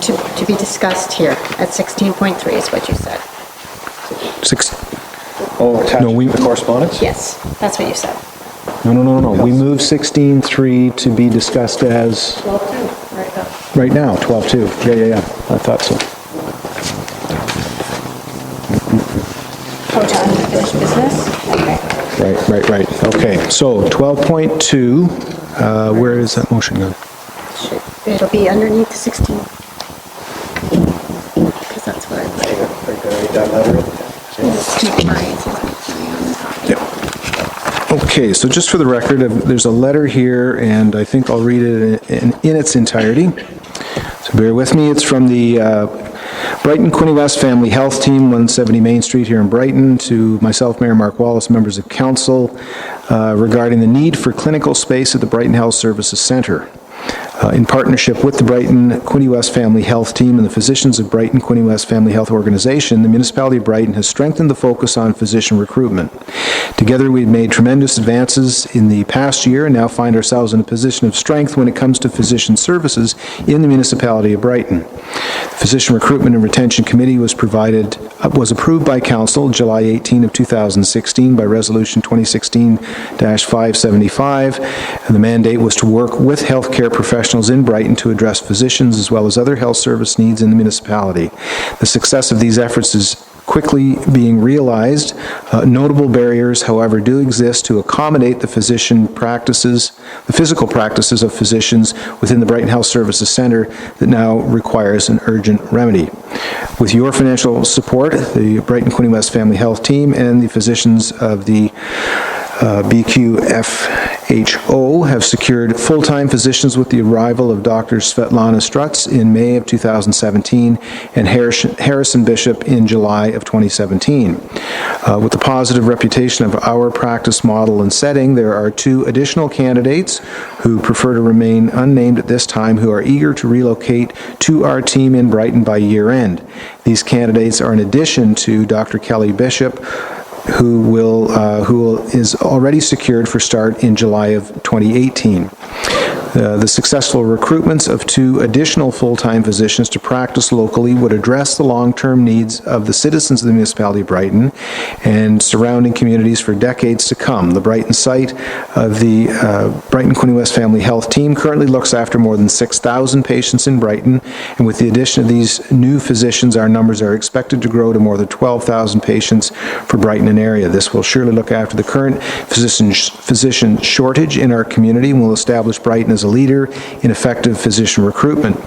To be discussed here at 16.3 is what you said. The correspondence? Yes, that's what you said. No. We moved 16.3 to be discussed as 12.2, right now, 12.2. Yeah. I thought so. Oh, to unfinished business? Okay. Right. Okay, so 12.2, where is that motion going? It'll be underneath 16. Because that's where I put it. Okay, so just for the record, there's a letter here, and I think I'll read it in its entirety. So bear with me. It's from the Brighton Quinte West Family Health Team, 170 Main Street here in Brighton, to myself, Mayor Mark Wallace, members of council, regarding the need for clinical space at the Brighton Health Services Centre. In partnership with the Brighton Quinte West Family Health Team and the physicians of Brighton Quinte West Family Health Organization, the municipality of Brighton has strengthened the focus on physician recruitment. Together, we've made tremendous advances in the past year and now find ourselves in a position of strength when it comes to physician services in the municipality of Brighton. The Physician Recruitment and Retention Committee was approved by Council July 18 of 2016 by Resolution 2016-575, and the mandate was to work with healthcare professionals in Brighton to address physicians as well as other health service needs in the municipality. The success of these efforts is quickly being realized. Notable barriers, however, do exist to accommodate the physical practices of physicians within the Brighton Health Services Centre that now requires an urgent remedy. With your financial support, the Brighton Quinte West Family Health Team and the physicians of the BQFHO have secured full-time physicians with the arrival of Dr. Svetlana Strutz in May of 2017 and Harrison Bishop in July of 2017. With the positive reputation of our practice model and setting, there are 2 additional candidates who prefer to remain unnamed at this time who are eager to relocate to our team in Brighton by year end. These candidates are in addition to Dr. Kelly Bishop, who is already secured for start in July of 2018. The successful recruitments of 2 additional full-time physicians to practice locally would address the long-term needs of the citizens of the municipality of Brighton and surrounding communities for decades to come. The Brighton site of the Brighton Quinte West Family Health Team currently looks after more than 6,000 patients in Brighton, and with the addition of these new physicians, our numbers are expected to grow to more than 12,000 patients for Brighton and area. This will surely look after the current physician shortage in our community and will establish Brighton as a leader in effective physician recruitment.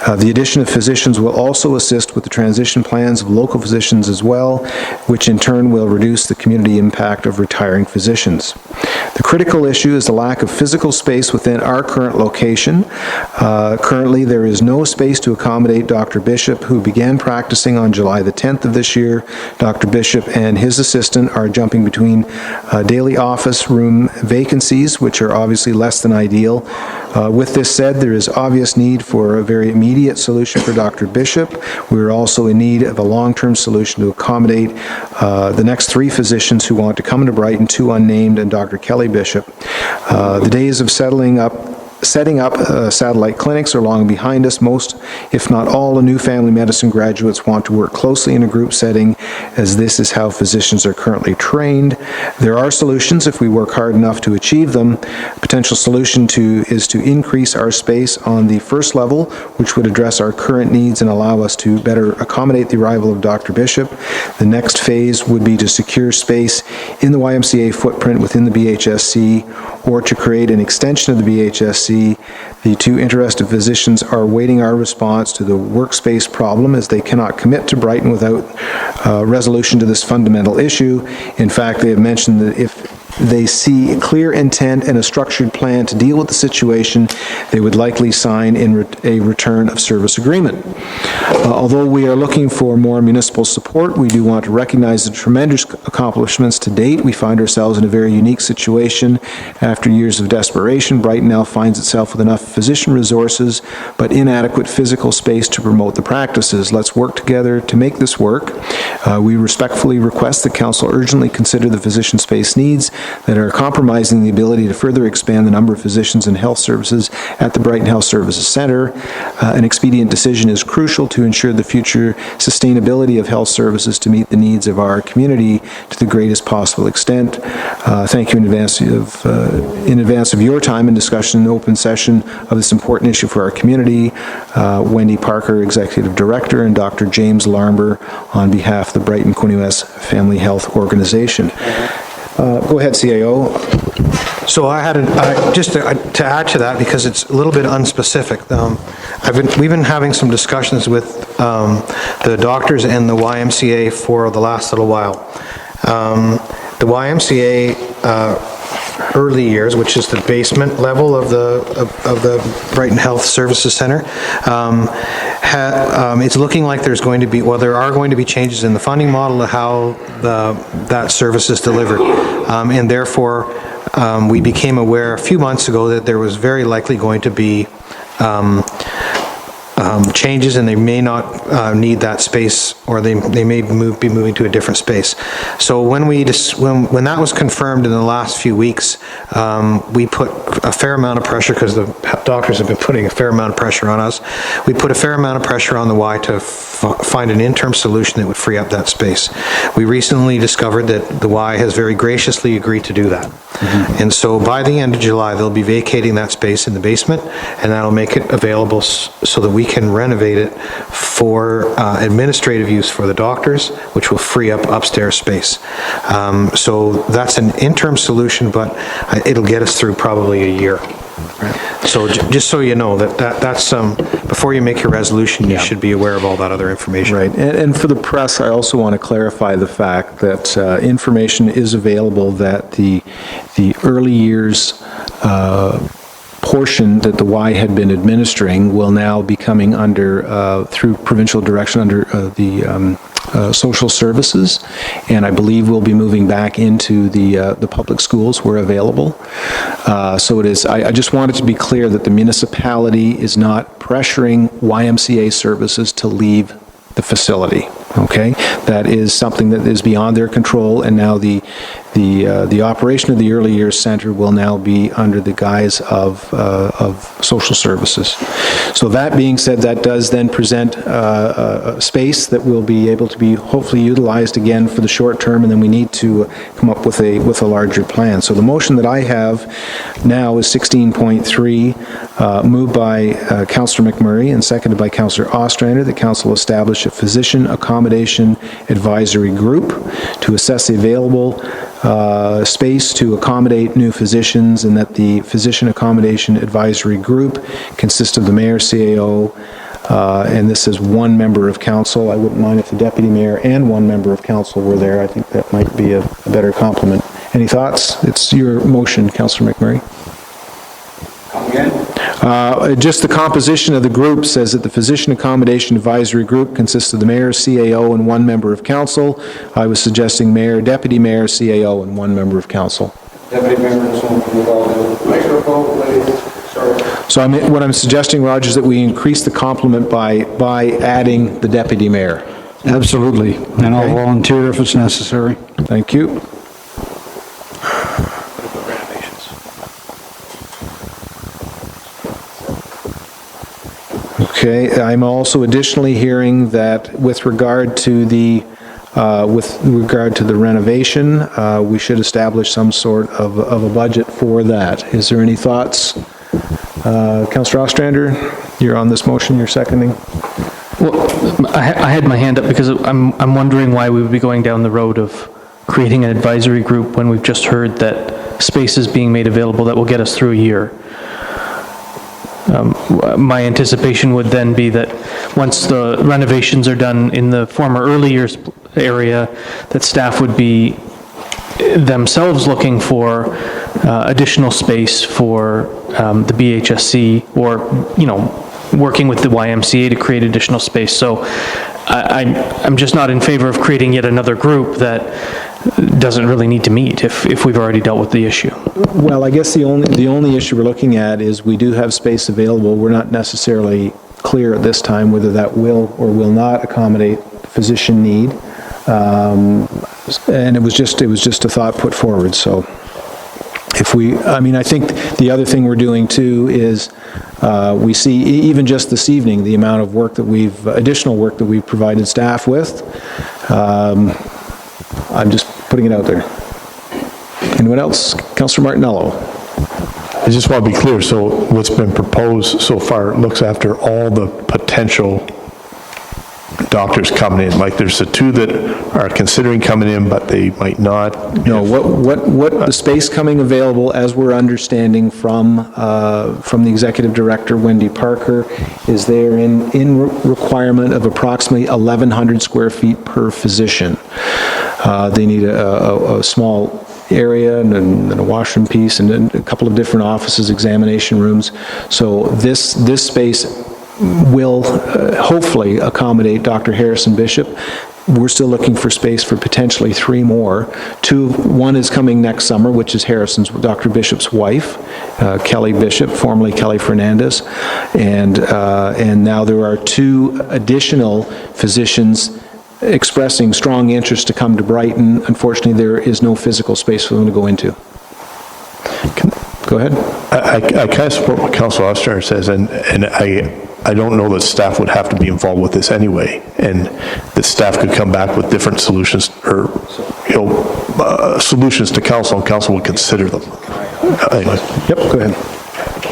The addition of physicians will also assist with the transition plans of local physicians as well, which in turn will reduce the community impact of retiring physicians. The critical issue is the lack of physical space within our current location. Currently, there is no space to accommodate Dr. Bishop, who began practicing on July the 10th of this year. Dr. Bishop and his assistant are jumping between daily office room vacancies, which are obviously less than ideal. With this said, there is obvious need for a very immediate solution for Dr. Bishop. We are also in need of a long-term solution to accommodate the next 3 physicians who want to come to Brighton, 2 unnamed, and Dr. Kelly Bishop. The days of setting up satellite clinics are long behind us. Most, if not all, the new family medicine graduates want to work closely in a group setting, as this is how physicians are currently trained. There are solutions if we work hard enough to achieve them. A potential solution is to increase our space on the first level, which would address our current needs and allow us to better accommodate the arrival of Dr. Bishop. The next phase would be to secure space in the YMCA footprint within the BHSC, or to create an extension of the BHSC. The 2 interested physicians are awaiting our response to the workspace problem, as they cannot commit to Brighton without resolution to this fundamental issue. In fact, they have mentioned that if they see clear intent and a structured plan to deal with the situation, they would likely sign a return of service agreement. Although we are looking for more municipal support, we do want to recognize the tremendous accomplishments to date. We find ourselves in a very unique situation. After years of desperation, Brighton now finds itself with enough physician resources, but inadequate physical space to promote the practices. Let's work together to make this work. We respectfully request that Council urgently consider the physician space needs that are compromising the ability to further expand the number of physicians and health services at the Brighton Health Services Centre. An expedient decision is crucial to ensure the future sustainability of health services to meet the needs of our community to the greatest possible extent. Thank you in advance of your time and discussion in open session of this important issue for our community. Wendy Parker, Executive Director, and Dr. James Larmber on behalf of the Brighton Quinte West Family Health Organization. Go ahead, CAO. So just to add to that, because it's a little bit unspecific, we've been having some discussions with the doctors and the YMCA for the last little while. The YMCA early years, which is the basement level of the Brighton Health Services Centre, it's looking like there are going to be changes in the funding model of how that service is delivered, and therefore we became aware a few months ago that there was very likely going to be changes, and they may not need that space, or they may be moving to a different space. So when that was confirmed in the last few weeks, we put a fair amount of pressure, because the doctors have been putting a fair amount of pressure on us. We put a fair amount of pressure on the Y to find an interim solution that would free up that space. We recently discovered that the Y has very graciously agreed to do that. Mm-hmm. And so by the end of July, they'll be vacating that space in the basement, and that'll make it available so that we can renovate it for administrative use for the doctors, which will free up upstairs space. So that's an interim solution, but it'll get us through probably a year. So just so you know, that's, before you make your resolution, you should be aware of all that other information. Right, and for the press, I also want to clarify the fact that information is available that the early years portion that the Y had been administering will now be coming under, through provincial direction, under the social services, and I believe we'll be moving back into the public schools where available. So it is, I just want it to be clear that the municipality is not pressuring YMCA services to leave the facility, okay? That is something that is beyond their control, and now the operation of the Early Years Center will now be under the guise of social services. So that being said, that does then present a space that will be able to be hopefully utilized again for the short term, and then we need to come up with a larger plan. So the motion that I have now is 16.3, moved by Councillor McMurray and seconded by Councillor Ostrander, that council establish a physician accommodation advisory group to assess the available space to accommodate new physicians, and that the physician accommodation advisory group consists of the mayor, CAO, and this is one member of council. I wouldn't mind if the deputy mayor and one member of council were there. I think that might be a better complement. Any thoughts? It's your motion, Councillor McMurray. Just the composition of the group says that the Physician Accommodation Advisory Group consists of the mayor, CAO, and one member of council. I was suggesting mayor, deputy mayor, CAO, and one member of council. Deputy member, microphone, please. Sorry. So what I'm suggesting, Roger, is that we increase the complement by adding the deputy mayor. Absolutely, and I'll volunteer if it's necessary. Thank you. Okay, I'm also additionally hearing that with regard to the renovation, we should establish some sort of a budget for that. Is there any thoughts? Councillor Ostrander, you're on this motion, you're seconding? Well, I had my hand up because I'm wondering why we would be going down the road of creating an advisory group when we've just heard that space is being made available that will get us through a year. My anticipation would then be that once the renovations are done in the former early years area, that staff would be themselves looking for additional space for the BHSC, or, working with the YMCA to create additional space. So I'm just not in favor of creating yet another group that doesn't really need to meet if we've already dealt with the issue. Well, I guess the only issue we're looking at is we do have space available. We're not necessarily clear at this time whether that will or will not accommodate physician need. And it was just a thought put forward. So I think the other thing we're doing too is we see even just this evening the amount of work that additional work that we've provided staff with. I'm just putting it out there. Anyone else? Councillor Martinello. I just want to be clear, so what's been proposed so far looks after all the potential doctors coming in. Like, there's the two that are considering coming in, but they might not. No, what the space coming available, as we're understanding from the executive director, Wendy Parker, is they're in requirement of approximately 1,100 square feet per physician. They need a small area and a washroom piece and a couple of different offices, examination rooms. So this space will hopefully accommodate Dr. Harrison Bishop. We're still looking for space for potentially 3 more. One is coming next summer, which is Dr. Bishop's wife, Kelly Bishop, formerly Kelly Fernandez, and now there are 2 additional physicians expressing strong interest to come to Brighton. Unfortunately, there is no physical space for them to go into. Go ahead. I kind of support what Councillor Ostrander says, and I don't know that staff would have to be involved with this anyway, and the staff could come back with different solutions, or solutions to council, and council would consider them. Anyway. Yep, go ahead.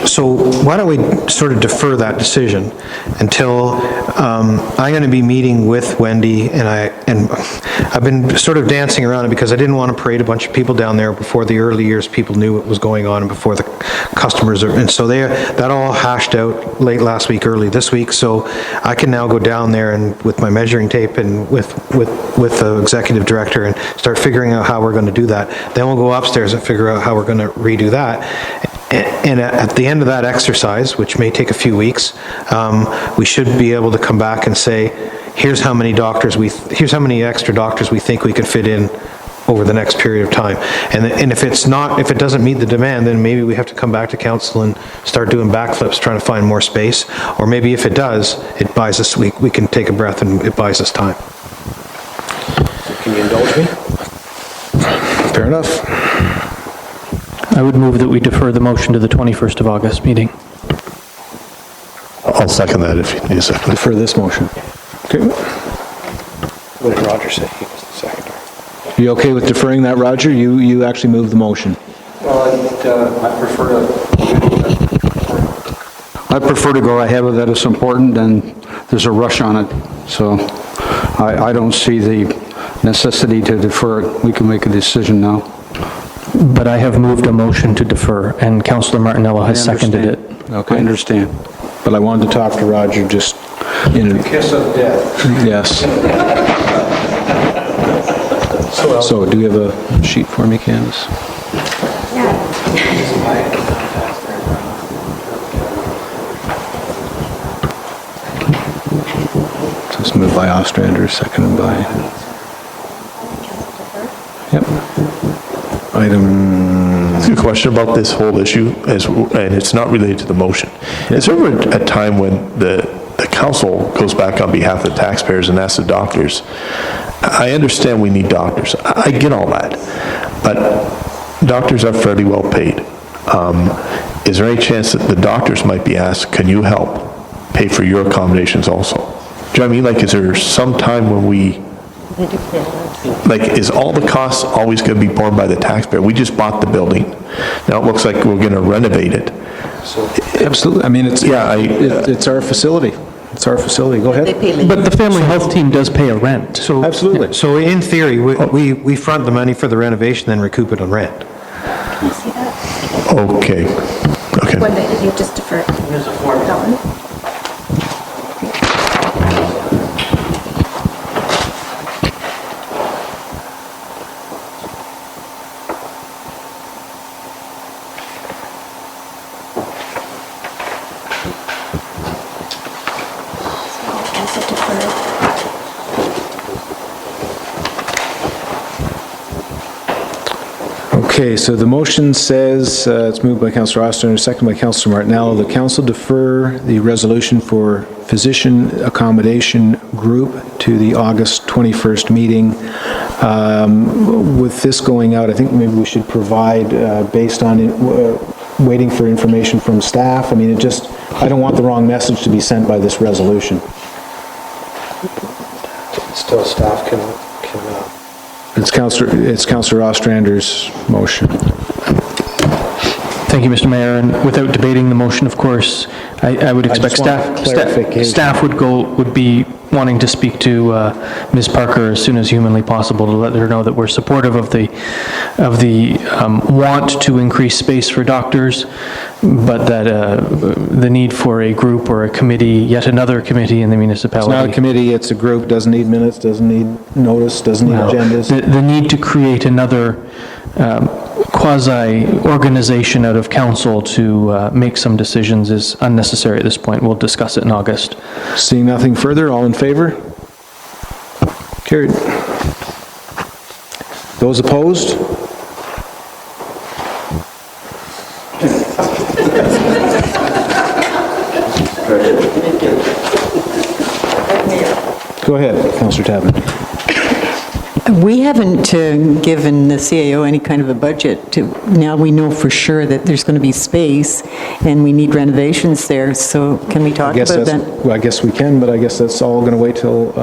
So why don't we sort of defer that decision until, I'm going to be meeting with Wendy, and I've been sort of dancing around it because I didn't want to parade a bunch of people down there before the early years people knew what was going on and before the customers are, and so that all hashed out late last week, early this week, so I can now go down there and with my measuring tape and with the executive director and start figuring out how we're going to do that. Then we'll go upstairs and figure out how we're going to redo that. And at the end of that exercise, which may take a few weeks, we should be able to come back and say, here's how many extra doctors we think we could fit in over the next period of time. And if it doesn't meet the demand, then maybe we have to come back to council and start doing backflips, trying to find more space. Or maybe if it does, it buys us, we can take a breath and it buys us time. Can you indulge me? Fair enough. I would move that we defer the motion to the 21st of August meeting. I'll second that if you need a second. Defer this motion. Okay. What did Roger say? He was the seconder. You okay with deferring that, Roger? You actually moved the motion. Well, I prefer to go ahead with it. It's important, and there's a rush on it. So I don't see the necessity to defer it. We can make a decision now. But I have moved a motion to defer, and Councillor Martinello has seconded it. Okay. I understand. But I wanted to talk to Roger just in a... Kiss of death. Yes. So do you have a sheet for me, Candace? So it's moved by Ostrander, seconded by... Yep. Item... A question about this whole issue, and it's not related to the motion. Is there ever a time when the council goes back on behalf of the taxpayers and asks the doctors? I understand we need doctors. I get all that. But doctors are fairly well paid. Is there any chance that the doctors might be asked, can you help pay for your accommodations also? Do you know what I mean? Like, is there some time when we... Like, is all the costs always going to be borne by the taxpayer? We just bought the building. Now it looks like we're going to renovate it. Absolutely. I mean, it's our facility. It's our facility. Go ahead. But the family health team does pay a rent. So absolutely. So in theory, we front the money for the renovation, then recoup it on rent. Can you see that? Okay. Okay. One that you just deferred. There's a form. That one? Okay, so the motion says, it's moved by Councillor Ostrander, seconded by Councillor Martinello, the council defer the resolution for physician accommodation group to the August 21st meeting. With this going out, I think maybe we should provide, based on waiting for information from staff. I mean, I don't want the wrong message to be sent by this resolution. Still, staff can It's Councillor Ostrander's motion. Thank you, Mr. Mayor, and without debating the motion, of course, I would expect just want clarification. staff would be wanting to speak to Ms. Parker as soon as humanly possible to let her know that we're supportive of the want to increase space for doctors, but that the need for a group or a committee, yet another committee in the municipality. It's not a committee, it's a group, doesn't need minutes, doesn't need notice, doesn't need agendas. The need to create another quasi-organization out of council to make some decisions is unnecessary at this point. We'll discuss it in August. Seeing nothing further, all in favor? Carried. Those opposed? Go ahead, Councillor Tappan. We haven't given the CAO any kind of a budget. Now we know for sure that there's going to be space and we need renovations there, so can we talk about that? Well, I guess we can, but I guess that's all going to wait till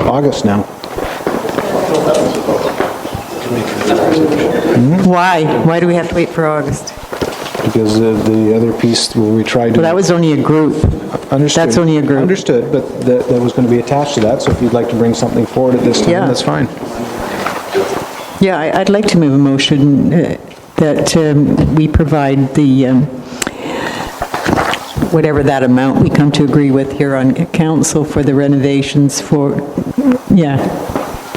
August now. Why? Why do we have to wait for August? because the other piece where we tried to... Well, that was only a group. Understood. That's only a group. Understood, but that was going to be attached to that, so if you'd like to bring something forward at this time, Yeah. that's fine. Yeah, I'd like to move a motion that we provide the, whatever that amount we come to agree with here on council for the renovations for,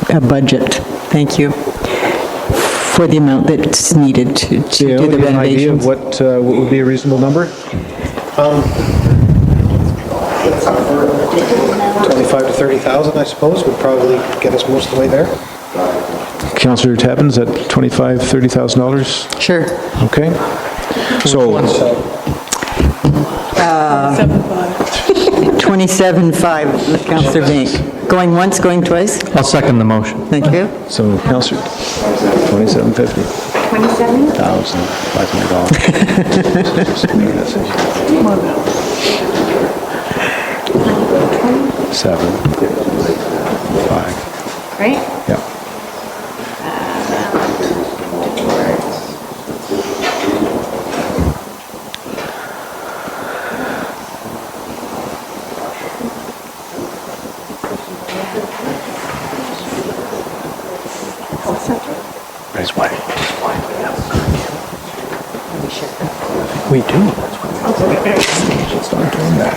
a budget. Thank you. For the amount that's needed to do the An idea of renovations. what would be a reasonable number? 25 to 30,000, I suppose, would probably get us most of the way there. Councillor Tappin, is that $25,000, $30,000? Sure. Okay. So, 27.5, Councillor Bank. Going once, going twice? I'll second the motion. Thank you. so Councillor, $27.50. 27? Seven, five. Right? Yeah. Raise wide. We do. Start doing that.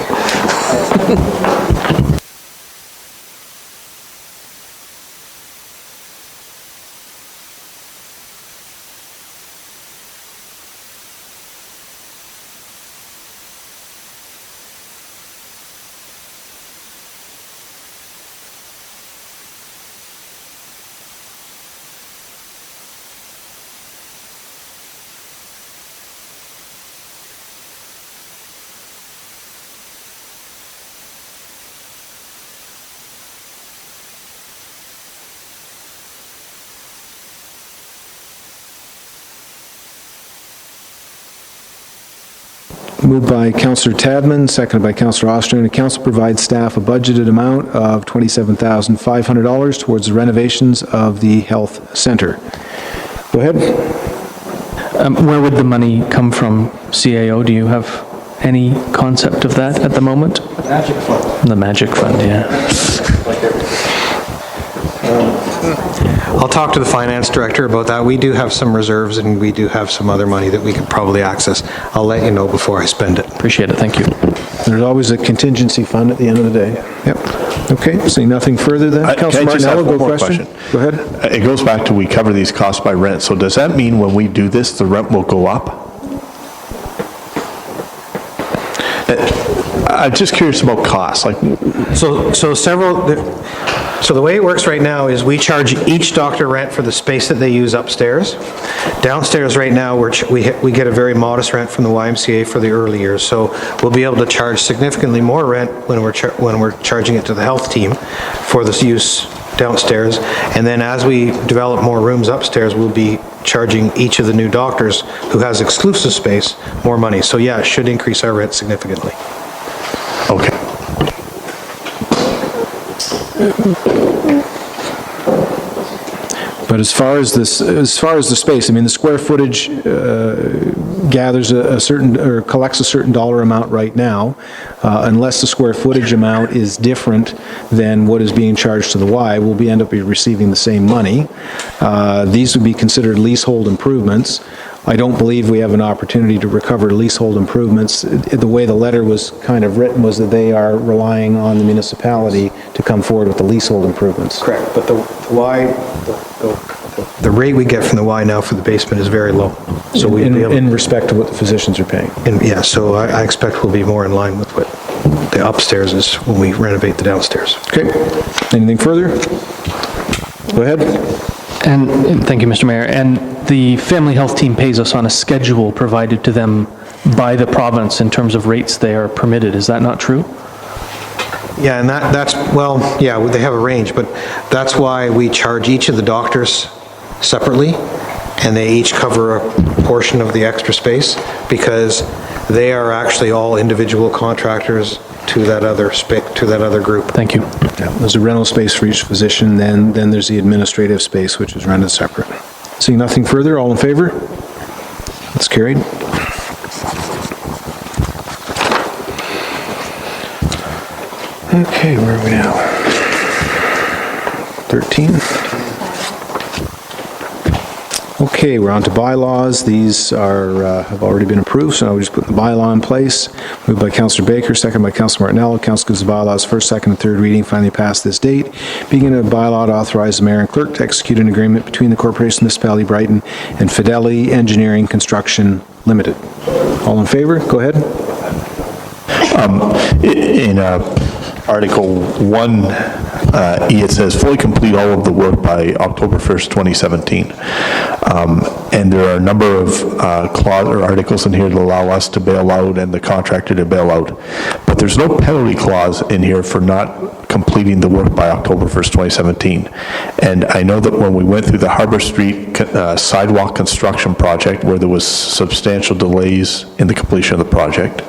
Moved by Councillor Tadman, seconded by Councillor Ostrander. Council provides staff a budgeted amount of $27,500 towards the renovations of the health centre. Go ahead. Where would the money come from, CAO? Do you have any concept of that at the moment? Magic fund. The magic fund, yeah. I'll talk to the finance director about that. We do have some reserves and we do have some other money that we could probably access. I'll let you know before I spend it. Appreciate it, thank you. There's always a contingency fund at the end of the day. Yep. Okay, seeing nothing further then? Can I Councillor just have Martinello, one more question? Go ahead. It goes back to we cover these costs by rent. So does that mean when we do this, the rent will go up? I'm just curious about costs, like... So the way it works right now is we charge each doctor rent for the space that they use upstairs. Downstairs right now, we get a very modest rent from the YMCA for the early years, so we'll be able to charge significantly more rent when we're charging it to the health team for this use downstairs. And then as we develop more rooms upstairs, we'll be charging each of the new doctors who has exclusive space more money. So yeah, it should increase our rent significantly. Okay. But as far as the space, I mean, the square footage gathers a certain, or collects a certain dollar amount right now. Unless the square footage amount is different than what is being charged to the Y, we'll end up receiving the same money. These would be considered leasehold improvements. I don't believe we have an opportunity to recover leasehold improvements. The way the letter was kind of written was that they are relying on the municipality to come forward with the leasehold improvements. Correct, but the rate we get from the Y now for the basement is very low. So we'd be able in respect to what the physicians are paying. Yeah, so I expect we'll be more in line with what the upstairs is when we renovate the downstairs. Okay. Anything further? Go ahead. And thank you, Mr. Mayor. And the family health team pays us on a schedule provided to them by the province in terms of rates they are permitted. Is that not true? Yeah, and that's, well, yeah, they have a range, but that's why we charge each of the doctors separately, and they each cover a portion of the extra space, because they are actually all individual contractors to that other group. Thank you. Yeah, there's a rental space for each physician, then there's the administrative space, which is rented separate. Seeing nothing further, all in favor? That's carried. Okay, where are we now? 13? Okay, we're on to bylaws. These are, have already been approved, so now we just put the bylaw in place. Moved by Councillor Baker, second by Councillor Martinello. Council gives the bylaws first, second, and third reading, finally passed this date. Being a bylaw to authorize the mayor and clerk to execute an agreement between the Corporation of Municipality Brighton and Fidelity Engineering Construction Limited. All in favor? Go ahead. In Article 1E, it says, fully complete all of the work by October 1st, 2017. And there are a number of clause or articles in here that allow us to bail out and the contractor to bail out. But there's no penalty clause in here for not completing the work by October 1st, 2017. And I know that when we went through the Harbor Street sidewalk construction project, where there was substantial delays in the completion of the project,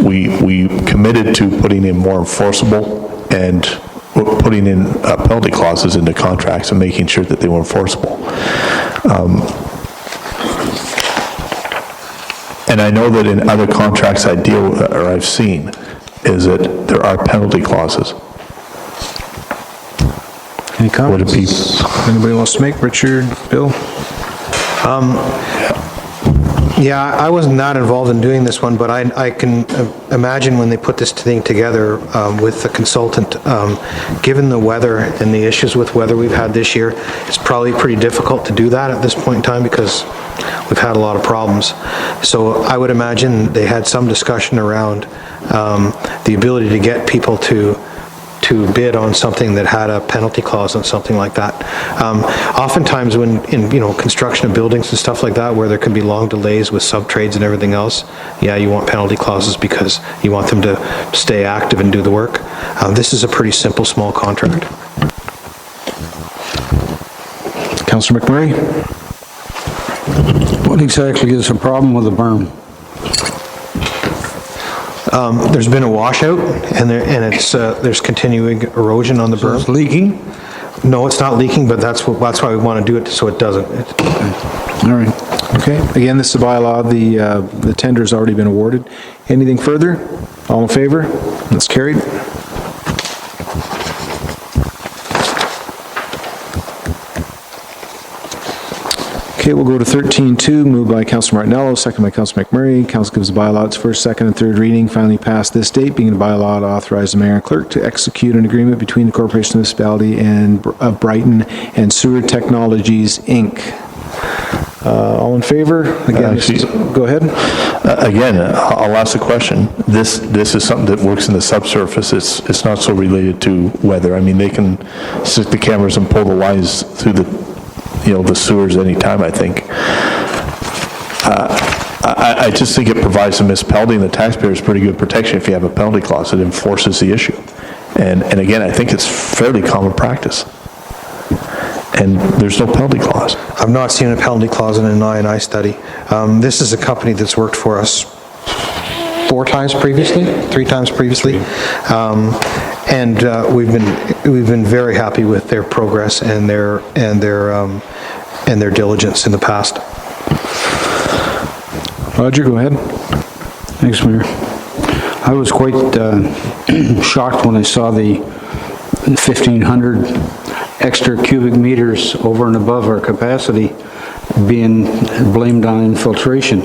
we committed to putting in more enforceable and putting in penalty clauses into contracts and making sure that they were enforceable. And I know that in other contracts I deal with, or I've seen, is that there are penalty clauses. Any comments? Would it be? Anybody wants to make? Richard, Bill? Yeah, I wasn't that involved in doing this one, but I can imagine when they put this thing together with the consultant, given the weather and the issues with weather we've had this year, it's probably pretty difficult to do that at this point in time because we've had a lot of problems. So I would imagine they had some discussion around the ability to get people to bid on something that had a penalty clause on something like that. Oftentimes when in construction of buildings and stuff like that, where there can be long delays with sub-trades and everything else, yeah, you want penalty clauses because you want them to stay active and do the work. This is a pretty simple, small contract. Councillor McMurray? What exactly is the problem with the berm? There's been a washout, and there's continuing erosion on the berm. It's leaking? No, it's not leaking, but that's why we want to do it, so it doesn't. All right. Okay. Again, this is a bylaw. The tender's already been awarded. Anything further? All in favor? That's carried. Okay, we'll go to 13.2, moved by Councillor Martinello, second by Councillor McMurray. Council gives the bylaw its first, second, and third reading, finally passed this date, being a bylaw to authorize the mayor and clerk to execute an agreement between the Corporation of Municipality of Brighton and Sewer Technologies, Inc. All in favor? Again, go ahead. Again, I'll ask a question. This is something that works in the subsurface. It's not so related to weather. I mean, they can stick the cameras and pull the lines through the sewers anytime, I think. I just think it provides the municipality and the taxpayers pretty good protection if you have a penalty clause that enforces the issue. And again, I think it's fairly common practice. And there's no penalty clause. I've not seen a penalty clause in an I&I study. This is a company that's worked for us 3 times previously. And we've been very happy with their progress and their diligence in the past. Roger, go ahead. Thanks, Mayor. I was quite shocked when I saw the 1,500 extra cubic meters over and above our capacity being blamed on infiltration.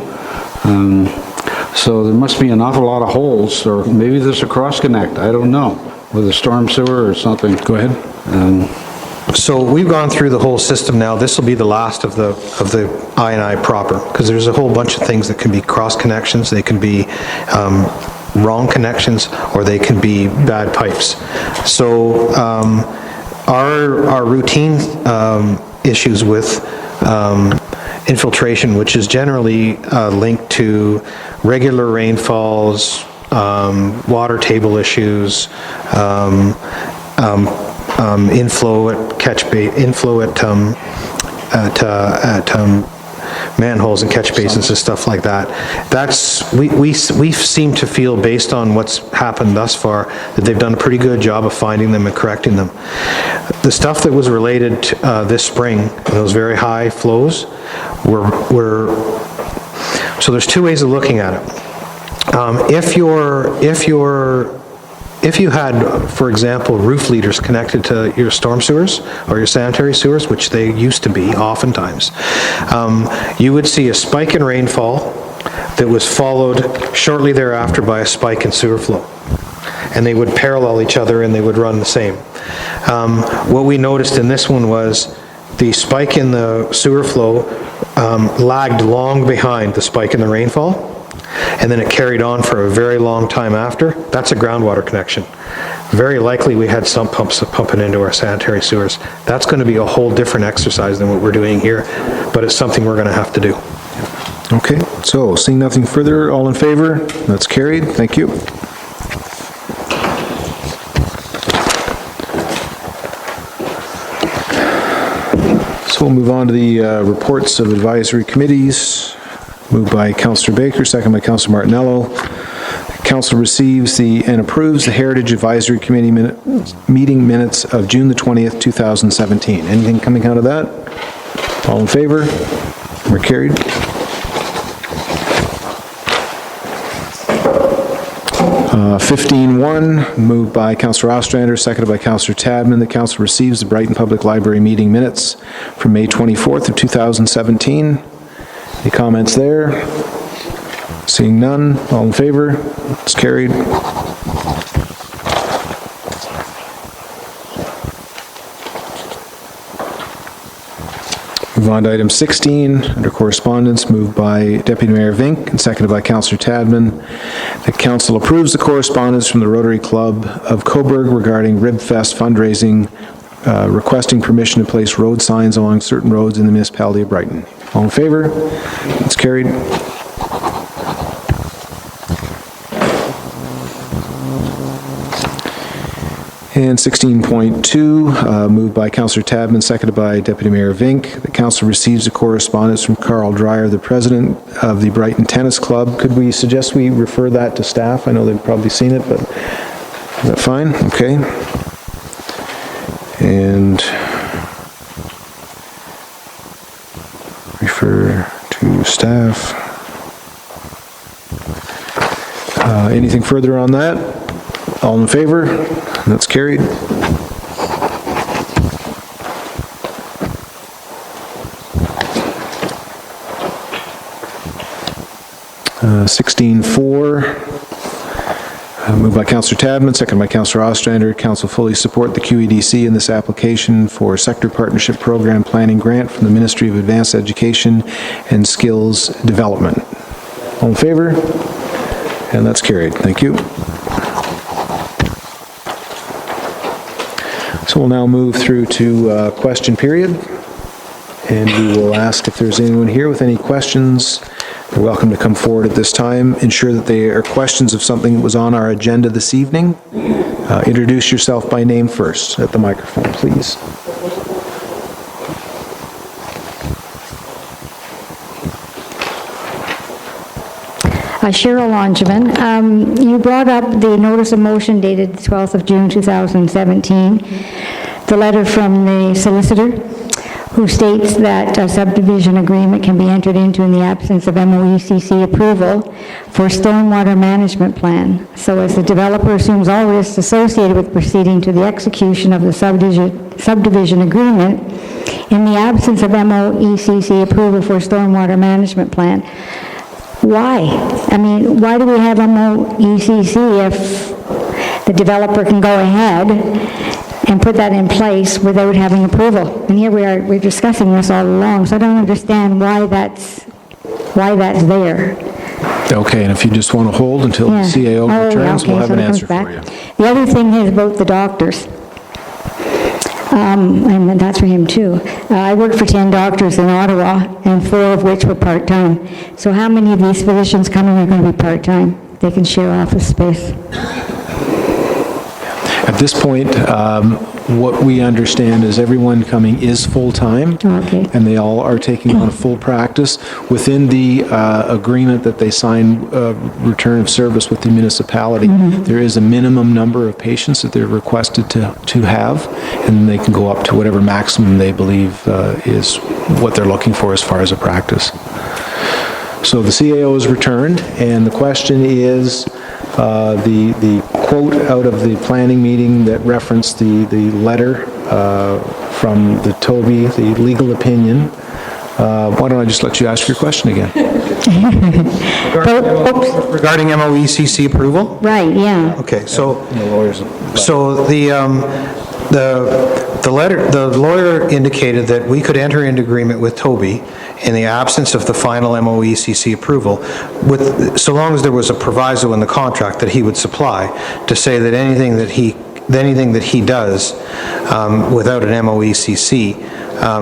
So there must be an awful lot of holes, or maybe there's a cross-connect, I don't know, with a storm sewer or something. Go ahead. So we've gone through the whole system now. This will be the last of the I&I proper, because there's a whole bunch of things that can be cross connections. They can be wrong connections, or they can be bad pipes. So our routine issues with infiltration, which is generally linked to regular rainfalls, water table issues, inflow at manholes and catch basins and stuff like that. We seem to feel, based on what's happened thus far, that they've done a pretty good job of finding them and correcting them. The stuff that was related to, this spring, those very high flows, If you had, for example, roof leaders connected to your storm sewers or your sanitary sewers, which they used to be oftentimes, you would see a spike in rainfall that was followed shortly thereafter by a spike in sewer flow. And they would parallel each other and they would run the same. What we noticed in this one was the spike in the sewer flow lagged long behind the spike in the rainfall, and then it carried on for a very long time after. That's a groundwater connection. Very likely we had sump pumps pumping into our sanitary sewers. That's going to be a whole different exercise than what we're doing here, but it's something we're going to have to do. Okay, so seeing nothing further, all in favor? That's carried. Thank you. So we'll move on to the reports of advisory committees. Moved by Councillor Baker, second by Councillor Martinello. Council receives and approves the Heritage Advisory Committee meeting minutes of June the 20th, 2017. Anything coming out of that? All in favor? We're carried. Uh, 15-1, moved by Councillor Ostrander, seconded by Councillor Tadman. The Council receives the Brighton Public Library meeting minutes from May 24th of 2017. Any comments there? Seeing none, all in favor? It's carried. Move on to item 16, under correspondence, moved by Deputy Mayor Vink and seconded by Councillor Tadman. The council approves the correspondence from the Rotary Club of Cobourg regarding Ribfest fundraising, requesting permission to place road signs along certain roads in the municipality of Brighton. All in favor? It's carried. And 16.2, moved by Councillor Tadman, seconded by Deputy Mayor Vink. The council receives a correspondence from Carl Dreyer, the president of the Brighton Tennis Club. Could we suggest we refer that to staff? I know they've probably seen it, but is that fine? Okay. And refer to staff. Anything further on that? All in favor? That's carried. Uh, 16.4, moved by Councillor Tadman, second by Councillor Ostrander. Council fully support the QEDC in this application for Sector Partnership Program Planning Grant from the Ministry of Advanced Education and Skills Development. All in favor? And that's carried. Thank you. So we'll now move through to question period, and we will ask if there's anyone here with any questions. They're welcome to come forward at this time. Ensure that they are questions of something that was on our agenda this evening. Introduce yourself by name first at the microphone, please. Cheryl Longeman. You brought up the notice of motion dated the 12th of June 2017, the letter from the solicitor who states that a subdivision agreement can be entered into in the absence of MOECC approval for stormwater management plan. So as the developer assumes all risks associated with proceeding to the execution of the subdivision agreement, in the absence of MOECC approval for stormwater management plan, why? I mean, why do we have MOECC if the developer can go ahead and put that in place without having approval? And here we're discussing this all along, so I don't understand why that's there. Okay, and if you just want to hold until the CAO returns, we'll have an answer for you. The other thing is about the doctors. And that's for him too. I worked for 10 doctors in Ottawa, and 4 of which were part-time. So how many of these physicians coming are going to be part-time? They can share office space. At this point, what we understand is everyone coming is full-time, and they all are taking on a full practice. Within the agreement that they sign, return of service with the municipality, there is a minimum number of patients that they're requested to have, and they can go up to whatever maximum they believe is what they're looking for as far as a practice. So the CAO is returned, and the question is, the quote out of the planning meeting that referenced the letter from the Toby, the legal opinion. Why don't I just let you ask your question again? Regarding MOECC approval? Right, yeah. Okay, so the lawyer indicated that we could enter into agreement with Toby in the absence of the final MOECC approval, so long as there was a proviso in the contract that he would supply to say that anything that he does without an MOECC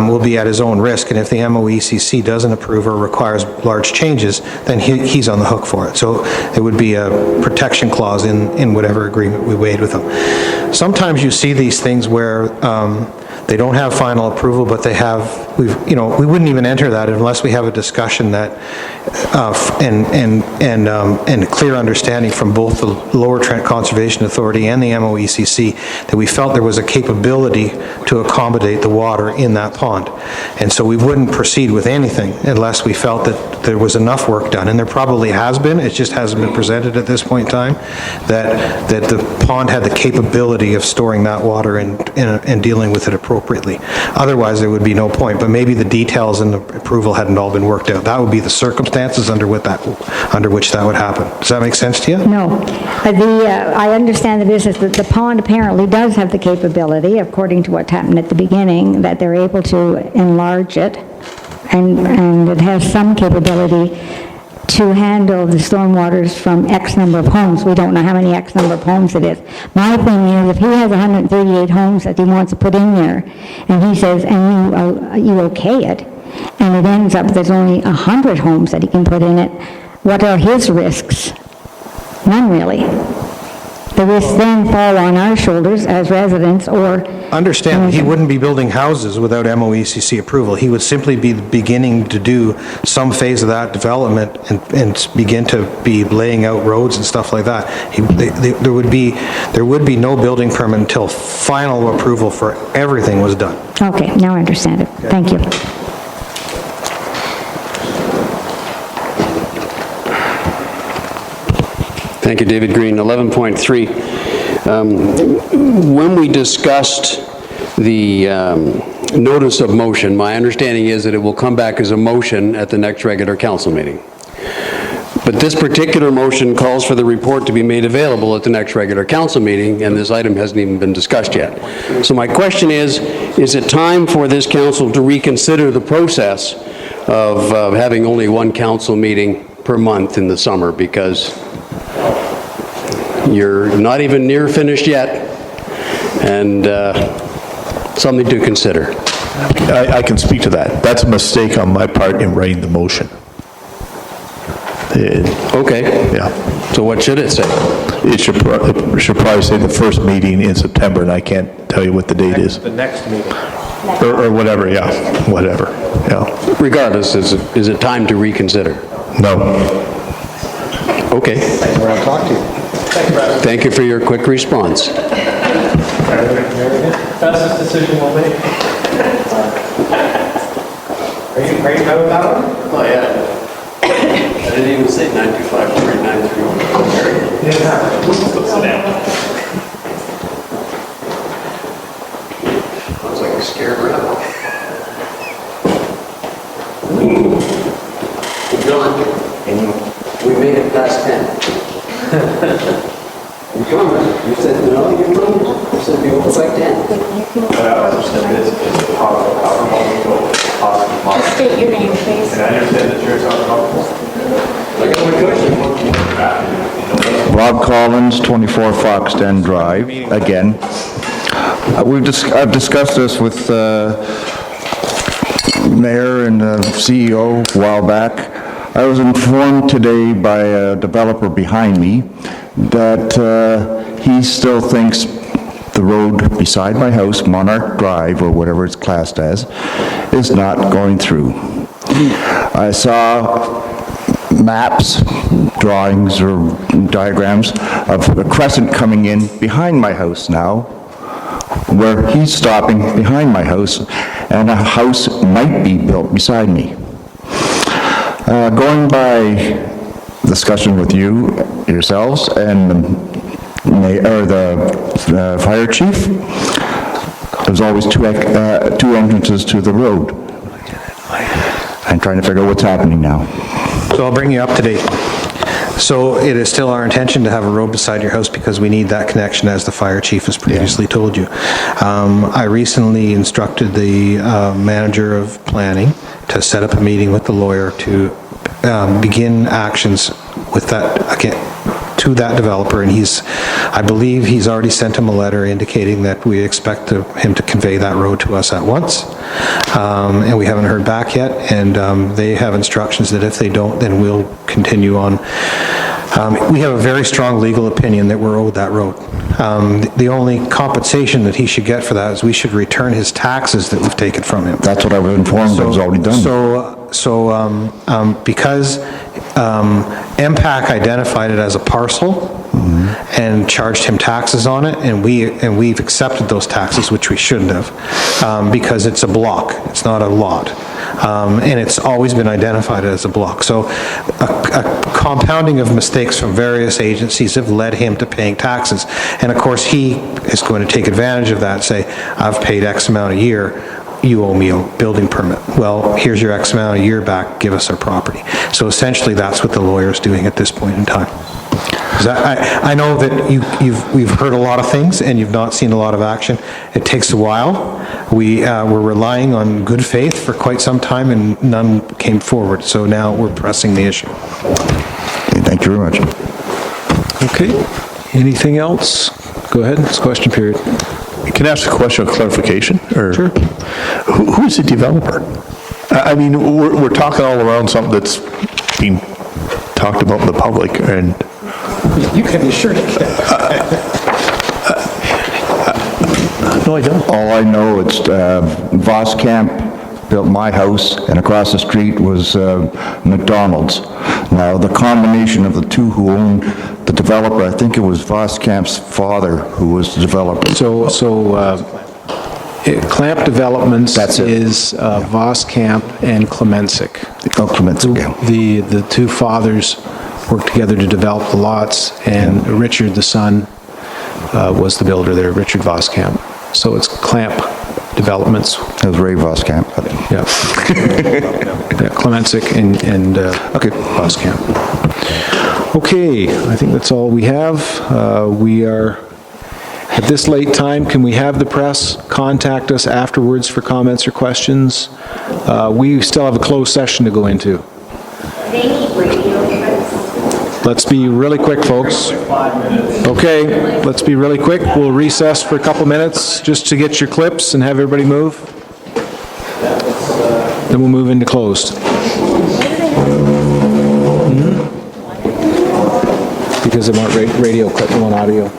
will be at his own risk, and if the MOECC doesn't approve or requires large changes, then he's on the hook for it. So it would be a protection clause in whatever agreement we made with him. Sometimes you see these things where they don't have final approval, but they have, we wouldn't even enter that unless we have a discussion that, and a clear understanding from both the Lower Trent Conservation Authority and the MOECC that we felt there was a capability to accommodate the water in that pond. And so we wouldn't proceed with anything unless we felt that there was enough work done, and there probably has been, it just hasn't been presented at this point in time, that the pond had the capability of storing that water and dealing with it appropriately. Otherwise, there would be no point, but maybe the details and the approval hadn't all been worked out. That would be the circumstances under which that would happen. Does that make sense to you? No. I understand the business, that the pond apparently does have the capability, according to what happened at the beginning, that they're able to enlarge it, and it has some capability to handle the stormwaters from X number of homes. We don't know how many X number of homes it is. My thing is, if he has 138 homes that he wants to put in there, and he says, and you okay it, and it ends up there's only 100 homes that he can put in it, what are his risks? None, really. The risks then fall on our shoulders as residents, or... Understand, he wouldn't be building houses without MOECC approval. He would simply be beginning to do some phase of that development and begin to be laying out roads and stuff like that. There would be no building permit until final approval for everything was done. Okay, now I understand it. Thank you. Thank you, David Green. 11.3. When we discussed the notice of motion, my understanding is that it will come back as a motion at the next regular council meeting. But this particular motion calls for the report to be made available at the next regular council meeting, and this item hasn't even been discussed yet. So my question is it time for this council to reconsider the process of having only one council meeting per month in the summer, because you're not even near finished yet, and something to consider. I can speak to that. That's a mistake on my part in writing the motion. Okay. Yeah. So what should it say? It should probably say the first meeting in September, and I can't tell you what the date is. The next meeting. Or whatever, yeah, whatever, yeah. Regardless, is it time to reconsider? No. Okay. I'll talk to you. Thank you for your quick response. Fastest decision we'll make. Are you great about that one? Oh, yeah. I didn't even say 925 or 931. Yeah. Sit down. Sounds like a scared rabbit. John, we made it past 10. You're coming. You said no, you're coming. You said be over by 10. Just state your name, please. And I understand that you're talking about... I got my question. Rob Collins, 24 Foxden Drive, again. I've discussed this with Mayor and the CEO a while back. I was informed today by a developer behind me that he still thinks the road beside my house, Monarch Drive, or whatever it's classed as, is not going through. I saw maps, drawings, or diagrams of a crescent coming in behind my house now, where he's stopping behind my house, and a house might be built beside me. Going by discussion with you, yourselves, and the fire chief, there's always two entrances to the road. I'm trying to figure out what's happening now. So I'll bring you up to date. So it is still our intention to have a road beside your house because we need that connection, as the fire chief has previously told you. I recently instructed the manager of planning to set up a meeting with the lawyer to begin actions with that, again, to that developer, and I believe he's already sent him a letter indicating that we expect him to convey that road to us at once. And we haven't heard back yet, and they have instructions that if they don't, then we'll continue on. We have a very strong legal opinion that we're owed that road. The only compensation that he should get for that is we should return his taxes that we've taken from him. That's what I was informed was already done. Because MPAC identified it as a parcel and charged him taxes on it, and we've accepted those taxes, which we shouldn't have, because it's a block, it's not a lot. And it's always been identified as a block. So a compounding of mistakes from various agencies have led him to paying taxes. And of course, he is going to take advantage of that, say, I've paid X amount a year, you owe me a building permit. Well, here's your X amount a year back, give us our property. So essentially, that's what the lawyer's doing at this point in time. I know that we've heard a lot of things and you've not seen a lot of action. It takes a while. We're relying on good faith for quite some time and none came forward. So now we're pressing the issue. Thank you very much. Okay. Anything else? Go ahead. It's question period. Can I ask a question of clarification? Sure. Who is the developer? I mean, we're talking all around something that's being talked about in the public, and you can be sure to get no, I don't. All I know, it's Voskamp built my house, and across the street was McDonald's. Now, the combination of the two who owned the developer, I think it was Voskamp's father who was the developer. Clamp Developments is Voskamp and Klemensick. Oh, Klemensick, yeah. The two fathers worked together to develop the lots, and Richard, the son, was the builder there, Richard Voskamp. So it's Clamp Developments. That was Ray Voskamp. Yeah. Yeah, Klemensick and Voskamp. Okay, I think that's all we have. We are, at this late time, can we have the press contact us afterwards for comments or questions? We still have a closed session to go into. They need radio clips. Let's be really quick, folks. Okay, let's be really quick. We'll recess for a couple minutes just to get your clips and have everybody move. Then we'll move into closed. Because they want radio clip, they want audio.